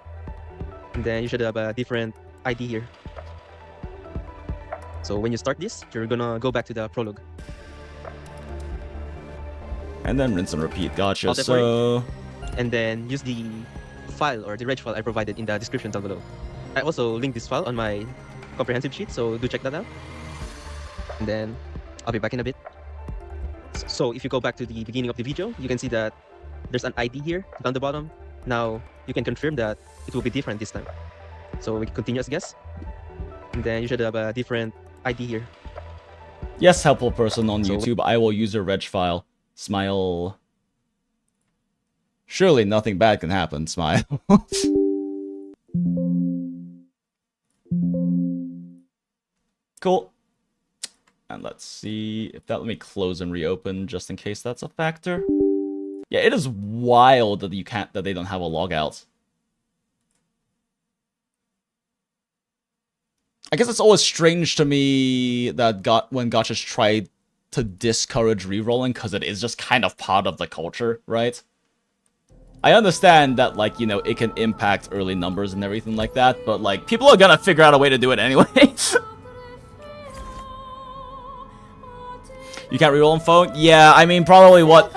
Speaker 8: And then you should have a different ID here. So when you start this, you're gonna go back to the prologue.
Speaker 1: And then rinse and repeat. Gotcha. So...
Speaker 8: And then use the file or the reg file I provided in the description down below. I also linked this file on my comprehensive sheet, so do check that out. And then I'll be back in a bit. So if you go back to the beginning of the video, you can see that there's an ID here down the bottom. Now you can confirm that it will be different this time. So we continue as guess. And then you should have a different ID here.
Speaker 1: Yes, helpful person on YouTube. I will use your reg file. Smile. Surely nothing bad can happen. Smile. Cool. And let's see if that let me close and reopen just in case that's a factor. Yeah, it is wild that they don't have a logout. I guess it's always strange to me that when gachas try to discourage rerolling, because it is just kind of part of the culture, right? I understand that, like, you know, it can impact early numbers and everything like that, but, like, people are gonna figure out a way to do it anyway. You can't reroll on phone? Yeah, I mean, probably what...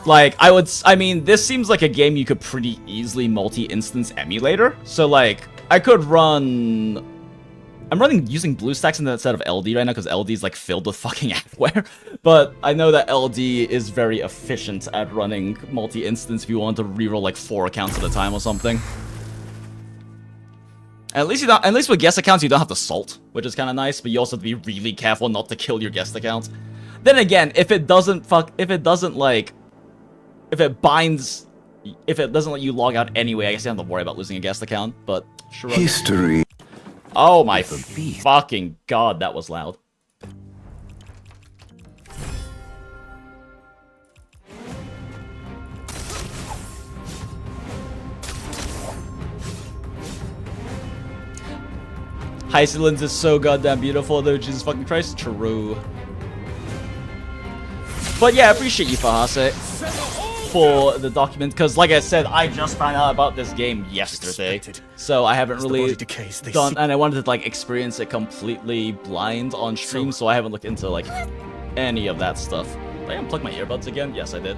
Speaker 1: Like, I mean, this seems like a game you could pretty easily multi-instance emulator. So, like, I could run... I'm running using BlueStacks instead of LD right now because LD is like filled with fucking adware. But I know that LD is very efficient at running multi-instance if you want to reroll like 4 accounts at a time or something. At least with guest accounts you don't have to salt, which is kind of nice. But you also have to be really careful not to kill your guest account. Then again, if it doesn't let you log out anyway, I guess you don't have to worry about losing a guest account. But sure.
Speaker 4: History.
Speaker 1: Oh my fucking god, that was loud. Hycelands is so goddamn beautiful though, Jesus fucking Christ. True. But yeah, I appreciate you, Fahase, for the document, because like I said, I just found out about this game yesterday, so I haven't really done, and I wanted to like experience it completely blind on stream, so I haven't looked into like any of that stuff. Did I unplug my earbuds again? Yes, I did.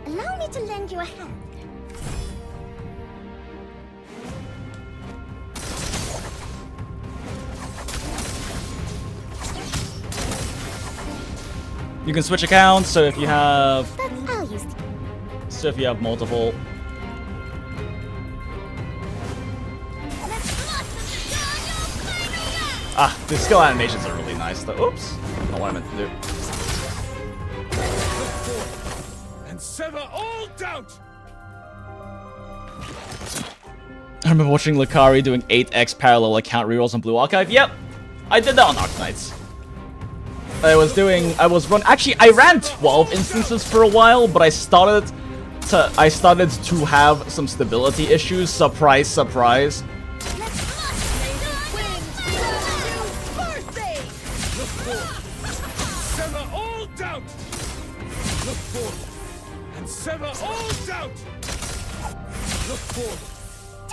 Speaker 6: Allow me to lend you a hand.
Speaker 1: You can switch accounts, so if you have multiple. Ah, the skill animations are really nice though. Oops. Not what I meant to do.
Speaker 5: And sever all doubt.
Speaker 1: I remember watching Lakari doing 8x parallel account rerolls on Blue Archive. Yep, I did that on Arknights. I ran 12 instances for a while, but I started to have some stability issues. Surprise, surprise.
Speaker 5: Sever all doubt. Look forth and sever all doubt. Look forth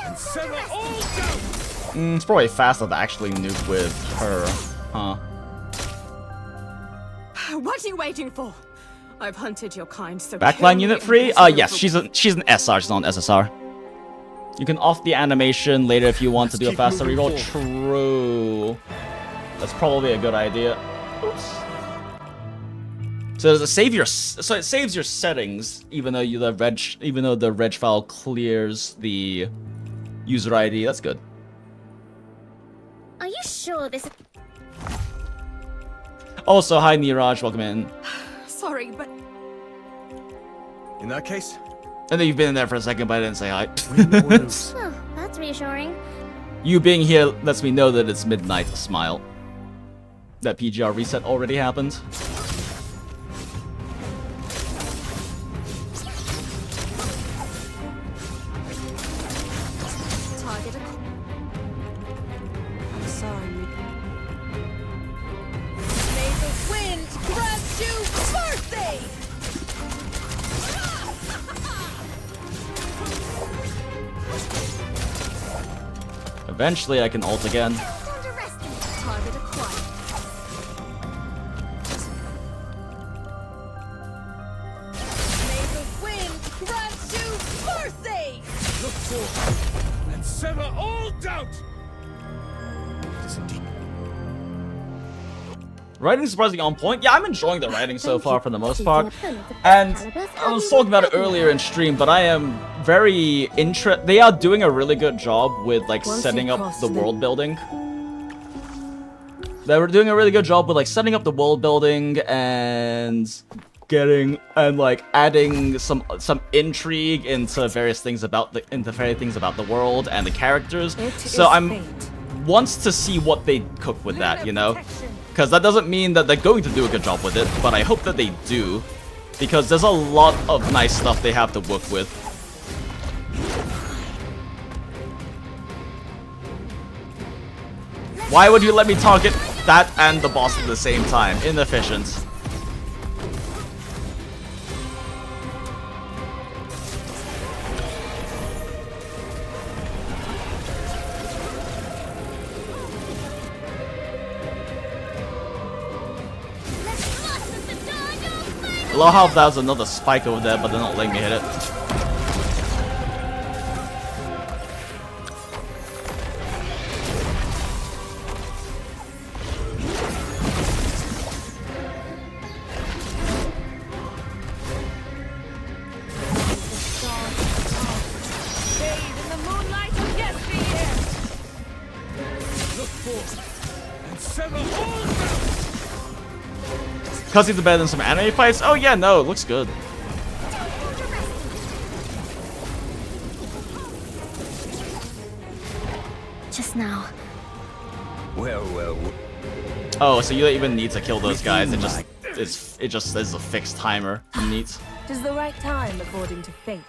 Speaker 5: and sever all doubt.
Speaker 1: It's probably faster to actually nuke with her, huh?
Speaker 14: What are you waiting for? I've hunted your kind, so
Speaker 1: Backline unit free? Yes, she's an SR, she's not an SSR. You can off the animation later if you want to do a faster reroll. True. That's probably a good idea. Oops. So does it save your? So it saves your settings, even though the reg file clears the user ID. That's good.
Speaker 6: Are you sure this?
Speaker 1: Also, hi Niraj, welcome in.
Speaker 14: Sorry, but
Speaker 3: in that case,
Speaker 1: I know you've been in there for a second, but I didn't say hi.
Speaker 6: Oh, that's reassuring.
Speaker 1: You being here lets me know that it's midnight. Smile. That PGR reset already happened.
Speaker 14: I'm sorry. May the wind grant you birthday.
Speaker 1: Eventually, I can ult again.
Speaker 14: Target acquired. May the wind grant you birthday.
Speaker 5: Look forth and sever all doubt.
Speaker 1: Writing surprisingly on point. Yeah, I'm enjoying the writing so far for the most part. And I was talking about it earlier in stream, but I am very they are doing a really good job with like setting up the world building. They were doing a really good job with like setting up the world building and adding some intrigue into various things about the world and the characters. So I'm wants to see what they cook with that, you know? Because that doesn't mean that they're going to do a good job with it, but I hope that they do. Because there's a lot of nice stuff they have to work with. Why would you let me target that and the boss at the same time? Inefficient. I love how there's another spike over there, but they're not letting me hit it. Because he's better than some anime fights? Oh yeah, no, it looks good.
Speaker 6: Just now.
Speaker 4: Well.
Speaker 1: Oh, so you don't even need to kill those guys. It just says a fixed timer. Neat.
Speaker 15: Tis the right time according to fate.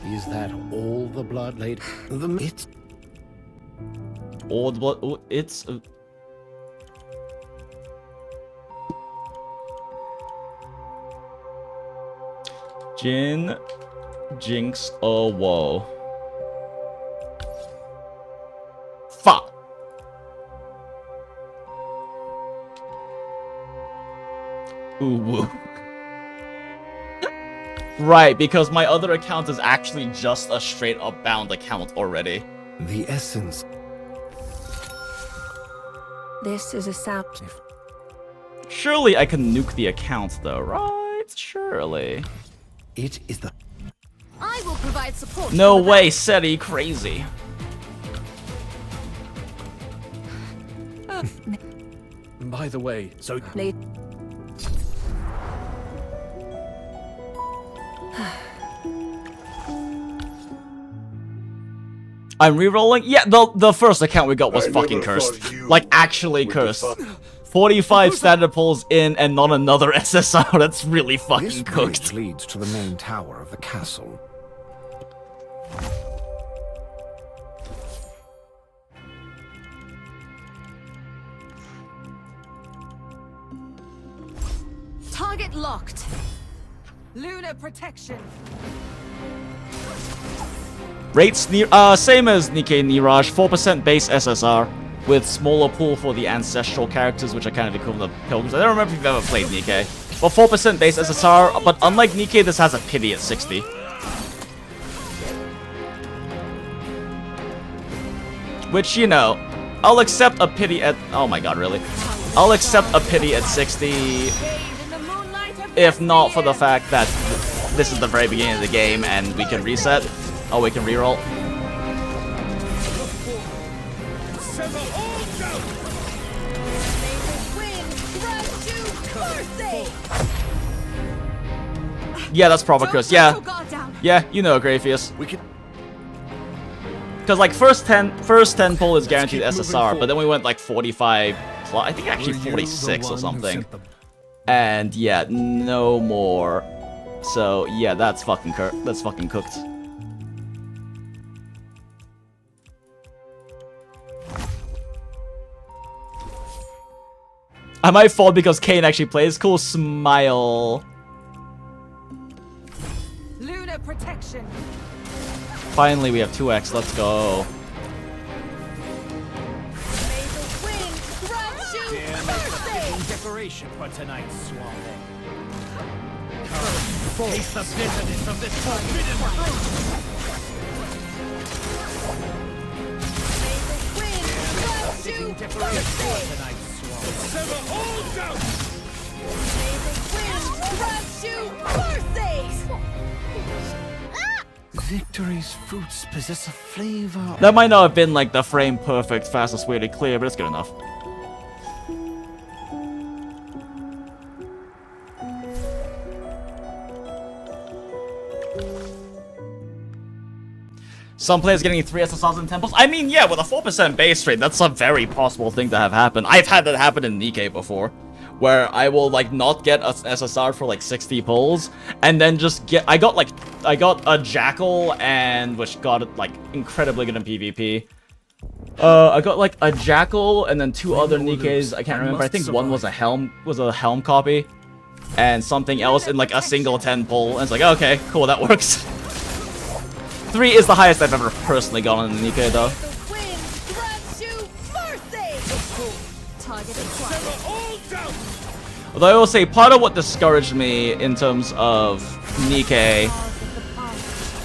Speaker 10: Is that all the blood laid? It's
Speaker 1: all the blood. Oh, it's. Jin, Jinx, oh whoa. Fuck. Ooh woo. Right, because my other account is actually just a straight up bound account already.
Speaker 10: The essence.
Speaker 15: This is a sap.
Speaker 1: Surely I can nuke the account though, right? Surely.
Speaker 10: It is the.
Speaker 18: I will provide support.
Speaker 1: No way, Seti, crazy.
Speaker 2: By the way, so
Speaker 1: I'm rerolling? Yeah, the first account we got was fucking cursed. Like, actually cursed. 45 standard pulls in and not another SSR. That's really fucking cooked.
Speaker 10: This leads to the main tower of the castle.
Speaker 14: Target locked. Lunar protection.
Speaker 1: Rates same as Nikkei Niraj, 4% base SSR, with smaller pool for the ancestral characters, which are kind of equivalent to pilgrims. I don't remember if you've ever played Nikkei. But 4% base SSR, but unlike Nikkei, this has a pity at 60. Which, you know, I'll accept a pity at... Oh my god, really? I'll accept a pity at 60, if not for the fact that this is the very beginning of the game and we can reset. Oh, we can reroll. Yeah, that's proper curse. Yeah. Yeah, you know, Graphius.
Speaker 2: We can.
Speaker 1: Because, like, first 10 pull is guaranteed SSR, but then we went, like, 45 plus. I think actually 46 or something. And, yeah, no more. So, yeah, that's fucking cooked. I might fall because Kane actually plays. Cool, smile.
Speaker 14: Lunar protection.
Speaker 1: Finally, we have 2x. Let's go.
Speaker 21: Decoration for tonight's swamp. Taste the bitterness of this forbidden fruit. Decoration for tonight's swamp. Sever all doubt.
Speaker 10: Victory's fruits possess a flavor.
Speaker 1: That might not have been like the frame perfect, fastest way to clear, but it's good enough. Some players getting 3 SSRs in temples. I mean, yeah, with a 4% base rate, that's a very possible thing to have happen. I've had that happen in Nikkei before, where I will like not get a SSR for like 60 pulls, and then just get. I got a Jackal, and which got like incredibly good in PvP. I got like a Jackal and then 2 other Nikkeis. I can't remember. I think one was a helm copy, and something else in like a single 10 pull. And it's like, okay, cool, that works. 3 is the highest I've ever personally gotten in the Nikkei though. Although I will say, part of what discouraged me in terms of Nikkei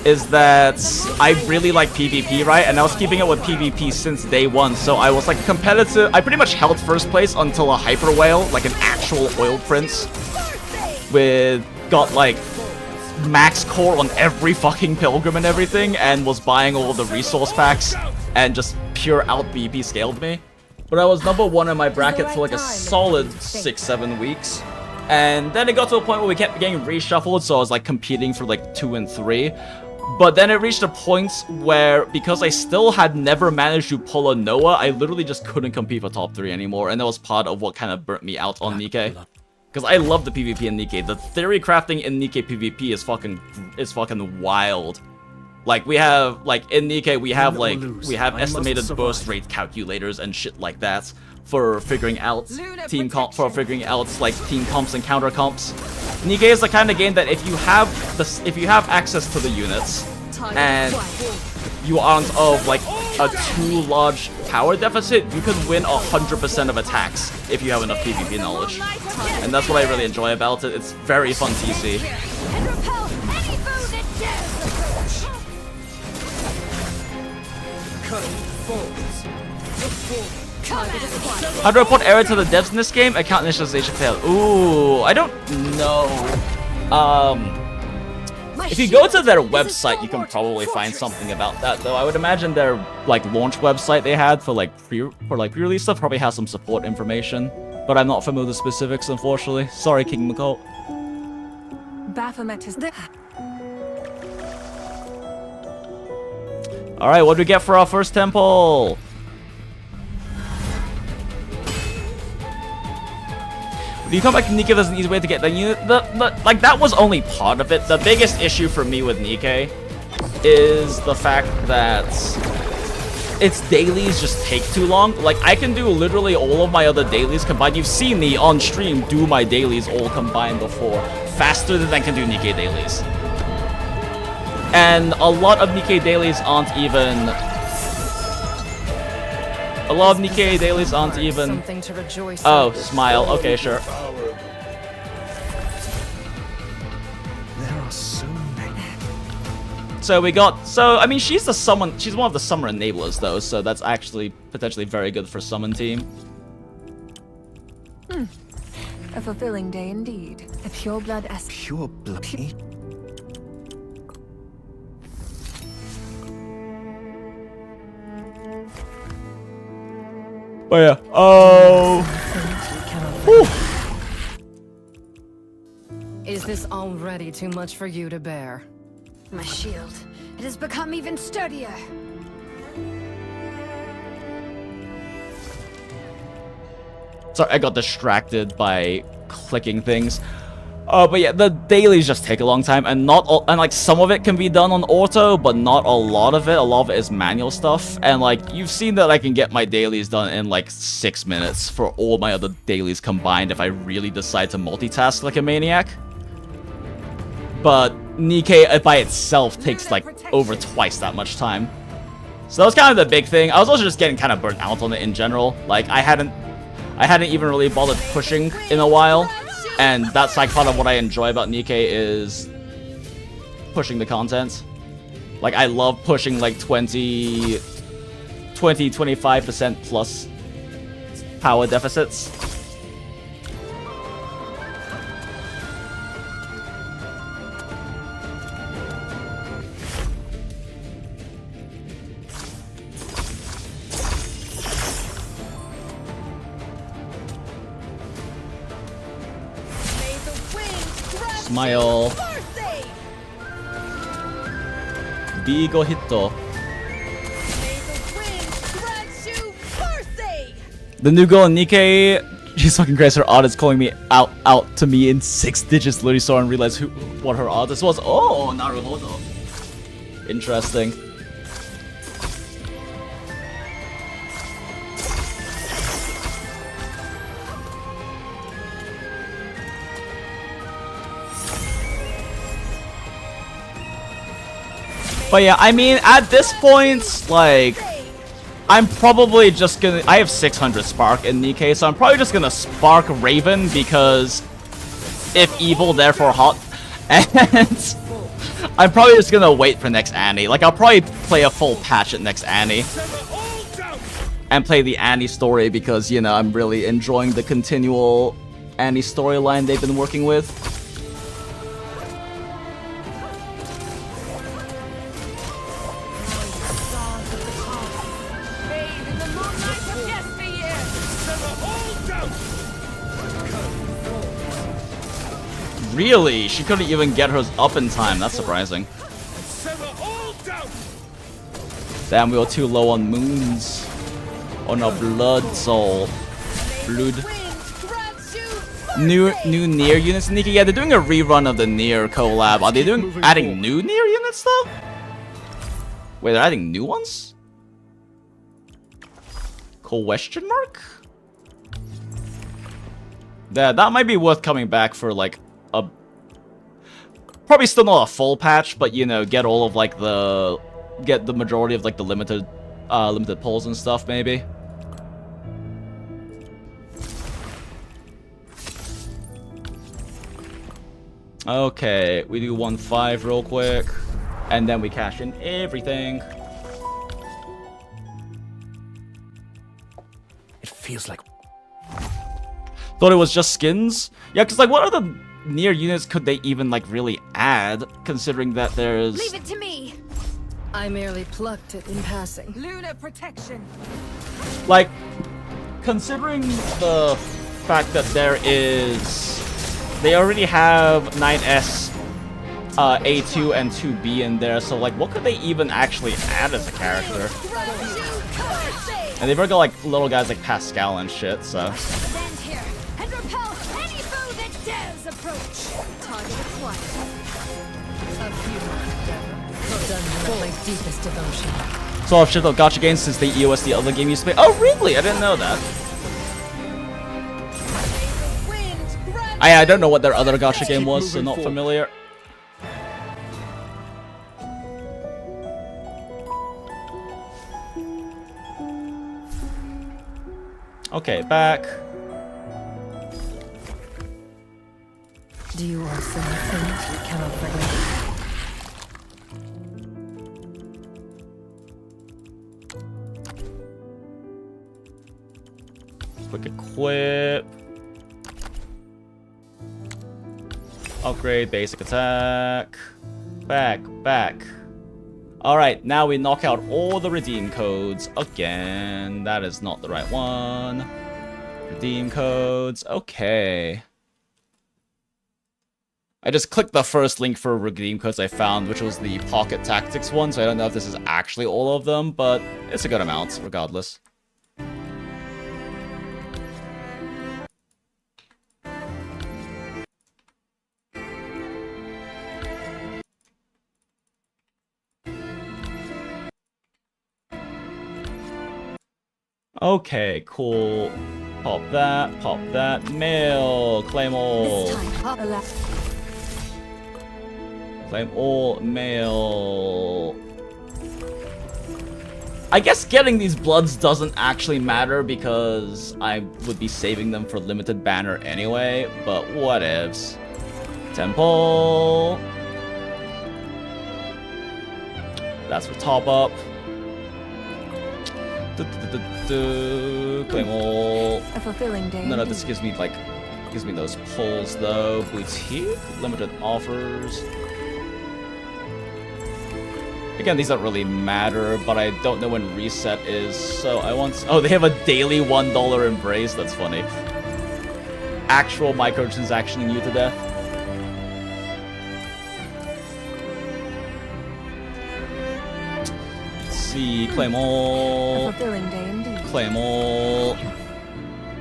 Speaker 1: is that I really like PvP, right? And I was keeping up with PvP since day 1, so I was like competitive. I pretty much held first place until a Hyper Whale, like an actual oil prince, got like max core on every fucking pilgrim and everything, and was buying all the resource packs, and just pure out PvP scaled me. But I was number 1 in my bracket for like a solid 6-7 weeks. And then it got to a point where we kept getting reshuffled, so I was like competing for like 2 and 3. But then it reached a point where, because I still had never managed to pull a Noah, I literally just couldn't compete for top 3 anymore. And that was part of what kind of burnt me out on Nikkei. Because I love the PvP in Nikkei. The theory crafting in Nikkei PvP is fucking wild. Like, we have, like, in Nikkei, we have estimated burst rate calculators and shit like that for figuring out team comps and counter comps. Nikkei is the kind of game that if you have access to the units and you aren't of like a too large power deficit, you can win 100% of attacks if you have enough PvP knowledge. And that's what I really enjoy about it. It's very fun TC. How do I report error to the devs in this game? Account initialization failed. Ooh, I don't know. If you go to their website, you can probably find something about that, though. I would imagine their like launch website they had for pre-release stuff probably has some support information, but I'm not familiar with the specifics, unfortunately. Sorry, King McCall.
Speaker 9: Baphomet is there.
Speaker 1: All right, what do we get for our first temple? If you come back to Nikkei, there's an easy way to get the unit. Like, that was only part of it. The biggest issue for me with Nikkei is the fact that its dailies just take too long. Like, I can do literally all of my other dailies combined. You've seen me on stream do my dailies all combined before, faster than I can do Nikkei dailies. And a lot of Nikkei dailies aren't even...
Speaker 9: Something to rejoice
Speaker 1: Oh,
Speaker 9: over.
Speaker 1: smile. Okay, sure.
Speaker 10: There are so many.
Speaker 1: So we got... So, I mean, she's one of the summer enablers, though, so that's actually potentially very good for summon team.
Speaker 9: A fulfilling day indeed. A pure blood
Speaker 10: Pure blood.
Speaker 1: Oh yeah. Oh.
Speaker 11: Is this already too much for you to bear?
Speaker 12: My shield. It has become even sturdier.
Speaker 1: Sorry, I got distracted by clicking things. But yeah, the dailies just take a long time, and like some of it can be done on auto, but not a lot of it. A lot of it is manual stuff, and like you've seen that I can get my dailies done in like 6 minutes for all my other dailies combined if I really decide to multitask like a maniac. But Nikkei by itself takes like over twice that much time. So that was kind of the big thing. I was also just getting kind of burnt out on it in general. Like I hadn't even really bothered pushing in a while. And that's like part of what I enjoy about Nikkei is pushing the content. Like I love pushing like 25% plus power deficits. Smile. Bigo Hitto. The new girl in Nikkei, she's fucking crazy. Her artist calling me out to me in 6 digits. Literally saw and realized what her artist was. Oh, Naruhodo. Interesting. But yeah, I mean, at this point, like, I'm probably just gonna... I have 600 Spark in Nikkei, so I'm probably just gonna Spark Raven, because if evil, therefore hot. And I'm probably just gonna wait for next Annie. Like, I'll probably play a full patch at next Annie. And play the Annie story, because, you know, I'm really enjoying the continual Annie storyline they've been working with. Really? She couldn't even get hers up in time. That's surprising. Damn, we were too low on moons. On our blood soul. Blood. New Nier units, Nikki. Yeah, they're doing a rerun of the Nier collab. Are they adding new Nier units though? Wait, they're adding new ones? Question mark? That might be worth coming back for like a... Probably still not a full patch, but you know, get all of like the... Get the majority of like the limited pulls and stuff maybe. Okay, we do 1-5 real quick. And then we cash in everything.
Speaker 2: It feels like...
Speaker 1: Thought it was just skins? Yeah, because like what other Nier units could they even like really add, considering that there's...
Speaker 18: Leave it to me!
Speaker 15: I merely plucked it in passing. Luna protection!
Speaker 1: Like, considering the fact that there is... They already have 9S, A2, and 2B in there, so like what could they even actually add as a character? And they've already got like little guys like Pascal and shit, so...
Speaker 18: Stand here and repel any foe that dares approach! Target acquired. A few done with my deepest devotion.
Speaker 1: So I've shipped out gacha games since the EOS the other game used to play. Oh really? I didn't know that. I don't know what their other gacha game was, so not familiar. Okay, back.
Speaker 15: Do you also think you cannot forget?
Speaker 1: Quick equip. Upgrade basic attack. Back. Alright, now we knock out all the redeem codes again. That is not the right one. Redeem codes. Okay. I just clicked the first link for redeem codes I found, which was the Pocket Tactics one, so I don't know if this is actually all of them, but it's a good amount, regardless. Okay, cool. Pop that. Mail. Claim all. Claim all mail. I guess getting these bloods doesn't actually matter because I would be saving them for limited banner anyway, but whatevs. Temple. That's for top up. Claim all.
Speaker 15: A fulfilling day.
Speaker 1: No, this gives me those pulls though. Boutique, limited offers. Again, these don't really matter, but I don't know when reset is, so I want... Oh, they have a daily $1 embrace? That's funny. Actual microtransactioning you to death. Let's see, claim all.
Speaker 15: A fulfilling day indeed.
Speaker 1: Claim all.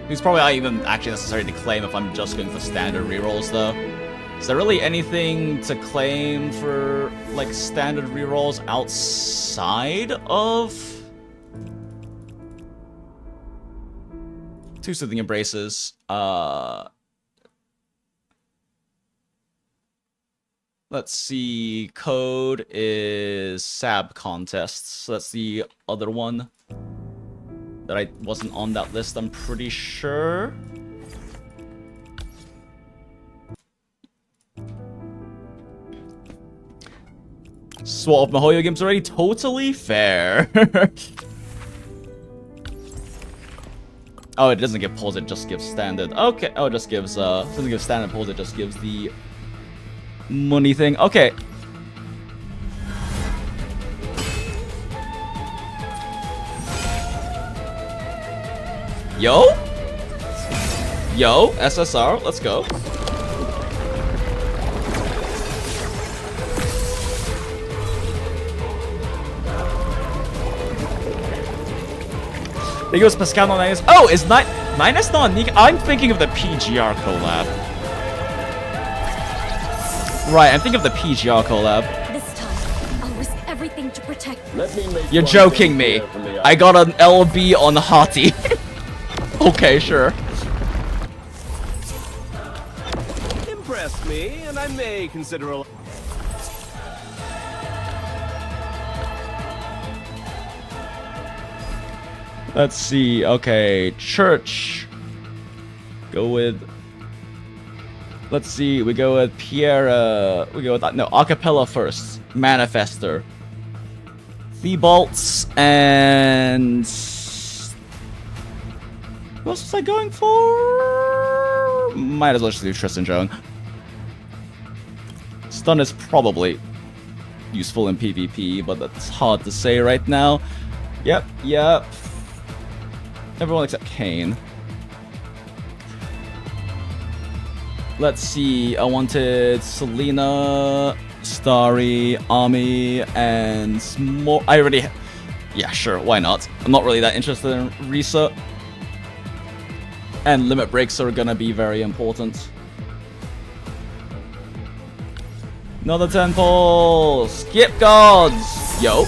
Speaker 1: These probably not even actually necessary to claim if I'm just going for standard rerolls, though. Is there really anything to claim for, like, standard rerolls outside of... Two Soothing Embraces. Let's see. Code is SAB contests. So that's the other one that I wasn't on that list, I'm pretty sure. Swap of Mihoyo games already? Totally fair. Oh, it doesn't give pulls, it just gives standard. Okay. Oh, it just gives, doesn't give standard pulls, it just gives the money thing. Okay. Yo? Yo, SSR, let's go. There goes Pascal on Ninus. Oh, is Ninus not Nika? I'm thinking of the PGR collab. Right, I'm thinking of the PGR collab.
Speaker 6: This time, I'll risk everything to protect.
Speaker 1: You're joking me. I got an LB on Hati. Okay, sure.
Speaker 3: Impressed me, and I may consider a...
Speaker 1: Let's see. Okay, church. Go with. Let's see. We go with Pierre. We go with no acapella first. Manifester. Thebolts and. What else was I going for? Might as well just do Tristan Joan. Stun is probably useful in PvP, but that's hard to say right now. Yep. Everyone except Kane. Let's see. I wanted Selena, Starry, Ami, and more. I already. Yeah, sure. Why not? I'm not really that interested in Risa. And limit breaks are gonna be very important. Another temple. Skip gods. Yo.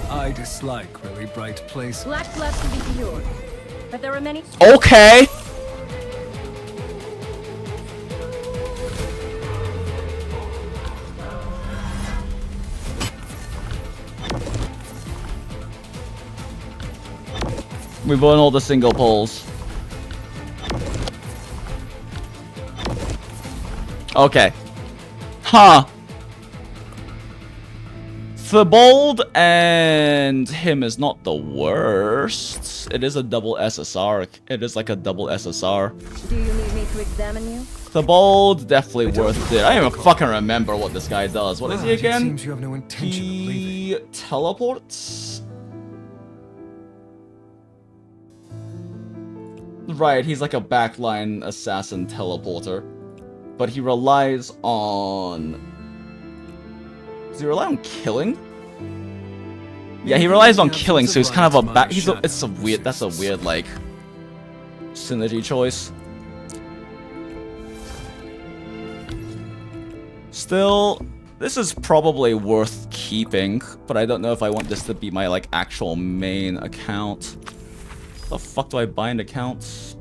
Speaker 2: I dislike very bright places.
Speaker 18: Black blood can be pure, but there are many.
Speaker 1: Okay. We burn all the single poles. Okay. Huh. Thibault and him is not the worst. It is a double SSR. It is like a double SSR.
Speaker 18: Do you need me to examine you?
Speaker 1: Thibault, definitely worth it. I don't even fucking remember what this guy does. What is he again?
Speaker 2: It seems you have no intention of leaving.
Speaker 1: He teleports? Right, he's like a backline assassin teleporter. But he relies on... Does he rely on killing? Yeah, he relies on killing, so he's kind of a back... It's a weird... That's a weird, like... synergy choice. Still, this is probably worth keeping, but I don't know if I want this to be my, like, actual main account. The fuck do I bind accounts?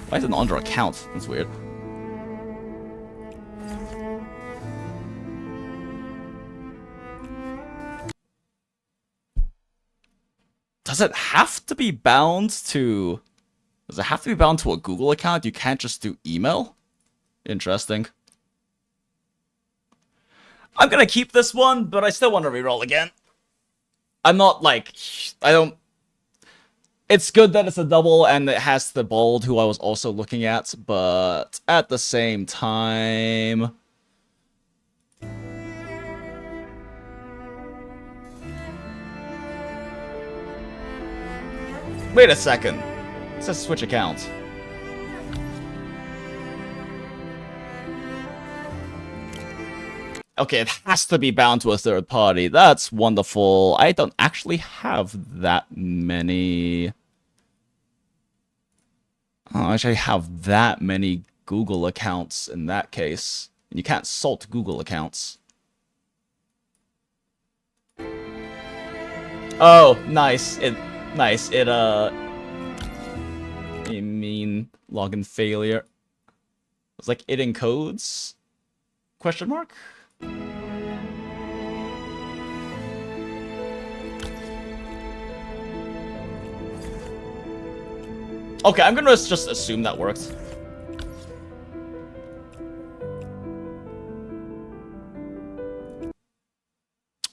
Speaker 1: Why is it under account? That's weird. Does it have to be bound to... Does it have to be bound to a Google account? You can't just do email? Interesting. I'm gonna keep this one, but I still want to reroll again. I'm not like... I don't... It's good that it's a double and it has the bold who I was also looking at, but at the same time... Wait a second. It says switch account. Okay, it has to be bound to a third party. That's wonderful. I don't actually have that many... I don't actually have that many Google accounts in that case. And you can't salt Google accounts. Oh, nice. Nice. You mean login failure? It's like it encodes? Question mark? Okay, I'm gonna just assume that worked.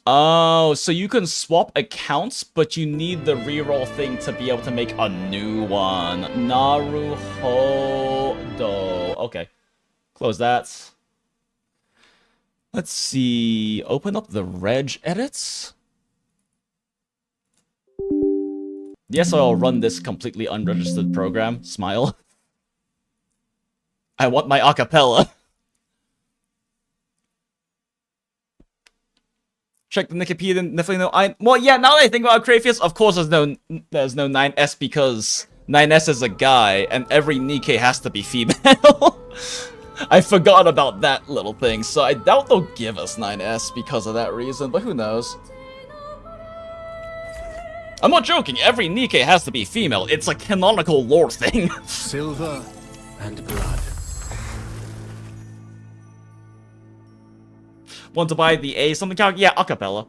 Speaker 1: Oh, so you can swap accounts, but you need the reroll thing to be able to make a new one. Naruhodo. Okay. Close that. Let's see. Open up the reg edits. Yes, I'll run this completely unregistered program. Smile. I want my acapella. Check the Wikipedia, definitely no. Well, yeah. Now that I think about Crayfish, of course there's no 9S because 9S is a guy, and every Nikkei has to be female. I forgot about that little thing, so I doubt they'll give us 9S because of that reason. But who knows? I'm not joking. Every Nikkei has to be female. It's a canonical lore thing.
Speaker 2: Silver and blood.
Speaker 1: Want to buy the A something calc? Yeah, acapella.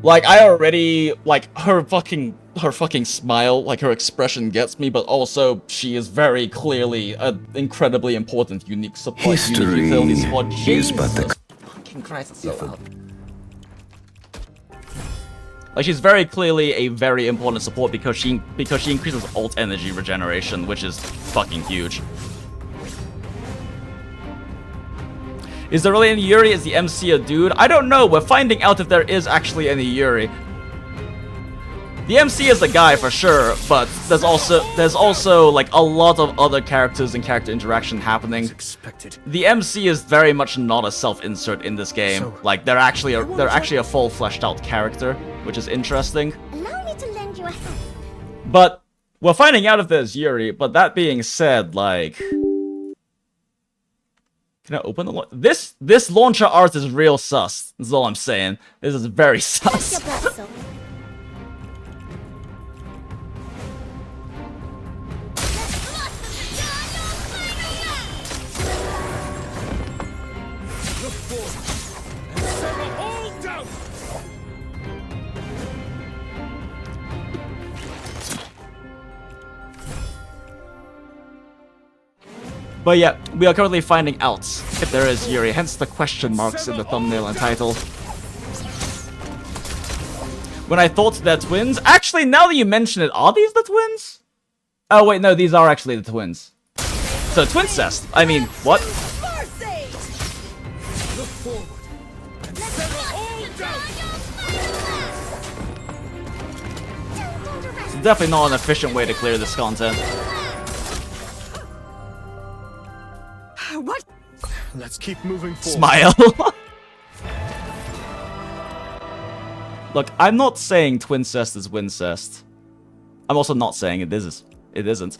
Speaker 1: Like, I already, like, her fucking smile, like, her expression gets me, but also, she is very clearly an incredibly important unique support.
Speaker 4: History
Speaker 1: unique utility support.
Speaker 4: is but the...
Speaker 1: Fucking Christ, it's so loud. Like, she's very clearly a very important support because she increases ult energy regeneration, which is fucking huge. Is there really any Yuri? Is the MC a dude? I don't know. We're finding out if there is actually any Yuri. The MC is a guy for sure, but there's also like a lot of other characters and character interaction happening. The MC is very much not a self-insert in this game. Like they're actually a full fleshed out character, which is interesting.
Speaker 6: Allow me to lend you a hand.
Speaker 1: But we're finding out if there's Yuri. But that being said, like, can I open the this launcher art is real sus. That's all I'm saying. This is very sus. But yeah, we are currently finding out if there is Yuri, hence the question marks in the thumbnail and title. When I thought they're twins... Actually, now that you mention it, are these the twins? Oh wait, no, these are actually the twins. So, twincest. I mean, what? It's definitely not an efficient way to clear this content.
Speaker 2: What? Let's keep moving forward.
Speaker 1: Smile. Look, I'm not saying twincest is wincest. I'm also not saying it is. It isn't.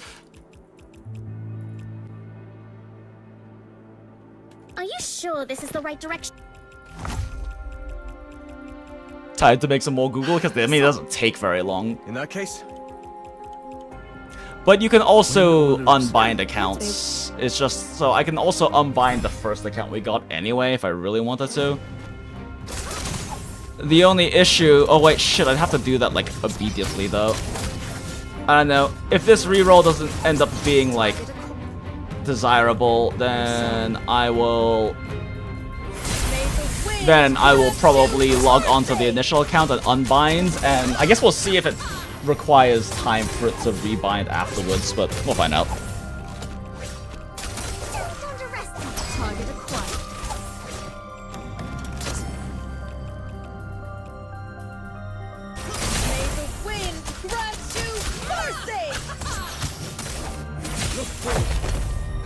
Speaker 6: Are you sure this is the right direction?
Speaker 1: Time to make some more Google because I mean it doesn't take very long.
Speaker 2: In that case.
Speaker 1: But you can also unbind accounts. It's just so I can also unbind the first account we got anyway if I really wanted to. The only issue... Oh wait, shit, I'd have to do that like immediately though. I don't know. If this reroll doesn't end up being like desirable, then I will probably log onto the initial account and unbind, and I guess we'll see if it requires time for it to rebind afterwards, but we'll find out.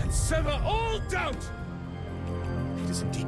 Speaker 2: And sever all doubt. It is indeed.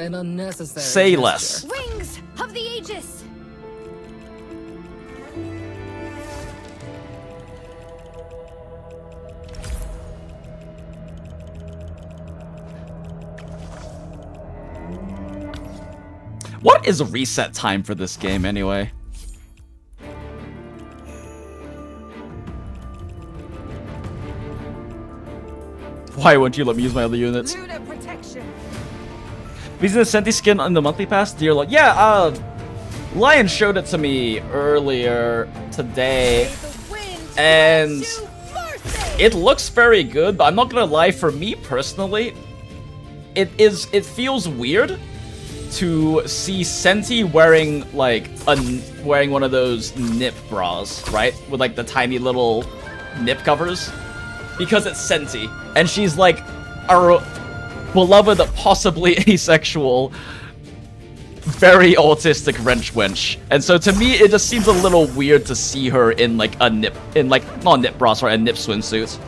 Speaker 18: An unnecessary
Speaker 1: Say
Speaker 18: gesture.
Speaker 1: less.
Speaker 16: Wings of the Aegis!
Speaker 1: What is a reset time for this game anyway? Why won't you let me use my other units? Using the Senti skin on the monthly pass, dear Lord. Yeah, Lion showed it to me earlier today, and it looks very good. But I'm not gonna lie, for me personally, it feels weird to see Senti wearing like wearing one of those nip bras, right, with like the tiny little nip covers, because it's Senti, and she's like our beloved, possibly asexual, very autistic wrench wench. And so to me, it just seems a little weird to see her in like a nip, not nip bra, sorry, a nip swimsuit.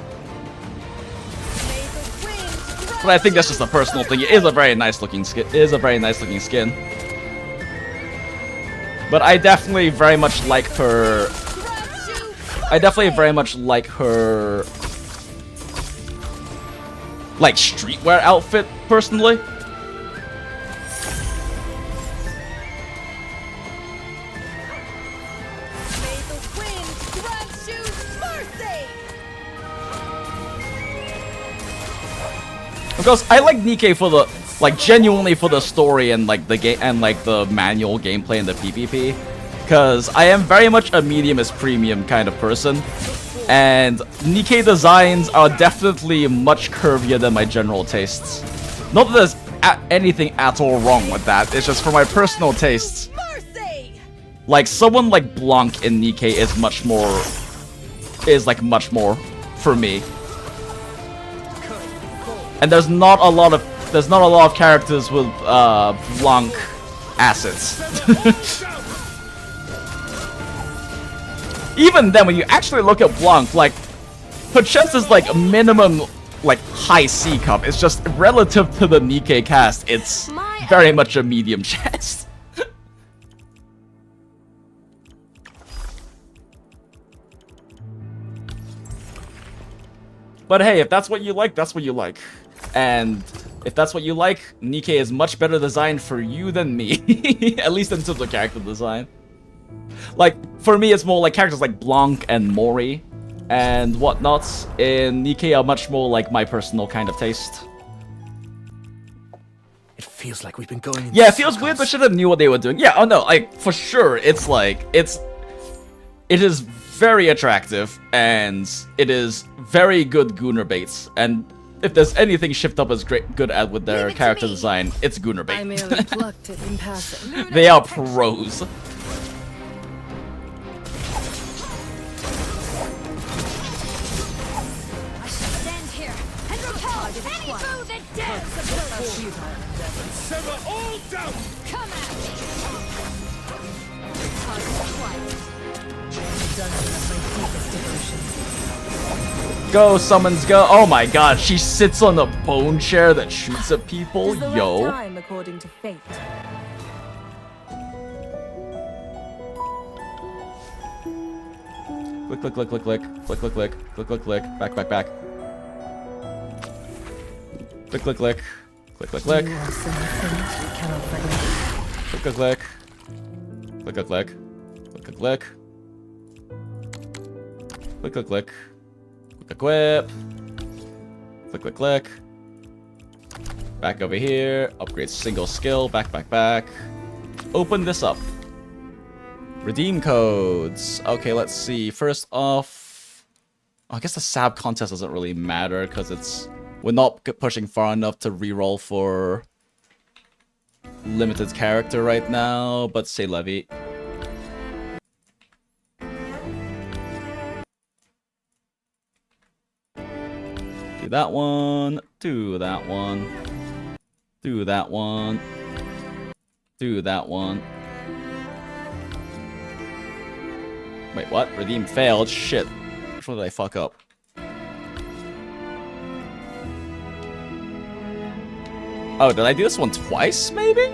Speaker 1: But I think that's just a personal thing. It is a very nice looking skin. It is a very nice looking skin. But I definitely very much like her. I definitely very much like her, like, streetwear outfit, personally. Because I like Nikke for the, like, genuinely for the story and like the game and like the manual gameplay and the PvP. Because I am very much a medium is premium kind of person. And Nikke designs are definitely much curvier than my general tastes. Not that there's anything at all wrong with that, it's just for my personal tastes. Like, someone like Blanc in Nikke is much more for me. And there's not a lot of characters with Blanc assets. Even then, when you actually look at Blanc, like, her chest is like minimum, like, high C cup. It's just relative to the Nikke cast, it's very much a medium chest. But hey, if that's what you like, that's what you like. And if that's what you like, Nikke is much better designed for you than me. At least in terms of character design. Like, for me, it's more like characters like Blanc and Mori and whatnot in Nikke are much more like my personal kind of taste.
Speaker 2: It feels like we've been going in
Speaker 1: Yeah, it feels weird, but should have knew what they were doing. Yeah, oh no, like, for sure, it's like, it is very attractive, and it is very good Gooner baits, and if there's anything Shift Up is good at with their character design, it's Gooner bait.
Speaker 18: I merely plucked it in passing.
Speaker 1: They are pros.
Speaker 7: Sever all doubt!
Speaker 16: Come at me!
Speaker 1: Go, summons, go. Oh my god, she sits on a bone chair that shoots at people. Yo.
Speaker 9: Time according to fate.
Speaker 1: Click, click, click, click, click. Click, click, click. Click, click, click. Back, back, back. Click, click, click. Click, click, click. Click, click, click. Click, click, click. Click, click, click. Click, click, click. Quick equip. Click, click, click. Back over here. Upgrade single skill. Back, back, back. Open this up. Redeem codes. Okay, let's see. First off, I guess the SAB contest doesn't really matter because we're not pushing far enough to reroll for limited character right now, but say Levy. Do that one. Do that one. Do that one. Do that one. Wait, what? Redeem failed? Shit. Which one did I fuck up? Oh, did I do this one twice, maybe?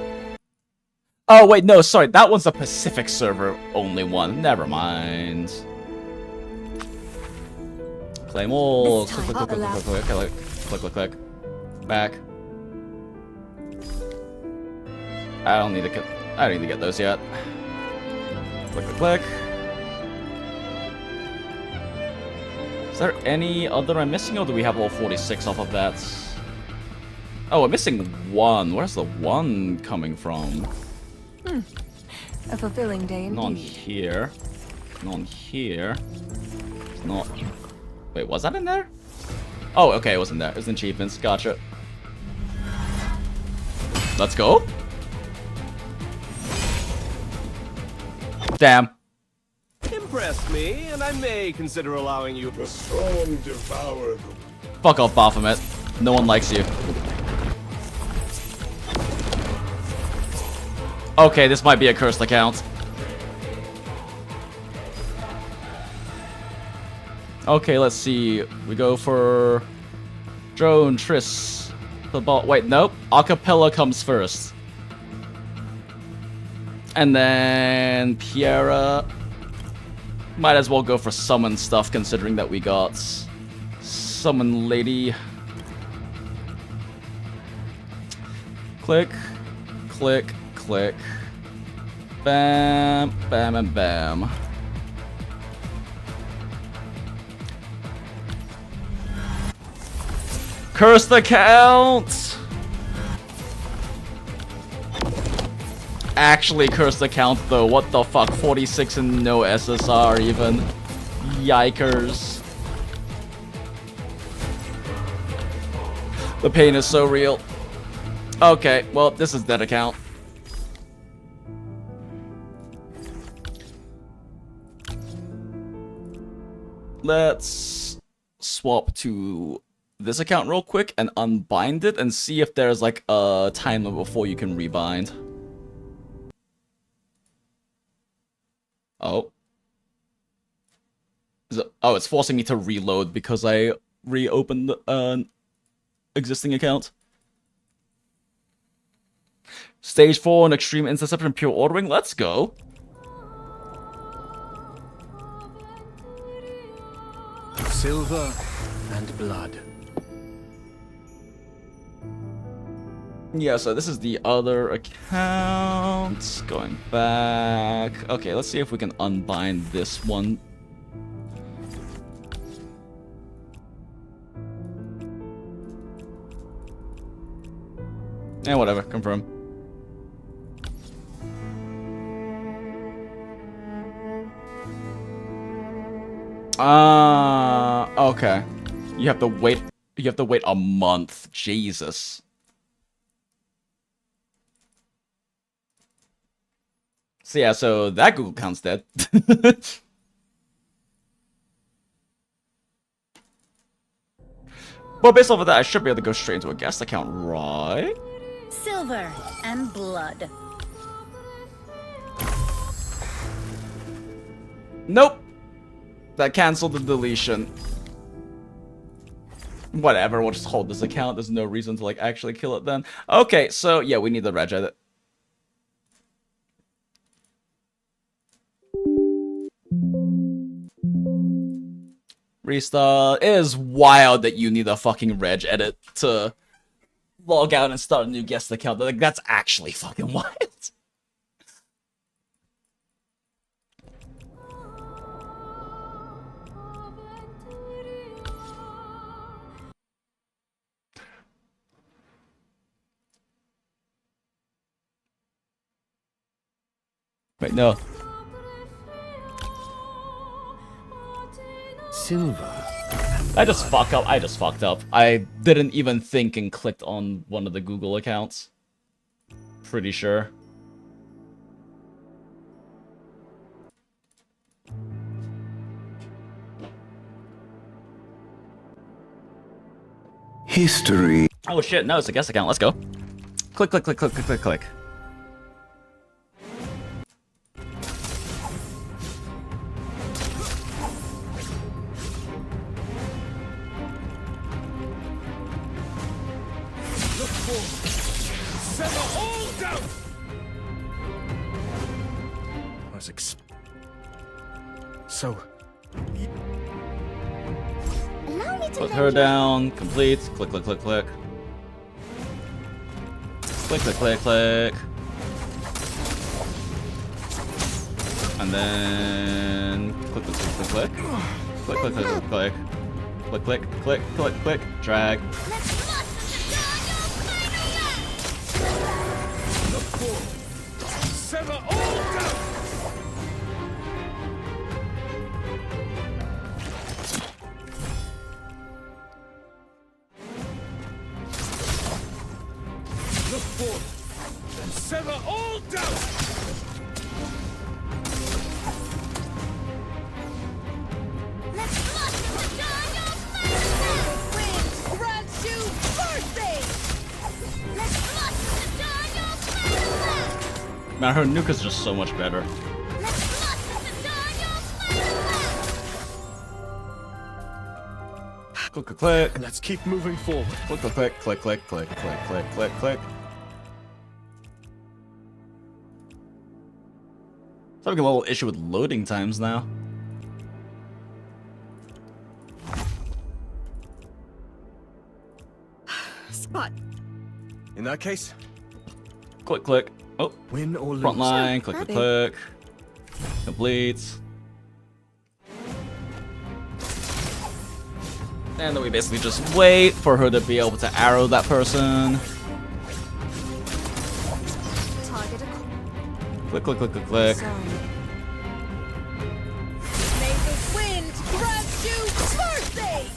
Speaker 1: Oh, wait, no, sorry. That one's a Pacific server only one. Never mind. Claim all. Click. Back. I don't need to get those yet. Click. Is there any other I'm missing, or do we have all 46 off of that? Oh, we're missing one. Where's the one coming from?
Speaker 9: A fulfilling day indeed.
Speaker 1: Not here. Not here. Not. Wait, was that in there? Oh, okay, it wasn't there. It was in achievements. Gotcha. Let's go. Damn.
Speaker 3: Impressed me, and I may consider allowing you.
Speaker 7: The strong devour them.
Speaker 1: Fuck off, Baphomet. No one likes you. Okay, this might be a cursed account. Okay, let's see. We go for Drone, Triss, the ball. Wait, nope. Acapella comes first. And then Piera. Might as well go for summon stuff, considering that we got Summon Lady. Click. Bam, bam, and bam. Cursed account! Actually cursed account though, what the fuck, 46 and no SSR even. Yikers. The pain is so real. Okay, well, this is dead account. Let's swap to this account real quick and unbind it and see if there's like a timer before you can rebind. Oh. Oh, it's forcing me to reload because I reopened an existing account. Stage 4 and Extreme Interception Pure Ordering. Let's go.
Speaker 2: Silver and blood.
Speaker 1: Yeah, so this is the other account. Going back. Okay, let's see if we can unbind this one. And whatever, confirm. Okay. You have to wait a month. Jesus. So yeah, so that Google account's dead. But based off of that, I should be able to go straight into a guest account, right?
Speaker 16: Silver and blood.
Speaker 1: Nope. That canceled the deletion. Whatever, we'll just hold this account. There's no reason to like actually kill it then. Okay, so yeah, we need the reg edit. Restart. It is wild that you need a fucking reg edit to log out and start a new guest account. Like, that's actually fucking wild. Wait, no.
Speaker 10: Silver.
Speaker 1: I just fucked up. I didn't even think and clicked on one of the Google accounts. Pretty sure.
Speaker 4: History.
Speaker 1: Oh shit, no, it's a guest account. Let's go. Click.
Speaker 2: Sever all doubt! So...
Speaker 6: Allow me to
Speaker 1: Put her down. Complete. Click, click, click, click. Click, click, click, click. And then click, click, click, click, click. Click, click, click, click, click. Click, click, click, click, click. Drag.
Speaker 2: Sever all doubt! Look forth and sever all doubt!
Speaker 1: Man, her nuke is just so much better. Click, click, click.
Speaker 2: Let's keep moving forward.
Speaker 1: Click, click, click, click, click, click, click, click, click, click. It's having a little issue with loading times now.
Speaker 14: Spot.
Speaker 2: In that case,
Speaker 1: click, click. Oh,
Speaker 2: win or lose.
Speaker 1: Front line. Click, click, click. Complete. And then we basically just wait for her to be able to arrow that person. Click, click, click, click, click.
Speaker 14: May the wind grant you mercy!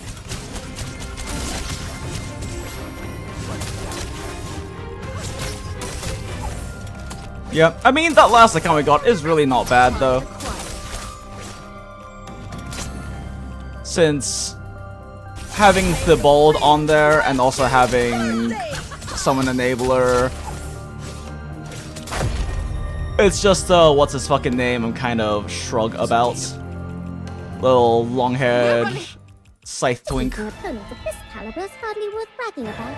Speaker 1: Yeah, I mean, that last account we got is really not bad, though. Since having Thibault on there and also having Summon Enabler, it's just, what's his fucking name I'm kind of shrug about. Little long-haired scythe twink.
Speaker 6: An opponent of this caliber is hardly worth bragging about.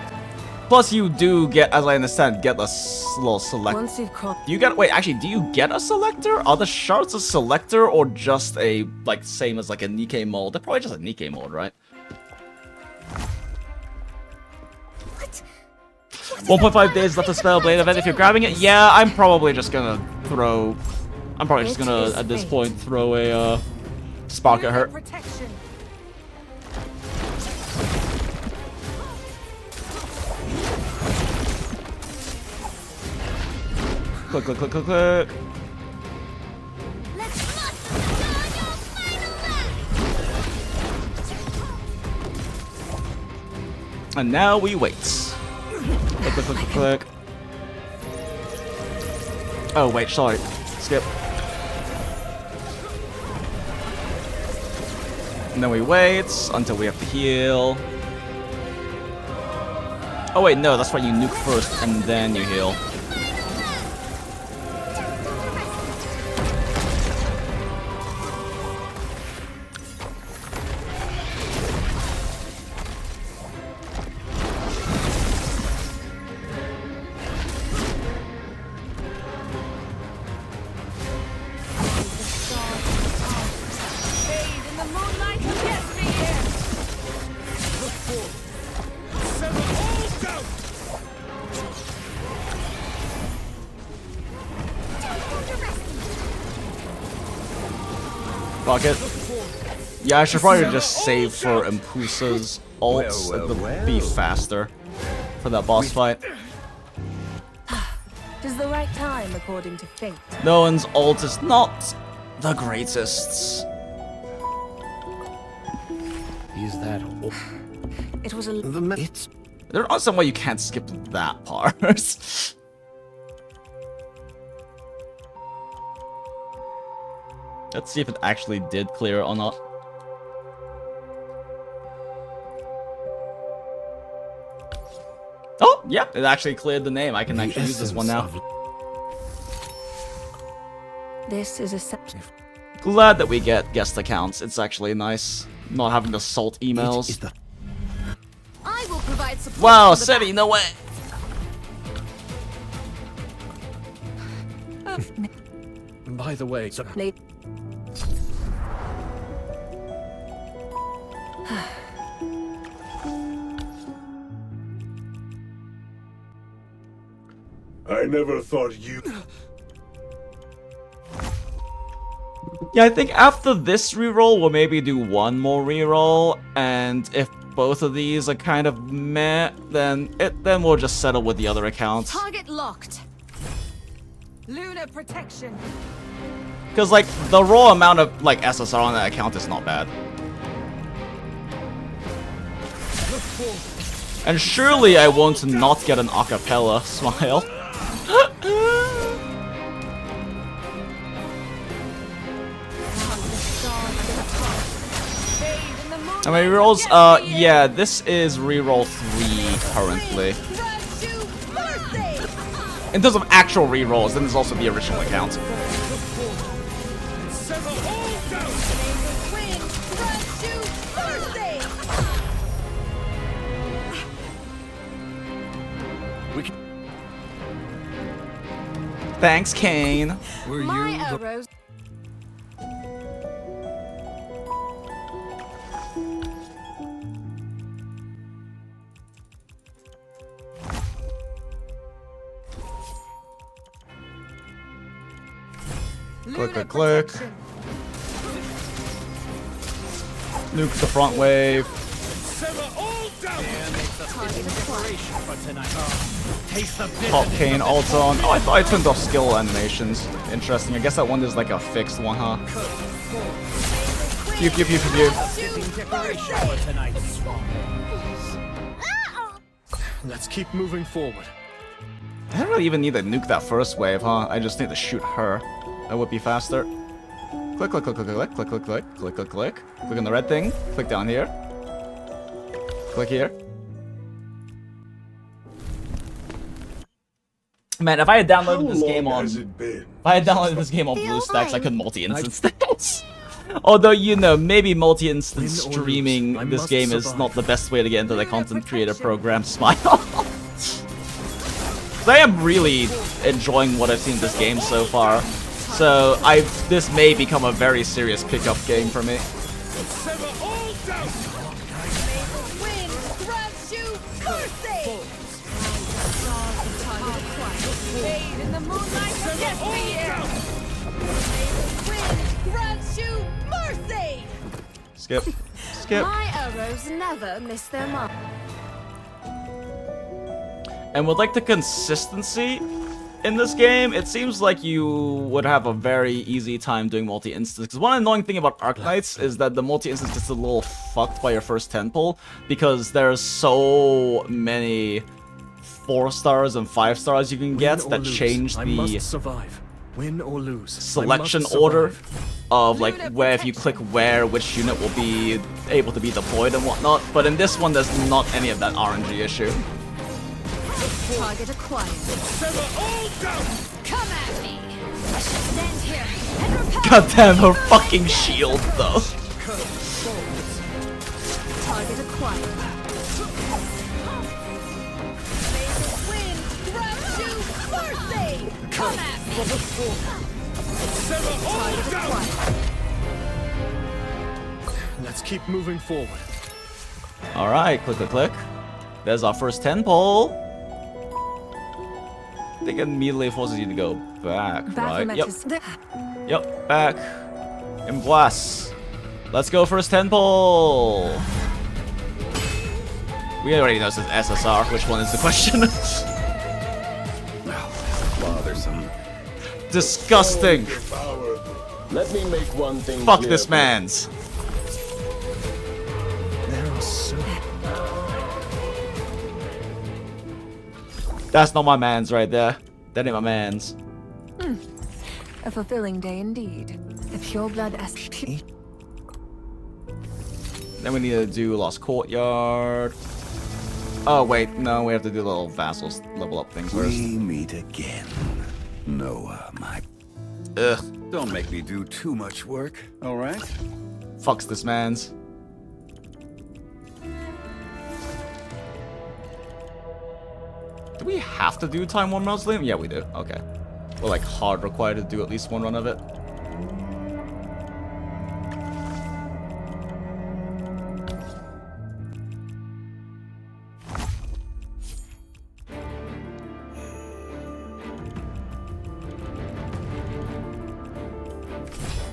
Speaker 1: Plus, you do get, as I understand, get a little select.
Speaker 14: Once you've caught...
Speaker 1: Do you get? Wait, actually, do you get a selector? Are the shards a selector or just a like same as like a Nikkei mold? They're probably just a Nikkei mold, right? 1.5 days left to spell blade event. If you're grabbing it, yeah, I'm probably just gonna throw. I'm probably just gonna at this point throw a spark at her. Click, click, click, click, click. And now we wait. Click, click, click, click, click. Oh, wait, sorry. Skip. And then we wait until we have to heal. Oh, wait, no, that's right, you nuke first and then you heal. Fuck it. Yeah, I should probably just save for Empousa's ults. It'll be faster for that boss fight.
Speaker 9: Tis the right time, according to fate.
Speaker 1: No one's ult is not the greatest.
Speaker 10: Is that all?
Speaker 9: It was a...
Speaker 1: There's not some way you can't skip that part. Let's see if it actually did clear or not. Oh, yeah, it actually cleared the name. I can actually use this one now.
Speaker 9: This is a...
Speaker 1: Glad that we get guest accounts. It's actually nice. Not having to salt emails.
Speaker 14: I will provide support.
Speaker 1: Wow, Seti, no way.
Speaker 2: By the way,
Speaker 7: I never thought you...
Speaker 1: Yeah, I think after this reroll, we'll maybe do one more reroll, and if both of these are kind of meh, then we'll just settle with the other accounts.
Speaker 14: Target locked. Lunar protection.
Speaker 1: Because, like, the raw amount of, like, SSR on that account is not bad. And surely I won't not get an acapella smile. How many rerolls? Yeah, this is reroll 3 currently. In terms of actual rerolls, then there's also the original account. Thanks, Kane.
Speaker 14: My arrows.
Speaker 1: Click, click, click. Nuke the front wave. Pop Kane ult on. Oh, I thought I turned off skill animations. Interesting. I guess that one is like a fixed one, huh? Pew, pew, pew, pew, pew.
Speaker 2: let's keep moving forward.
Speaker 1: I don't really even need to nuke that first wave, huh? I just need to shoot her. That would be faster. Click, click, click, click, click, click, click, click, click, click, click. Click on the red thing. Click down here. Click here. Man, if I had downloaded this game on... If I had downloaded this game on BlueStacks, I could multi-instance this. Although, you know, maybe multi-instance streaming this game is not the best way to get into the content creator program. Smile. I am really enjoying what I've seen in this game so far. So, this may become a very serious pickup game for me. Skip. Skip.
Speaker 14: My arrows never miss their mark.
Speaker 1: And with like the consistency in this game, it seems like you would have a very easy time doing multi-instance. Because one annoying thing about Arknights is that the multi-instance gets a little fucked by your first temple, because there's so many 4 stars and 5 stars you can get that change the
Speaker 2: win or lose.
Speaker 1: Selection order of like where if you click where, which unit will be able to be deployed and whatnot. But in this one, there's not any of that RNG issue.
Speaker 14: Target acquired. Come at me. Stand here and repel.
Speaker 1: God damn her fucking shield though.
Speaker 14: Target acquired. Wind grabs you. Birthday. Come at me. Target acquired.
Speaker 2: Let's keep moving forward.
Speaker 1: All right, click, click, click. There's our first 10 pole. I think it immediately forces you to go back, right? Yep. Yep, back. Empousa. Let's go first 10 pole. We already know this is SSR. Which one is the question?
Speaker 4: Bothersome.
Speaker 1: Disgusting.
Speaker 5: Let me make one thing
Speaker 1: Fuck
Speaker 5: clear.
Speaker 1: this man's.
Speaker 2: There are so...
Speaker 1: That's not my man's right there. That ain't my man's.
Speaker 9: A fulfilling day indeed. The pureblood SP.
Speaker 1: Then we need to do Lost Courtyard. Oh wait, no, we have to do the little vassals level up thing first.
Speaker 4: We meet again, Noah, my...
Speaker 1: Ugh.
Speaker 4: Don't make me do too much work, alright?
Speaker 1: Fucks this man's. Do we have to do Time War Mausoleum? Yeah, we do. Okay. Or like hard required to do at least one run of it.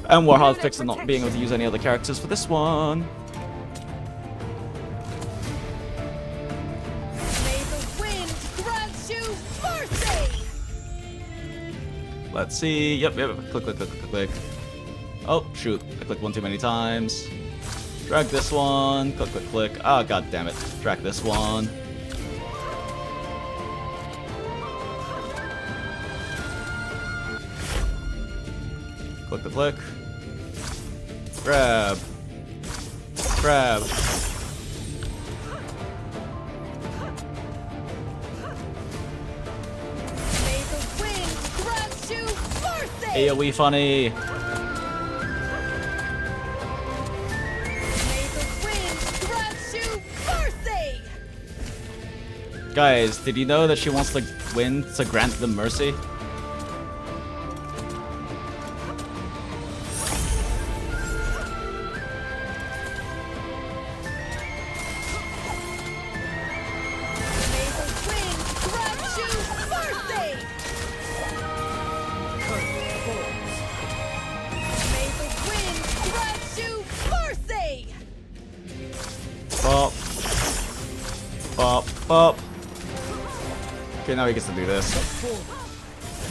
Speaker 1: And we're hard fixed on not being able to use any other characters for this one.
Speaker 18: May the wind grant you mercy!
Speaker 1: Let's see. Yep. Click. Oh, shoot. I clicked one too many times. Drag this one. Click. Ah, god damn it. Drag this one. Click. Grab.
Speaker 18: May the wind grant you mercy!
Speaker 1: AoE funny.
Speaker 18: May the wind grant you mercy!
Speaker 1: Guys, did you know that she wants the wind to grant them mercy? Bop. Okay, now he gets to do this.
Speaker 5: And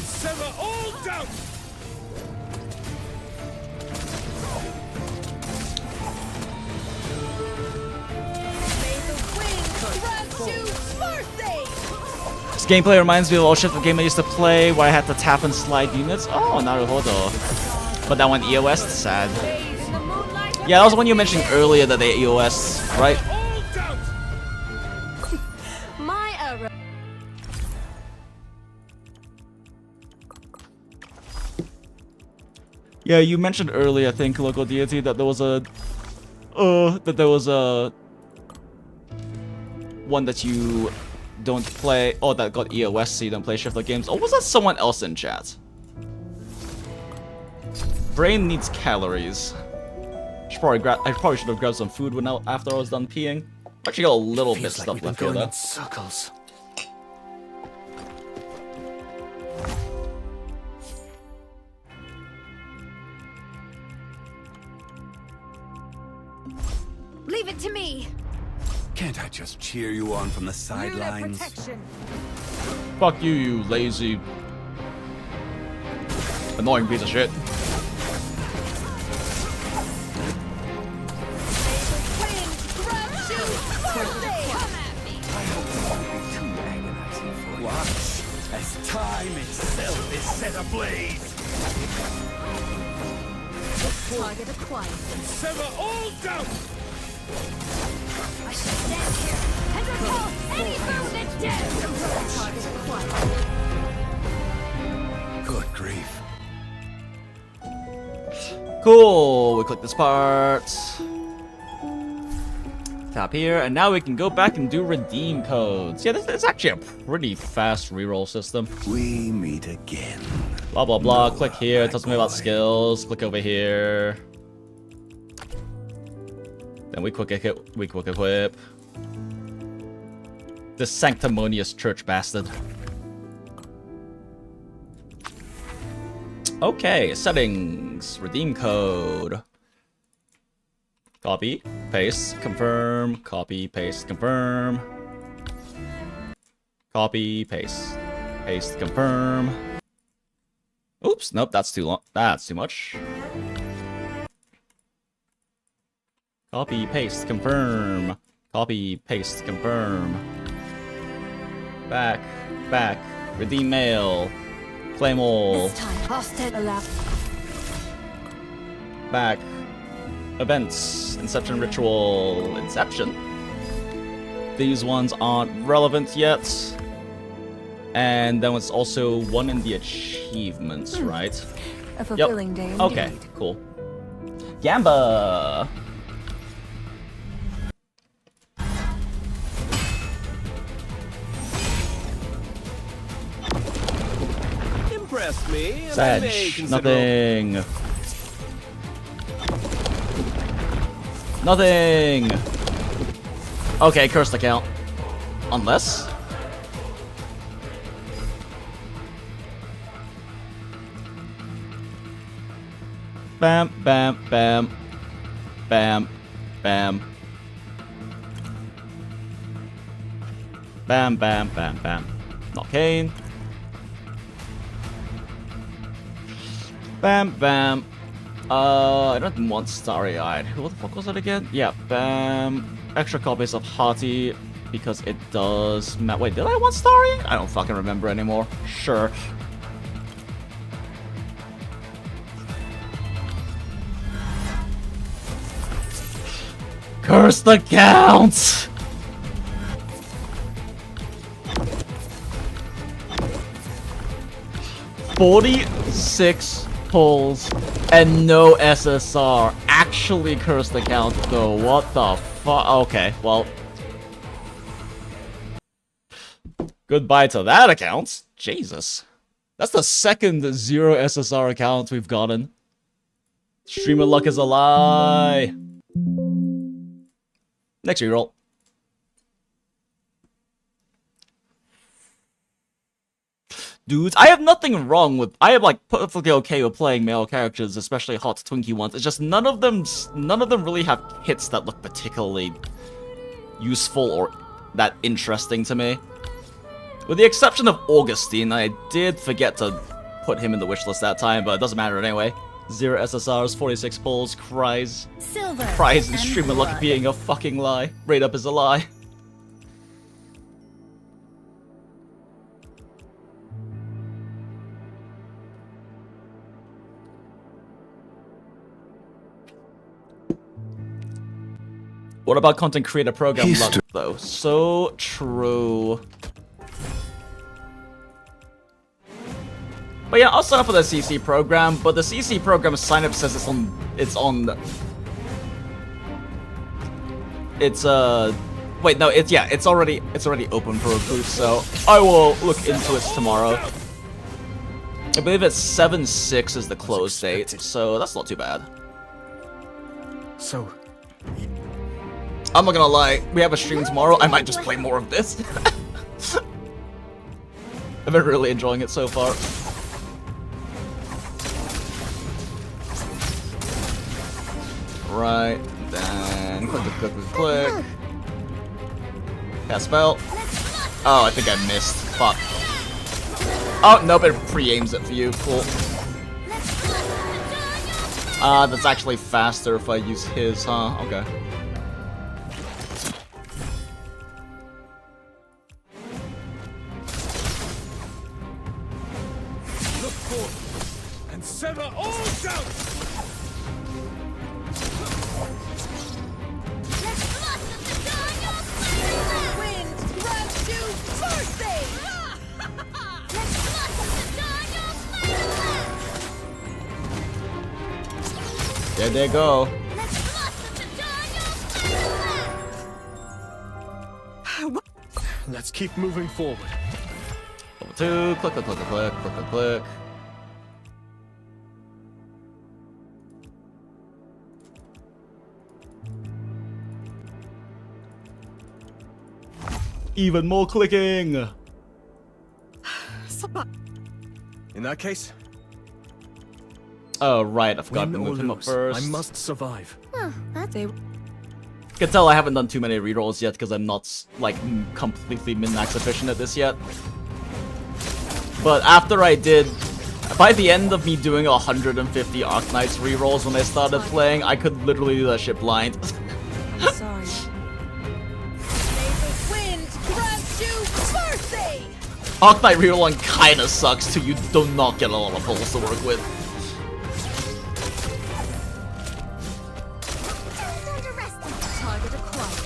Speaker 5: sever all doubt!
Speaker 1: This gameplay reminds me of old shit the game I used to play where I had to tap and slide units. Oh, naruhodo. But that one EOS, sad. Yeah, that was the one you mentioned earlier that they EOS, right?
Speaker 18: My error.
Speaker 1: Yeah, you mentioned earlier, I think, local deity, that there was a one that you don't play. Oh, that got EOS, so you don't play shifter games. Or was that someone else in chat? Brain needs calories. I probably should have grabbed some food after I was done peeing. Actually got a little bit stuff left here though.
Speaker 10: Circles.
Speaker 18: Leave it to me.
Speaker 4: Can't I just cheer you on from the sidelines?
Speaker 18: Protection.
Speaker 1: Fuck you, you lazy, annoying piece of shit.
Speaker 5: Watch as time itself is set ablaze.
Speaker 18: Target acquired.
Speaker 5: And sever all doubt.
Speaker 18: I shall stand here and repel any foe that dares approach. Target acquired.
Speaker 4: Good grief.
Speaker 1: Cool, we click this part. Tap here, and now we can go back and do redeem codes. Yeah, this is actually a pretty fast reroll system.
Speaker 4: We meet again.
Speaker 1: Blah blah blah, click here, tells me about skills, click over here. Then we quick equip. This sanctimonious church bastard. Okay, settings, redeem code. Copy, paste, confirm, copy, paste, confirm. Copy, paste, confirm. Oops, nope, that's too long. That's too much. Copy, paste, confirm. Copy, paste, confirm. Back, redeem mail. Claim all.
Speaker 18: This time, hosted allow.
Speaker 1: Back. Events. Inception ritual. Inception. These ones aren't relevant yet. And then it's also one in the achievements, right?
Speaker 9: A fulfilling day indeed.
Speaker 1: Okay, cool. Gamba!
Speaker 3: impressed me, and I may
Speaker 1: Sag.
Speaker 3: consider...
Speaker 1: Nothing. Nothing. Okay, cursed account. Unless. Bam, bam, bam. Bam, bam. Bam, bam, bam, bam. Not Kane. Bam, bam. I don't want Starry-Eyed. What the fuck was that again? Yeah, bam. Extra copies of Hati because it does... Wait, did I want Starry? I don't fucking remember anymore. Sure. Curse the counts! "46 pulls and no SSR." Actually curse the count though. What the fuck? Okay, well. Goodbye to that account. Jesus. That's the second 0 SSR account we've gotten. Streamer luck is a lie. Next reroll. Dudes, I have nothing wrong with... I am, like, perfectly okay with playing male characters, especially hot twinkie ones. It's just none of them really have hits that look particularly useful or that interesting to me. With the exception of Augustine, I did forget to put him in the wishlist that time, but it doesn't matter anyway. 0 SSRs, 46 pulls, cries.
Speaker 16: Silver.
Speaker 1: Cries and streamer luck being a fucking lie. Rate up is a lie. What about content creator program luck, though? So true. But yeah, I'll sign up for the CC program, but the CC program sign-up says it's wait, no, it's already open for recruits, so I will look into it tomorrow. I believe it's 7/6 is the close date, so that's not too bad.
Speaker 2: So,
Speaker 1: I'm not gonna lie, we have a stream tomorrow, I might just play more of this. I've been really enjoying it so far. Right, then click. Cast spell. Oh, I think I missed. Fuck. Oh, nope, it pre-aims it for you. Cool. That's actually faster if I use his, huh? Okay.
Speaker 21: Look forth and sever all doubts!
Speaker 1: There they go.
Speaker 2: let's keep moving forward.
Speaker 1: Level 2, click. Even more clicking!
Speaker 2: In that case...
Speaker 1: Oh, right, I forgot to move him up first.
Speaker 2: I must survive.
Speaker 6: Oh, that's a...
Speaker 1: You can tell I haven't done too many rerolls yet because I'm not, like, completely min-max efficient at this yet. But after I did... By the end of me doing 150 Arknights rerolls when I started playing, I could literally do that shit blind.
Speaker 14: I'm sorry. Wind grants you mercy!
Speaker 1: Arknight rerolling kinda sucks too, you do not get a lot of pulls to work with.
Speaker 14: Target acquired.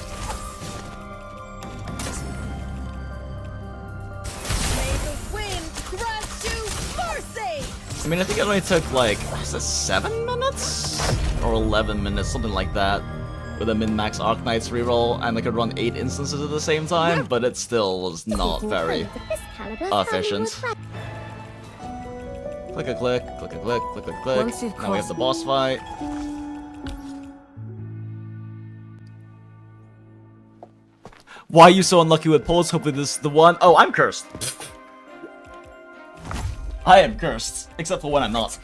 Speaker 14: May the wind grant you mercy!
Speaker 1: I mean, I think it only took, like, was it 7 minutes? Or 11 minutes, something like that. With a min-max Arknights reroll, and I could run 8 instances at the same time, but it still was not very efficient. Click a click, click a click, click a click.
Speaker 14: Once you've
Speaker 1: Now we have
Speaker 14: crossed-
Speaker 1: the boss fight. Why are you so unlucky with polls? Hopefully this is the one. Oh, I'm cursed. I am cursed, except for when I'm not.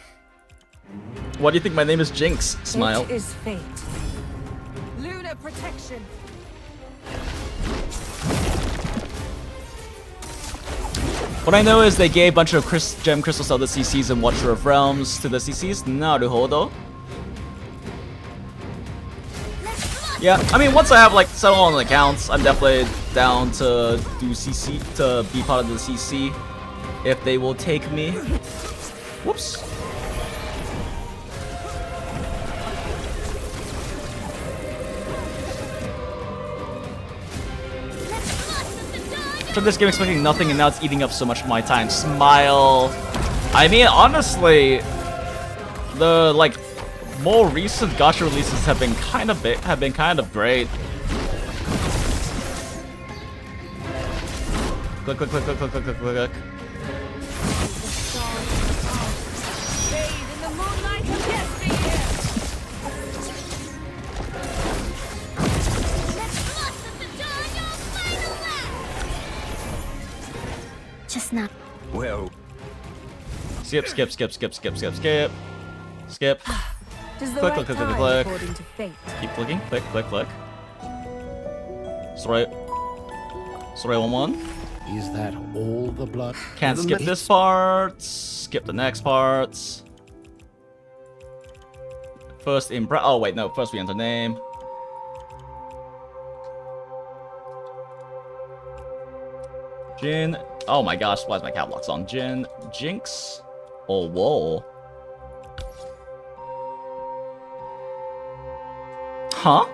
Speaker 1: Why do you think my name is Jinx? Smile.
Speaker 9: It is fate. Lunar protection.
Speaker 1: What I know is they gave a bunch of gem crystals to the CCs and Watcher of Realms to the CCs. Naruhodo. Yeah, I mean, once I have like settled on accounts, I'm definitely down to do CC, to be part of the CC, if they will take me. Whoops. So this game expecting nothing and now it's eating up so much of my time. Smile. I mean, honestly, the like more recent gacha releases have been kind of great. Click, click, click, click, click, click, click, click.
Speaker 6: Just not.
Speaker 4: Well.
Speaker 1: Skip, skip, skip, skip, skip, skip, skip. Skip.
Speaker 9: Does the
Speaker 1: Click,
Speaker 9: right
Speaker 1: click, click, click,
Speaker 9: time
Speaker 1: click.
Speaker 9: according to fate.
Speaker 1: Keep clicking. Click, click, click. Sorry. Sorry, 1-1.
Speaker 10: Is that all the blood?
Speaker 1: Can't skip this part. Skip the next parts. First impress. Oh wait, no. First we enter name. Jin. Oh my gosh, why is my cap locked on? Jin. Jinx. Oh whoa. Huh?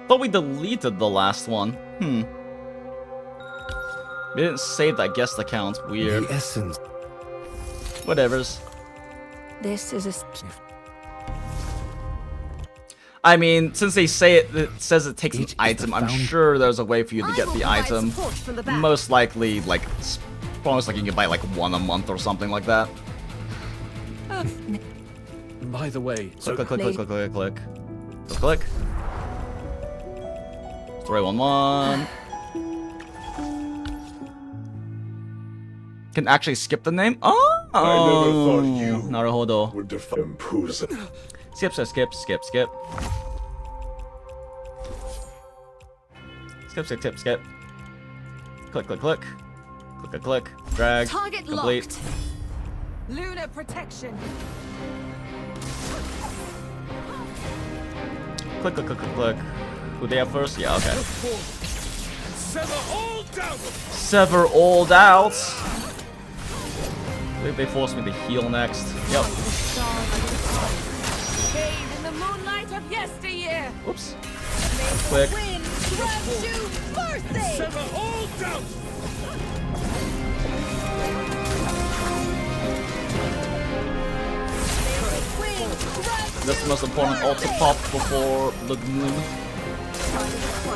Speaker 1: Thought we deleted the last one. We didn't save that guest account. Weird.
Speaker 10: The essence.
Speaker 1: Whatevers.
Speaker 9: This is a.
Speaker 1: I mean, since they say it says it takes an item, I'm sure there's a way for you to get the item. Most likely, like, almost like you can buy like one a month or something like that.
Speaker 2: By the way,
Speaker 1: Click, click, click, click, click, click, click. Click, click. Story 1-1. Can actually skip the name? Oh!
Speaker 7: I never thought you
Speaker 1: Naruhodo.
Speaker 7: would defy Empousa.
Speaker 1: Skip, skip, skip, skip, skip. Skip, skip, skip, skip. Click, click, click. Click, click, click. Drag.
Speaker 9: Target
Speaker 1: Complete.
Speaker 9: locked. Lunar protection.
Speaker 1: Click, click, click, click, click. Who they have first? Yeah, okay.
Speaker 21: Sever all doubt.
Speaker 1: Sever all doubts. They forced me to heal next. Yep.
Speaker 9: Bathe in the moonlight of yesteryear.
Speaker 1: Whoops. Click.
Speaker 9: Wind grant you mercy.
Speaker 21: Sever all doubt.
Speaker 1: That's the most important ult to pop before the moon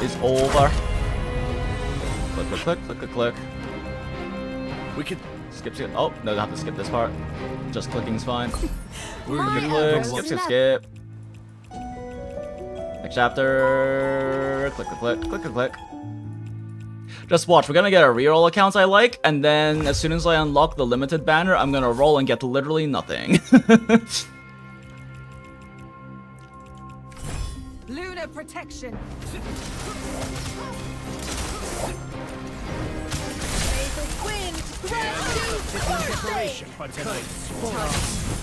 Speaker 1: is over. Click, click, click, click, click, click.
Speaker 2: we could
Speaker 1: Skip, skip. Oh, no, I have to skip this part. Just clicking's fine. Click,
Speaker 9: My
Speaker 1: click,
Speaker 9: arrows
Speaker 1: skip, skip,
Speaker 9: never-
Speaker 1: skip. Next chapter. Click, click, click, click, click, click. Just watch, we're gonna get a reroll account I like, and then as soon as I unlock the limited banner, I'm gonna roll and get literally nothing.
Speaker 9: Lunar protection. Wind grant you mercy.
Speaker 21: Preparation for tonight's sport.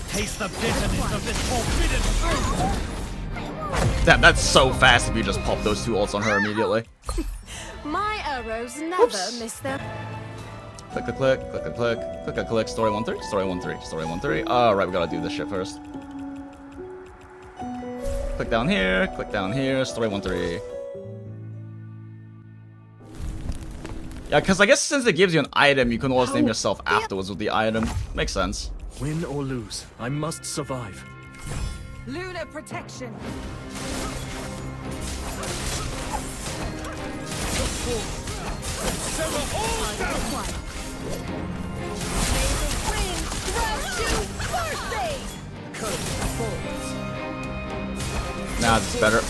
Speaker 21: Taste the bitterness of this forbidden fruit.
Speaker 1: Damn, that's so fast if you just pop those two ults on her immediately.
Speaker 14: My arrows never miss their.
Speaker 1: Click, click, click, click, click, click, click, click, click, story 1-3, story 1-3, story 1-3. Alright, we gotta do this shit first. Click down here, story 1-3. Yeah, because I guess since it gives you an item, you can always name yourself afterwards with the item. Makes sense.
Speaker 2: win or lose. I must survive.
Speaker 9: Lunar protection.
Speaker 1: better.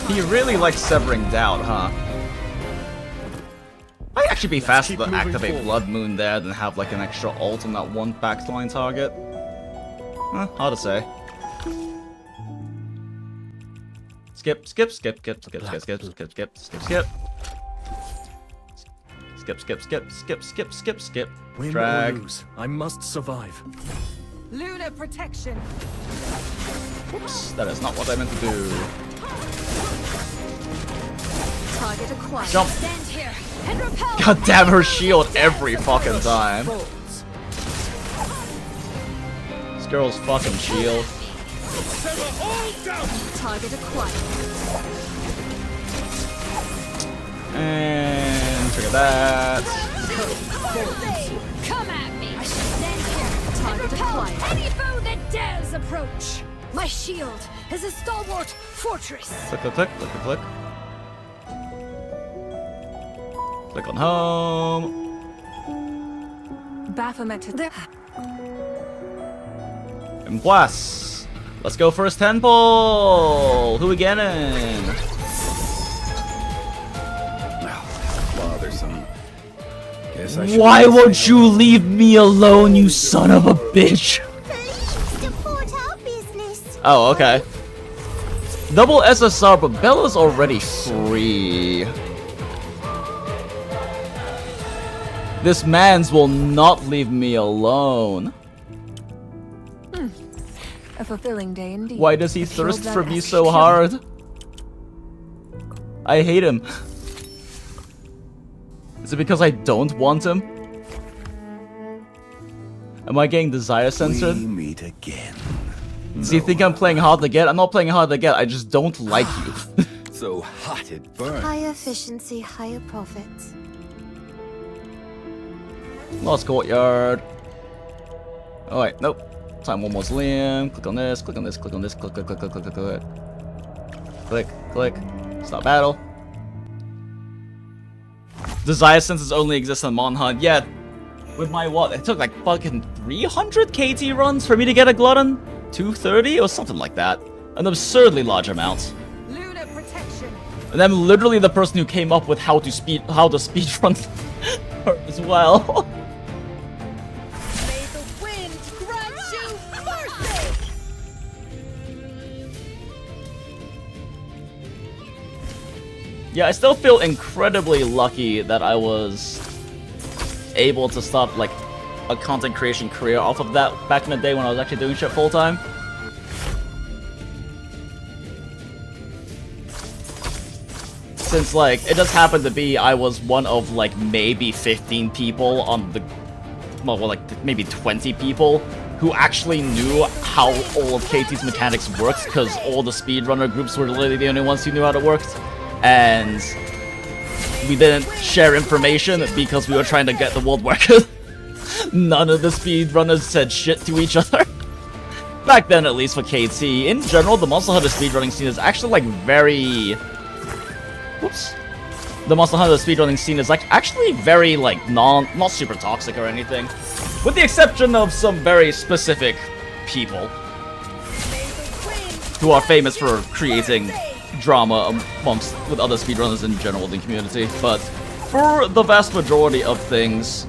Speaker 1: He really likes severing doubt, huh? Might actually be faster to activate Blood Moon there than have like an extra ult on that one backline target. Hard to say. Skip, skip, skip, skip, skip, skip, skip, skip, skip, skip, skip. Skip, skip, skip, skip, skip, skip, skip.
Speaker 2: Win
Speaker 1: Drag.
Speaker 2: or lose, I must survive.
Speaker 9: Lunar protection.
Speaker 1: Whoops, that is not what I meant to do.
Speaker 9: Target acquired.
Speaker 1: Jump.
Speaker 9: Stand here and repel.
Speaker 1: God damn her shield every fucking time. This girl's fucking shield.
Speaker 9: Target acquired.
Speaker 1: And trigger that.
Speaker 18: Come at me! I shall stand here and repel any foe that dares approach! My shield is a stalwart fortress!
Speaker 1: Click, click, click, click, click, click. Click on home.
Speaker 9: Baphomet to there.
Speaker 1: Empousa. Let's go first Temporal. Who we getting?
Speaker 4: Bothersome. Guess I should
Speaker 1: Why won't you leave me alone, you son of a bitch? Oh, okay. Double SSR, but Bella's already free. This man's will not leave me alone.
Speaker 9: A fulfilling day indeed.
Speaker 1: Why does he thirst for me so hard? I hate him. Is it because I don't want him? Am I getting desire censored?
Speaker 4: We meet again.
Speaker 1: Does he think I'm playing hard to get? I'm not playing hard to get, I just don't like you.
Speaker 4: So hot it burns.
Speaker 6: Higher efficiency, higher profits.
Speaker 1: Lost Courtyard. Oh wait, nope. Time one mausoleum. Click on this, click on this, click on this, click, click, click, click, click, click, click. Click, click. Stop battle. Desire senses only exist on Monhunt. Yeah. With my what? It took like fucking 300 KT runs for me to get a Glutton? 230 or something like that. An absurdly large amount.
Speaker 9: Lunar protection.
Speaker 1: And I'm literally the person who came up with how to speed run her as well.
Speaker 9: May the wind grant you mercy.
Speaker 1: Yeah, I still feel incredibly lucky that I was able to start like a content creation career off of that back in the day when I was actually doing shit full time. Since like it just happened to be I was one of like maybe 15 people on the well like maybe 20 people who actually knew how all of KT's mechanics works, because all the speedrunner groups were literally the only ones who knew how it worked. And we didn't share information because we were trying to get the world record. None of the speedrunners said shit to each other. Back then, at least for KT. In general, the Monster Hunter speedrunning scene is actually like very... Whoops. The Monster Hunter speedrunning scene is like actually very like not super toxic or anything. With the exception of some very specific people who are famous for creating drama amongst with other speedrunners in general in the community. But for the vast majority of things,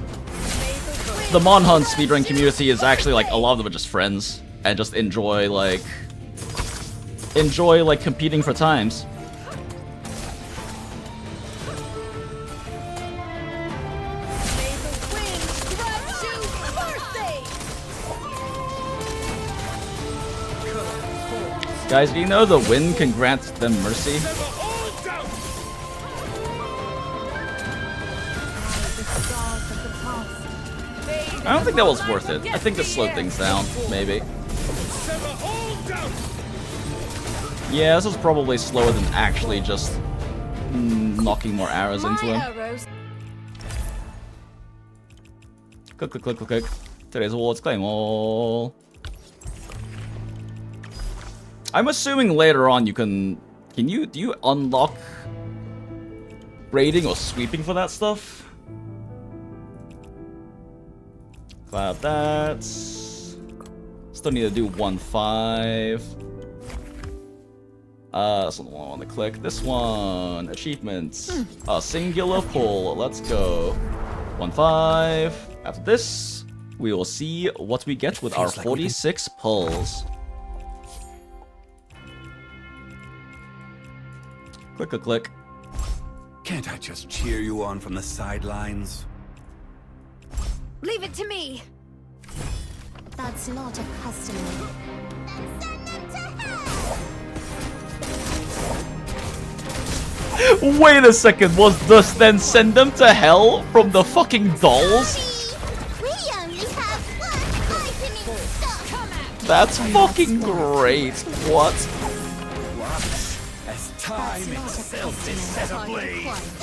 Speaker 1: the Monhunt speedrun community is actually like a lot of them are just friends and just enjoy like competing for times. Guys, do you know the wind can grant them mercy? I don't think that was worth it. I think it slowed things down, maybe. Yeah, this was probably slower than actually just knocking more arrows into him. Click, click, click, click, click. Today's awards claim all. I'm assuming later on you can... do you unlock raiding or sweeping for that stuff? Cloud that. Still need to do 1-5. That's not the one I want to click. This one. Achievements. A singular pull. Let's go. 1-5. After this, we will see what we get with our 46 pulls. Click a click.
Speaker 4: Can't I just cheer you on from the sidelines?
Speaker 6: Leave it to me! That's not a customer.
Speaker 1: Wait a second, was this then send them to hell from the fucking dolls?
Speaker 6: We only have one item in stock.
Speaker 1: That's fucking great. What?
Speaker 7: Watch as time itself is set ablaze.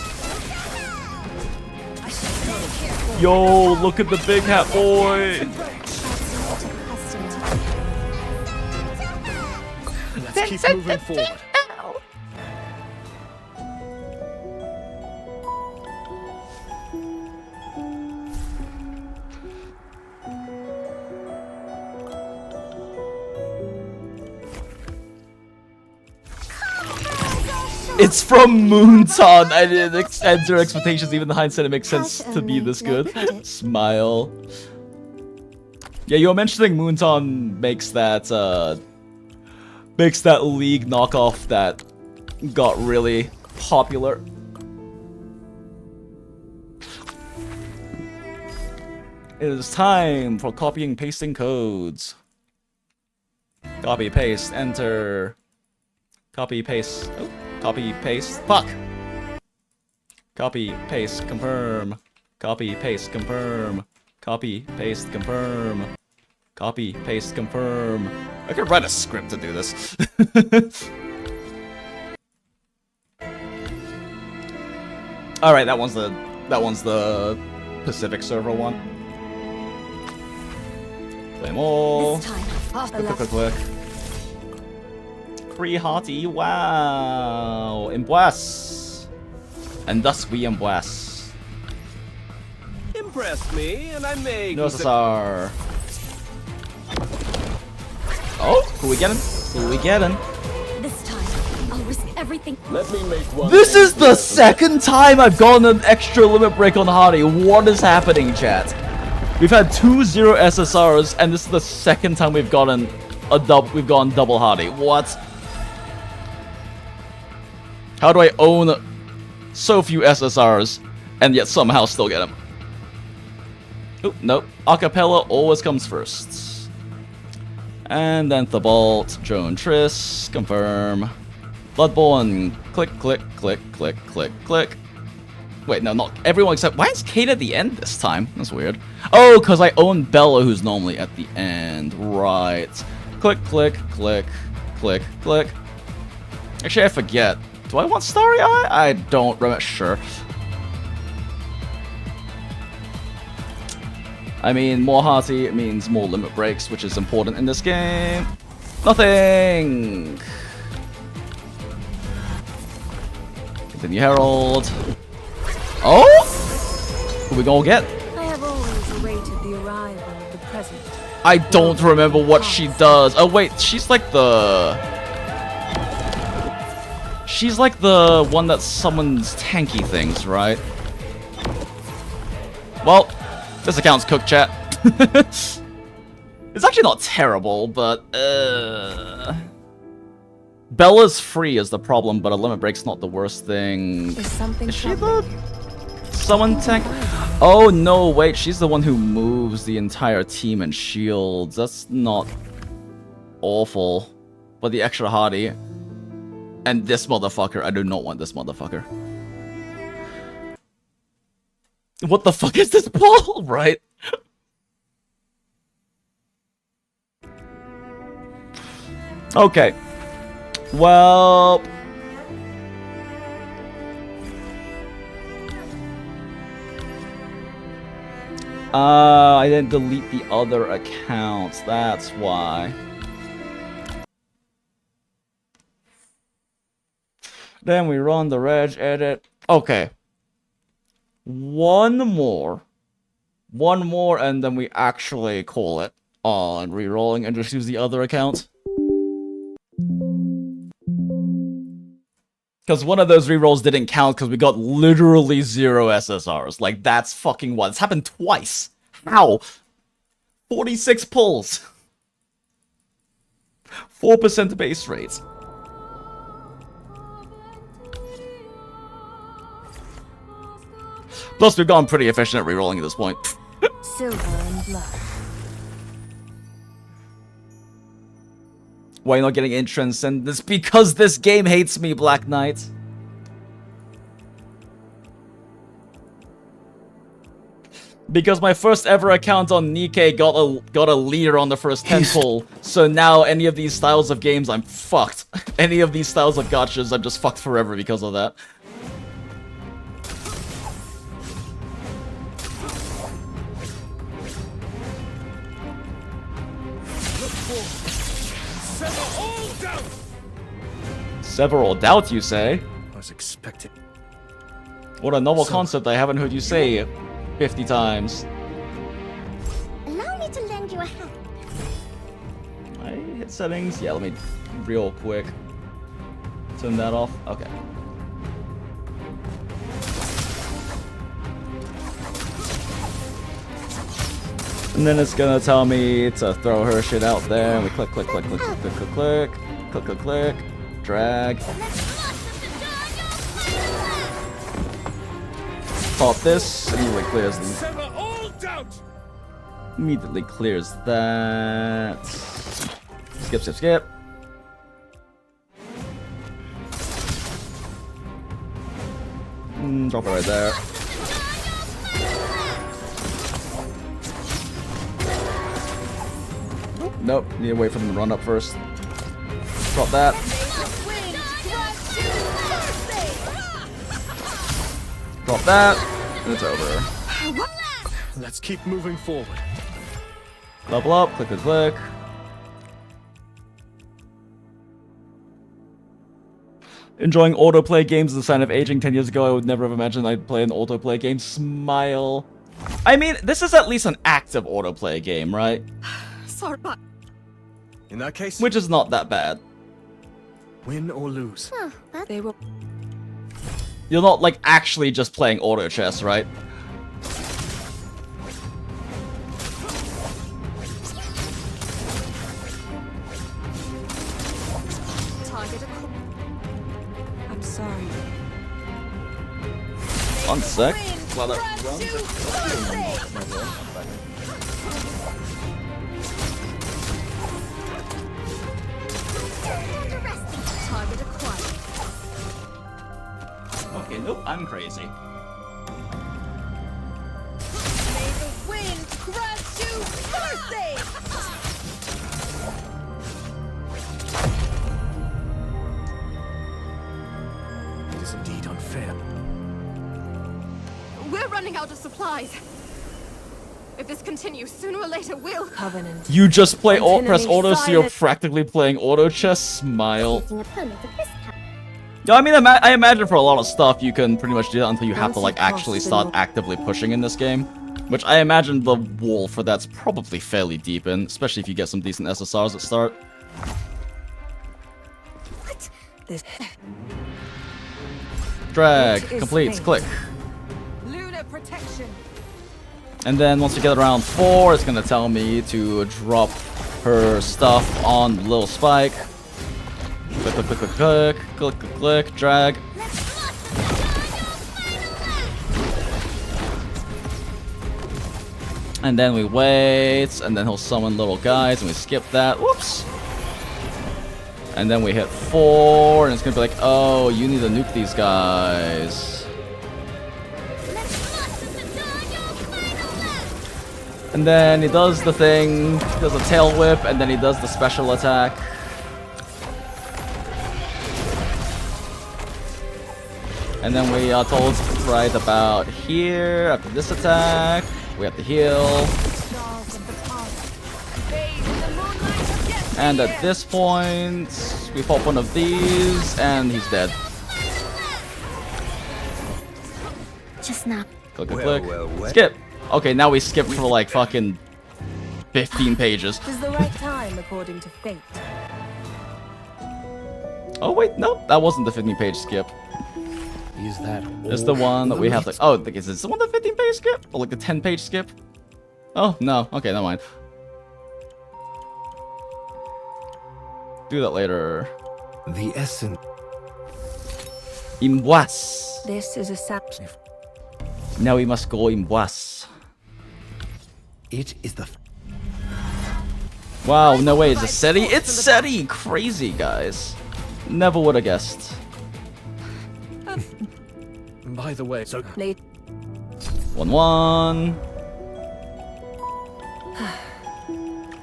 Speaker 1: Yo, look at the big hat boy.
Speaker 2: Let's keep moving forward.
Speaker 1: It's from Moonton. I didn't enter expectations. Even the hindsight, it makes sense to be this good. Smile. Yeah, you were mentioning Moonton makes that League knockoff that got really popular. It is time for copying, pasting codes. Copy, paste, enter. Copy, paste. Oh. Copy, paste, fuck! Copy, paste, confirm. Copy, paste, confirm. Copy, paste, confirm. Copy, paste, confirm. I could write a script to do this. Alright, that one's the Pacific server one. Play more. Click. Hearty, wow! Embrace! And thus we embrace.
Speaker 3: Impress me, and I may.
Speaker 1: No SSR. Oh, who we getting? Who we getting?
Speaker 6: This time, I'll risk everything.
Speaker 3: Let me make one.
Speaker 1: This is the second time I've gotten an extra limit break on Hardy. What is happening, chat? We've had 2 0 SSRs, and this is the second time we've gotten double Hardy. What? How do I own so few SSRs and yet somehow still get them? Oh, nope. Acapella always comes first. And then Thibault, Joan Triss, confirm. Bloodborne, click. Wait, no, not everyone except... Why is Kate at the end this time? That's weird. Oh, because I own Bella, who's normally at the end. Right. Click. Actually, I forget. Do I want Starry Eye? I don't remember. Sure. I mean, more hearty means more limit breaks, which is important in this game. Nothing! Continue Herald. Oh! Who we gonna get?
Speaker 9: I have always awaited the arrival of the present.
Speaker 1: I don't remember what she does. Oh wait, she's like the one that summons tanky things, right? Well, this account's cooked, chat. It's actually not terrible, but Bella's free is the problem, but a limit break's not the worst thing. Is she the summon tank? Oh no, wait, she's the one who moves the entire team and shields. That's not awful. But the extra hardy. And this motherfucker. I do not want this motherfucker. What the fuck is this ball, right? Okay. Well... I didn't delete the other accounts. That's why. Then we run the reg edit. Okay. One more One more, and then we actually call it on rerolling and just use the other account. Because one of those rerolls didn't count because we got literally 0 SSRs. Like, that's fucking what? It's happened twice. How? 46 pulls. 4% base rate. Plus, we've gone pretty efficient at rerolling at this point.
Speaker 9: Silver and blood.
Speaker 1: Why are you not getting in Transcendence? Because this game hates me, Black Knight. Because my first ever account on Nikkei got a leader on the first 10 pull, so now any of these styles of games, I'm fucked. Any of these styles of gachas, I'm just fucked forever because of that. Several doubt, you say?
Speaker 2: I was expecting.
Speaker 1: What a novel concept I haven't heard you say 50 times.
Speaker 6: Allow me to lend you a hand.
Speaker 1: I hit settings? Yeah, let me real quick. Turn that off. Okay. And then it's gonna tell me to throw her shit out there, and we click, click, click, click, click, click, click, click, click, click, click, drag. Pop this, immediately clears the... Immediately clears that. Skip, skip, skip. Drop it right there. Nope, need to wait for them to run up first. Drop that. Drop that, and it's over.
Speaker 2: Let's keep moving forward.
Speaker 1: Level up, click, click, click. Enjoying autoplay games is a sign of aging. 10 years ago, I would never have imagined I'd play an autoplay game. Smile. I mean, this is at least an active autoplay game, right?
Speaker 14: Sorry, but...
Speaker 2: In that case...
Speaker 1: Which is not that bad.
Speaker 2: Win or lose.
Speaker 14: They will...
Speaker 1: You're not, like, actually just playing auto chess, right?
Speaker 14: Target I'm sorry.
Speaker 1: One sec. While that runs.
Speaker 14: Target acquired.
Speaker 1: Okay, nope, I'm crazy.
Speaker 14: May the wind grant you mercy!
Speaker 2: It is indeed unfair.
Speaker 14: We're running out of supplies. If this continues, sooner or later we'll...
Speaker 9: Covenant.
Speaker 1: You just play press
Speaker 14: Enemy
Speaker 1: auto, so you're
Speaker 14: silent.
Speaker 1: practically playing auto chess. Smile.
Speaker 6: Taking opponent of this kind.
Speaker 1: Yeah, I mean, I imagine for a lot of stuff you can pretty much do that until you have to like actually start actively pushing in this game. Which I imagine the wall for that's probably fairly deep in, especially if you get some decent SSRs at start.
Speaker 14: What?
Speaker 9: This...
Speaker 1: Drag,
Speaker 9: It is
Speaker 1: completes,
Speaker 9: fate.
Speaker 1: click.
Speaker 14: Lunar protection.
Speaker 1: And then once you get around 4, it's gonna tell me to drop her stuff on the little spike. Click, click, click, click, click, click, click, click, drag. And then we wait, and then he'll summon little guys, and we skip that. Whoops! And then we hit 4, and it's gonna be like, oh, you need to nuke these guys. And then he does the thing, he does a tail whip, and then he does the special attack. And then we are told right about here, after this attack, we have to heal. And at this point, we pop one of these, and he's dead.
Speaker 6: Just now.
Speaker 1: Click, click,
Speaker 4: Well,
Speaker 1: click.
Speaker 4: well, well.
Speaker 1: Skip. Okay, now we skipped for like fucking 15 pages.
Speaker 15: Tis the right time according to fate.
Speaker 1: Oh wait, no, that wasn't the 15-page skip.
Speaker 10: Is that
Speaker 1: It's the one that we have to... Oh, is this the one the 15-page skip? Or like the 10-page skip? Oh, no. Okay, never mind. Do that later.
Speaker 10: The essence.
Speaker 1: Empousa.
Speaker 15: This is a sap.
Speaker 1: Now we must go Empousa.
Speaker 10: It is the...
Speaker 1: Wow, no way, it's a SETI? It's SETI! Crazy, guys. Never would have guessed.
Speaker 2: By the way, so...
Speaker 1: 1-1.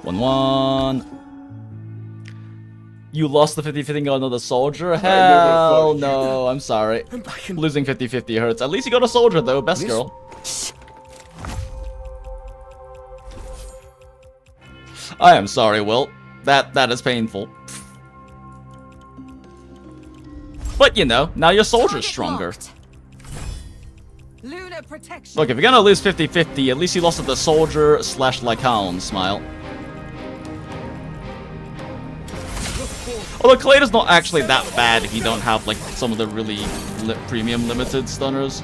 Speaker 1: 1-1. You lost the 50-50 got another soldier? Hell no, I'm sorry. Losing 50-50 hurts. At least you got a soldier though, best girl. I am sorry, Will. That is painful. But you know, now your soldier's stronger.
Speaker 15: Lunar protection.
Speaker 1: Look, if you're gonna lose 50-50, at least you lost to the soldier slash Lycaon, smile. Although Clada's not actually that bad if you don't have like some of the really premium limited stunners.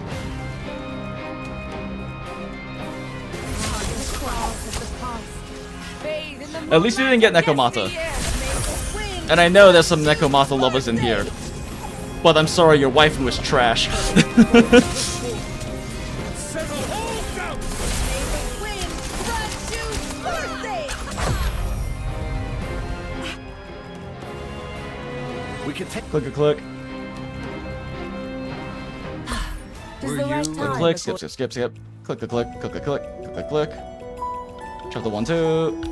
Speaker 1: At least you didn't get Nekomata. And I know there's some Nekomata lovers in here. But I'm sorry, your waifu was trash.
Speaker 10: We can take...
Speaker 1: Click a click. Click, skip. Click a click. Click. Chapter 1-2.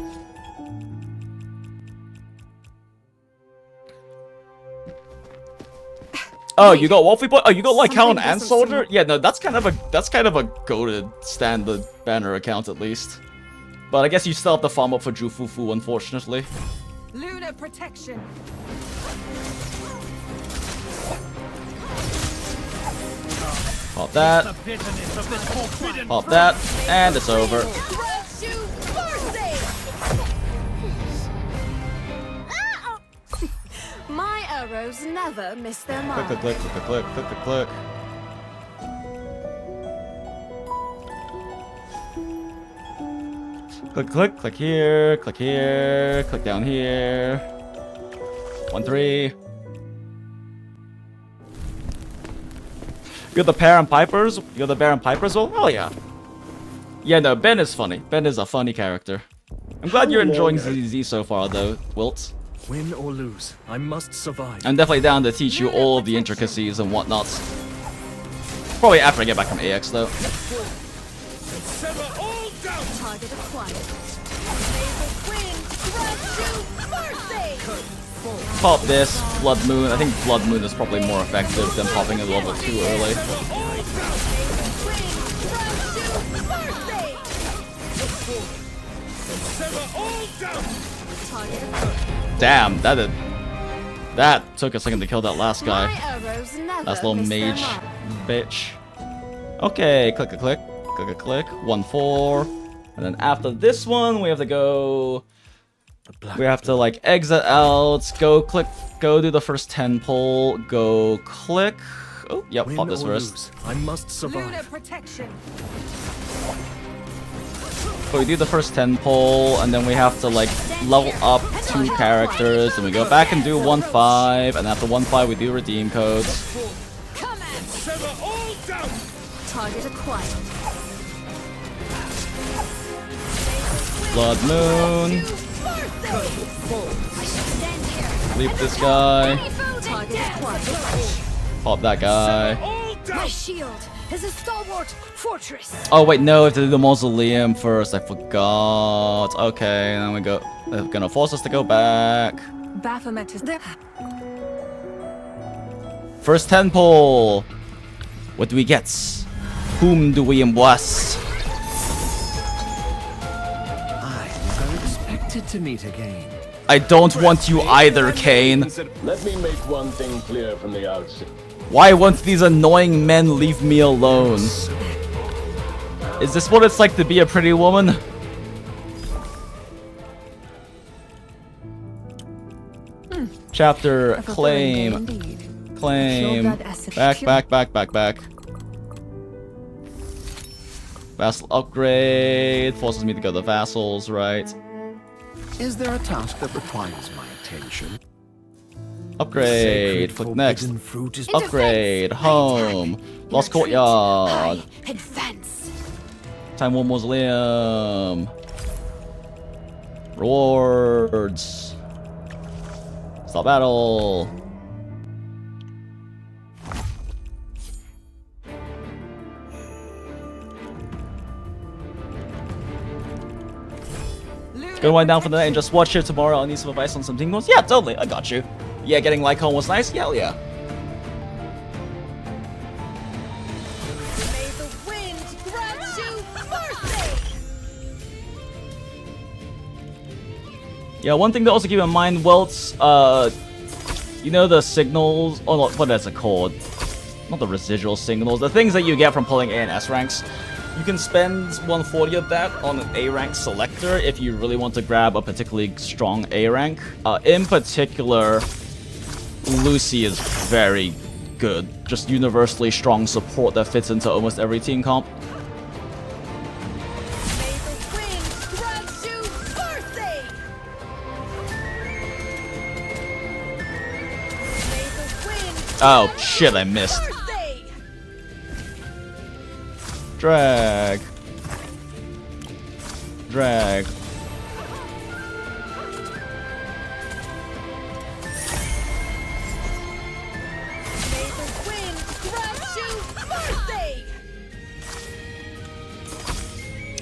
Speaker 1: Oh, you got Wolfie Boy? Oh, you got Lycaon and Soldier? Yeah, no, that's kind of a goated standard banner account at least. But I guess you still have to farm up for Jufufu, unfortunately.
Speaker 15: Lunar protection.
Speaker 1: Pop that. Pop that. And it's over.
Speaker 14: My arrows never miss their mark.
Speaker 1: Click. Click here, click down here. 1-3. You're the Baron Pipers? You're the Baron Pipers? Oh, hell yeah. Yeah, no, Ben is funny. Ben is a funny character. I'm glad you're enjoying ZZ so far, though, Wilt.
Speaker 2: Win or lose, I must survive.
Speaker 1: I'm definitely down to teach you all of the intricacies and whatnots. Probably after I get back from AX, though.
Speaker 15: Target acquired.
Speaker 1: Pop this, Blood Moon. I think Blood Moon is probably more effective than popping a level too early. Damn, that took a second to kill that last guy. Last little mage bitch. Okay, click. 1-4. And then after this one, we have to go... We have to like exit out, go do the first 10 pull, go click. Oh, yep, pop this first.
Speaker 2: I must survive.
Speaker 1: So we do the first 10 pull, and then we have to like level up 2 characters, and we go back and do 1-5, and after 1-5 we do redeem codes.
Speaker 15: Target acquired.
Speaker 1: Blood Moon. Leap this guy. Pop that guy.
Speaker 12: My shield is a stalwart fortress.
Speaker 1: Oh wait, no, we have to do the mausoleum first. I forgot. Okay, then we go. They're gonna force us to go back.
Speaker 15: Baphomet is there.
Speaker 1: First 10 pull. What do we get? Whom do we emboss?
Speaker 10: To meet again.
Speaker 1: I don't want you either, Kane.
Speaker 5: Let me make one thing clear from the outset.
Speaker 1: Why won't these annoying men leave me alone? Is this what it's like to be a pretty woman? Chapter claim. Claim. Back. Vassal upgrade. Forces me to go to vassals, right?
Speaker 13: Is there a task that requires my attention?
Speaker 1: Upgrade. Click next. Upgrade. Home. Lost Courtyard.
Speaker 12: Advance.
Speaker 1: Time War Mausoleum. Rewards. Stop battle. Gonna wind down for the night and just watch it tomorrow. I'll need some advice on some tingles. Yeah, totally. I got you. Yeah, getting Lycon was nice. Hell yeah.
Speaker 11: May the wind grant you mercy!
Speaker 1: Yeah, one thing to also keep in mind, Welts, you know the signals, or what is it called? Not the residual signals, the things that you get from pulling A and S ranks. You can spend 140 of that on an A rank selector if you really want to grab a particularly strong A rank. In particular, Lucy is very good. Just universally strong support that fits into almost every team comp. Oh shit, I missed. Drag. Drag.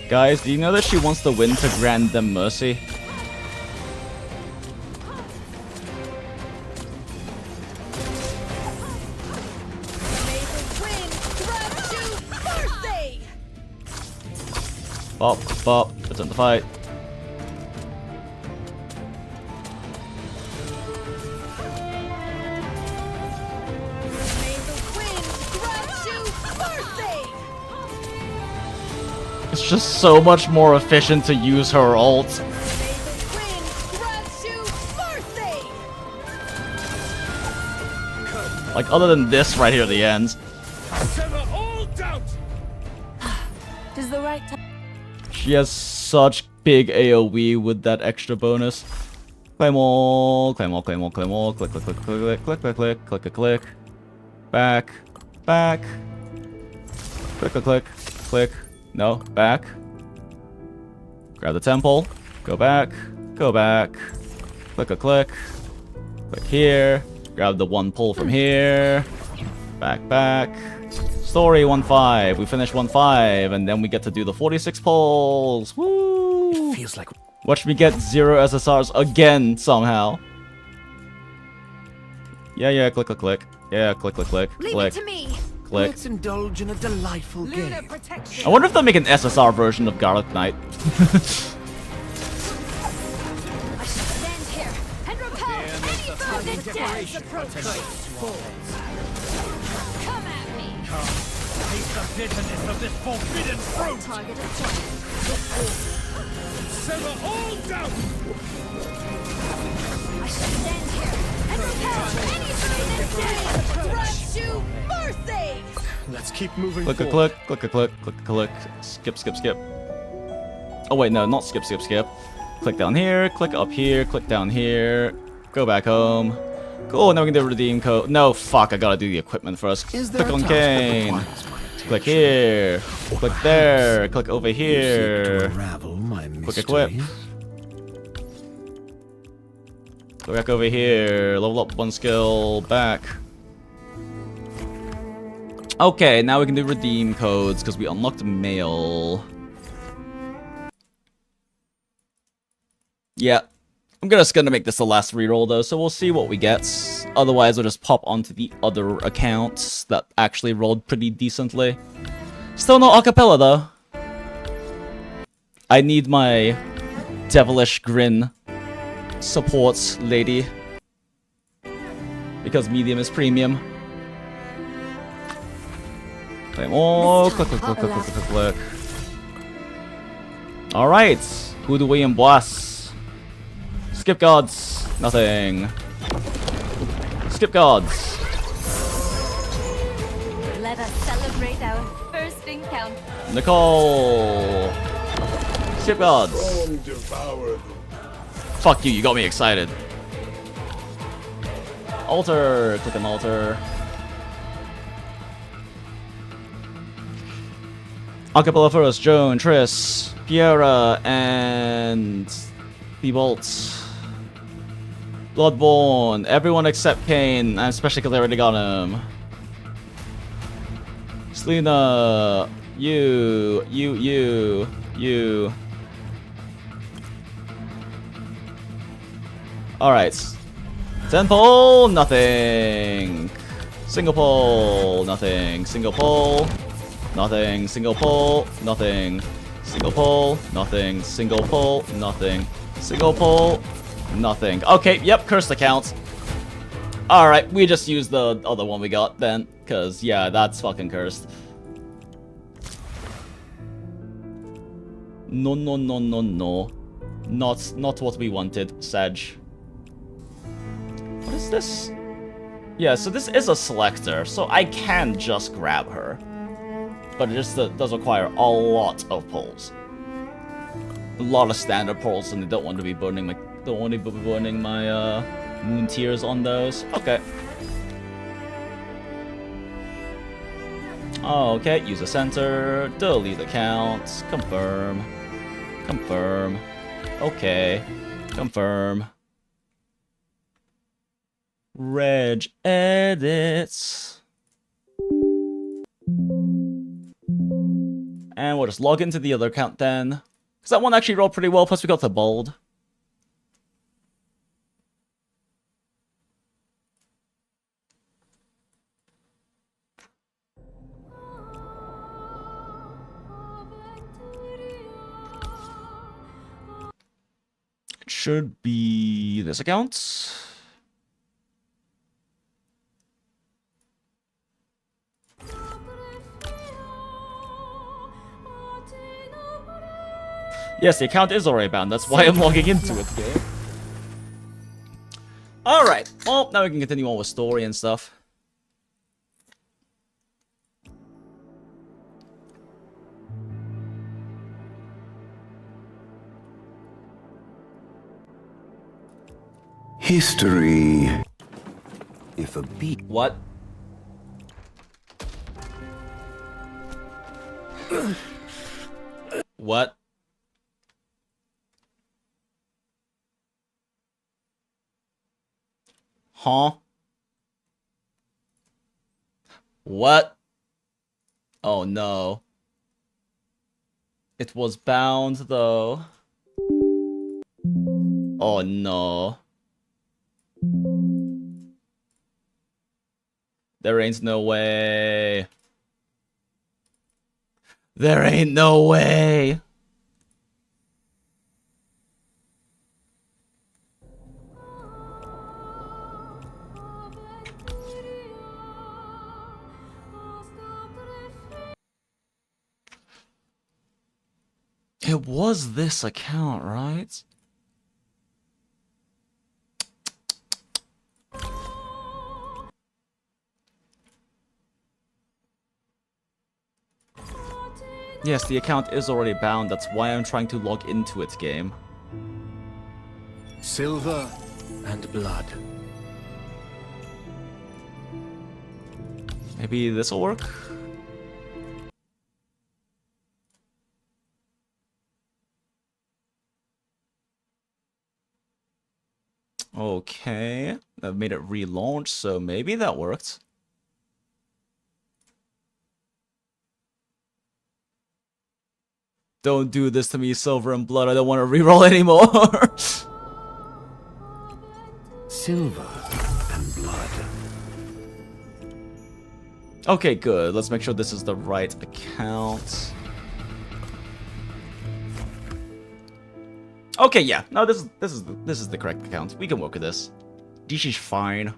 Speaker 1: Guys, do you know that she wants the wind to grant them mercy? Bop, return to fight. It's just so much more efficient to use her ult. Like, other than this right here at the end.
Speaker 11: Is the right time.
Speaker 1: She has such big AoE with that extra bonus. Claymore, Claymore, Claymore, Claymore, click, click, click, click, click, click, click, click, click, click. Back, back. Click, click, click, click. No, back. Grab the temple. Go back, go back. Click, click, click. Click here. Grab the one pull from here. Back, back. Story 1-5. We finish 1-5, and then we get to do the 46 pulls. Woo!
Speaker 10: It feels like.
Speaker 1: Watch me get 0 SSRs again somehow. Yeah, click, click, click. Yeah, click, click, click.
Speaker 11: Leave
Speaker 1: click.
Speaker 11: it to me.
Speaker 1: Click.
Speaker 13: Let's indulge in a delightful game.
Speaker 1: I wonder if they'll make an SSR version of Garlic Knight.
Speaker 21: Taste the bitterness of this forbidden fruit! Sever all doubt!
Speaker 11: I shall stand here and repel any food that dares grant you mercy!
Speaker 2: Let's keep moving
Speaker 1: Click a
Speaker 2: forward.
Speaker 1: click, click a click, click a click. Skip, skip, skip. Oh wait, no, not skip, skip, skip. Click down here, click up here, click down here. Go back home. Cool, now we can do a redeem code. No, fuck, I gotta do the equipment first. Click on Kane. Click here. Click there. Click over here. Click equip. Go back over here. Level up one skill. Back. Okay, now we can do redeem codes because we unlocked mail. Yeah. I'm just gonna make this the last reroll though, so we'll see what we get. Otherwise, I'll just pop onto the other accounts that actually rolled pretty decently. Still no acapella though. I need my devilish grin support lady. Because medium is premium. Claim all, click, click, click, click, click, click, click. Alright. Who do we emboss? Skip gods. Nothing. Skip gods.
Speaker 18: Let us celebrate our first encounter.
Speaker 1: Nicole. Skip gods. Fuck you, you got me excited. Altar. Click on altar. Acapella first. Joan, Triss, Piera, and the Bolt. Bloodborne. Everyone except Kane, and especially because I already got him. Selena. You. Alright. Temporal, nothing. Single pole, nothing. Single pole, nothing. Single pole, nothing. Single pole, nothing. Single pole, nothing. Single pole, nothing. Okay, yep, cursed account. Alright, we just used the other one we got then. Because, yeah, that's fucking cursed. No. Not what we wanted, Sag. What is this? Yeah, so this is a selector, so I can just grab her. But it just does require a lot of pulls. A lot of standard pulls, and I don't want to be burning my moon tears on those. Okay. Okay, use a center, delete account, confirm. Confirm. Okay. Confirm. Reg edits. And we'll just log into the other account then. Because that one actually rolled pretty well, plus we got the bold. It should be this account. Yes, the account is already bound. That's why I'm logging into it. Okay. Alright. Well, now we can continue on with story and stuff.
Speaker 4: History. If a beat.
Speaker 1: What? What? Huh? What? Oh no. It was bound though. Oh no. There ain't no way. There ain't no way. It was this account, right? Yes, the account is already bound. That's why I'm trying to log into its game.
Speaker 2: Silver and blood.
Speaker 1: Maybe this'll work? Okay, I've made it relaunch, so maybe that worked. Don't do this to me, Silver and Blood. I don't want to reroll anymore.
Speaker 10: Silver and blood.
Speaker 1: Okay, good. Let's make sure this is the right account. Okay, yeah. No, this is the correct account. We can work with this. This is fine.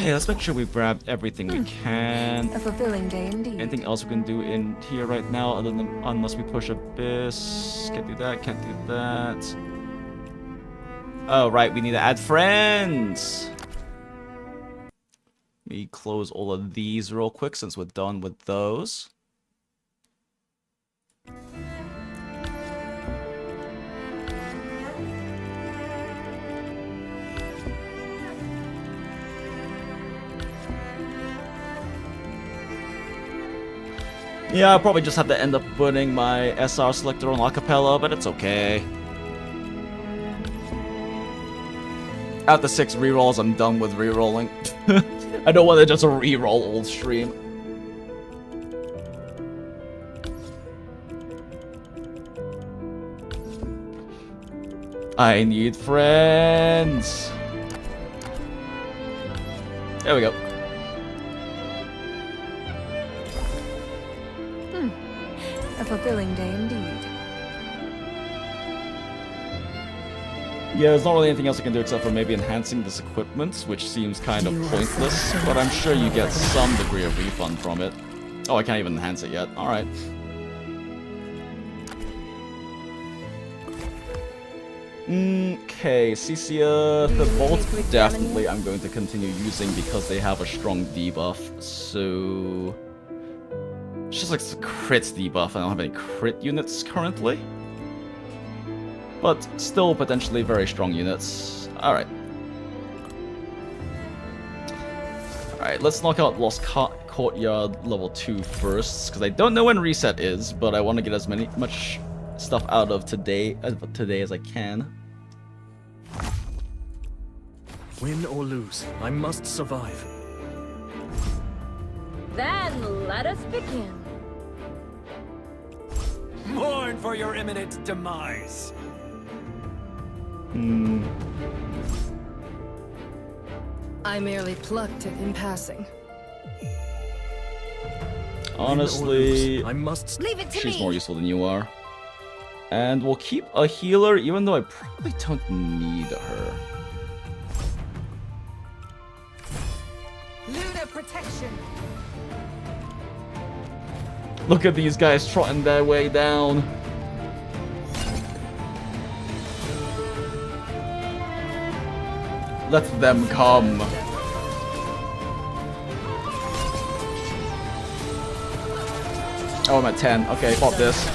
Speaker 1: Okay, let's make sure we grab everything we can.
Speaker 9: A fulfilling day indeed.
Speaker 1: Anything else we can do in here right now other than unless we push Abyss? Can't do that, can't do that. Oh, right, we need to add friends. Let me close all of these real quick since we're done with those. Yeah, I'll probably just have to end up putting my SR selector on acapella, but it's okay. After 6 rerolls, I'm done with rerolling. I don't want to just reroll old stream. I need friends. There we go.
Speaker 9: A fulfilling day indeed.
Speaker 1: Yeah, there's not really anything else I can do except for maybe enhancing this equipment, which seems kind of pointless, but I'm sure you get some degree of refund from it. Oh, I can't even enhance it yet. Alright. Okay, Cecia, the Bolt definitely I'm going to continue using because they have a strong debuff, so... It's just like a crit debuff, I don't have any crit units currently. But still potentially very strong units. Alright. Alright, let's knock out Lost Courtyard level 2 first, because I don't know when reset is, but I want to get as much stuff out of today as I can.
Speaker 2: Win or lose, I must survive.
Speaker 18: Then let us begin.
Speaker 21: Mourn for your imminent demise.
Speaker 15: I merely plucked it in passing.
Speaker 1: Honestly,
Speaker 2: I must
Speaker 18: leave it to
Speaker 1: she's
Speaker 18: me.
Speaker 1: more useful than you are. And we'll keep a healer, even though I probably don't need her.
Speaker 15: Lunar protection.
Speaker 1: Look at these guys trotting their way down. Let them come. Oh, I'm at 10. Okay, pop this.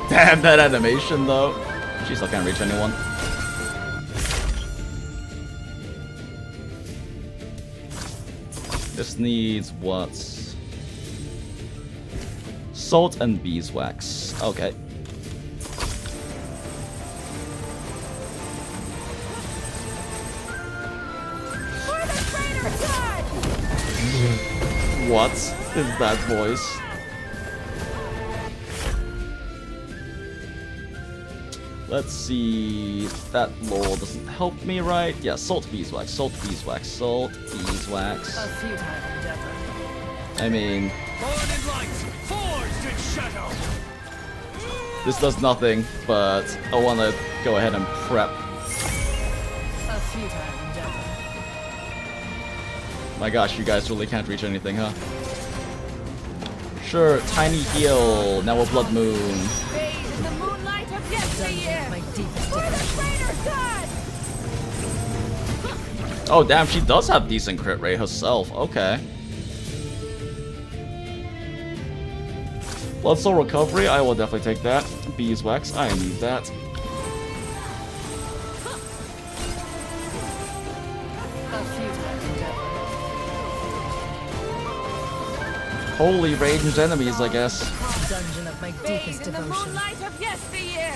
Speaker 1: Damn, that animation though. She still can't reach anyone. This needs what? Salt and beeswax. Okay. What is that voice? Let's see. That lore doesn't help me, right? Yeah, salt beeswax, salt beeswax, salt beeswax.
Speaker 15: A futile endeavor.
Speaker 1: I mean,
Speaker 21: Born in light, forged in shadow.
Speaker 1: this does nothing, but I want to go ahead and prep.
Speaker 15: A futile endeavor.
Speaker 1: My gosh, you guys really can't reach anything, huh? Sure, tiny heal. Now a blood moon.
Speaker 18: Bathe in the moonlight of yesteryear. For the traitor god.
Speaker 1: Oh, damn, she does have decent crit rate herself. Okay. Blood soul recovery, I will definitely take that. Beeswax, I need that. Holy ranged enemies, I guess.
Speaker 18: Dungeon of my deepest devotion. In the moonlight of yesteryear.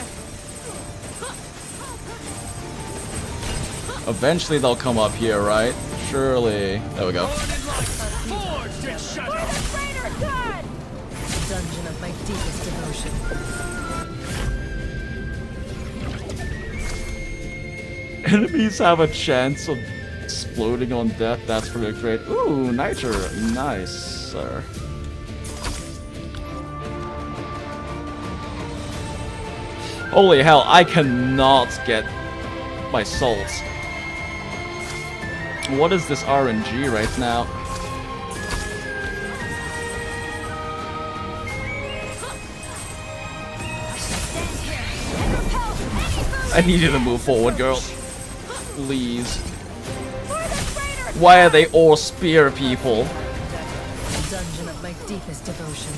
Speaker 1: Eventually they'll come up here, right? Surely. There we go.
Speaker 21: Forged in shadow.
Speaker 18: For the traitor god.
Speaker 15: Dungeon of my deepest devotion.
Speaker 1: Enemies have a chance of exploding on death. That's pretty great. Ooh, Nitro. Nice, sir. Holy hell, I cannot get my salt. What is this RNG right now? I need you to move forward, girl. Please. Why are they all spear people?
Speaker 18: The dungeon of my deepest devotion.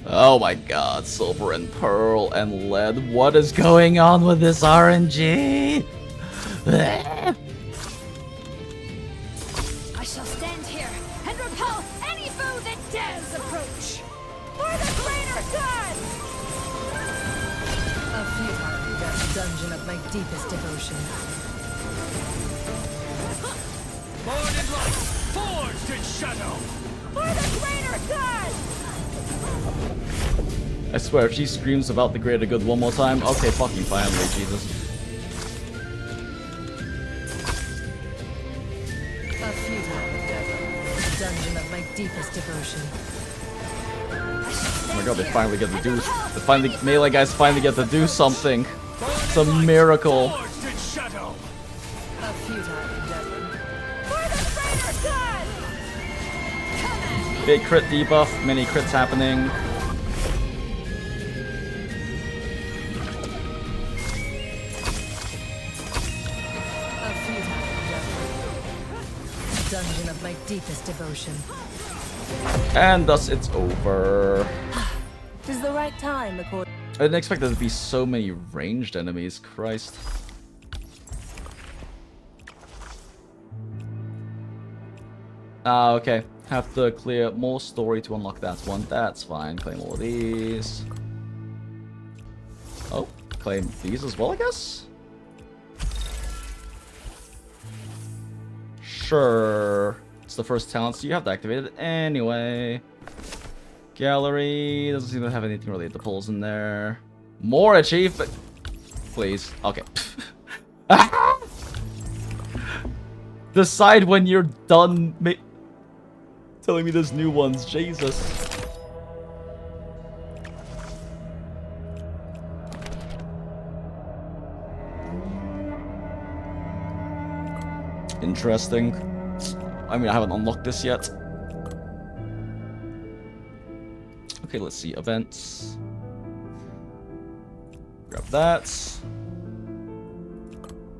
Speaker 1: Oh my god, silver and pearl and lead. What is going on with this RNG?
Speaker 11: I shall stand here and repel any foe that dares approach. For the greater good!
Speaker 18: A futile the dungeon of my deepest devotion.
Speaker 21: Born in light, forged in shadow.
Speaker 11: For the greater good!
Speaker 1: I swear, if she screams about the greater good one more time, okay, fucking finally, Jesus.
Speaker 18: A futile endeavor. The dungeon of my deepest devotion.
Speaker 1: Oh my god, they finally get to do. Melee guys finally get to do something. It's a miracle.
Speaker 11: A futile endeavor. For the greater good!
Speaker 1: Big crit debuff, many crits happening.
Speaker 18: Dungeon of my deepest devotion.
Speaker 1: And thus it's over.
Speaker 18: Tis the right time, according.
Speaker 1: I didn't expect there to be so many ranged enemies, Christ. Ah, okay. Have to clear more story to unlock that one. That's fine. Claim all of these. Oh, claim these as well, I guess? Sure. It's the first talent, so you have to activate it anyway. Gallery doesn't seem to have anything related to pulls in there. More achievement. Please. Okay. Decide when you're done telling me there's new ones. Jesus. Interesting. I mean, I haven't unlocked this yet. Okay, let's see. Events. Grab that.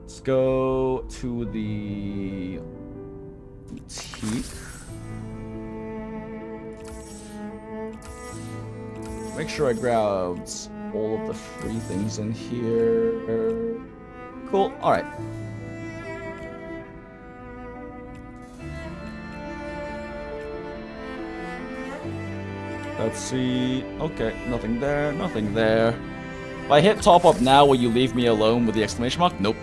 Speaker 1: Let's go to the boutique. Make sure I grabbed all of the free things in here. Cool. All right. Let's see. Okay, nothing there, nothing there. If I hit top up now, will you leave me alone with the exclamation mark? Nope.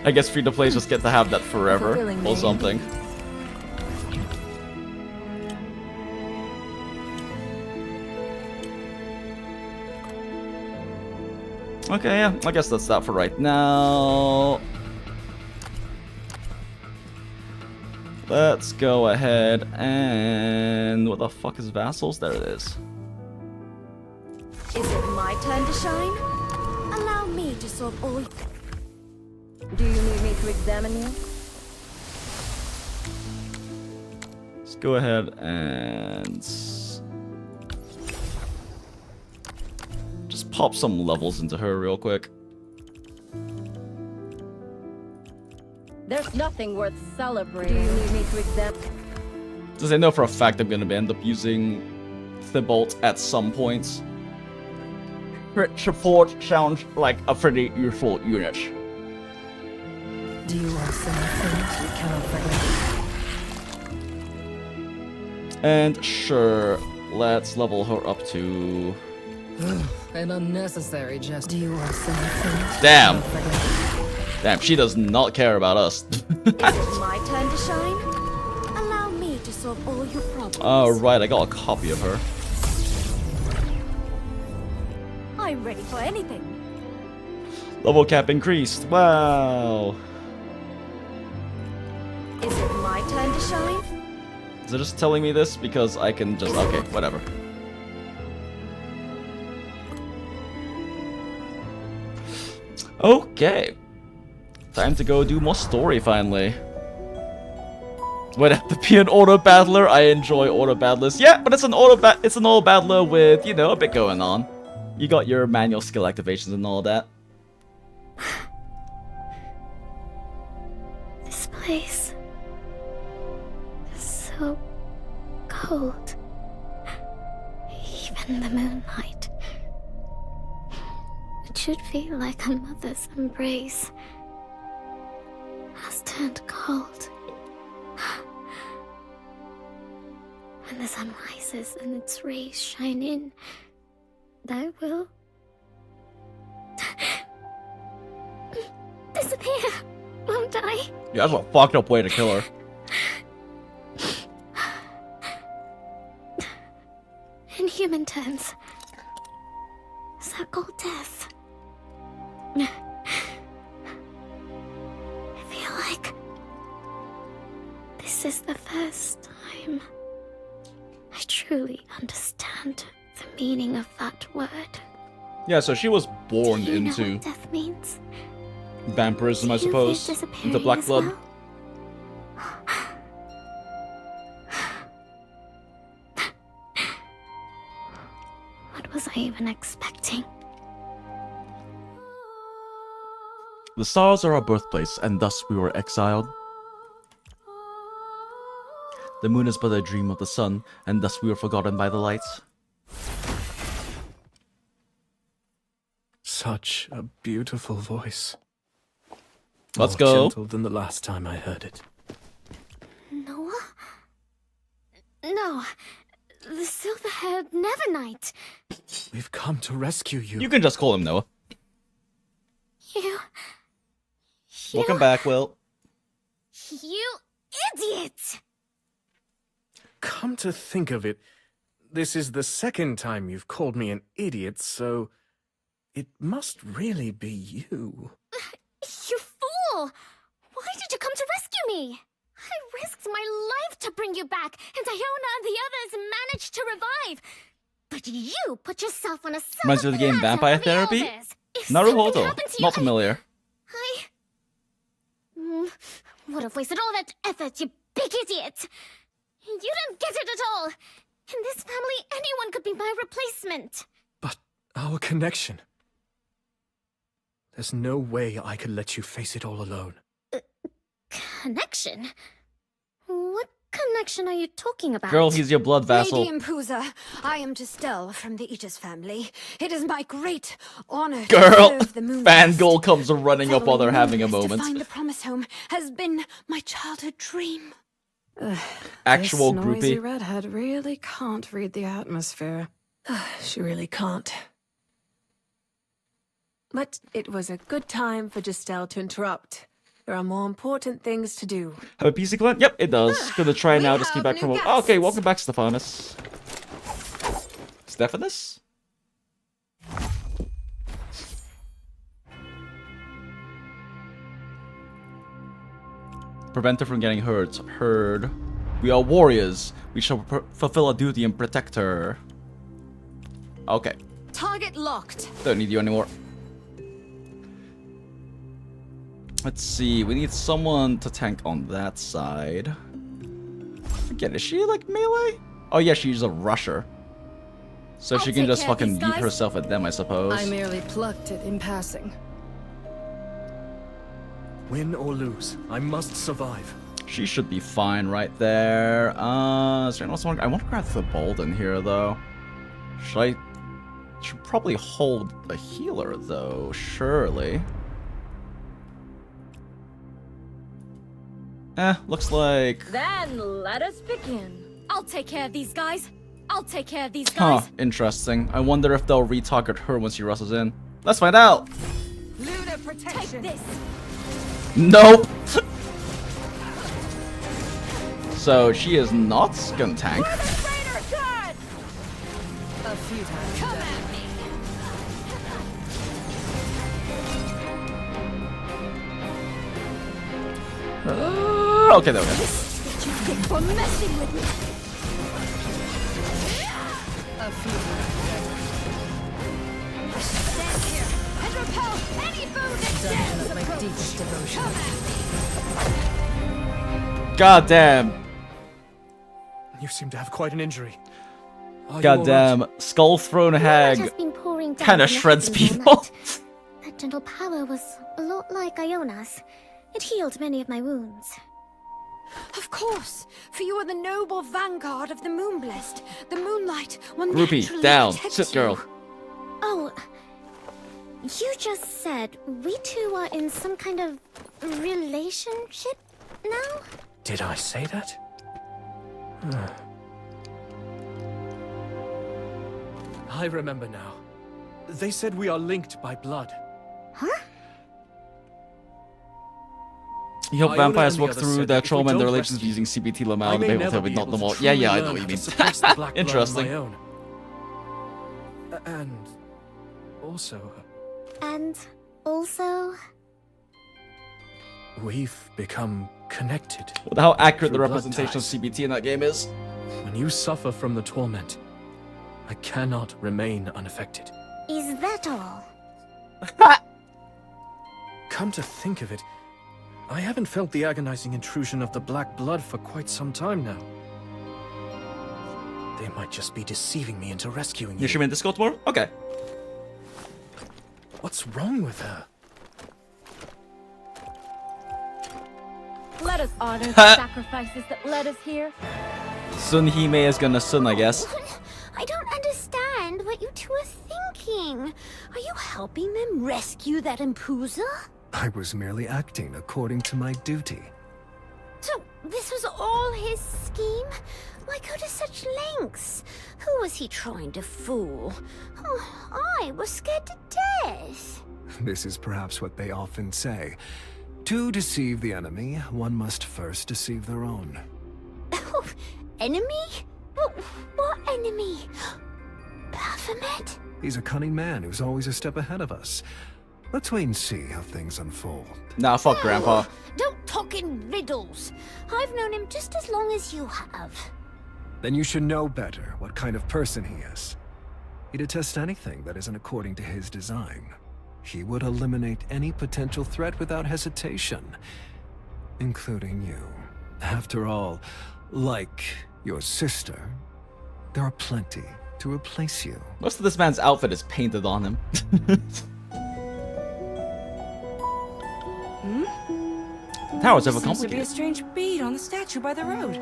Speaker 1: I guess free-to-plays just get to have that forever or something. Okay, yeah, I guess that's that for right now. Let's go ahead and... what the fuck is vassals? There it is.
Speaker 11: Is it my turn to shine? Allow me to solve all... Do you need me to examine you?
Speaker 1: Let's go ahead and... just pop some levels into her real quick.
Speaker 11: There's nothing worth celebrating. Do you need me to examine?
Speaker 1: Does I know for a fact I'm gonna end up using Thibault at some points. Crit support sounds like a pretty useful unit.
Speaker 18: Do you also think we cannot forget?
Speaker 1: And sure, let's level her up to...
Speaker 18: An unnecessary jest. Do you also think?
Speaker 1: Damn! Damn, she does not care about us.
Speaker 11: Is it my turn to shine? Allow me to solve all your problems.
Speaker 1: Alright, I got a copy of her.
Speaker 11: I'm ready for anything.
Speaker 1: Level cap increased. Wow.
Speaker 11: Is it my turn to shine?
Speaker 1: Is it just telling me this because I can just... okay, whatever. Okay. Time to go do more story finally. Would have to be an auto battler. I enjoy auto battlers. Yeah, but it's an auto battler with, you know, a bit going on. You got your manual skill activations and all that.
Speaker 6: This place is so cold. Even the moonlight. It should feel like a mother's embrace has turned cold. When the sun rises and its rays shine in, I will disappear, won't I?
Speaker 1: Yeah, that's a fucked up way to kill her.
Speaker 6: In human terms, is that called death? I feel like this is the first time I truly understand the meaning of that word.
Speaker 1: Yeah, so she was born
Speaker 6: Do you know
Speaker 1: into
Speaker 6: what death means?
Speaker 1: vampirism, I
Speaker 6: Do you fear
Speaker 1: suppose.
Speaker 6: disappearing
Speaker 1: Into black
Speaker 6: as
Speaker 1: blood.
Speaker 6: well? What was I even expecting?
Speaker 1: The stars are our birthplace, and thus we were exiled. The moon is but a dream of the sun, and thus we were forgotten by the lights.
Speaker 2: Such a beautiful voice.
Speaker 1: Let's
Speaker 2: More
Speaker 1: go.
Speaker 2: gentle than the last time I heard it.
Speaker 6: Noah? No, the silver-haired Nevernight.
Speaker 2: We've come to rescue you.
Speaker 1: You can just call him Noah.
Speaker 6: You
Speaker 1: Welcome back, Will.
Speaker 6: idiot!
Speaker 2: Come to think of it, this is the second time you've called me an idiot, so it must really be you.
Speaker 6: You fool! Why did you come to rescue me? I risked my life to bring you back, and Iona and the others managed to revive. But you put yourself on a
Speaker 1: Reminds you of the game Vampire Therapy? Naruhodo. Not familiar.
Speaker 6: Would have wasted all that effort, you big idiot! You don't get it at all! In this family, anyone could be my replacement!
Speaker 2: Our connection. There's no way I could let you face it all alone.
Speaker 6: Connection? What connection are you talking about?
Speaker 1: Girl, he's your blood vassal.
Speaker 12: Lady Empousa, I am Giselle from the Aegis family. It is my great honor
Speaker 1: Girl,
Speaker 12: to serve the moon.
Speaker 1: fangirl comes running up while they're having a
Speaker 12: To
Speaker 1: moment.
Speaker 12: find the promised home has been my childhood dream.
Speaker 1: Actual
Speaker 14: this
Speaker 1: groupie.
Speaker 14: noisy redhead really can't read the atmosphere. She really can't. But it was a good time for Giselle to interrupt. There are more important things to do.
Speaker 1: Have a PC clan? Yep, it does. Gonna try now, just came back from... Oh, okay, welcome back, Stephanus. Stephanus? Prevent her from getting hurt. Heard. We are warriors. We shall fulfill our duty and protect her. Okay.
Speaker 14: Target locked.
Speaker 1: Don't need you anymore. Let's see. We need someone to tank on that side. Again, is she like melee? Oh yeah, she's a rusher. So she can just fucking yeet herself at them, I suppose.
Speaker 14: I merely plucked it in passing.
Speaker 2: Win or lose, I must survive.
Speaker 1: She should be fine right there. Is there anyone else I want to grab the Bolden here, though. Should probably hold a healer, though, surely. Looks like...
Speaker 18: Then let us begin. I'll take care of these guys.
Speaker 1: Huh, interesting. I wonder if they'll retarget her when she rushes in. Let's find out!
Speaker 18: Lunar protection. Take this.
Speaker 1: Nope! So, she is not gonna tank.
Speaker 18: A few times. Come at me.
Speaker 1: Okay, there we go.
Speaker 18: What you get for messing with me? A few times. Stand here.
Speaker 16: repel any foe that dares
Speaker 18: Dungeon of my deepest devotion.
Speaker 1: God damn.
Speaker 2: You seem to have quite an injury. Are you
Speaker 1: God
Speaker 2: all
Speaker 1: damn. Skull Throne Hag
Speaker 6: Has been pouring down
Speaker 1: kind of
Speaker 6: from the
Speaker 1: shreds
Speaker 6: heavens all
Speaker 1: people.
Speaker 6: night. That gentle power was a lot like Iona's. It healed many of my wounds.
Speaker 12: Of course, for you are the noble vanguard of the Moonblessed. The moonlight will
Speaker 1: Rupee,
Speaker 12: naturally
Speaker 1: down.
Speaker 12: protect
Speaker 1: Sit, girl.
Speaker 12: you.
Speaker 6: Oh, you just said we two are in some kind of relationship now?
Speaker 2: Did I say that? I remember now. They said we are linked by blood.
Speaker 6: Huh?
Speaker 1: You help
Speaker 2: Iona
Speaker 1: vampires
Speaker 2: and the
Speaker 1: work
Speaker 2: others
Speaker 1: through
Speaker 2: said
Speaker 1: their
Speaker 2: that if we
Speaker 1: trauma and their
Speaker 2: don't
Speaker 1: relations
Speaker 2: rescue,
Speaker 1: using CBT
Speaker 2: I
Speaker 1: Lamau to
Speaker 2: may
Speaker 1: be able
Speaker 2: never
Speaker 1: to
Speaker 2: be
Speaker 1: not
Speaker 2: able
Speaker 1: the
Speaker 2: to
Speaker 1: more. Yeah,
Speaker 2: truly
Speaker 1: I know
Speaker 2: learn
Speaker 1: what you
Speaker 2: how
Speaker 1: mean.
Speaker 2: to suppress the black blood on
Speaker 1: Interesting.
Speaker 2: my own. And also,
Speaker 6: And also...
Speaker 2: we've become connected.
Speaker 1: With how accurate the
Speaker 2: through blood
Speaker 1: representation of
Speaker 2: ties.
Speaker 1: CBT in that game is.
Speaker 2: When you suffer from the torment, I cannot remain unaffected.
Speaker 6: Is that all?
Speaker 2: Come to think of it, I haven't felt the agonizing intrusion of the black blood for quite some time now. They might just be deceiving me into rescuing you.
Speaker 1: You should be in Discord tomorrow? Okay.
Speaker 2: What's wrong with her?
Speaker 18: Let us honor the sacrifices that led us here.
Speaker 1: Sun Hime is gonna Sun, I guess.
Speaker 12: I don't understand what you two are thinking. Are you helping them rescue that Empousa?
Speaker 10: I was merely acting according to my duty.
Speaker 12: So, this was all his scheme? Why go to such lengths? Who was he trying to fool? Oh, I was scared to death.
Speaker 10: This is perhaps what they often say. To deceive the enemy, one must first deceive their own.
Speaker 12: Enemy? What enemy? Baphomet?
Speaker 10: He's a cunning man who's always a step ahead of us. Let's wait and see how things unfold.
Speaker 1: Nah, fuck Grandpa.
Speaker 12: Don't talk in riddles. I've known him just as long as you have.
Speaker 10: Then you should know better what kind of person he is. He detests anything that isn't according to his design. He would eliminate any potential threat without hesitation, including you. After all, like your sister, there are plenty to replace you.
Speaker 1: Most of this man's outfit is painted on him. Towers ever
Speaker 19: Seems to be a
Speaker 1: complicated.
Speaker 19: strange bead on the statue by the road.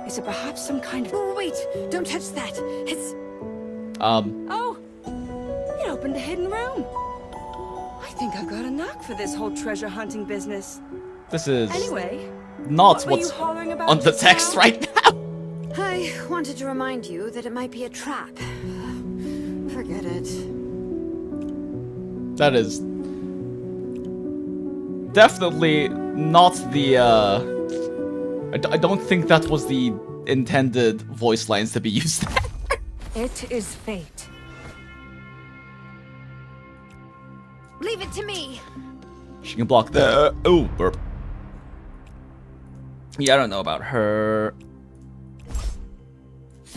Speaker 19: Is it perhaps some kind of...
Speaker 12: Oh, wait! Don't touch that! It's...
Speaker 19: Oh! It opened a hidden room. I think I've got a knack for this whole treasure hunting business.
Speaker 1: This is
Speaker 19: Anyway,
Speaker 1: not
Speaker 19: what were
Speaker 1: what's
Speaker 19: you hollering about
Speaker 1: on the
Speaker 19: just
Speaker 1: text
Speaker 19: now?
Speaker 1: right now.
Speaker 12: I wanted to remind you that it might be a trap. Forget it.
Speaker 1: That is definitely not the, I don't think that was the intended voice lines to be used.
Speaker 9: It is fate.
Speaker 12: Leave it to me!
Speaker 1: She can block the... Oh, burp. Yeah, I don't know about her.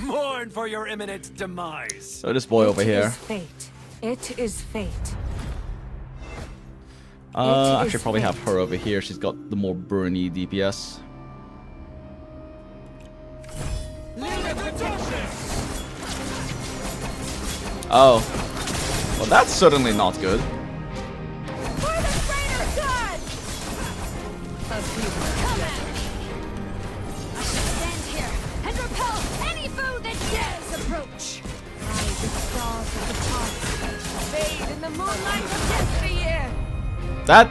Speaker 21: Mourn for your imminent demise.
Speaker 1: So this boy over
Speaker 9: It
Speaker 1: here.
Speaker 9: is fate. It is fate.
Speaker 1: I should probably have her over here. She's got the more burny DPS. Oh. Well, that's certainly not good.
Speaker 12: Stand here and repel any foe that dares approach!
Speaker 9: Rise as stars of the past. Fade in the moonlight of yesteryear.
Speaker 1: That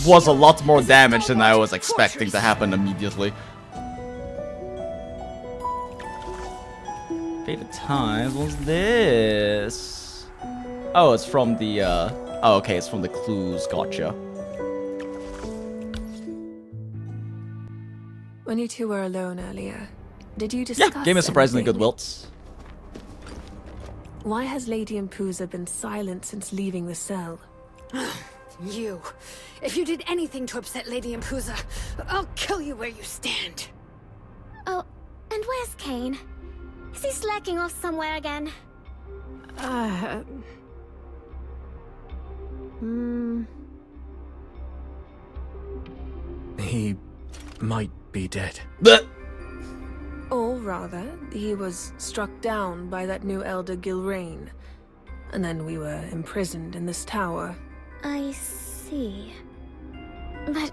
Speaker 1: was a lot more damage than I was expecting to happen immediately. Favorite times, what's this? Oh, it's from the, oh, okay, it's from the clues, gotcha.
Speaker 9: When you two were alone earlier, did you discuss
Speaker 1: Yeah, game is surprisingly good,
Speaker 9: anything?
Speaker 1: Wilts.
Speaker 9: Why has Lady Empousa been silent since leaving the cell?
Speaker 12: You. If you did anything to upset Lady Empousa, I'll kill you where you stand.
Speaker 6: Oh, and where's Kane? Is he slacking off somewhere again?
Speaker 2: He might be dead.
Speaker 14: Or rather, he was struck down by that new elder Gilrain. And then we were imprisoned in this tower.
Speaker 6: I see. But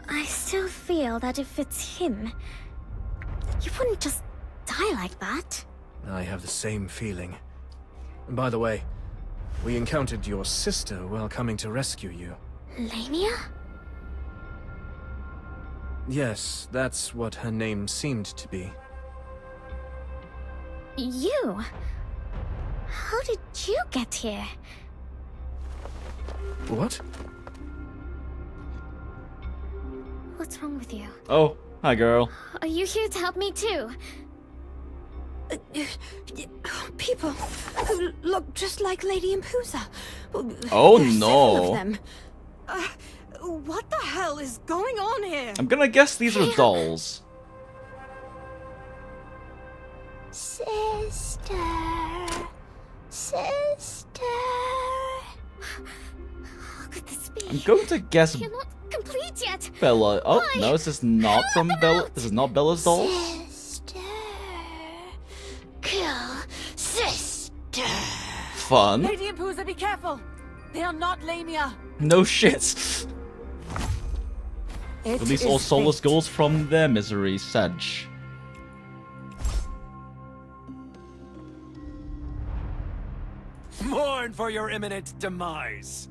Speaker 6: I still feel that if it's him, you wouldn't just die like that.
Speaker 2: I have the same feeling. And by the way, we encountered your sister while coming to rescue you.
Speaker 6: Lamia?
Speaker 2: Yes, that's what her name seemed to be.
Speaker 6: You? How did you get here?
Speaker 2: What?
Speaker 6: What's wrong with you?
Speaker 1: Oh, hi, girl.
Speaker 6: Are you here to help me too?
Speaker 12: People who look just like Lady Empousa.
Speaker 1: Oh
Speaker 12: There's
Speaker 1: no.
Speaker 12: several of them.
Speaker 14: What the hell is going on here?
Speaker 1: I'm gonna guess these are dolls.
Speaker 6: Sister. Sister. How could this be?
Speaker 1: I'm going to guess
Speaker 6: You're not complete yet.
Speaker 1: Bella. Oh,
Speaker 6: Why?
Speaker 1: no, this is not from Bella. This is not Bella's dolls.
Speaker 6: Sister. Kill sister.
Speaker 1: Fun.
Speaker 18: Lady Empousa, be careful! They are not Lamia.
Speaker 1: No shit. Release all soulless ghouls from their misery, Sedge.
Speaker 21: Mourn for your imminent demise.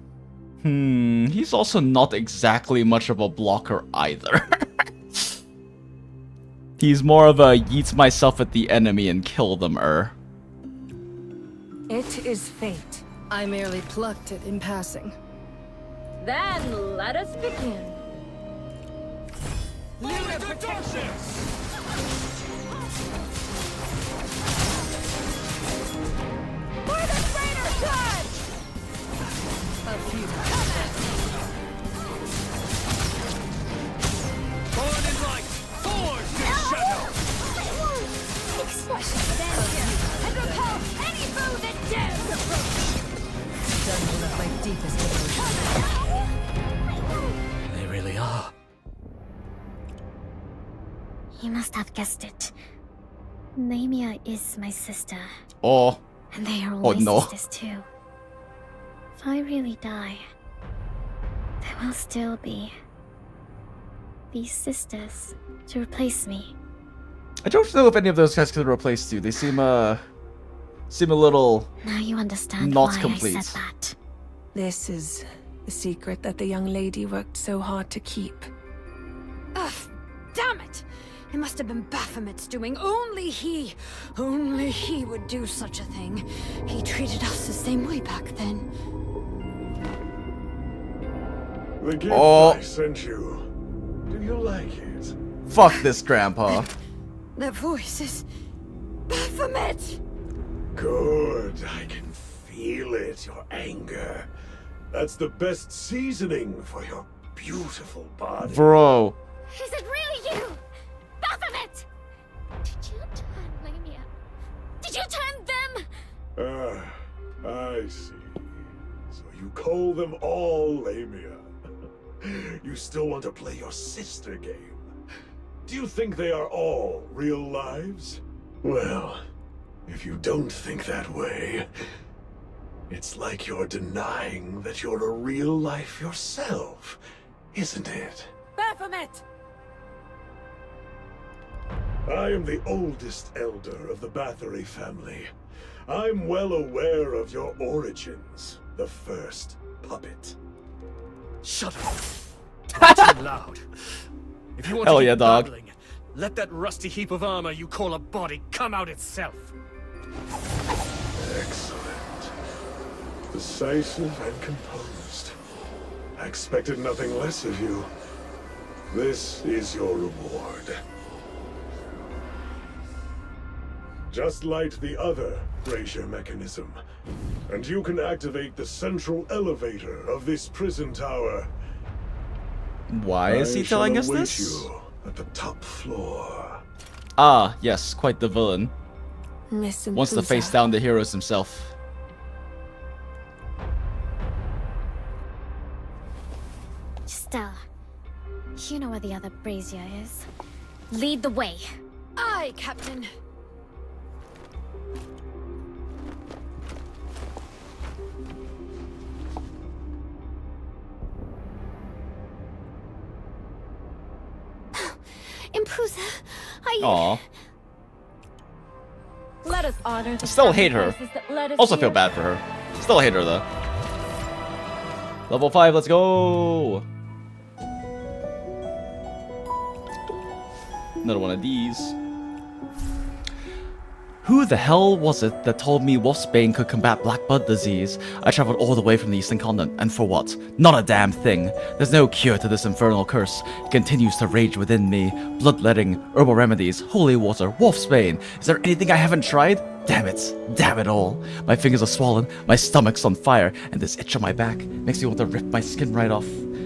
Speaker 1: He's also not exactly much of a blocker either. He's more of a yeet myself at the enemy and kill them-er.
Speaker 9: It is fate. I merely plucked it in passing.
Speaker 18: Then let us begin.
Speaker 21: Luna Protections!
Speaker 18: For the greater good!
Speaker 9: A few.
Speaker 21: Born in light, forged in shadow!
Speaker 18: Stand here and repel any foe that dares approach!
Speaker 9: Dungeon of my deepest devotion.
Speaker 2: They really are.
Speaker 6: You must have guessed it. Lamia is my sister.
Speaker 1: Oh.
Speaker 6: And they are all
Speaker 1: Oh,
Speaker 6: my
Speaker 1: no.
Speaker 6: sisters too. If I really die, there will still be these sisters to replace me.
Speaker 1: I don't know if any of those guys could replace you. They seem a little
Speaker 6: Now you understand
Speaker 1: not
Speaker 6: why
Speaker 1: complete.
Speaker 6: I said that.
Speaker 14: This is the secret that the young lady worked so hard to keep.
Speaker 12: Ugh, damn it! It must have been Baphomet's doing. Only he would do such a thing. He treated us the same way back then.
Speaker 7: The gift
Speaker 1: Oh.
Speaker 7: I sent you. Do you like it?
Speaker 1: Fuck this, Grandpa.
Speaker 12: That voice is Baphomet!
Speaker 7: Good. I can feel it, your anger. That's the best seasoning for your beautiful body.
Speaker 1: Bro.
Speaker 6: Is it really you? Baphomet! Did you turn Lamia? Did you turn them?
Speaker 7: I see. So you call them all Lamia. You still want to play your sister game? Do you think they are all real lives? Well, if you don't think that way, it's like you're denying that you're a real life yourself, isn't it?
Speaker 18: Baphomet!
Speaker 7: I am the oldest elder of the Bathory family. I'm well aware of your origins, the first puppet.
Speaker 21: Shut up. Too loud. If you want
Speaker 1: Hell
Speaker 21: to keep
Speaker 1: yeah, dog.
Speaker 21: babbling, let that rusty heap of armor you call a body come out itself.
Speaker 7: Excellent. Decisive and composed. I expected nothing less of you. This is your reward. Just light the other brazier mechanism, and you can activate the central elevator of this prison tower.
Speaker 1: Why is he telling us
Speaker 7: I shall
Speaker 1: this?
Speaker 7: await you at the top floor.
Speaker 1: Ah, yes, quite the villain.
Speaker 14: Miss
Speaker 1: Wants to face
Speaker 14: Empousa.
Speaker 1: down the heroes himself.
Speaker 6: You know where the other brazier is. Lead the way.
Speaker 12: Aye, Captain.
Speaker 6: Empousa,
Speaker 1: Aw.
Speaker 18: Let us honor the
Speaker 1: I still hate her.
Speaker 18: sacrifices that led us
Speaker 1: Also feel
Speaker 18: here.
Speaker 1: bad for her. Still hate her though. Level 5, let's go! Another one of these. Who the hell was it that told me wolfsbane could combat black blood disease? I traveled all the way from the eastern continent, and for what? Not a damn thing. There's no cure to this infernal curse. It continues to rage within me. Bloodletting, herbal remedies, holy water, wolfsbane. Is there anything I haven't tried? Damn it. Damn it all. My fingers are swollen, my stomach's on fire, and this itch on my back makes me want to rip my skin right off.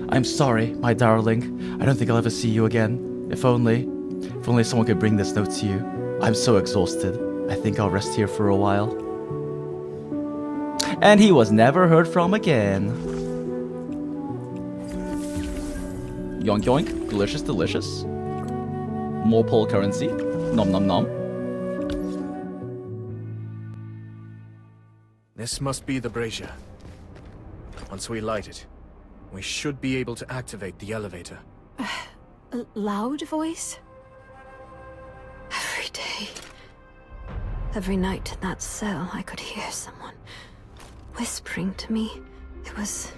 Speaker 1: I'm sorry, my darling. I don't think I'll ever see you again. If only someone could bring this note to you. I'm so exhausted. I think I'll rest here for a while. And he was never heard from again. Yoink yoink. Delicious, delicious. More pull currency. Nom nom nom.
Speaker 2: This must be the brazier. Once we light it, we should be able to activate the elevator.
Speaker 15: A loud voice?
Speaker 12: Every day. Every night in that cell, I could hear someone whispering to me. It was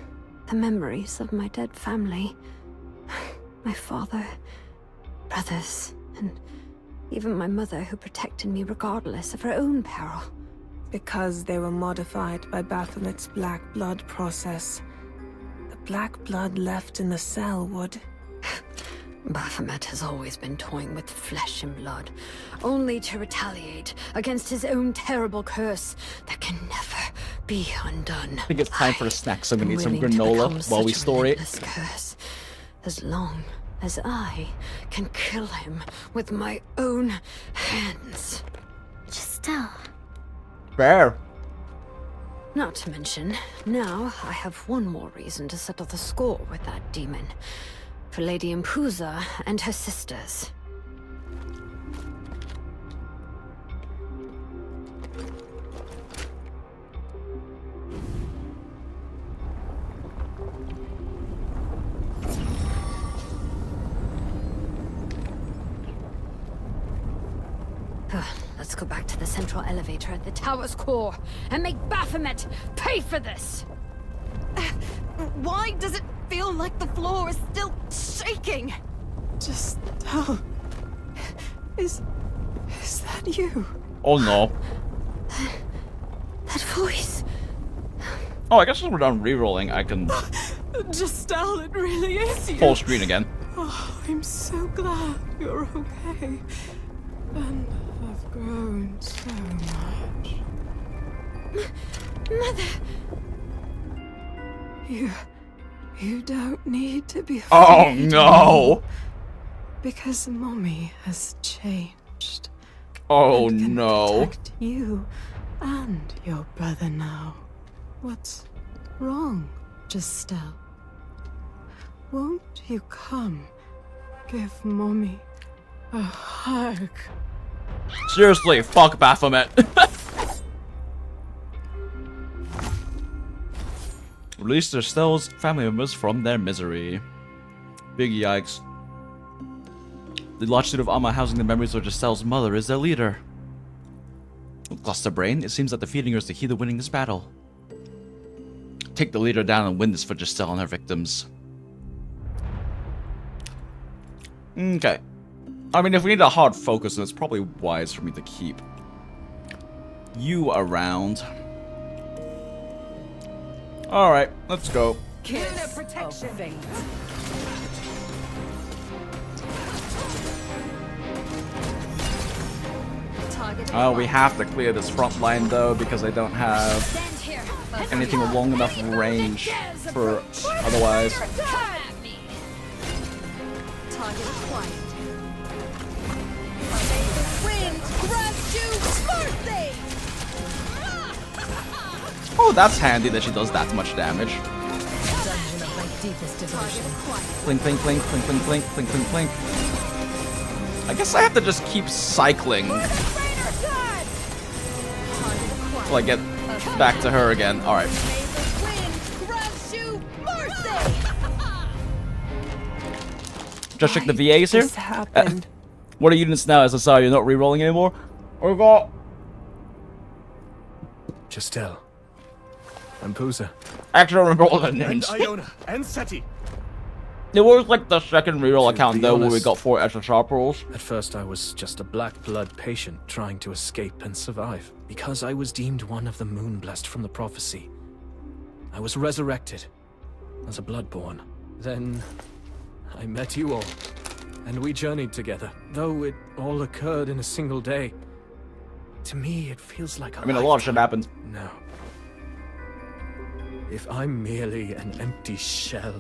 Speaker 12: the memories of my dead family. My father, brothers, and even my mother who protected me regardless of her own peril.
Speaker 14: Because they were modified by Baphomet's black blood process. The black blood left in the cell would...
Speaker 12: Baphomet has always been toying with flesh and blood, only to retaliate against his own terrible curse that can never be undone.
Speaker 1: I think it's time for a snack, so I'm gonna eat some
Speaker 12: Willing to
Speaker 1: granola
Speaker 12: become
Speaker 1: while we
Speaker 12: such a
Speaker 1: store it.
Speaker 12: relentless curse, as long as I can kill him with my own hands.
Speaker 6: Giselle.
Speaker 1: Fair.
Speaker 12: Not to mention, now I have one more reason to settle the score with that demon. For Lady Empousa and her sisters. Let's go back to the central elevator at the tower's core and make Baphomet pay for this!
Speaker 17: Why does it feel like the floor is still shaking?
Speaker 14: Giselle. Is that you?
Speaker 1: Oh no.
Speaker 12: That voice.
Speaker 1: Oh, I guess when we're done rerolling, I can
Speaker 14: Giselle, it really is you.
Speaker 1: full screen again.
Speaker 14: Oh, I'm so glad you're okay. And I've grown so much.
Speaker 12: Mother!
Speaker 14: You don't need to be afraid.
Speaker 1: Oh no!
Speaker 14: Because Mommy has changed.
Speaker 1: Oh
Speaker 14: and can
Speaker 1: no.
Speaker 14: protect you and your brother now. What's wrong, Giselle? Won't you come give Mommy a hug?
Speaker 1: Seriously, fuck Baphomet. Release Giselle's family members from their misery. Big yikes. The large suit of armor housing the memories of Giselle's mother is their leader. Cluster brain, it seems that defeating her is the key to winning this battle. Take the leader down and win this for Giselle and her victims. Okay. I mean, if we need a hard focus, then it's probably wise for me to keep you around. Alright, let's go.
Speaker 17: Kiss protection.
Speaker 1: We have to clear this front line though, because I don't have anything long enough range for otherwise.
Speaker 17: Target acquired. The wind grabs you smartly.
Speaker 1: Oh, that's handy that she does that much damage.
Speaker 18: Dungeon of my deepest devotion.
Speaker 1: Clink, clink, clink, clink, clink, clink, clink, clink, clink. I guess I have to just keep cycling till I get back to her again. All right. Just check the VAs here. What are units now, as I saw you're not rerolling anymore? We got
Speaker 2: Justel. Empousa.
Speaker 1: I actually don't remember all the names.
Speaker 2: And Iona. And Seti.
Speaker 1: It was like the second reroll account though, where we got 4 extra sharp rolls.
Speaker 2: At first I was just a black blood patient trying to escape and survive. Because I was deemed one of the Moonblessed from the prophecy. I was resurrected as a bloodborn. Then I met you all, and we journeyed together. Though it all occurred in a single day, to me it feels like a
Speaker 1: a lot of shit happened.
Speaker 2: No. If I'm merely an empty shell,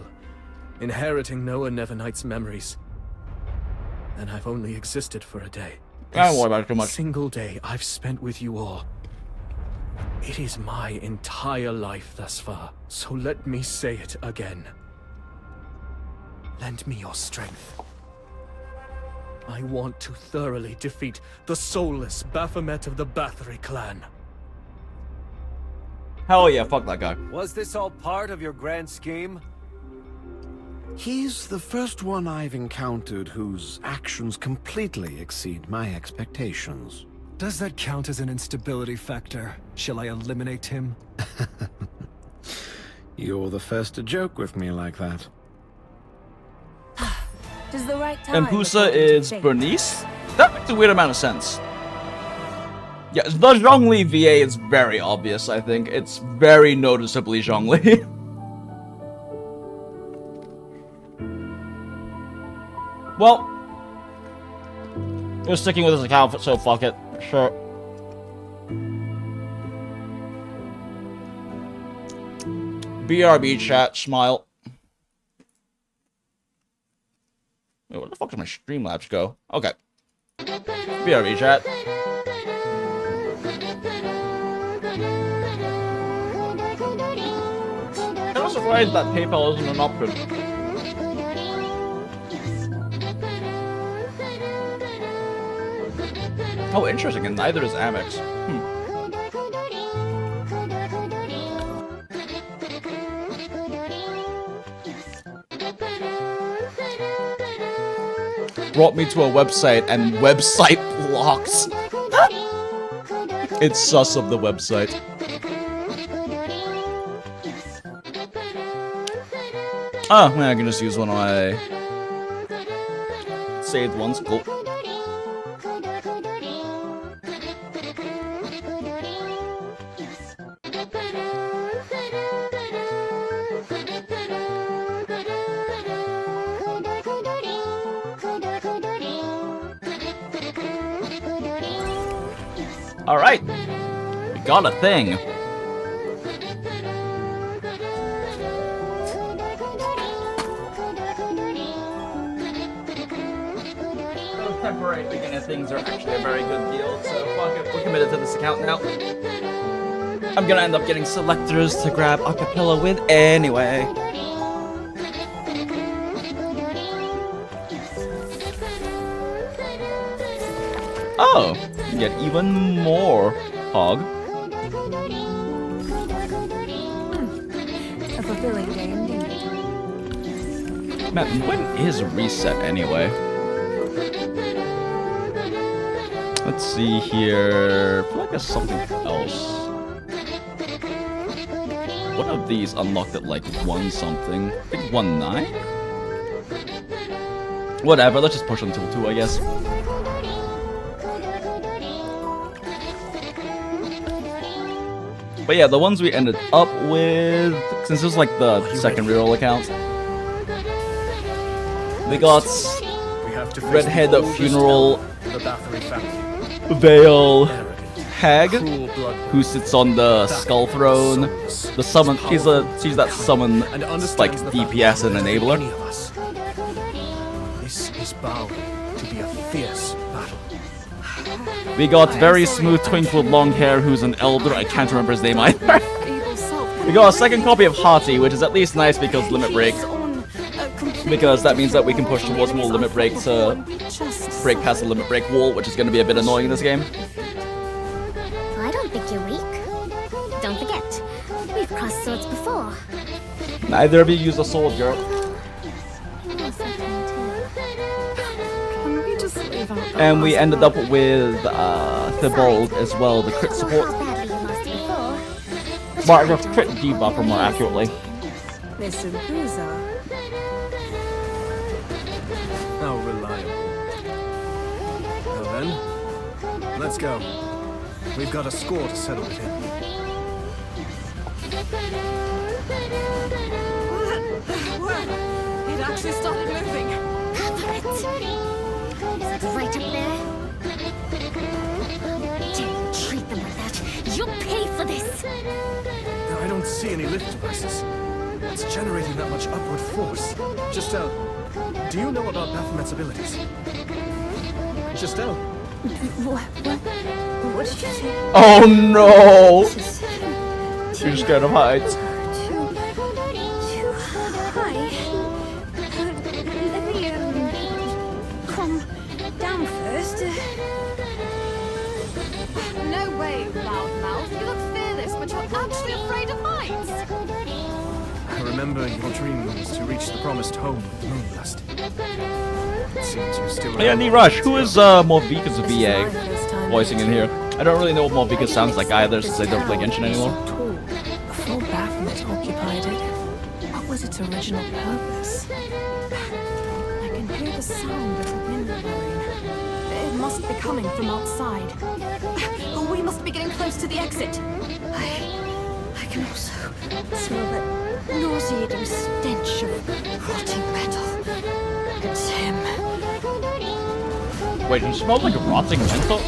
Speaker 2: inheriting Noah Nevernight's memories, then I've only existed for a day.
Speaker 1: I don't worry about it too much.
Speaker 2: Single day I've spent with you all. It is my entire life thus far, so let me say it again. Lend me your strength. I want to thoroughly defeat the soulless Baphomet of the Bathory clan.
Speaker 1: Hell yeah, fuck that guy.
Speaker 21: Was this all part of your grand scheme?
Speaker 13: He's the first one I've encountered whose actions completely exceed my expectations.
Speaker 10: Does that count as an instability factor? Shall I eliminate him?
Speaker 13: You're the first to joke with me like that.
Speaker 15: Does the right time
Speaker 1: Empousa is Bernice? That makes a weird amount of sense. Yeah, the Zhongli VA is very obvious, I think. It's very noticeably Zhongli. Well, we're sticking with this account, so fuck it. Sure. BRB chat, smile. Wait, where the fuck does my Streamlabs go? Okay. BRB chat. I'm also surprised that PayPal isn't an option. Oh, interesting, and neither is Amex. Brought me to a website and website blocks. It's sus of the website. Oh, man, I can just use one of my saved ones. Cool. Alright, we got a thing. Those temporary beginner things are actually a very good deal, so fuck it, we're committed to this account now. I'm gonna end up getting selectors to grab acapella with anyway. Oh, you get even more hog.
Speaker 15: A fulfilling day indeed.
Speaker 1: Man, when is reset anyway? Let's see here. I feel like there's something else. One of these unlocked at like 1 something. I think 1.9? Whatever, let's just push until 2, I guess. But yeah, the ones we ended up with, since this is like the second reroll account, we got Redhead Funeral, Veil, Hag, who sits on the Skull Throne. The summon, she's that summon like DPS and enabler.
Speaker 2: This is bound to be a fierce battle.
Speaker 1: We got very smooth twink with long hair, who's an elder. I can't remember his name either. We got a second copy of Hati, which is at least nice because Limit Break. because that means that we can push towards more limit break to break past the limit break wall, which is going to be a bit annoying in this game.
Speaker 6: I don't think you're weak. Don't forget, we've crossed swords before.
Speaker 1: Neither of you use a sword, girl. And we ended up with Thibault as well, the crit support. Well, the crit debuffer more accurately.
Speaker 14: Miss Empousa.
Speaker 2: How reliable. Now then, let's go. We've got a score to settle with him.
Speaker 18: It actually started moving.
Speaker 6: Is it right up there? Don't treat them like that. You'll pay for this.
Speaker 2: I don't see any lift devices. It's generating that much upward force. Giselle, do you know about Baphomet's abilities? Giselle?
Speaker 12: What did you say?
Speaker 1: Oh no! You're scared of heights.
Speaker 12: Too high. Let me calm down first.
Speaker 18: No way, loudmouth. You look fearless, but you're actually afraid of heights.
Speaker 2: I remember your dream was to reach the promised home with the Moonblast. It seems you still
Speaker 1: Yeah, Nirush, who is Morvika's VA voicing in here? I don't really know what Morvika sounds like either, since I don't play Genshin anymore.
Speaker 14: Before Baphomet occupied it, what was its original purpose?
Speaker 15: I can hear the sound of the wind blowing. It must be coming from outside. We must be getting close to the exit.
Speaker 12: I can also smell that nauseating stench of rotting metal. It's him.
Speaker 1: Wait, it smells like a rotting mental?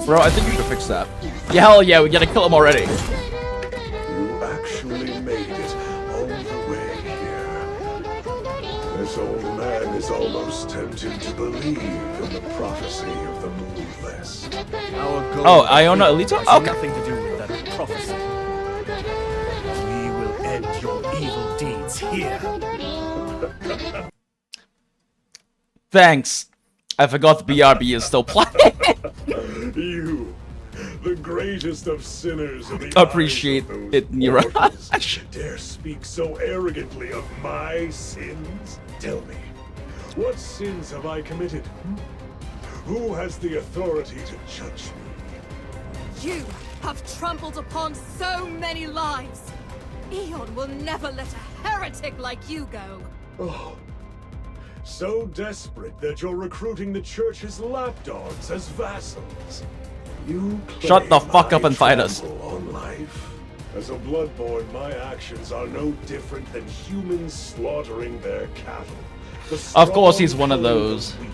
Speaker 1: Bro, I think you should fix that. Yeah, hell yeah, we gotta kill him already.
Speaker 7: You actually made it all the way here. This old man is almost tempted to believe in the prophecy of the Moonblast.
Speaker 1: Oh, Iona Alita?
Speaker 2: Has
Speaker 1: Okay.
Speaker 2: nothing to do with that prophecy. We will end your evil deeds here.
Speaker 1: Thanks. I forgot the BRB is still playing.
Speaker 7: You, the greatest of sinners in the
Speaker 1: Appreciate it, Nira.
Speaker 7: mortals, dare speak so arrogantly of my sins? Tell me, what sins have I committed? Who has the authority to judge me?
Speaker 18: You have trampled upon so many lives. Eon will never let a heretic like you go.
Speaker 7: Oh, so desperate that you're recruiting the church's lapdogs as vassals. You
Speaker 1: Shut the
Speaker 7: claim
Speaker 1: fuck up
Speaker 7: I
Speaker 1: and fight us.
Speaker 7: trample on life. As a bloodborne, my actions are no different than humans slaughtering their cattle. The
Speaker 1: Of course he's
Speaker 7: strong
Speaker 1: one of
Speaker 7: killing
Speaker 1: those.
Speaker 7: the weak.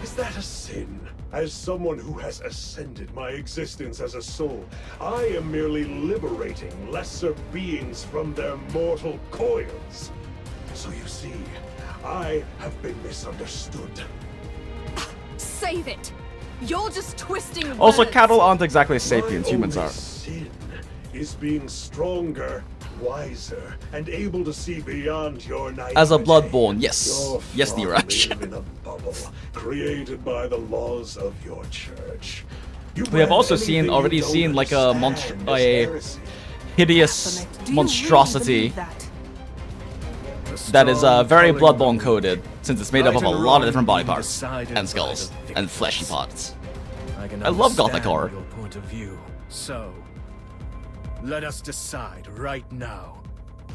Speaker 7: Is that a sin? As someone who has ascended my existence as a soul, I am merely liberating lesser beings from their mortal coils. So you see, I have been misunderstood.
Speaker 18: Save it. You're just twisting
Speaker 1: Also,
Speaker 18: words.
Speaker 1: cattle aren't exactly sapiens, humans
Speaker 7: My
Speaker 1: are.
Speaker 7: only sin is being stronger, wiser, and able to see beyond your naivety.
Speaker 1: As a bloodborne, yes.
Speaker 7: Your
Speaker 1: Yes,
Speaker 7: flock
Speaker 1: Niraj.
Speaker 7: live in a bubble created by the laws of your church. You
Speaker 1: We have
Speaker 7: brand
Speaker 1: also
Speaker 7: anything you
Speaker 1: already
Speaker 7: don't
Speaker 1: seen like a
Speaker 7: understand as
Speaker 1: a
Speaker 7: heresy.
Speaker 1: hideous monstrosity
Speaker 14: that?
Speaker 1: that is very Bloodborne coded, since it's made up of a lot of different body parts and skulls and fleshy parts. I love Gothic horror.
Speaker 2: Your point of view. So, let us decide right now.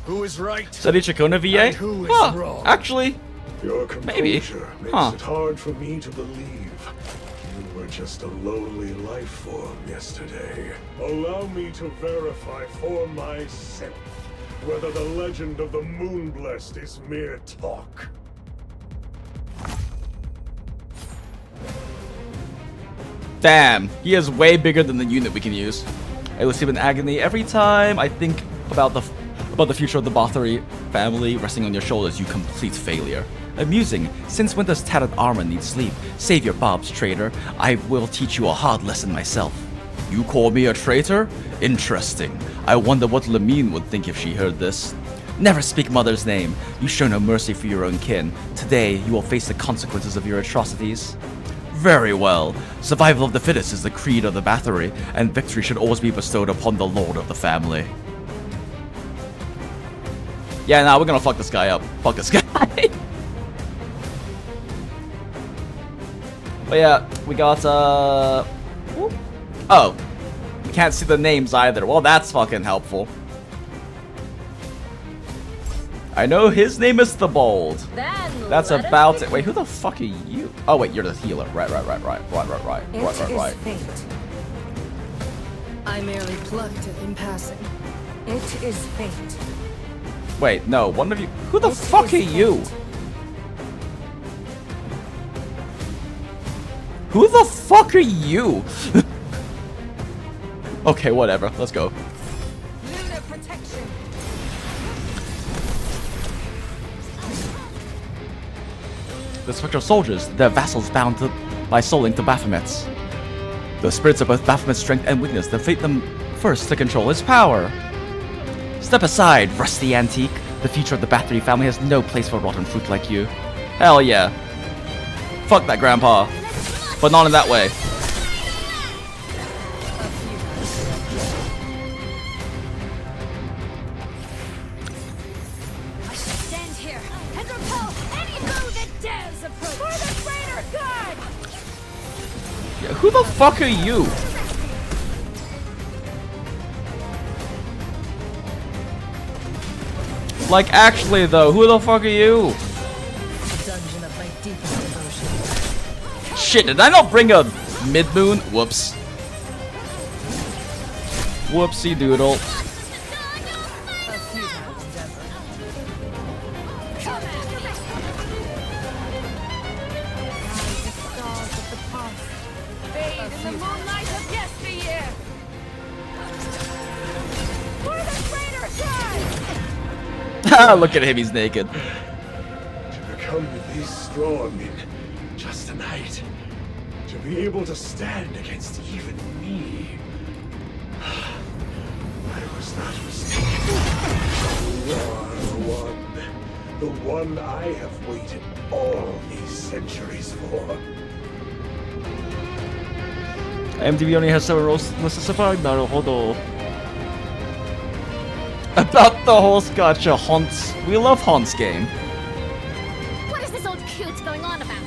Speaker 2: Who is right?
Speaker 1: Study Chacona VA?
Speaker 2: And who is
Speaker 1: Huh,
Speaker 2: wrong?
Speaker 1: actually,
Speaker 7: Your
Speaker 1: maybe.
Speaker 7: composure makes
Speaker 1: Huh.
Speaker 7: it hard for me to believe. You were just a lowly life form yesterday. Allow me to verify for myself whether the legend of the Moonblast is mere talk.
Speaker 1: Damn, he is way bigger than the unit we can use. I will sleep in agony every time I think about the future of the Bathory family resting on your shoulders, you complete failure. Amusing, since Winter's tattered armor needs sleep. Save your bobs, traitor. I will teach you a hard lesson myself. You call me a traitor? Interesting. I wonder what Lamine would think if she heard this. Never speak mother's name. You show no mercy for your own kin. Today, you will face the consequences of your atrocities. Very well. Survival of the fittest is the creed of the Bathory, and victory should always be bestowed upon the lord of the family. Yeah, nah, we're gonna fuck this guy up. Fuck this guy. But yeah, we got, whoop. Oh. We can't see the names either. Well, that's fucking helpful. I know his name is the Bold. That's about it. Wait, who the fuck are you? Oh wait, you're the healer. Right.
Speaker 9: It is fate. I merely plucked it in passing. It is fate.
Speaker 1: Wait, no, one of you. Who the fuck are you? Who the fuck are you? Okay, whatever. Let's go.
Speaker 9: Lunar protection.
Speaker 1: The spectral soldiers, their vassals bound by soul link to Baphomet's. The spirits of both Baphomet's strength and weakness defeat them first to control his power. Step aside, rusty antique. The future of the Bathory family has no place for rotten fruit like you. Hell yeah. Fuck that grandpa. But not in that way.
Speaker 18: I shall stand here and repel any foe that dares approach. For the greater good!
Speaker 1: Yeah, who the fuck are you? Like, actually though, who the fuck are you?
Speaker 18: Dungeon of my deepest devotion.
Speaker 1: Shit, did I not bring a mid-moon? Whoops. Whoopsie doodle. Look at him, he's naked.
Speaker 7: To become this strong in just a night. To be able to stand against even me. I was not mistaken. You are the one I have waited all these centuries for.
Speaker 1: MTV only has 7 roles. About the horse gacha haunts. We love haunts game.
Speaker 6: What is this old coot going on about?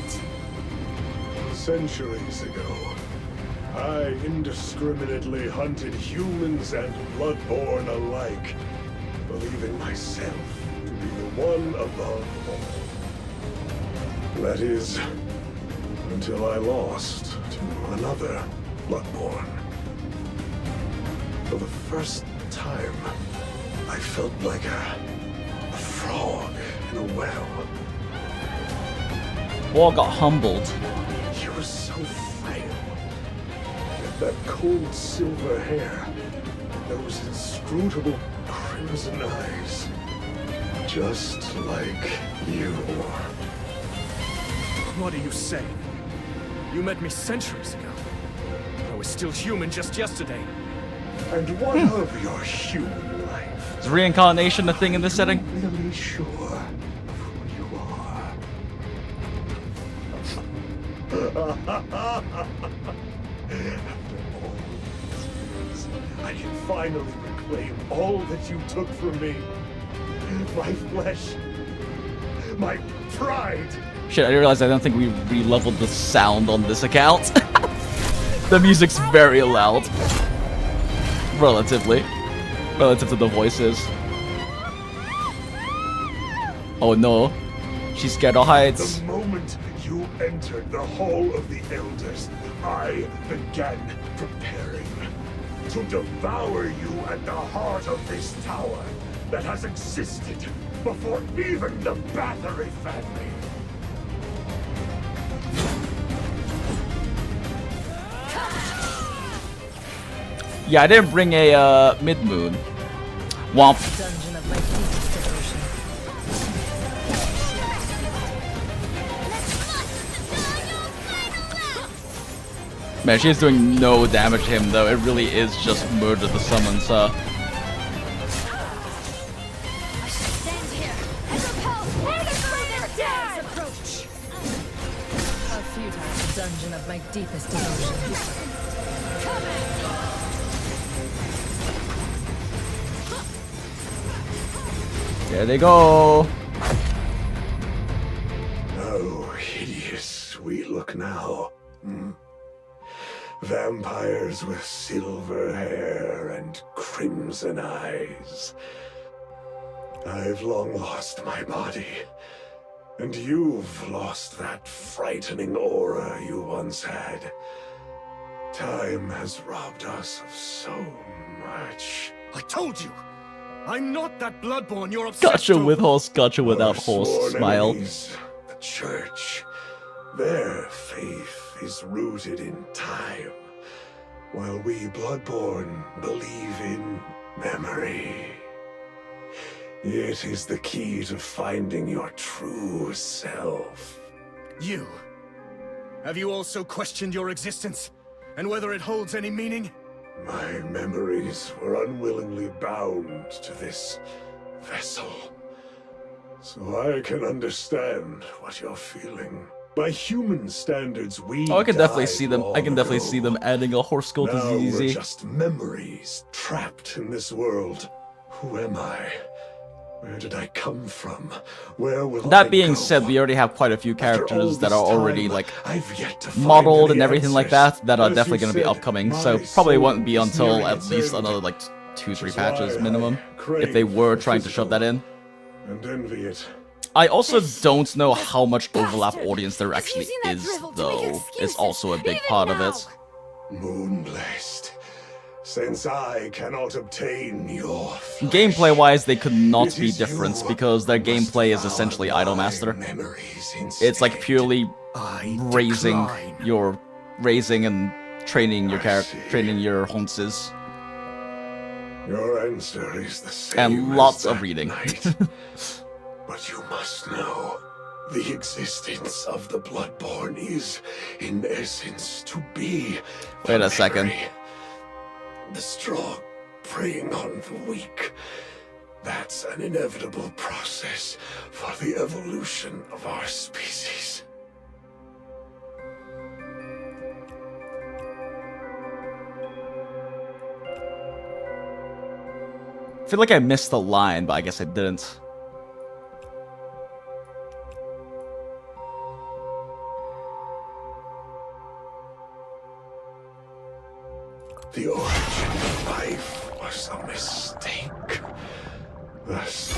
Speaker 7: Centuries ago, I indiscriminately hunted humans and bloodborne alike, believing myself to be the one above all. That is, until I lost to another bloodborne. For the first time, I felt like a frog in a well.
Speaker 1: War got humbled.
Speaker 7: He was so frail. With that cold silver hair, those inscrutable crimson eyes. Just like you.
Speaker 2: What are you saying? You met me centuries ago. I was still human just yesterday.
Speaker 7: And what of your human life?
Speaker 1: Is reincarnation a thing in this setting?
Speaker 7: Really sure of who you are. After all these years, I can finally reclaim all that you took from me. My flesh. My pride.
Speaker 1: Shit, I realized I don't think we re-leveled the sound on this account. The music's very loud. Relative to the voices. Oh no. She's scared of heights.
Speaker 7: The moment you entered the Hall of the Elders, I began preparing to devour you at the heart of this tower that has existed before even the Bathory family.
Speaker 1: Yeah, I didn't bring a mid-moon. Womp.
Speaker 18: Dungeon of my deepest devotion.
Speaker 1: Man, she is doing no damage to him though. It really is just murder the summons,
Speaker 18: dungeon of my deepest devotion.
Speaker 1: There they go.
Speaker 7: How hideous we look now. Vampires with silver hair and crimson eyes. I've long lost my body, and you've lost that frightening aura you once had. Time has robbed us of so much.
Speaker 2: I told you! I'm not that bloodborne you're obsessed
Speaker 1: Gotcha
Speaker 2: with.
Speaker 1: with horse, gotcha without
Speaker 7: Our
Speaker 1: horse.
Speaker 7: sworn
Speaker 1: Smile.
Speaker 7: enemies, the church. Their faith is rooted in time, while we bloodborne believe in memory. It is the key to finding your true self.
Speaker 2: You? Have you also questioned your existence? And whether it holds any meaning?
Speaker 7: My memories were unwillingly bound to this vessel. So I can understand what you're feeling. By human standards, we
Speaker 1: Oh, I can definitely
Speaker 7: died
Speaker 1: see them. I can
Speaker 7: long
Speaker 1: definitely
Speaker 7: ago.
Speaker 1: see them adding a horse skull to
Speaker 7: Now we're
Speaker 1: ZZ.
Speaker 7: just memories trapped in this world. Who am I? Where did I come from? Where will I
Speaker 1: That being
Speaker 7: go?
Speaker 1: said, we already have quite a few characters that are already
Speaker 7: time,
Speaker 1: like
Speaker 7: I've yet to find
Speaker 1: modeled
Speaker 7: any
Speaker 1: and everything like
Speaker 7: answers.
Speaker 1: that are
Speaker 7: As
Speaker 1: definitely
Speaker 7: you
Speaker 1: going to be
Speaker 7: said,
Speaker 1: upcoming.
Speaker 7: my
Speaker 1: So probably
Speaker 7: soul
Speaker 1: won't be
Speaker 7: is
Speaker 1: until
Speaker 7: nearing
Speaker 1: at
Speaker 7: its
Speaker 1: least
Speaker 7: end.
Speaker 1: another like 2-3
Speaker 7: is
Speaker 1: patches
Speaker 7: why I
Speaker 1: minimum,
Speaker 7: crave
Speaker 1: if they were
Speaker 7: the
Speaker 1: trying to shove that in.
Speaker 7: And envy it.
Speaker 1: I also don't know how much overlap audience there actually is, though. It's also a big part of it.
Speaker 7: Moonblessed. Since I cannot obtain your
Speaker 1: Gameplay-wise, they could not be different because their gameplay is essentially Idolmaster. It's like purely raising and training your training your hunces,
Speaker 7: Your answer is the same
Speaker 1: and lots
Speaker 7: as
Speaker 1: of
Speaker 7: that
Speaker 1: reading.
Speaker 7: night. But you must know, the existence of the Bloodborne is, in essence, to be.
Speaker 1: Wait a second.
Speaker 7: memory. The strong preying on the weak. That's an inevitable process for the evolution of our species.
Speaker 1: I feel like I missed the line, but I guess I didn't.
Speaker 7: The origin of life was a mistake. Thus,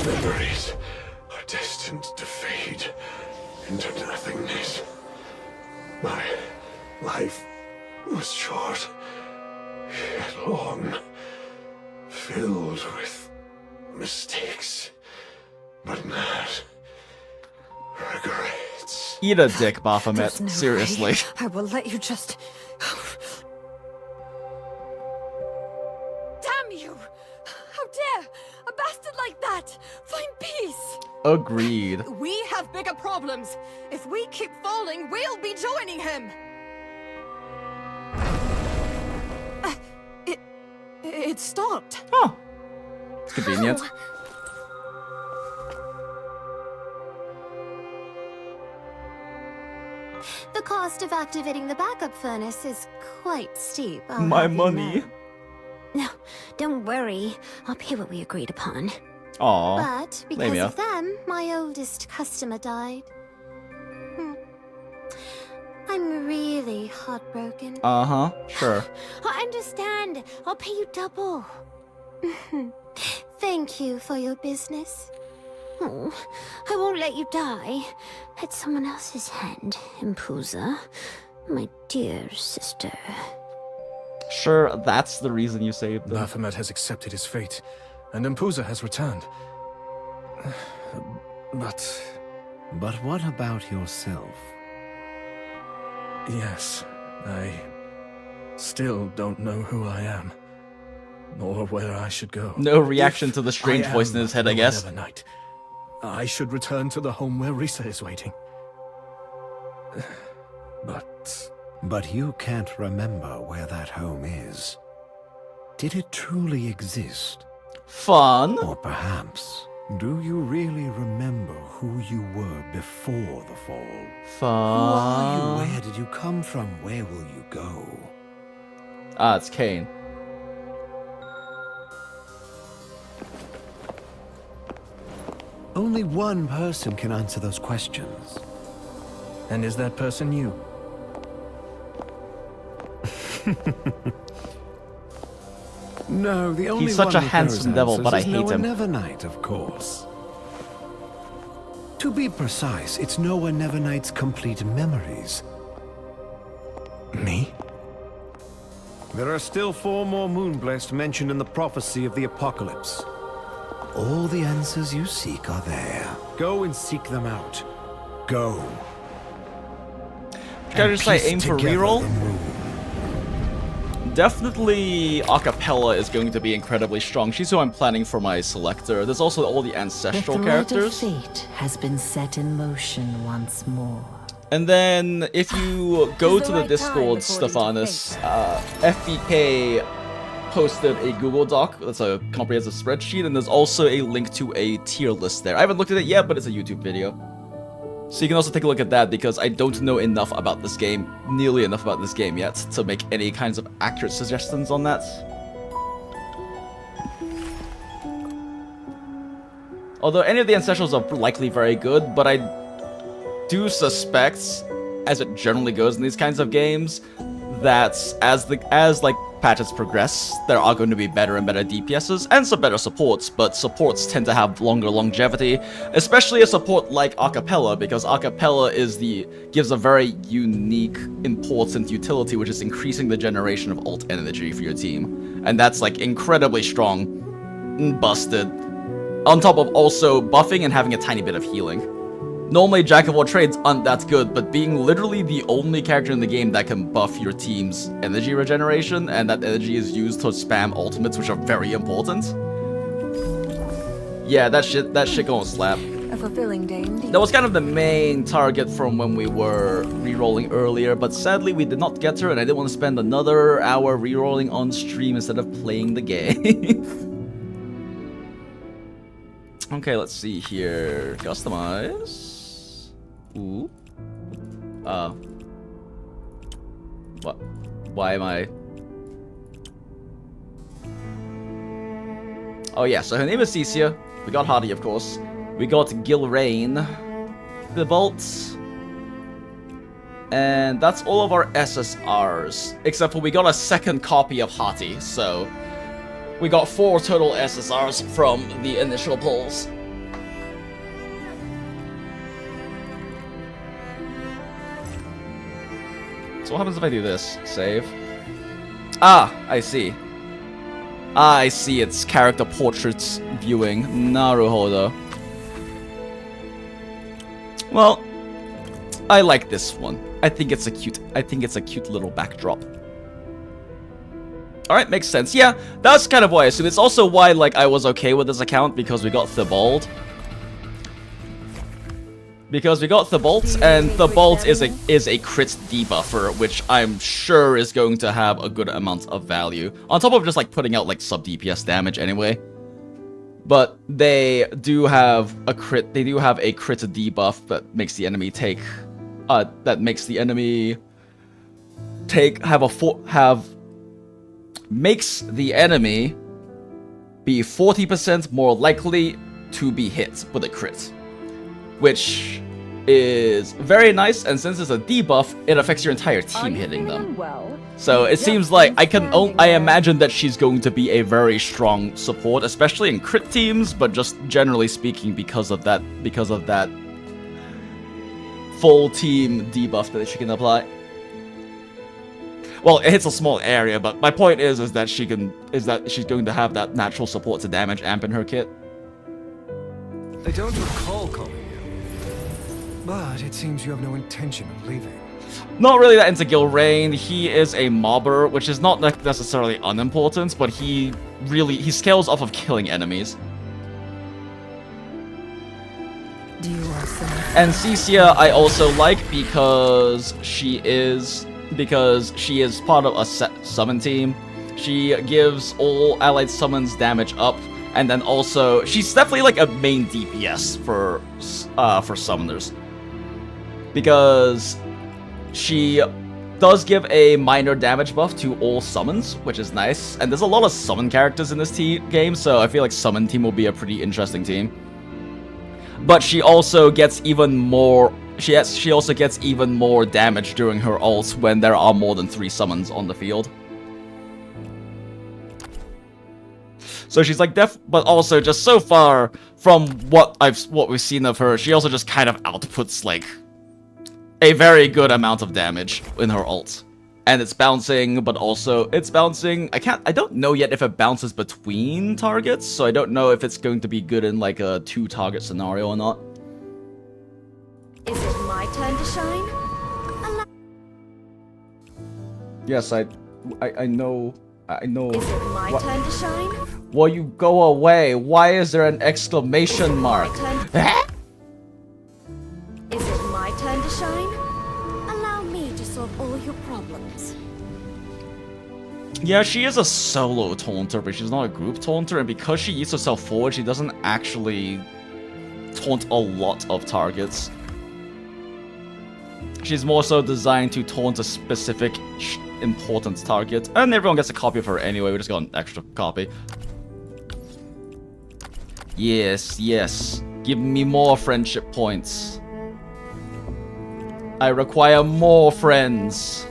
Speaker 7: memories are destined to fade into nothingness. My life was short, yet long, filled with mistakes, but not regrets.
Speaker 1: Eat a dick, Baphomet.
Speaker 12: There's no
Speaker 1: Seriously.
Speaker 12: way I will let you just...
Speaker 15: Damn you! How dare a bastard like that find peace?
Speaker 1: Agreed.
Speaker 15: We have bigger problems. If we keep falling, we'll be joining him. It stopped.
Speaker 1: Oh, it's convenient.
Speaker 6: The cost of activating the backup furnace is quite steep. I'll
Speaker 1: My
Speaker 6: have you
Speaker 1: money.
Speaker 6: know.
Speaker 12: No, don't worry. I'll pay what we agreed upon.
Speaker 1: Aw,
Speaker 6: But because
Speaker 1: Lamia.
Speaker 6: of them, my oldest customer died. I'm really heartbroken.
Speaker 1: Uh-huh, sure.
Speaker 6: I understand. I'll pay you double. Thank you for your business.
Speaker 12: Oh, I won't let you die. At someone else's hand, Empousa. My dear sister.
Speaker 1: Sure, that's the reason you saved them.
Speaker 2: Baphomet has accepted his fate, and Empousa has returned. But
Speaker 10: what about yourself?
Speaker 2: yes, I still don't know who I am, nor where I should go.
Speaker 1: No reaction
Speaker 2: If
Speaker 1: to the strange
Speaker 2: I
Speaker 1: voice in
Speaker 2: am
Speaker 1: his head, I
Speaker 2: no
Speaker 1: guess.
Speaker 2: Another Knight, I should return to the home where Risa is waiting.
Speaker 10: But you can't remember where that home is. Did it truly exist?
Speaker 1: Fun.
Speaker 10: Or perhaps Do you really remember who you were before the fall?
Speaker 1: Who
Speaker 10: are you? Where did you come from? Where will you go?
Speaker 1: Ah, it's Kane.
Speaker 10: Only one person can answer those questions.
Speaker 2: And is that person you?
Speaker 10: No, the only
Speaker 1: He's such
Speaker 10: one
Speaker 1: a
Speaker 10: with
Speaker 1: handsome
Speaker 10: those
Speaker 1: devil, but I
Speaker 10: answers is
Speaker 1: hate him.
Speaker 10: Noah Nevernight, of course. To be precise, it's Noah Nevernight's complete memories.
Speaker 2: Me?
Speaker 13: There are still 4 more Moonblessed mentioned in the prophecy of the apocalypse.
Speaker 10: All the answers you seek are there.
Speaker 13: Go and seek them out. Go.
Speaker 1: Can I just say aim for
Speaker 10: together
Speaker 1: reroll?
Speaker 10: the moon.
Speaker 1: Definitely Acapella is going to be incredibly strong. She's who I'm planning for my selector. There's also all the ancestral
Speaker 11: The
Speaker 1: characters.
Speaker 11: thread of fate has been set in motion once more.
Speaker 1: And then if you go to the Discord, Stephanus, FBK posted a Google Doc. That's a comprehensive spreadsheet, and there's also a link to a tier list there. I haven't looked at it yet, but it's a YouTube video. So you can also take a look at that, because I don't know enough about this game, nearly enough about this game yet, to make any kinds of accurate suggestions on that. Although any of the Ancestrals are likely very good, but I do suspect, as it generally goes in these kinds of games, that as like patches progress, there are going to be better and better DPSs and some better supports, but supports tend to have longer longevity, especially a support like Acapella, because Acapella gives a very unique, important utility, which is increasing the generation of ult energy for your team, and that's like incredibly strong and busted, on top of also buffing and having a tiny bit of healing. Normally, Jack of all trades aren't that good, but being literally the only character in the game that can buff your team's energy regeneration, and that energy is used to spam ultimates, which are very important. Yeah, that shit gonna slap.
Speaker 14: A fulfilling day indeed.
Speaker 1: That was kind of the main target from when we were rerolling earlier, but sadly we did not get her, and I didn't want to spend another hour rerolling on stream instead of playing the game. Okay, let's see here. Customize. Ooh. What? Why am I... Oh yeah, so her name is Cecia. We got Hardy, of course. We got Gilrain. The bolts. And that's all of our SSRs. Except for we got a second copy of Hati, so... We got 4 total SSRs from the initial pulls. So what happens if I do this? Save. Ah, I see. Ah, I see. It's character portraits viewing. Naruhodo. Well, I like this one. I think it's a cute little backdrop. Alright, makes sense. Yeah, that's kind of why I assume. It's also why, like, I was okay with this account, because we got Thibault. Because we got Thibault, and Thibault is a crit debuffer, which I'm sure is going to have a good amount of value. On top of just, like, putting out, like, sub-DPS damage anyway. But they do have a crit debuff that makes the enemy take... makes the enemy be 40% more likely to be hit with a crit, which is very nice, and since it's a debuff, it affects your entire team hitting them. So it seems like I imagine that she's going to be a very strong support, especially in crit teams, but just generally speaking because of that full team debuff that she can apply. Well, it hits a small area, but my point is that she's going to have that natural support to damage amp in her kit.
Speaker 20: I don't recall calling you, but it seems you have no intention of leaving.
Speaker 1: Not really that into Gilrain. He is a mobber, which is not necessarily unimportant, but he scales off of killing enemies.
Speaker 11: Do you also...
Speaker 1: And Cecia I also like because she is part of a summon team. She gives all allied summons damage up, And then also, she's definitely like a main DPS for summoners. Because she does give a minor damage buff to all summons, which is nice. And there's a lot of summon characters in this game, so I feel like summon team will be a pretty interesting team. But she also gets even more... She also gets even more damage during her ult when there are more than 3 summons on the field. So she's like but also just so far from what we've seen of her, she also just kind of outputs like a very good amount of damage in her ult. And it's bouncing, but also it's bouncing. I don't know yet if it bounces between targets, so I don't know if it's going to be good in like a 2-target scenario or not.
Speaker 15: Is it my turn to shine?
Speaker 1: Yes, I know. I know.
Speaker 15: Is it my turn to shine?
Speaker 1: Will you go away? Why is there an exclamation mark?
Speaker 15: Is it my turn to shine? Allow me to solve all your problems.
Speaker 1: Yeah, she is a solo taunter, but she's not a group taunter, and because she eats herself forward, she doesn't actually taunt a lot of targets. She's more so designed to taunt a specific important target, and everyone gets a copy of her anyway. We just got an extra copy. Yes, yes. Give me more friendship points. I require more friends.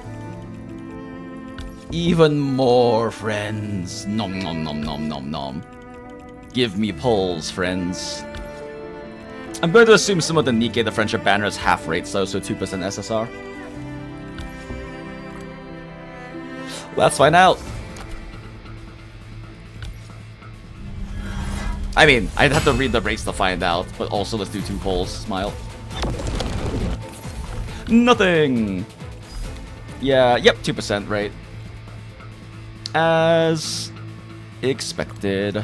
Speaker 1: Even more friends. Nom nom nom nom nom nom. Give me pulls, friends. I'm going to assume some of the Nikkei, the friendship banner, is half rates though, so 2% SSR. Let's find out. I mean, I'd have to read the rates to find out, but also let's do 2 polls. Smile. Nothing. Yeah, yep, 2% rate. As expected.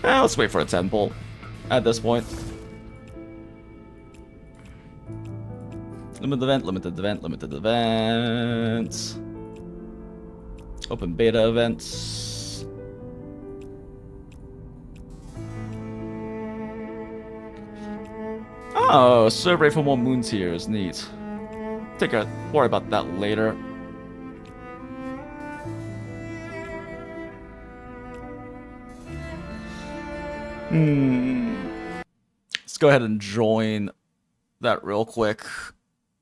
Speaker 1: Let's wait for a 10 poll at this point. Limited event, limited event, limited event. Open beta events. Oh, survey for more moon tiers. Neat. Worry about that later. Let's go ahead and join that real quick.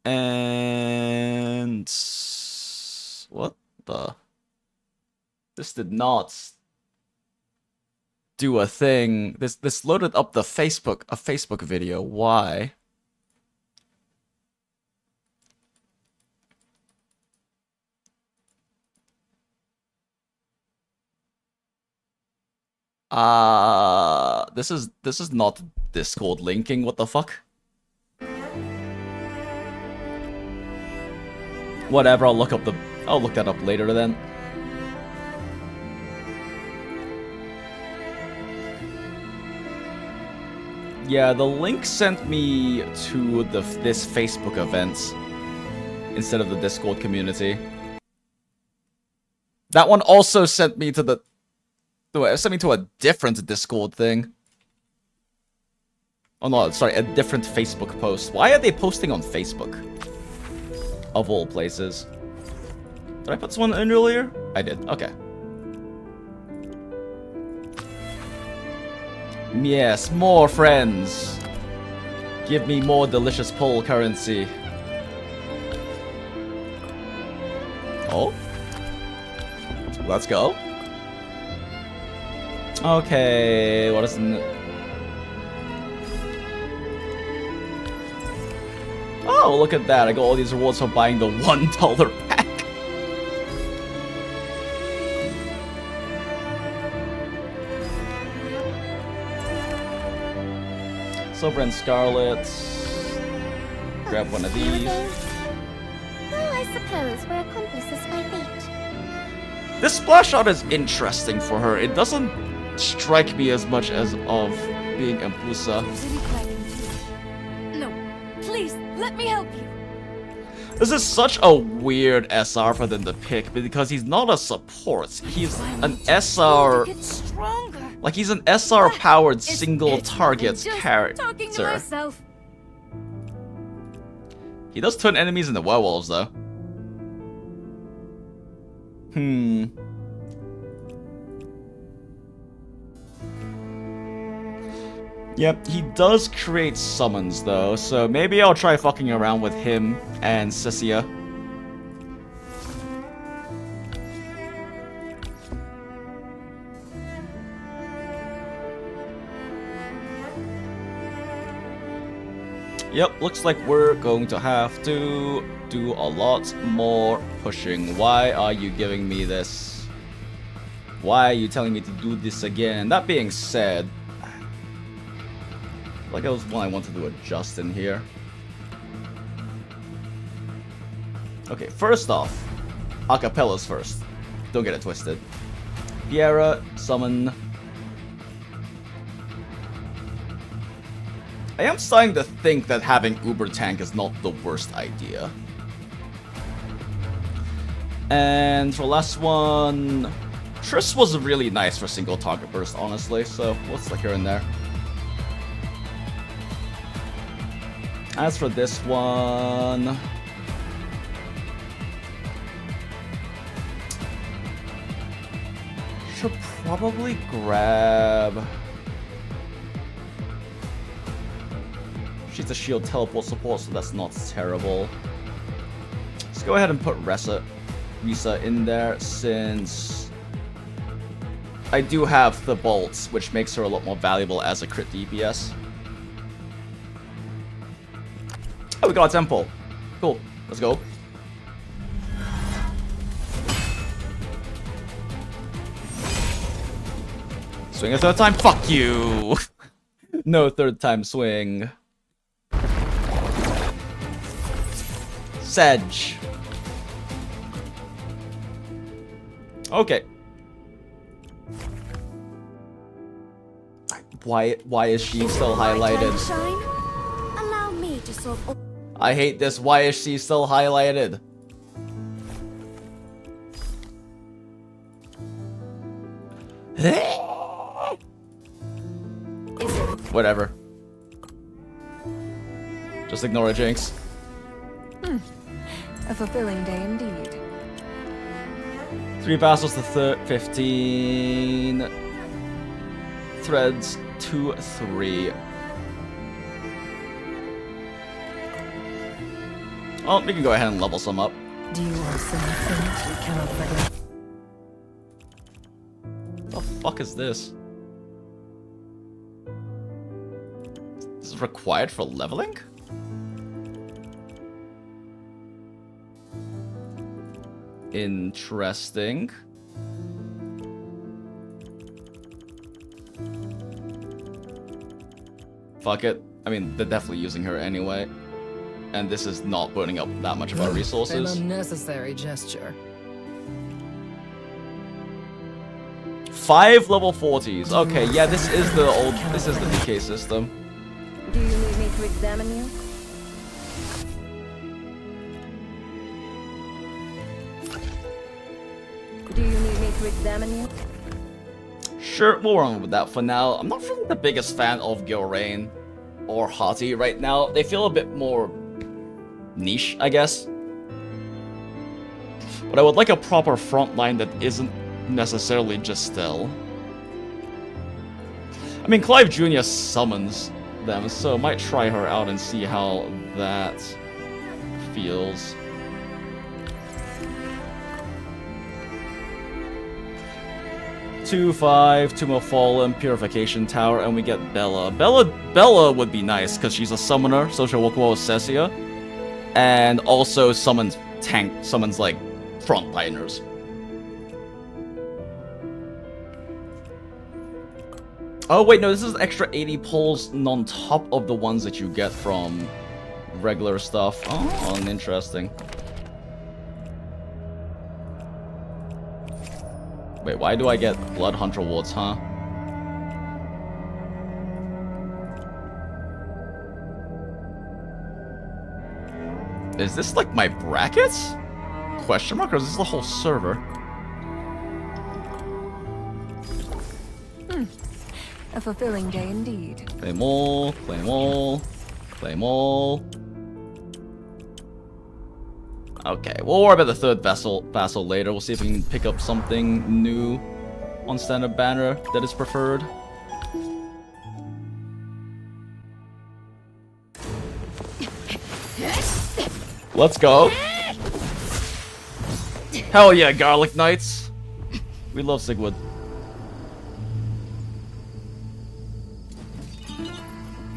Speaker 1: And what the? This did not do a thing. This loaded up a Facebook video. Why? This is not Discord linking. What the fuck? Whatever. I'll look that up later then. Yeah, the link sent me to this Facebook event instead of the Discord community. That one also sent me to a different Discord thing. Oh no, sorry, a different Facebook post. Why are they posting on Facebook? Of all places. Did I put this one in earlier? I did, okay. Yes, more friends. Give me more delicious pull currency. Oh? Let's go. Okay, what is Oh, look at that. I got all these rewards for buying the $1 pack. Silver and Scarlet. Grab one of these.
Speaker 6: Well, I suppose we're accomplices by fate.
Speaker 1: This splash shot is interesting for her. It doesn't strike me as much as of being Empousa.
Speaker 15: No, please, let me help you.
Speaker 1: This is such a weird SR for them to pick because he's not a support. He's an SR. Like he's an SR powered single target character. He does turn enemies into werewolves though. Yep, he does create summons though, so maybe I'll try fucking around with him and Cessia. Yep, looks like we're going to have to do a lot more pushing. Why are you giving me this? Why are you telling me to do this again? That being said, like that was one I wanted to adjust in here. Okay, first off, acapellas first. Don't get it twisted. Fiera, summon. I am starting to think that having Uber Tank is not the worst idea. And for last one, Triss was really nice for single target burst, honestly, so we'll stick her in there. As for this one, should probably grab. She's a shield teleport support, so that's not terrible. Let's go ahead and put Risa in there since I do have the bolts, which makes her a lot more valuable as a crit DPS. Oh, we got a Temporal. Cool. Let's go. Swing a third time. Fuck you. No third time swing. Sedge. Okay. Why is she still highlighted?
Speaker 6: Allow me to solve.
Speaker 1: I hate this. Why is she still highlighted? Whatever. Just ignore it, Jinx.
Speaker 14: A fulfilling day indeed.
Speaker 1: 3 vassals to 15 threads to 3. Oh, we can go ahead and level some up.
Speaker 17: Do you also think we cannot forget?
Speaker 1: What the fuck is this? This is required for leveling? Interesting. Fuck it. I mean, they're definitely using her anyway. And this is not burning up that much of our resources.
Speaker 18: An unnecessary gesture.
Speaker 1: 5 level 40s. Okay, yeah, this is the DK system.
Speaker 17: Do you need me to examine you? Do you need me to examine you?
Speaker 1: Sure, we'll run with that for now. I'm not really the biggest fan of Gilrain or Hati right now. They feel a bit more niche, I guess. But I would like a proper frontline that isn't necessarily just still. I mean, Clive Jr. summons them, so I might try her out and see how that feels. Two 5, 2 more Fallen, Purification Tower, and we get Bella. Bella would be nice, because she's a summoner, so she'll work well with Cessia. And also summons like, frontliners. Oh wait, no, this is extra 80 pulls on top of the ones that you get from regular stuff. Oh, interesting. Wait, why do I get Blood Hunt rewards, huh? Is this like my brackets? Question mark, or is this the whole server?
Speaker 9: A fulfilling day indeed.
Speaker 1: Claim all, claim all, claim all. Okay, we'll worry about the third vassal later. We'll see if we can pick up something new on standard banner that is preferred. Let's go. Hell yeah, Garlic Knights. We love Sigwood.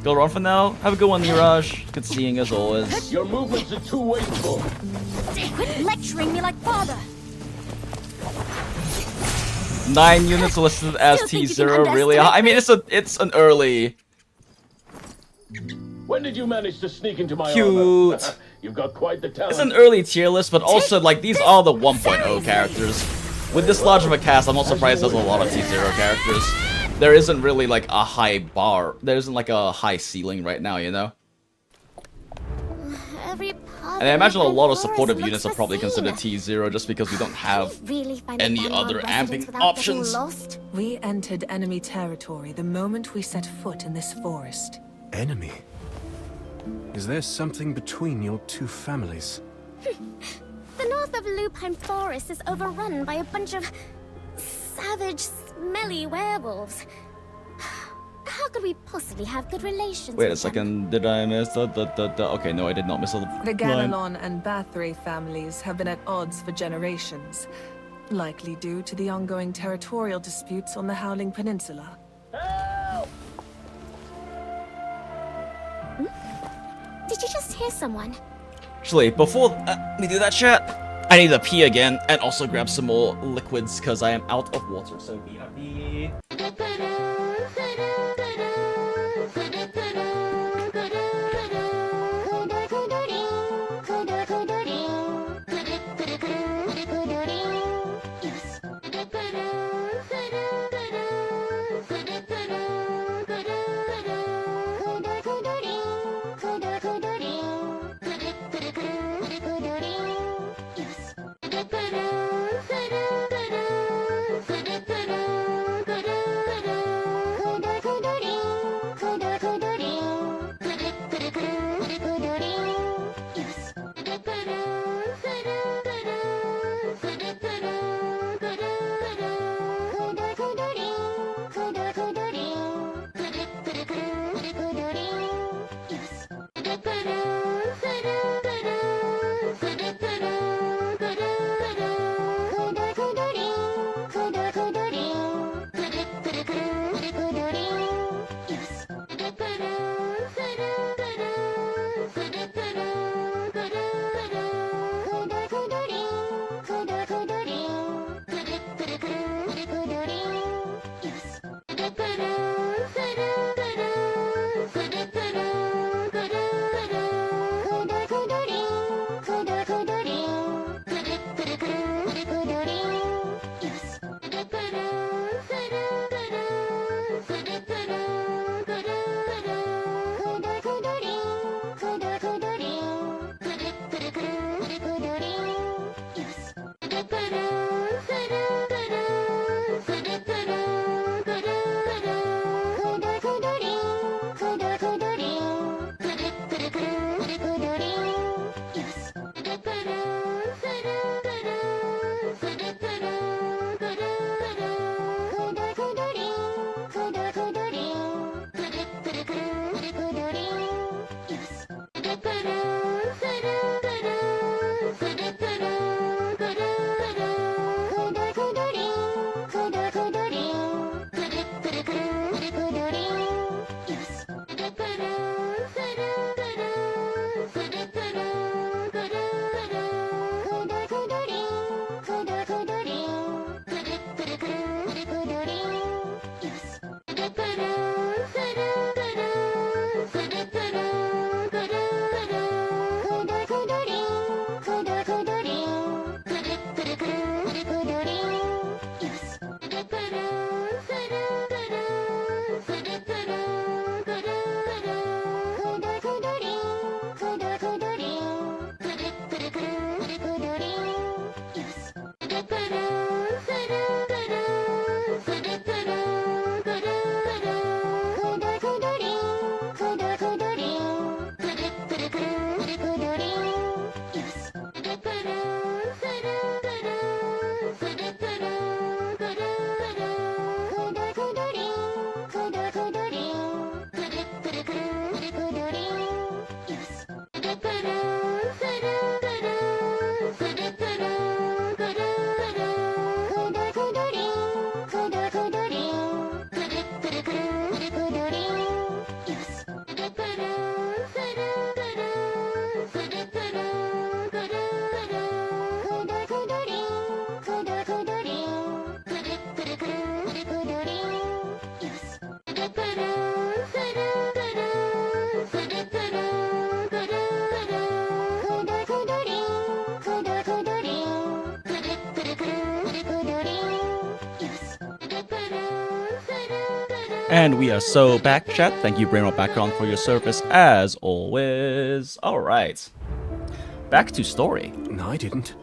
Speaker 1: Go run for now. Have a good one, Mirage. Good seeing as always.
Speaker 5: Your movements are too wasteful.
Speaker 15: Quit lecturing me like father.
Speaker 1: 9 units listed as T0. Really? I mean, it's an early.
Speaker 5: When did you manage to sneak into my
Speaker 1: Cute.
Speaker 5: armor? You've got quite the talent.
Speaker 1: It's an early tier list, but also like these are the 1.0 characters. With this large of a cast, I'm not surprised there's a lot of T0 characters. There isn't really like a high bar. There isn't like a high ceiling right now, you know? And I imagine a lot of supportive units are probably considered T0 just because we don't have any other amping options.
Speaker 14: We entered enemy territory the moment we set foot in this forest.
Speaker 2: Enemy? Is there something between your two families?
Speaker 6: The north of Lupine Forest is overrun by a bunch of savage, smelly werewolves. How could we possibly have good relations
Speaker 1: Wait a
Speaker 6: with them?
Speaker 1: second, did I miss the okay, no, I did not miss the
Speaker 14: The
Speaker 1: line.
Speaker 14: Ganelon and Bathory families have been at odds for generations, likely due to the ongoing territorial disputes on the Howling Peninsula.
Speaker 6: Did you just hear someone?
Speaker 1: Actually, before we do that, chat, I need to pee again and also grab some more liquids because I am out of water. So BRB. And we are so back, chat. Thank you, Brainrot Background, for your service as always. Alright. Back to story.
Speaker 2: No, I didn't.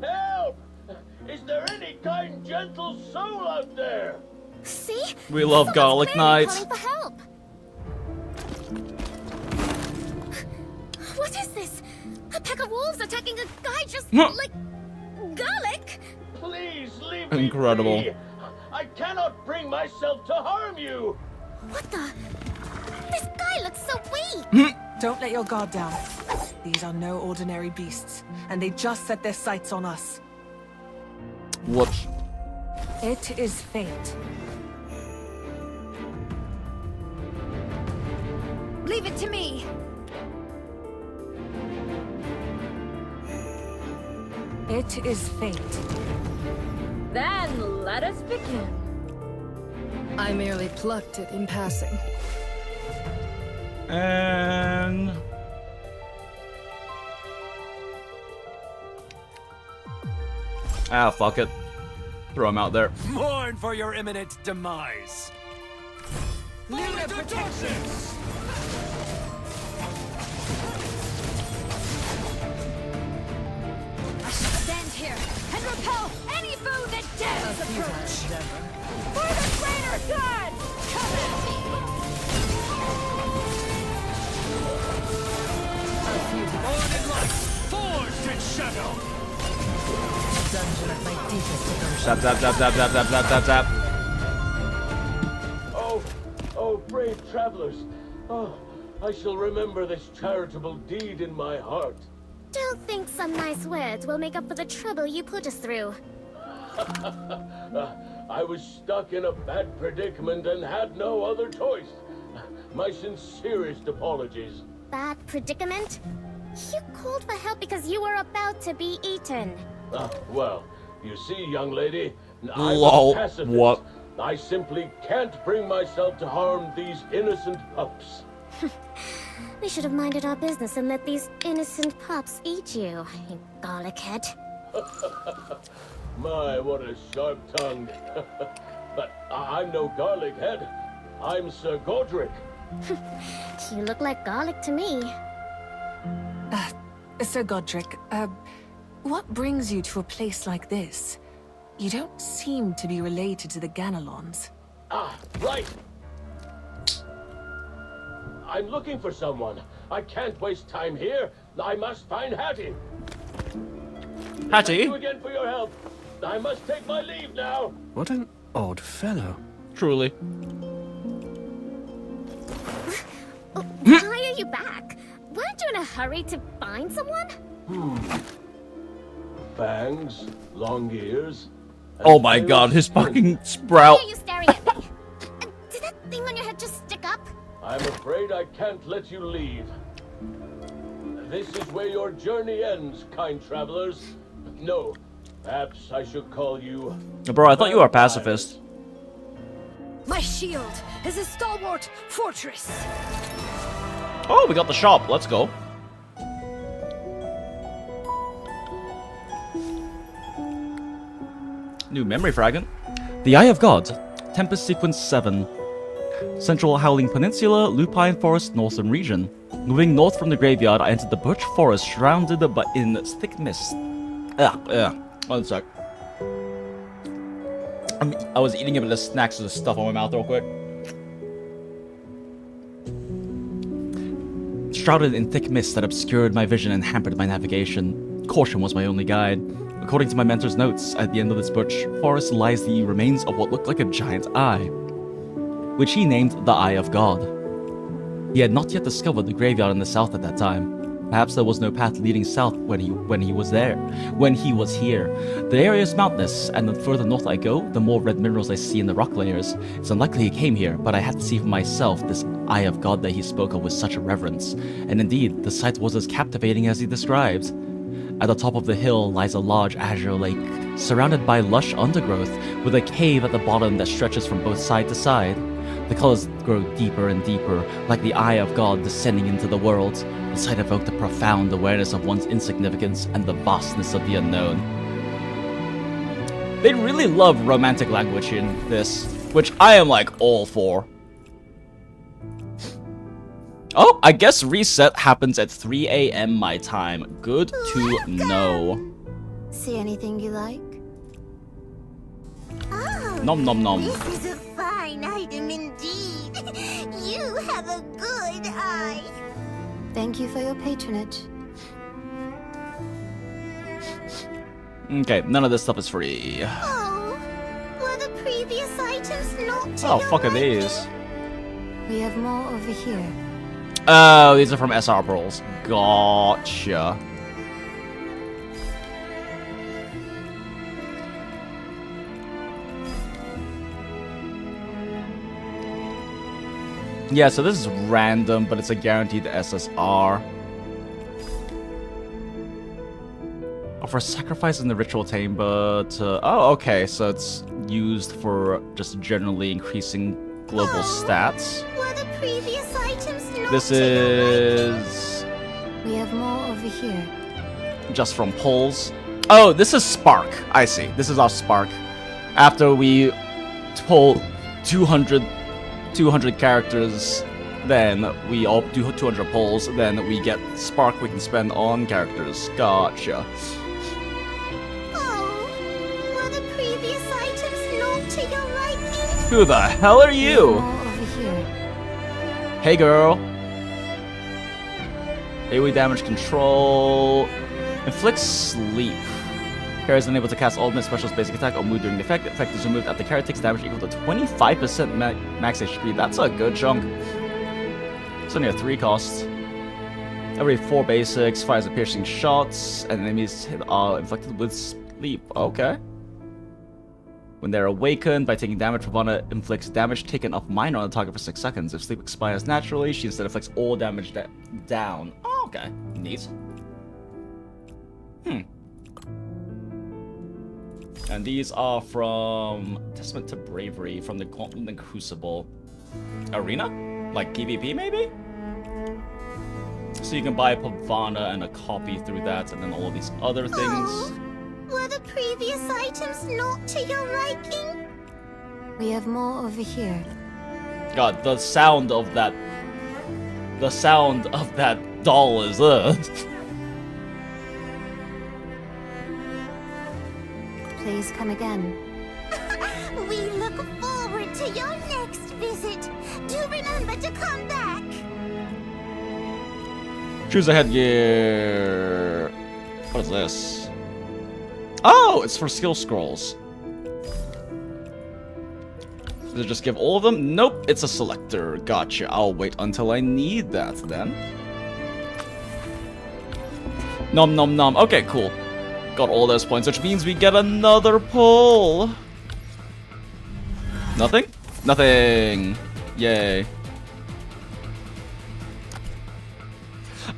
Speaker 8: Help! Is there any kind, gentle soul out there?
Speaker 6: See?
Speaker 1: We love Garlic Knight.
Speaker 6: Calling for help. What is this? A pack of wolves attacking a guy just like garlic?
Speaker 8: Please leave me
Speaker 1: Incredible.
Speaker 8: free. I cannot bring myself to harm you.
Speaker 6: What the? This guy looks so weak.
Speaker 14: Don't let your guard down. These are no ordinary beasts, and they just set their sights on us.
Speaker 1: What?
Speaker 14: It is fate.
Speaker 15: Leave it to me.
Speaker 14: It is fate.
Speaker 15: Then let us begin.
Speaker 18: I merely plucked it in passing.
Speaker 1: And... ah, fuck it. Throw him out there.
Speaker 21: Mourn for your imminent demise.
Speaker 15: Lunar protection. I shall stand here and repel any foe that dares approach. For the greater good, come at me.
Speaker 21: Born in light, forged in shadow.
Speaker 18: Dungeon of my deepest devotion.
Speaker 1: Zap, zap, zap, zap, zap, zap, zap, zap, zap.
Speaker 8: Oh, brave travelers. Oh, I shall remember this charitable deed in my heart.
Speaker 6: Don't think some nice words will make up for the trouble you put us through.
Speaker 8: I was stuck in a bad predicament and had no other choice. My sincerest apologies.
Speaker 6: Bad predicament? You called for help because you were about to be eaten.
Speaker 8: Well, you see, young lady,
Speaker 1: Lol,
Speaker 8: I'm a pacifist.
Speaker 1: what?
Speaker 8: I simply can't bring myself to harm these innocent pups.
Speaker 6: We should have minded our business and let these innocent pups eat you garlic head.
Speaker 8: My, what a sharp tongue. But I'm no garlic head. I'm Sir Godric.
Speaker 6: You look like garlic to me.
Speaker 14: Sir Godric, what brings you to a place like this? You don't seem to be related to the Ganelons.
Speaker 8: Ah, right. I'm looking for someone. I can't waste time here. I must find Hattie.
Speaker 1: Hattie?
Speaker 8: Thank you again for your help. I must take my leave now.
Speaker 2: What an odd fellow.
Speaker 1: Truly.
Speaker 6: Why are you back? Weren't you in a hurry to find someone?
Speaker 8: Fangs, long ears.
Speaker 1: Oh my god, his fucking sprout.
Speaker 6: Why are you staring at me? Did that thing on your head just stick up?
Speaker 8: I'm afraid I can't let you leave. This is where your journey ends, kind travelers. No, perhaps I should call you...
Speaker 1: Bro, I thought you were a pacifist.
Speaker 15: My shield is a stalwart fortress.
Speaker 1: Oh, we got the shop. Let's go. New memory fragment. The Eye of God. Tempest Sequence 7. Central Howling Peninsula, Lupine Forest, Northern Region. Moving north from the graveyard, I entered the birch forest surrounded by in thick mist. One sec. I was eating a bit of snacks with the stuff on my mouth real quick. Shrouded in thick mist that obscured my vision and hampered my navigation. Caution was my only guide. According to my mentor's notes, at the end of this birch forest lies the remains of what looked like a giant eye, which he named the Eye of God. He had not yet discovered the graveyard in the south at that time. Perhaps there was no path leading south when he was here. The area is mountainous, and the further north I go, the more red minerals I see in the rock layers. It's unlikely he came here, but I had to see for myself this Eye of God that he spoke of with such a reverence. And indeed, the sight was as captivating as he described. At the top of the hill lies a large azure lake, surrounded by lush undergrowth, with a cave at the bottom that stretches from both side to side. The colors grow deeper and deeper, like the Eye of God descending into the world. The sight evoked a profound awareness of one's insignificance and the vastness of the unknown. They really love romantic language in this, which I am like all for. Oh, I guess reset happens at 3 a.m. my time. Good to know.
Speaker 6: See anything you like? Oh,
Speaker 1: Nom nom nom.
Speaker 6: This is a fine item indeed. You have a good eye. Thank you for your patronage.
Speaker 1: Okay, none of this stuff is free.
Speaker 6: Oh, were the previous items not to
Speaker 1: Oh,
Speaker 6: your
Speaker 1: fuck are
Speaker 6: liking?
Speaker 1: these?
Speaker 6: We have more over here.
Speaker 1: Oh, these are from SR Pearls. Gotcha. Yeah, so this is random, but it's a guaranteed SSR. For sacrifice in the ritual chamber to... Oh, okay, so it's used for just generally increasing global stats.
Speaker 6: Were the previous items not
Speaker 1: This
Speaker 6: to your
Speaker 1: is...
Speaker 6: liking? We have more over here.
Speaker 1: just from polls. Oh, this is Spark. I see. This is our Spark. After we pull 200 characters, then we all do 200 polls, then we get Spark we can spend on characters. Gotcha.
Speaker 6: Were the previous items not to your liking?
Speaker 1: Who the hell are you?
Speaker 6: More over here.
Speaker 1: Hey, girl. AoE damage control. Inflicts sleep. Carrier is unable to cast ultimate special's basic attack or move during the effect. The effect is removed after carrier takes damage equal to 25% max HP. That's a good chunk. It's only a 3 cost. Every 4 basics fires a piercing shots, and enemies are inflicted with sleep. Okay. When they're awakened by taking damage, Ravana inflicts damage taken off minor on the target for 6 seconds. If sleep expires naturally, she instead inflicts all damage down. Oh, okay. Neat. And these are from Testament to Bravery from the Confronting Crucible Arena? Like PvP maybe? So you can buy Pavana and a copy through that, and then all of these other things.
Speaker 6: Were the previous items not to your liking? We have more over here.
Speaker 1: God, the sound of that doll is
Speaker 6: Please come again. We look forward to your next visit. Do remember to come back.
Speaker 1: Choose a headgear. What is this? Oh, it's for skill scrolls. Does it just give all of them? Nope, it's a selector. Gotcha. I'll wait until I need that then. Nom nom nom. Okay, cool. Got all those points, which means we get another pull. Nothing? Nothing. Yay.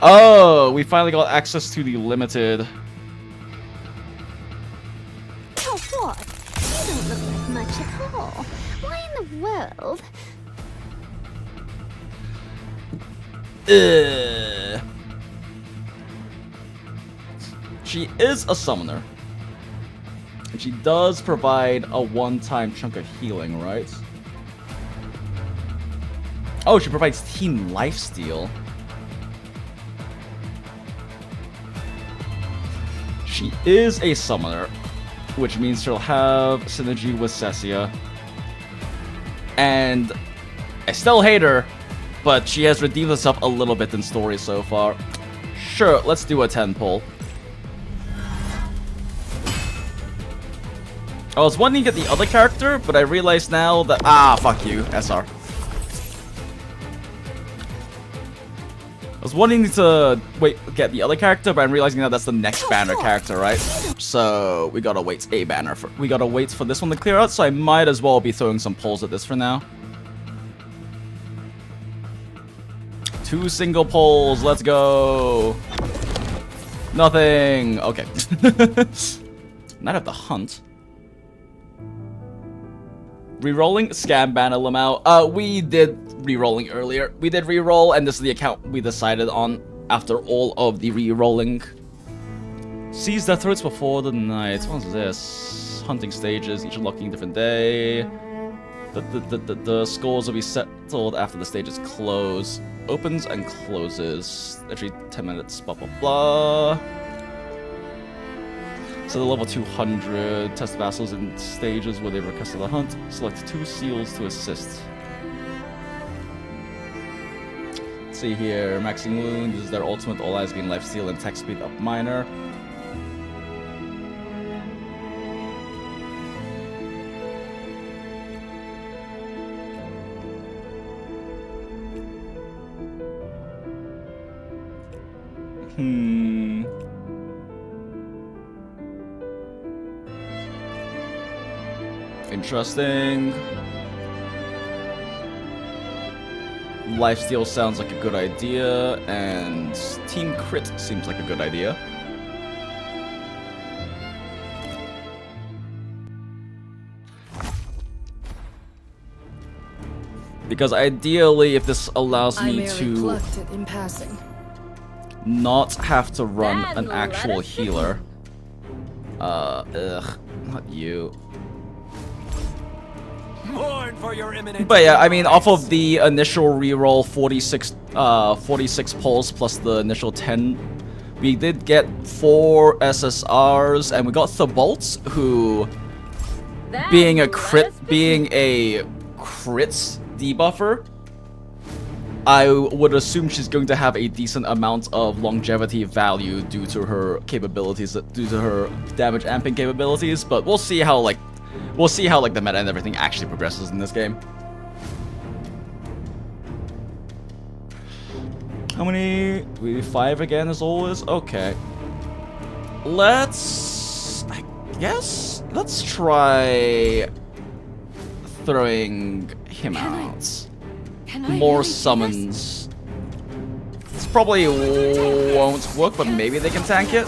Speaker 1: Oh, we finally got access to the limited.
Speaker 6: Oh, what? You don't look like much at all. Why in the world?
Speaker 1: She is a summoner. And she does provide a one-time chunk of healing, right? Oh, she provides Team Lifesteal. She is a summoner, which means she'll have synergy with Cessia. And I still hate her, but she has redeemed herself a little bit in story so far. Sure, let's do a 10 pull. I was wanting to get the other character, but I realized now that... Ah, fuck you, SR. I was wanting to get the other character, but I'm realizing now that's the next banner character, right? So we gotta wait a banner for... We gotta wait for this one to clear out, so I might as well be throwing some pulls at this for now. 2 single pulls, let's go! Nothing! Okay. Might have to hunt. Rerolling, scam banner Lamau. We did rerolling earlier. We did reroll, and this is the account we decided on after all of the rerolling. Seize their throats before the night. What's this? hunting stages, each unlocking a different day. The scores will be settled after the stages close. Opens and closes. Every 10 minutes, blah blah blah. So the level 200, test vassals in stages where they requested the hunt. Select 2 seals to assist. Let's see here, maxing wound is their ultimate, all eyes gain life steal and attack speed up minor. Interesting. Lifesteal sounds like a good idea, and Team Crit seems like a good idea. Because ideally, if this allows me to
Speaker 14: in passing.
Speaker 1: not have to run an actual healer. Ugh, not you.
Speaker 21: Mourn for your imminent.
Speaker 1: But yeah, I mean, off of the initial reroll, 46 pulls plus the initial 10, we did get 4 SSRs, and we got Thebolts, who, being a crit debuffer, I would assume she's going to have a decent amount of longevity value due to her capabilities, due to her damage amping capabilities. But we'll see how the meta and everything actually progresses in this game. How many? We do 5 again as always. Okay. Let's try throwing him out. More summons. This probably won't work, but maybe they can tank it.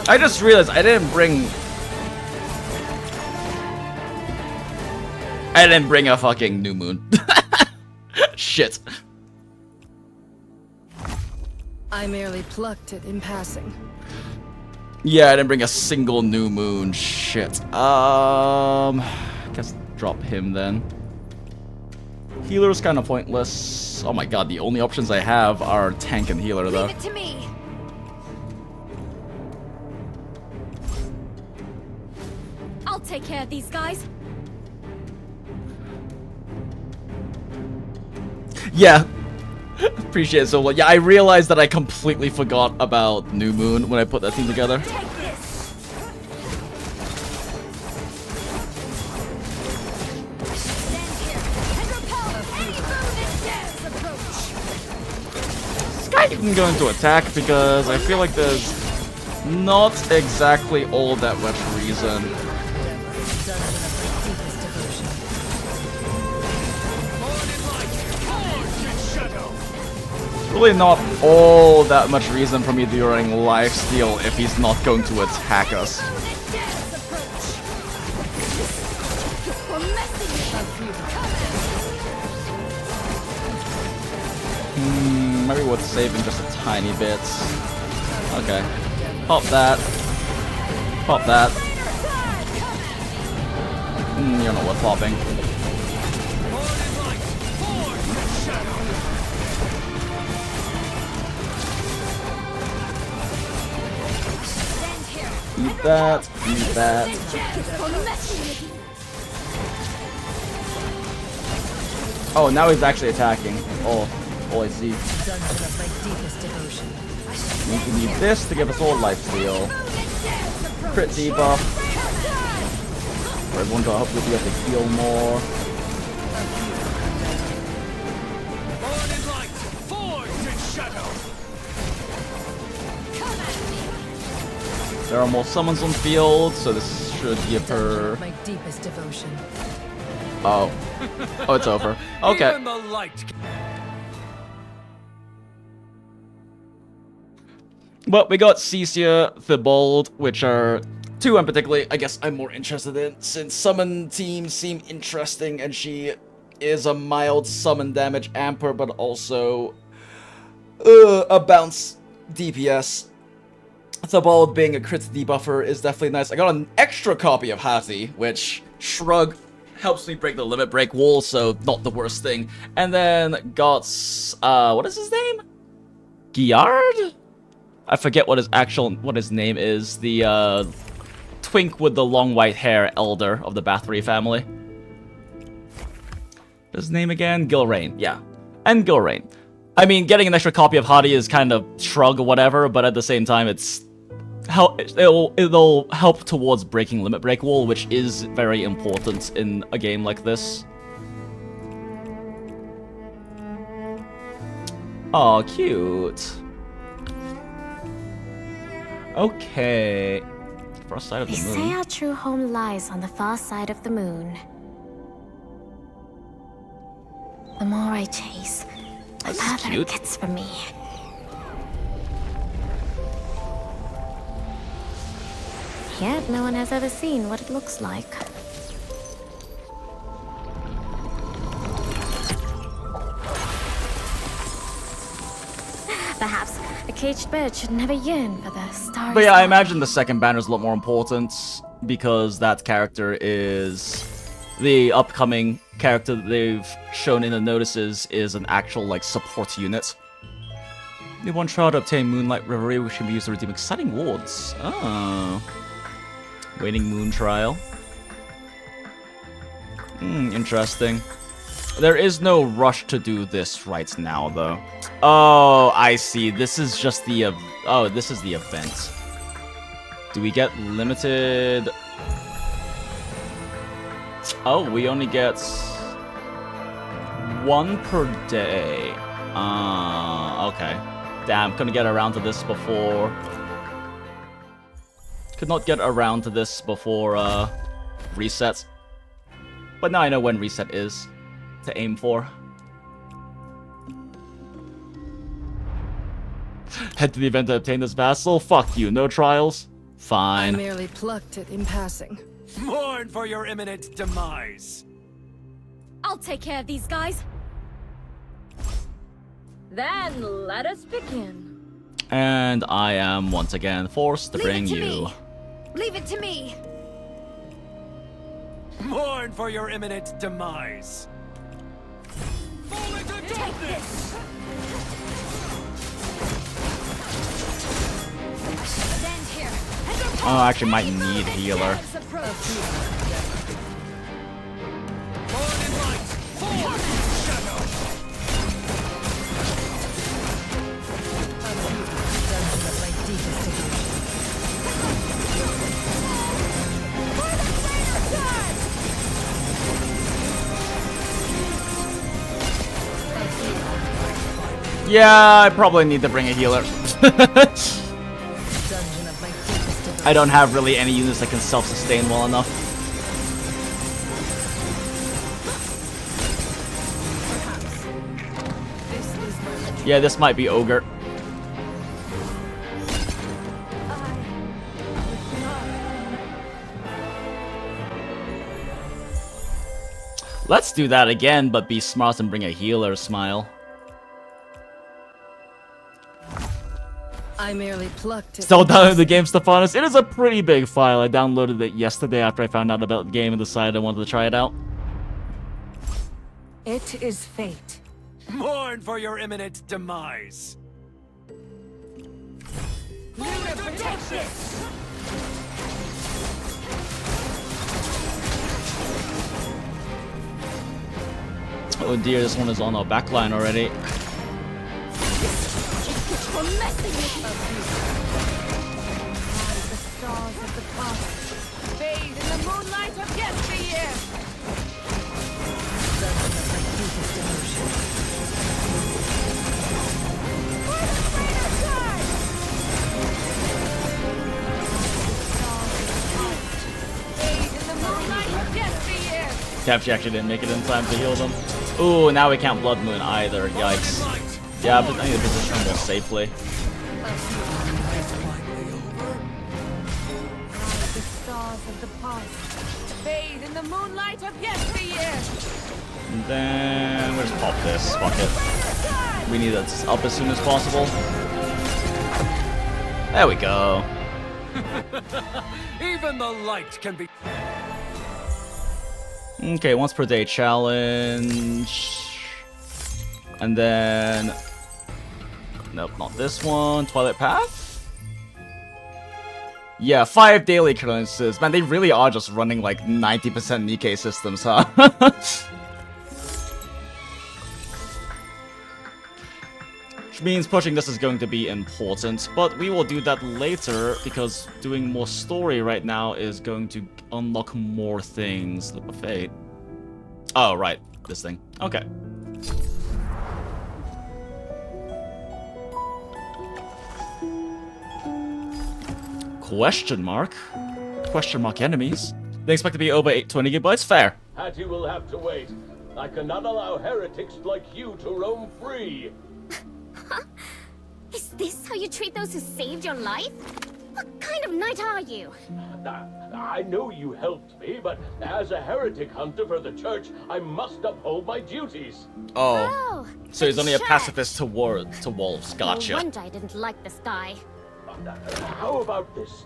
Speaker 1: I just realized I didn't bring a fucking new moon. Shit.
Speaker 14: I merely plucked it in passing.
Speaker 1: Yeah, I didn't bring a single new moon. Shit. Guess drop him then. Healer's kind of pointless. Oh my god, the only options I have are tank and healer though.
Speaker 6: Leave it to me. I'll take care of these guys.
Speaker 1: Yeah. Appreciate it so much. Yeah, I realized that I completely forgot about New Moon when I put that team together. This guy can go into attack because I feel like there's not exactly all that much reason. Really not all that much reason for me doing lifesteal if he's not going to attack us. Maybe worth saving just a tiny bit. Okay. Pop that. Pop that. You're not worth popping. Eat that, eat that. Oh, now he's actually attacking. Oh, I see. We need this to give us all lifesteal. Crit debuff. For everyone to hopefully be able to heal more. There are more summons on field, so this should give her.
Speaker 9: My deepest devotion.
Speaker 1: Oh, it's over. Okay. But we got Cecia, Thibault, which are two in particular, I guess I'm more interested in, since summon teams seem interesting, and she is a mild summon damage amper, but also a bounce DPS. Thibault being a crit debuffer is definitely nice. I got an extra copy of Hattie, which, shrug, helps me break the limit break wall, so not the worst thing. And then got, what is his name? Giard? I forget what his name is. The, twink with the long white hair elder of the Bathory family. His name again? Gilrain, yeah. And Gilrain. I mean, getting an extra copy of Hadi is kind of shrug or whatever, but at the same time, it'll help towards breaking limit break wall, which is very important in a game like this. Oh, cute. Okay. Far side of the moon.
Speaker 6: They say our true home lies on the far side of the moon. The more I chase, the farther it gets from me. Yet no one has ever seen what it looks like. Perhaps a caged bird should never yearn for the stars.
Speaker 1: But yeah, I imagine the second banner is a lot more important because that character is the upcoming character that they've shown in the notices is an actual, like, support unit. The one trial to obtain Moonlight Reverie, which can be used to redeem exciting wards. Oh. Waiting Moon Trial. Interesting. There is no rush to do this right now, though. Oh, I see. This is just the... oh, this is the event. Do we get limited... Oh, we only get... one per day. Okay. Damn, couldn't get around to this before... Could not get around to this before, reset. But now I know when reset is to aim for. Head to the event to obtain this vassal? Fuck you, no trials? Fine.
Speaker 15: I merely plucked it in passing.
Speaker 21: Mourn for your imminent demise.
Speaker 18: I'll take care of these guys. Then let us begin.
Speaker 1: And I am once again forced to bring you.
Speaker 18: Me. Leave it to me.
Speaker 21: Mourn for your imminent demise.
Speaker 18: Take this. Stand here.
Speaker 1: Oh, I actually might need healer. Yeah, I probably need to bring a healer. I don't have really any units that can self-sustain well enough. Yeah, this might be Ogre. Let's do that again, but be smart and bring a healer, Smile.
Speaker 15: I merely plucked it.
Speaker 1: Still downloading the game, Stephanus. It is a pretty big file. I downloaded it yesterday after I found out about the game and decided I wanted to try it out.
Speaker 15: It is fate.
Speaker 21: Mourn for your imminent demise.
Speaker 18: Take this.
Speaker 1: Oh dear, this one is on our backline already.
Speaker 18: We're messing with you.
Speaker 15: The stars of the past bathe in the moonlight of yesteryear.
Speaker 1: Capture actually didn't make it in time to heal them. Ooh, now we can't Blood Moon either. Yikes. Yeah, but I need to position them more safely.
Speaker 14: stars of the past. Bathe in the moonlight of yesteryear.
Speaker 1: And then we'll just pop this. Fuck it. We need this up as soon as possible. There we go.
Speaker 20: Even the light can be.
Speaker 1: Okay, once per day challenge. And then... Nope, not this one. Twilight Path? Yeah, 5 daily occurrences. Man, they really are just running like 90% Nikkei systems, huh? Which means pushing this is going to be important, but we will do that later because doing more story right now is going to unlock more things. Slip of Fate. Oh, right. This thing. Okay. Question mark? Question mark enemies? They expect to be over 20 gigabytes? Fair.
Speaker 8: Hattie will have to wait. I cannot allow heretics like you to roam free.
Speaker 6: Is this how you treat those who saved your life? What kind of knight are you?
Speaker 8: I know you helped me, but as a heretic hunter for the church, I must uphold my duties.
Speaker 1: Oh. So he's only a pacifist to wolves. Gotcha.
Speaker 6: No wonder I didn't like this guy.
Speaker 8: How about this?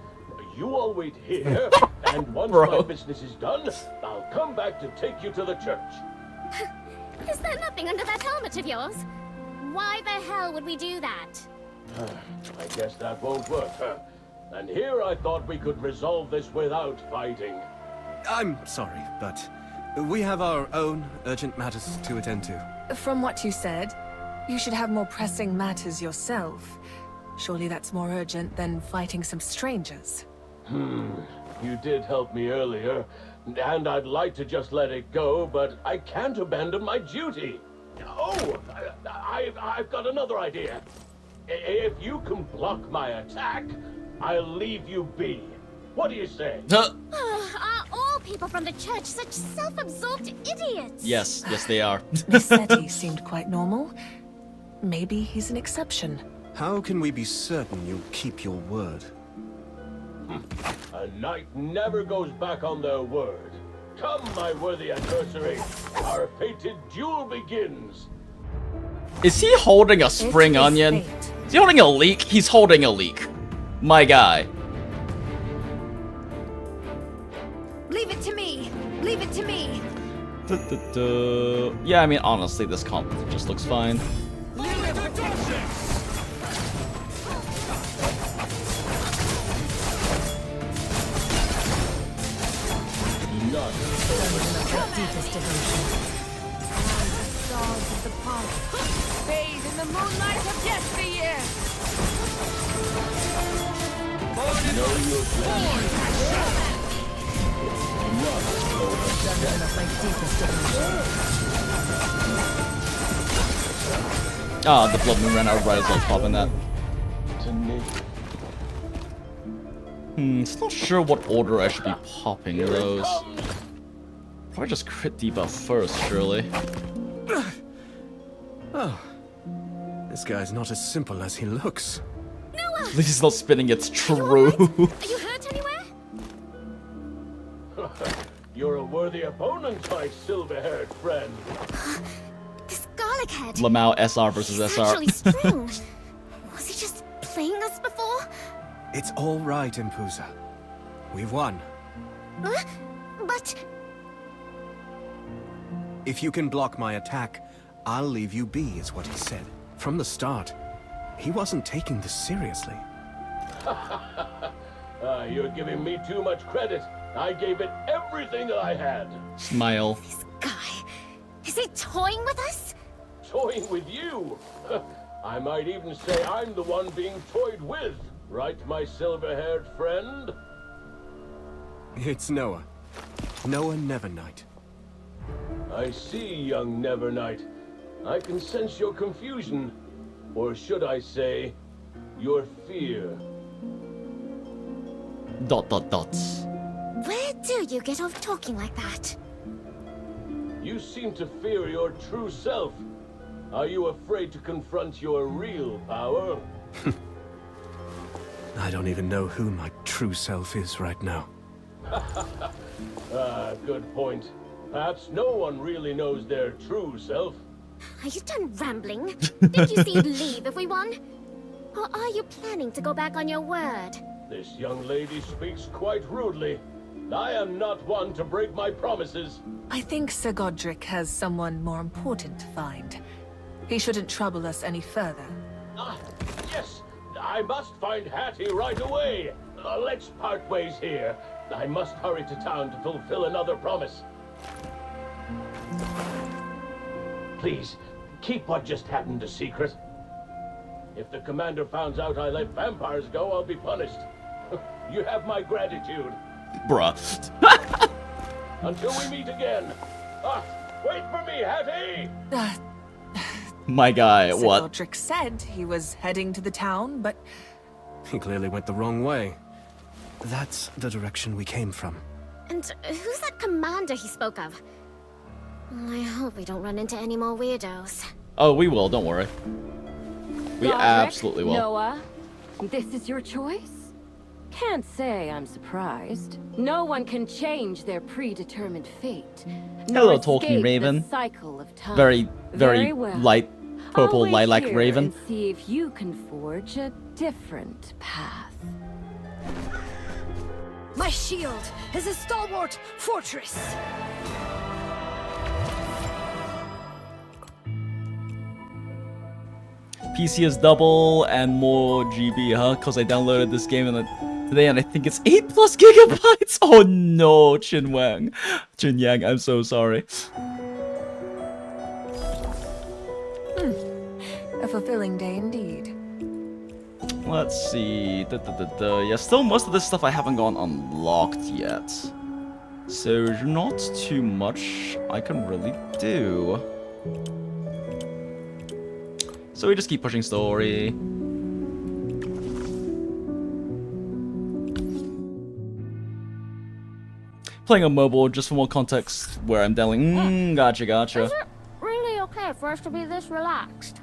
Speaker 8: You all wait here, and once my business is done, I'll come back to take you to the church.
Speaker 6: Is there nothing under that helmet of yours? Why the hell would we do that?
Speaker 8: I guess that won't work, huh? And here I thought we could resolve this without fighting.
Speaker 20: I'm sorry, but we have our own urgent matters to attend to.
Speaker 14: From what you said, you should have more pressing matters yourself. Surely that's more urgent than fighting some strangers.
Speaker 8: You did help me earlier, and I'd like to just let it go, but I can't abandon my duty. Oh, I've got another idea. If you can block my attack, I'll leave you be. What do you say?
Speaker 6: Are all people from the church such self-absorbed idiots?
Speaker 1: Yes, they are.
Speaker 14: Miss Seti seemed quite normal. Maybe he's an exception.
Speaker 20: How can we be certain you'll keep your word?
Speaker 8: A knight never goes back on their word. Come, my worthy adversary. Our fated duel begins.
Speaker 1: Is he holding a spring onion? Is he holding a leek? He's holding a leek. My guy.
Speaker 15: Leave it to me. Leave it to me.
Speaker 1: Yeah, I mean, honestly, this comp just looks fine.
Speaker 14: Deepest devotion. The stars of the past. Bathe in the moonlight of yesteryear.
Speaker 1: Ah, the blood moon ran out right as I was popping that. It's not sure what order I should be popping those. Probably just crit debuff first, surely.
Speaker 20: Oh, this guy's not as simple as he looks.
Speaker 6: Noah!
Speaker 1: At least he's not spinning, it's true.
Speaker 6: Are you hurt anywhere?
Speaker 8: You're a worthy opponent, my silver-haired friend.
Speaker 6: This garlic head.
Speaker 1: Lamau SR versus
Speaker 6: He's
Speaker 1: SR.
Speaker 6: actually sprung. Was he just playing us before?
Speaker 20: It's all right, Empousa. We've won.
Speaker 6: Huh? But...
Speaker 20: If you can block my attack, I'll leave you be, is what he said. From the start, he wasn't taking this seriously.
Speaker 8: You're giving me too much credit. I gave it everything I had.
Speaker 1: Smile.
Speaker 6: This guy... Is he toying with us?
Speaker 8: Toying with you? I might even say I'm the one being toyed with. Right, my silver-haired friend?
Speaker 20: It's Noah. Noah Nevernight.
Speaker 8: I see, young Nevernight. I can sense your confusion. Or should I say, your fear. ...
Speaker 6: Where do you get off talking like that?
Speaker 8: You seem to fear your true self. Are you afraid to confront your real power?
Speaker 20: I don't even know who my true self is right now.
Speaker 8: Good point. Perhaps no one really knows their true self.
Speaker 6: Are you done rambling? Did you see leave if we won? Or are you planning to go back on your word?
Speaker 8: This young lady speaks quite rudely. I am not one to break my promises.
Speaker 14: I think Sir Godric has someone more important to find. He shouldn't trouble us any further.
Speaker 8: Yes, I must find Hattie right away. Let's part ways here. I must hurry to town to fulfill another promise. Please, keep what just happened a secret. If the commander finds out I let vampires go, I'll be punished. You have my gratitude.
Speaker 1: Bruh.
Speaker 8: Until we meet again. Wait for me, Hattie!
Speaker 1: My guy,
Speaker 14: Sir
Speaker 1: what?
Speaker 14: Godric said he was heading to the town, but...
Speaker 20: He clearly went the wrong way. That's the direction we came from.
Speaker 6: And who's that commander he spoke of? I hope we don't run into any more weirdos.
Speaker 1: Oh, we will, don't worry. We
Speaker 3: Godric,
Speaker 1: absolutely will.
Speaker 3: Noah, this is your choice? Can't say I'm surprised. No one can change their predetermined fate.
Speaker 1: Hello, Talking Raven.
Speaker 3: Cycle of time.
Speaker 1: Very
Speaker 3: well.
Speaker 1: light purple
Speaker 3: I'll wait
Speaker 1: lilac
Speaker 3: here
Speaker 1: raven.
Speaker 3: And see if you can forge a different path.
Speaker 18: My shield is a stalwart fortress.
Speaker 1: PC is double and more GB, huh? Because I downloaded this game today and I think it's 8+ gigabytes. Oh no, Chin Yang, I'm so sorry.
Speaker 14: A fulfilling day indeed.
Speaker 1: Let's see. Yeah, still most of this stuff I haven't gone unlocked yet. So not too much I can really do. So we just keep pushing story. Playing on mobile, just for more context, where I'm dealing. Gotcha.
Speaker 6: Is it really okay for us to be this relaxed?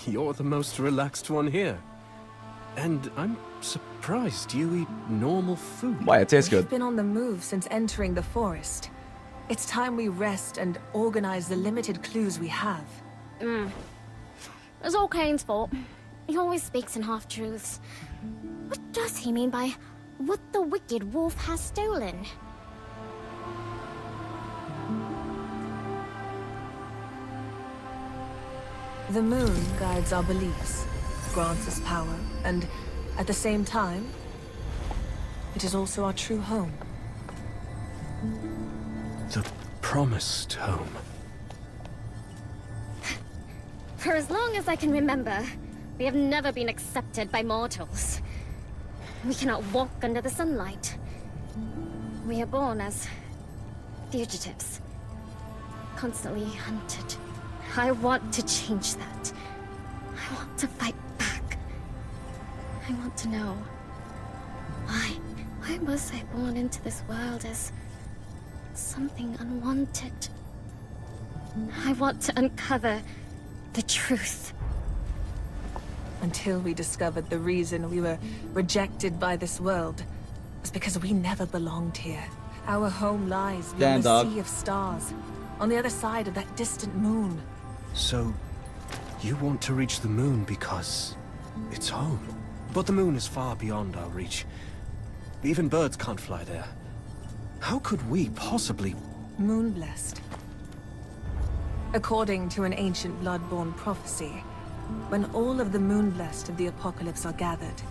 Speaker 20: You're the most relaxed one here. And I'm surprised you eat normal food.
Speaker 1: Why, it tastes
Speaker 14: We've
Speaker 1: good.
Speaker 14: been on the move since entering the forest. It's time we rest and organize the limited clues we have.
Speaker 6: It's all Kane's fault. He always speaks in half-truths. What does he mean by what the wicked wolf has stolen?
Speaker 14: The moon guides our beliefs, grants us power, and at the same time, it is also our true home.
Speaker 20: The promised home.
Speaker 6: For as long as I can remember, we have never been accepted by mortals. We cannot walk under the sunlight. We are born as fugitives, constantly hunted. I want to change that. I want to fight back. I want to know why was I born into this world as something unwanted? I want to uncover the truth.
Speaker 14: Until we discovered the reason we were rejected by this world was because we never belonged here. Our home lies beyond the sea of stars, on the other side of that distant moon.
Speaker 20: So, you want to reach the moon because it's home. But the moon is far beyond our reach. Even birds can't fly there. How could we possibly...
Speaker 14: Moon-blessed. According to an ancient blood-born prophecy, when all of the Moon-blessed of the apocalypse are gathered,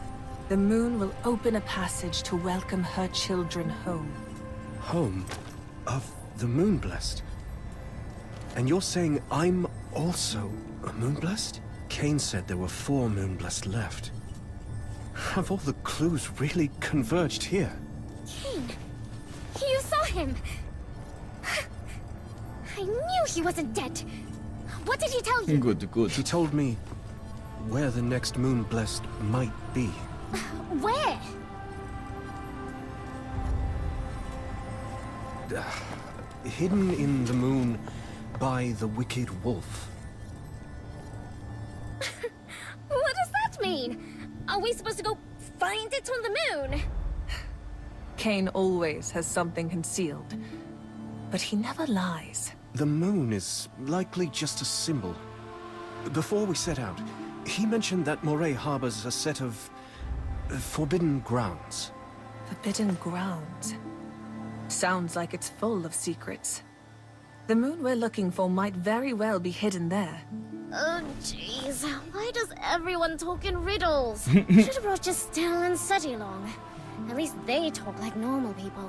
Speaker 14: the moon will open a passage to welcome her children home.
Speaker 20: Home of the Moon-blessed? And you're saying I'm also a Moon-blessed? Kane said there were 4 Moon-blessed left. Have all the clues really converged here?
Speaker 6: Kane! You saw him! I knew he wasn't dead! What did he tell you?
Speaker 1: Good.
Speaker 20: He told me where the next Moon-blessed might be.
Speaker 6: Where?
Speaker 20: Hidden in the moon by the wicked wolf.
Speaker 6: What does that mean? Are we supposed to go find it on the moon?
Speaker 14: Cain always has something concealed, but he never lies.
Speaker 20: The moon is likely just a symbol. Before we set out, he mentioned that Moray harbors a set of forbidden grounds.
Speaker 14: Forbidden grounds? Sounds like it's full of secrets. The moon we're looking for might very well be hidden there.
Speaker 6: Oh, jeez. Why does everyone talk in riddles? Should have brought Justel and Seti along. At least they talk like normal people.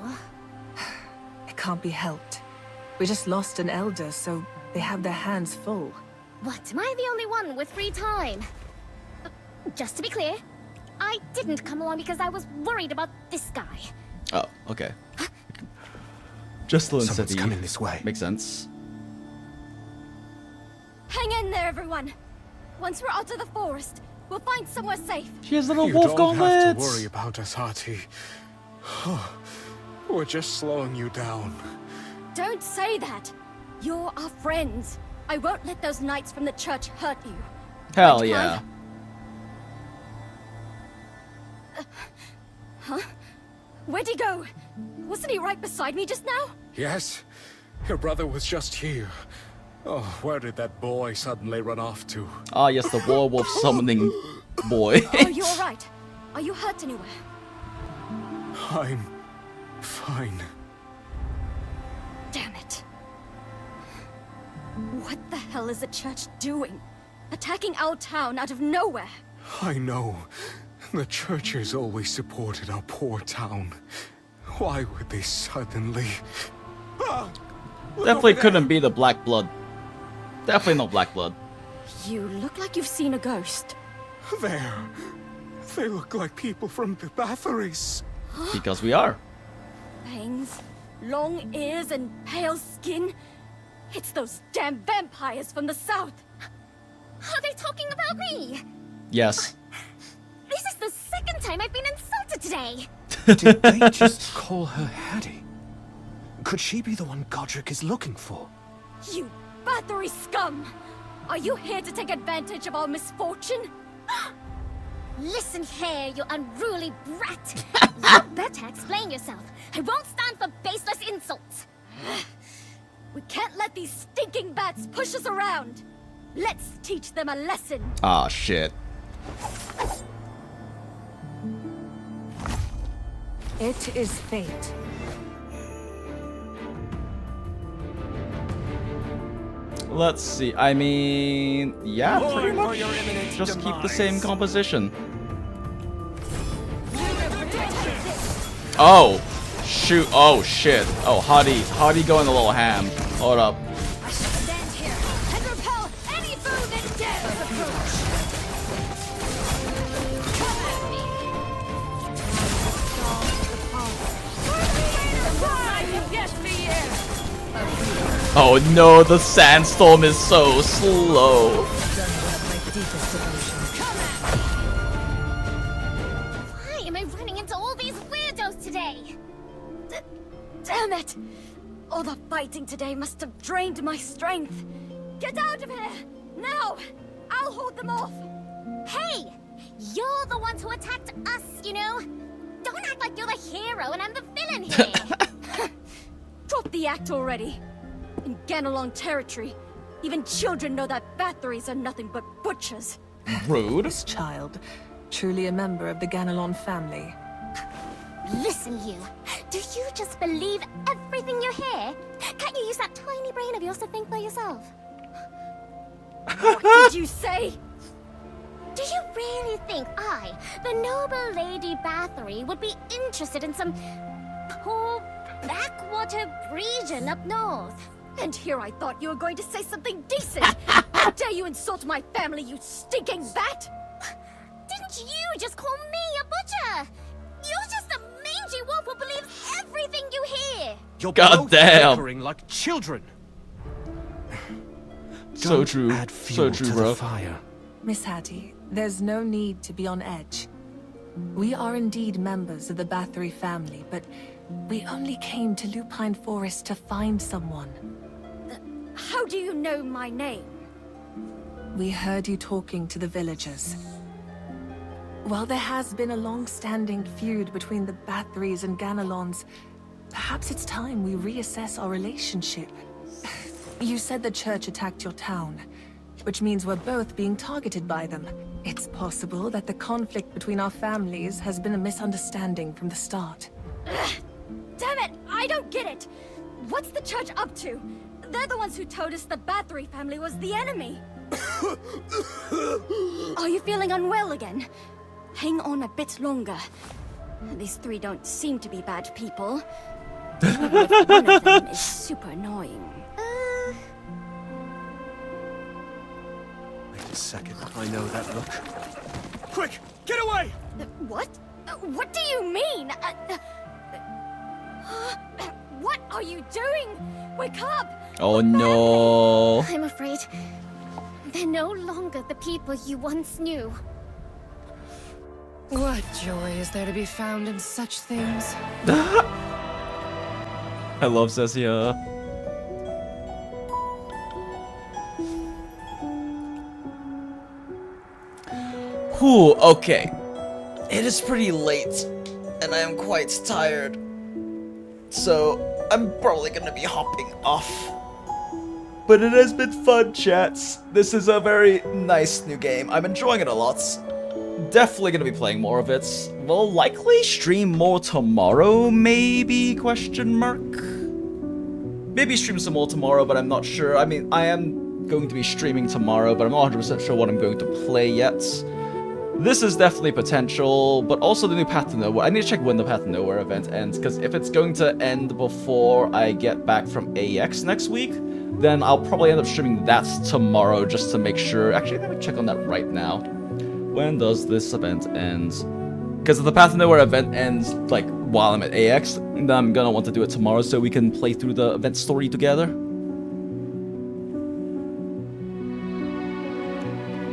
Speaker 14: It can't be helped. We just lost an elder, so they have their hands full.
Speaker 6: What? Am I the only one with free time? Just to be clear, I didn't come along because I was worried about this guy.
Speaker 1: Oh, okay. Just and
Speaker 20: Someone's
Speaker 1: Seti.
Speaker 20: coming this way.
Speaker 1: Makes sense.
Speaker 15: Hang in there, everyone. Once we're out of the forest, we'll find somewhere safe.
Speaker 1: She has little
Speaker 4: You
Speaker 1: wolf
Speaker 4: don't have
Speaker 1: gauntlets.
Speaker 4: to worry about us, Hati. We're just slowing you down.
Speaker 15: Don't say that. You're our friends. I won't let those knights from the church hurt you.
Speaker 1: Hell
Speaker 15: Right,
Speaker 1: yeah.
Speaker 15: Huh? Where'd he go? Wasn't he right beside me just now?
Speaker 4: Yes, your brother was just here. Oh, where did that boy suddenly run off to?
Speaker 1: Ah, yes, the werewolf summoning boy.
Speaker 15: Are you alright? Are you hurt anywhere?
Speaker 4: I'm fine.
Speaker 15: Damn it. What the hell is the church doing? Attacking our town out of nowhere.
Speaker 4: I know. The churches always supported our poor town. Why would they suddenly...
Speaker 1: Definitely couldn't be the Black Blood. Definitely not Black Blood.
Speaker 15: You look like you've seen a ghost.
Speaker 4: There. They look like people from the Bathories.
Speaker 1: Because we are.
Speaker 15: Fangs, long ears, and pale skin. It's those damn vampires from the south.
Speaker 6: Are they talking about me?
Speaker 1: Yes.
Speaker 6: This is the second time I've been insulted today.
Speaker 20: Did they just call her Hattie? Could she be the one Godric is looking for?
Speaker 15: You Bathory scum! Are you here to take advantage of our misfortune?
Speaker 6: Listen here, you unruly brat. You better explain yourself. I won't stand for baseless insults.
Speaker 15: We can't let these stinking bats push us around. Let's teach them a lesson.
Speaker 1: Ah, shit.
Speaker 14: It is fate.
Speaker 1: Let's see. I mean, yeah, pretty
Speaker 21: Born for
Speaker 1: much.
Speaker 21: your imminent
Speaker 1: Just keep the
Speaker 21: demise.
Speaker 1: same composition. Oh, shoot. Oh, shit. Oh, Hadi going a little ham. Hold up.
Speaker 15: I shall stand here and repel any foe that dares approach. Come at me. Yes, me here.
Speaker 1: Oh no, the sandstorm is so slow.
Speaker 6: Why am I running into all these weirdos today?
Speaker 15: Damn it! All the fighting today must have drained my strength. Get out of here! Now! I'll hold them off!
Speaker 6: Hey! You're the ones who attacked us, you know? Don't act like you're the hero and I'm the villain here!
Speaker 15: Drop the act already! In Ganalon territory, even children know that Bathories are nothing but butchers.
Speaker 1: Rude.
Speaker 14: This child, truly a member of the Ganalon family.
Speaker 6: Listen, you. Do you just believe everything you hear? Can't you use that tiny brain of yours to think for yourself?
Speaker 15: What did you say?
Speaker 6: Do you really think I, the noble Lady Bathory, would be interested in some poor backwater region up north?
Speaker 15: And here I thought you were going to say something decent. How dare you insult my family, you stinking bat!
Speaker 6: Didn't you just call me a butcher? You're just a mangy wolf who believes everything you hear.
Speaker 20: You're
Speaker 1: God
Speaker 20: both
Speaker 1: damn.
Speaker 20: bickering like children.
Speaker 1: So
Speaker 20: Don't
Speaker 1: true.
Speaker 20: add
Speaker 1: So
Speaker 20: fuel
Speaker 1: true,
Speaker 20: to
Speaker 1: bro.
Speaker 20: the fire.
Speaker 14: Miss Hattie, there's no need to be on edge. We are indeed members of the Bathory family, but we only came to Lupine Forest to find someone.
Speaker 15: How do you know my name?
Speaker 14: We heard you talking to the villagers. While there has been a long-standing feud between the Bathories and Ganelons, perhaps it's time we reassess our relationship. You said the church attacked your town, which means we're both being targeted by them. It's possible that the conflict between our families has been a misunderstanding from the start.
Speaker 15: Damn it! I don't get it! What's the church up to? They're the ones who told us the Bathory family was the enemy. Are you feeling unwell again? Hang on a bit longer. These three don't seem to be bad people. Even if one of them is super annoying.
Speaker 20: Wait a second, I know that look. Quick, get away!
Speaker 15: What? What do you mean? What are you doing? Wake up!
Speaker 1: Oh no.
Speaker 6: I'm afraid they're no longer the people you once knew.
Speaker 16: What joy is there to be found in such things?
Speaker 1: I love Cecia. Whew, okay. It is pretty late, and I am quite tired. So, I'm probably gonna be hopping off. But it has been fun, chats. This is a very nice new game. I'm enjoying it a lot. Definitely gonna be playing more of it. Will likely stream more tomorrow, maybe? Question mark. Maybe stream some more tomorrow, but I'm not sure. I mean, I am going to be streaming tomorrow, but I'm not 100% sure what I'm going to play yet. This is definitely potential, but also the new Path to Nowhere. I need to check when the Path to Nowhere event ends, because if it's going to end before I get back from AX next week, then I'll probably end up streaming that tomorrow just to make sure. Actually, let me check on that right now. When does this event end? Because if the Path to Nowhere event ends, like, while I'm at AX, then I'm gonna want to do it tomorrow so we can play through the event story together.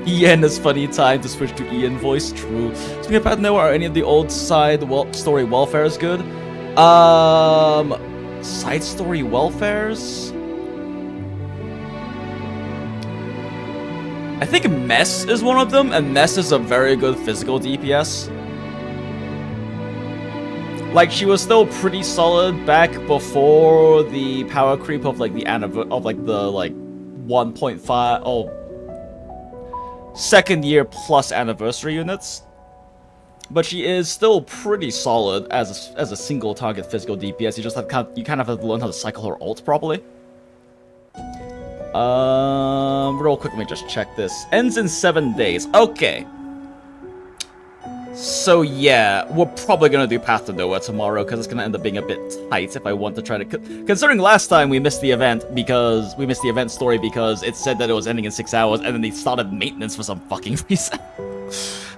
Speaker 1: Ian is funny time to switch to Ian voice, true. Speaking of Path to Nowhere, are any of the old side story welfares good? Side story welfares? I think Mess is one of them, and Mess is a very good physical DPS. Like, she was still pretty solid back before the power creep of, like, the 1.5, second year plus anniversary units. But she is still pretty solid as a single target physical DPS. You just have you kind of have to learn how to cycle her ult properly. Real quick, let me just check this. Ends in 7 days. Okay. So yeah, we're probably gonna do Path to Nowhere tomorrow because it's gonna end up being a bit tight if I want to try to. Considering last time we missed the event because we missed the event story because it said that it was ending in 6 hours and then they started maintenance for some fucking reason.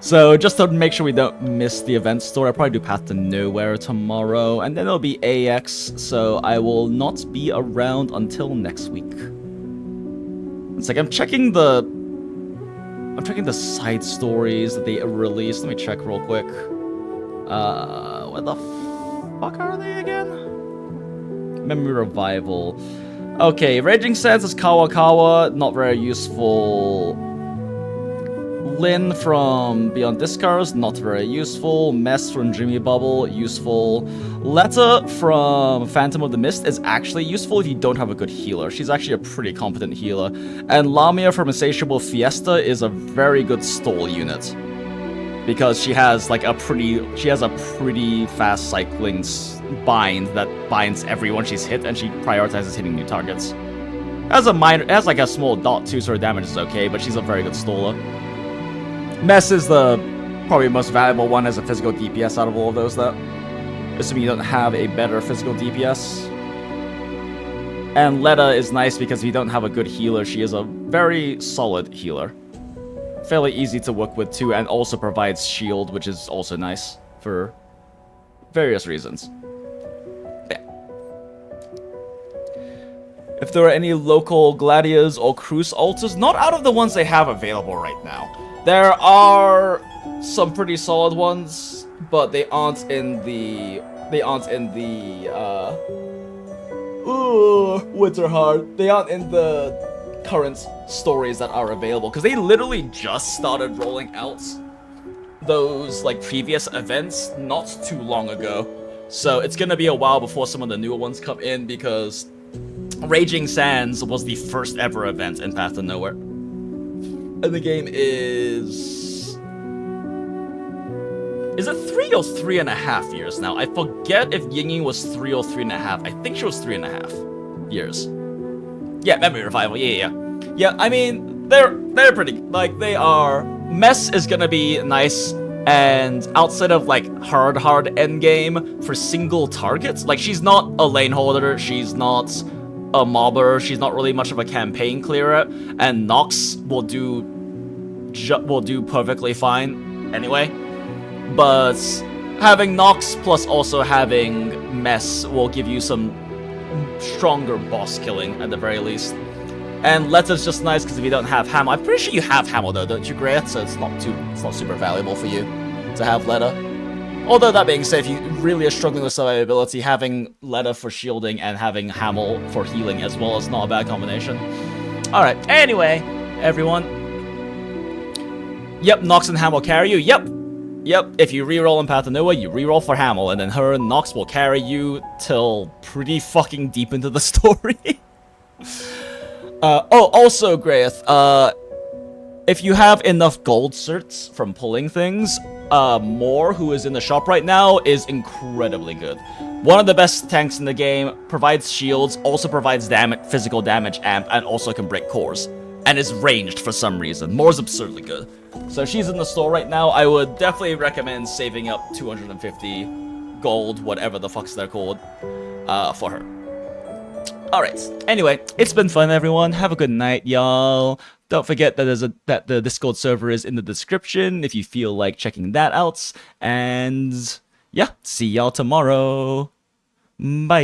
Speaker 1: So just to make sure we don't miss the event story, I'll probably do Path to Nowhere tomorrow, and then it'll be AX. So I will not be around until next week. It's like I'm checking the side stories that they released. Let me check real quick. What the fuck are they again? Memory Revival. Okay, Raging Sands is Kawakawa, not very useful. Lin from Beyond Discards, not very useful. Mess from Dreamy Bubble, useful. Letta from Phantom of the Mist is actually useful if you don't have a good healer. She's actually a pretty competent healer. And Lamia from Insatiable Fiesta is a very good stall unit. Because she has like a pretty fast cycling bind that binds everyone she's hit, and she prioritizes hitting new targets. As like a small dot too, so her damage is okay, but she's a very good staller. Mess is the probably most valuable one as a physical DPS out of all of those, though. Assuming you don't have a better physical DPS. And Letta is nice because if you don't have a good healer, she is a very solid healer. Fairly easy to work with too, and also provides shield, which is also nice for various reasons. Yeah. If there are any local gladiators or cruise altars, not out of the ones they have available right now. There are some pretty solid ones, but they aren't in the Winterheart. They aren't in the current stories that are available because they literally just started rolling out those like previous events not too long ago. So it's gonna be a while before some of the newer ones come in because Raging Sands was the first ever event in Path to Nowhere. And the game is it 3 or 3.5 years now? I forget if Yingying was 3 or 3.5. I think she was 3.5 years. Yeah, Memory Revival, yeah. Yeah, I mean, they're pretty, like, they are. Mess is gonna be nice, and outside of, like, hard endgame for single targets, like, she's not a lane holder, she's not a mobber, she's not really much of a campaign clearer, and Nox will do perfectly fine anyway. But having Nox plus also having Mess will give you some stronger boss killing at the very least. And Leta's just nice because if you don't have Hammer, I'm pretty sure you have Hammer though, don't you, Grant? So it's not super valuable for you to have Leta. Although that being said, if you really are struggling with survivability, having Leta for shielding and having Hammer for healing as well is not a bad combination. Alright, anyway, everyone. Yep, Nox and Hammer carry you. Yep, if you reroll in Path to Nowhere, you reroll for Hammer, and then her and Nox will carry you till pretty fucking deep into the story. Oh, also, Graith, if you have enough gold certs from pulling things, Moore, who is in the shop right now, is incredibly good. One of the best tanks in the game, provides shields, also provides physical damage amp, and also can break cores. And is ranged for some reason. Moore's absurdly good. So she's in the store right now. I would definitely recommend saving up 250 gold, whatever the fucks they're called, for her. Alright, anyway, it's been fun, everyone. Have a good night, y'all. Don't forget that that the Discord server is in the description if you feel like checking that out. And yeah, see y'all tomorrow. Bye.